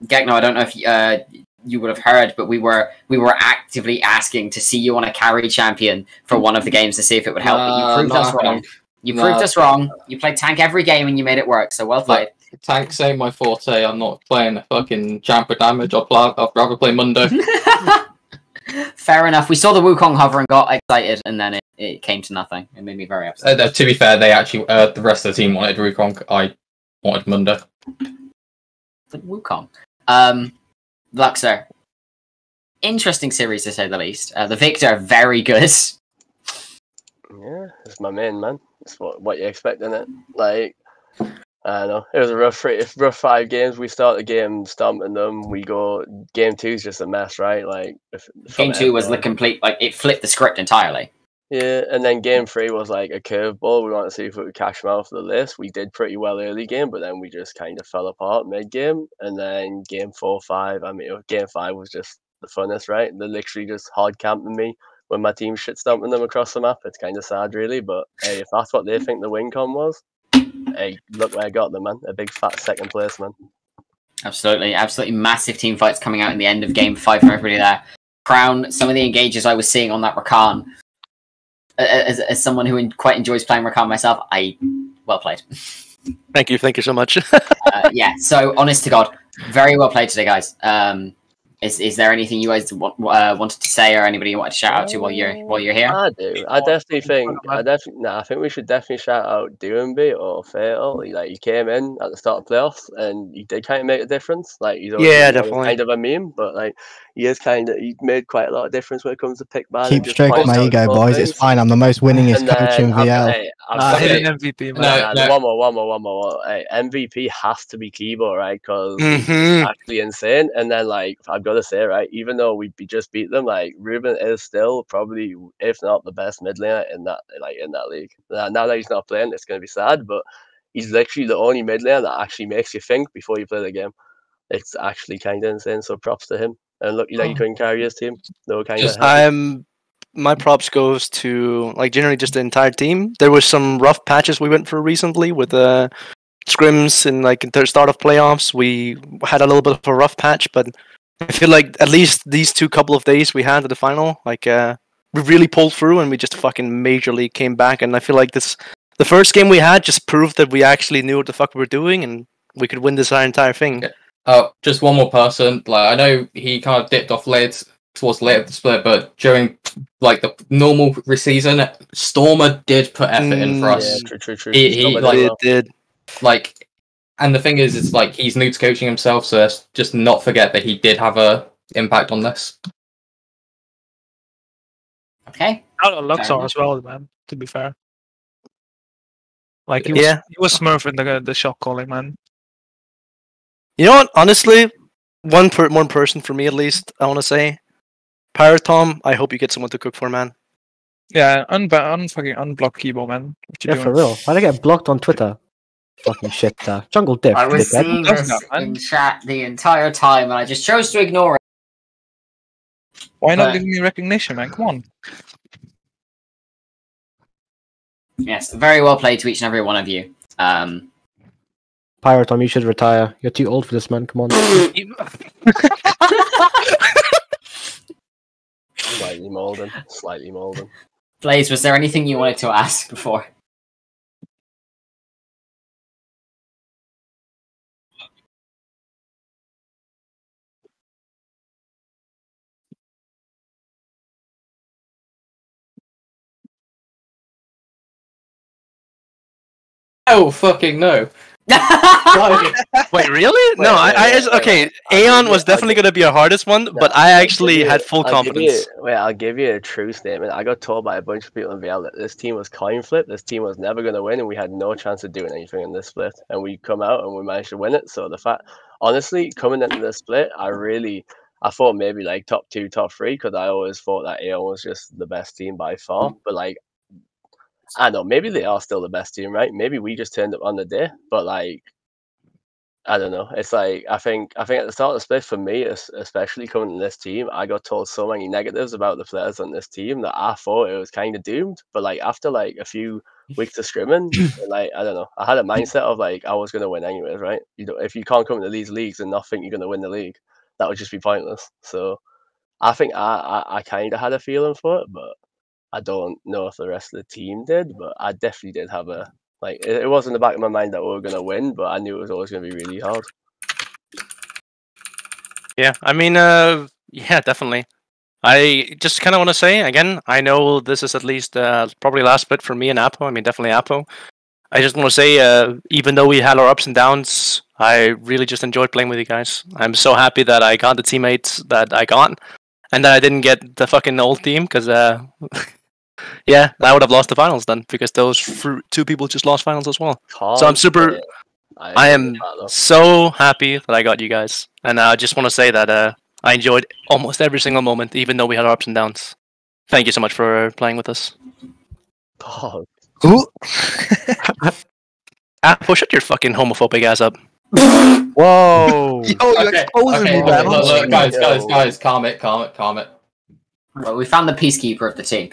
Gekno, I don't know if you would have heard, but we were actively asking to see you on a carry champion for one of the games to see if it would help. But you proved us wrong. Proved us wrong. You played tank every game and you made it work. So well played. Tanks ain't my forte. I'm not playing a fucking champ for damage. I'd rather play Mundo. Fair enough. We saw the Wukong hover and got excited, and then it came to nothing. It made me very upset. To be fair, they actually the rest of the team wanted Wukong. I wanted Mundo. The Wukong. Luxor. Interesting series to say the least. The Victor, very good. Yeah, it's my main man. It's what you expect in it. Like, I don't know. It was a rough 5 games. We start the game stomping them. We go game 2 is just a mess, right? Like game 2 was the complete it flipped the script entirely. Yeah, and then game 3 was like a curveball. We wanted to see if we could cash them out for the list. We did pretty well early game, but then we just kind of fell apart mid game. And then game 4, 5. I mean, game 5 was just the funnest, right? They're literally just hard camping me when my team shit stomping them across the map. It's kind of sad, really. But hey, if that's what they think the win con was, hey, look where I got them, man. A big fat 2nd place, man. Absolutely massive team fights coming out in the end of game 5 for everybody there. Crown, some of the engages I was seeing on that Rakan. As someone who quite enjoys playing Rakan myself, well played. Thank you so much. Yeah, so honest to God, very well played today, guys. Is there anything you guys wanted to say, or anybody you wanted to shout out to while you're here? I do. I think we should definitely shout out Doomby or Fatal. Like, he came in at the start of playoffs and he did kind of make a difference. Like, he's always definitely kind of a meme, but like he made quite a lot of difference when it comes to pick ban. Keep stroking my ego, boys. It's fine. I'm the most winningest coach in VL. Hit an MVP, man. One more. Hey, MVP has to be Kibo, right? Because it's actually insane. And then, like, I've got to say, right, even though we just beat them, like, Ruben is still probably, if not the best mid laner in that league. Now that he's not playing, it's gonna be sad, but he's literally the only mid laner that actually makes you think before you play the game. It's actually kind of insane. So props to him. And lucky that he couldn't carry his team. They were kind of. My props goes to like generally just the entire team. There was some rough patches we went through recently with scrims and like the start of playoffs. We had a little bit of a rough patch, but I feel like at least these couple of days we had at the final, like we really pulled through and we just fucking majorly came back. And I feel like the first game we had just proved that we actually knew what the fuck we were doing and we could win this entire thing. Oh, just one more person. Like, I know he kind of dipped off late towards the late of the split, but during like the normal season, Stormer did put effort in for us. Yeah, true. He did. Like, and the thing is, it's like he's new to coaching himself, so let's just not forget that he did have a impact on this. Okay. Out of Luxor as well, man. To be fair, like he was smurfing the shot calling, man. You know what? Honestly, one person for me at least. I want to say, Pirate Tom. I hope you get someone to cook for, man. Yeah, fucking unblock Kibo, man. Yeah, for real. Why did I get blocked on Twitter? Fucking shit. Jungle diff. I was dickhead. seeing this in chat the entire time, and I just chose to ignore it. Why not But- give me recognition, man? Come on. Yes, very well played to each and every one of you. Pyro Tom, you should retire. You're too old for this, man. Come on. Slightly molding. Slightly molding. Blaze, was there anything you wanted to ask before? Oh, fucking no. Wait, really? No, okay. Aeon was definitely going to be our hardest one, but I actually had full confidence. I'll give you a true statement. I got told by a bunch of people in VL that this team was coin flip. This team was never going to win, and we had no chance of doing anything in this split. And we come out and we managed to win it. So the fact, honestly, coming into the split, I thought maybe like top 2, top 3, because I always thought that Aeon was just the best team by far. But like, I don't know, maybe they are still the best team, right? Maybe we just turned up on the day, but like, I don't know. It's like I think at the start of the split, for me, especially coming to this team, I got told so many negatives about the players on this team that I thought it was kind of doomed. But like after like a few weeks of scrimming, like I don't know, I had a mindset of like I was gonna win anyways, right? If you can't come into these leagues and not think you're gonna win the league, that would just be pointless. So I think I kind of had a feeling for it, but I don't know if the rest of the team did. But I definitely did have a. Like, it was in the back of my mind that we were going to win, but I knew it was always going to be really hard. Yeah, I mean, yeah, definitely. I just kind of want to say, again, I know this is at least probably last split for me and Apo. I mean, definitely Apo. I just want to say, even though we had our ups and downs, I really just enjoyed playing with you guys. I'm so happy that I got the teammates that I got, and that I didn't get the fucking old team, because... yeah, I would have lost the finals then, because those 2 people just lost finals as well. So I'm super. I am so happy that I got you guys, and I just want to say that I enjoyed almost every single moment, even though we had our ups and downs. Thank you so much for playing with us. Oh. Apple, shut your fucking homophobic ass up. Whoa! Yo, you're exposing me, man. Look, guys, calm it. Well, we found the peacekeeper of the team.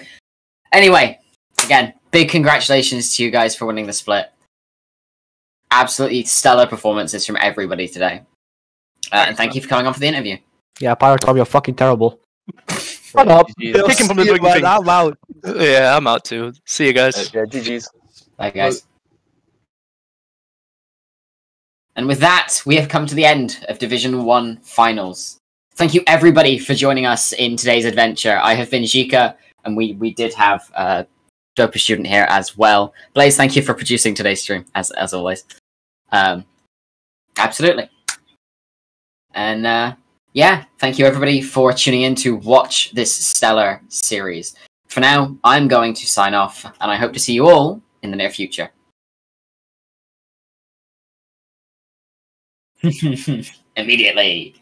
Anyway, again, big congratulations to you guys for winning the split. Absolutely stellar performances from everybody today. And thank you for coming on for the interview. Yeah, Pyro Tom, you're fucking terrible. Shut up. Kick him from the big thing. I'm out. Yeah, I'm out too. See you guys. Yeah, GG's. Bye, guys. And with that, we have come to the end of Division 1 Finals. Thank you, everybody, for joining us in today's adventure. I have been Jika, and we did have Doper Student here as well. Blaze, thank you for producing today's stream, as always. Absolutely. And yeah, thank you everybody for tuning in to watch this stellar series. For now, I'm going to sign off, and I hope to see you all in the near future. Immediately.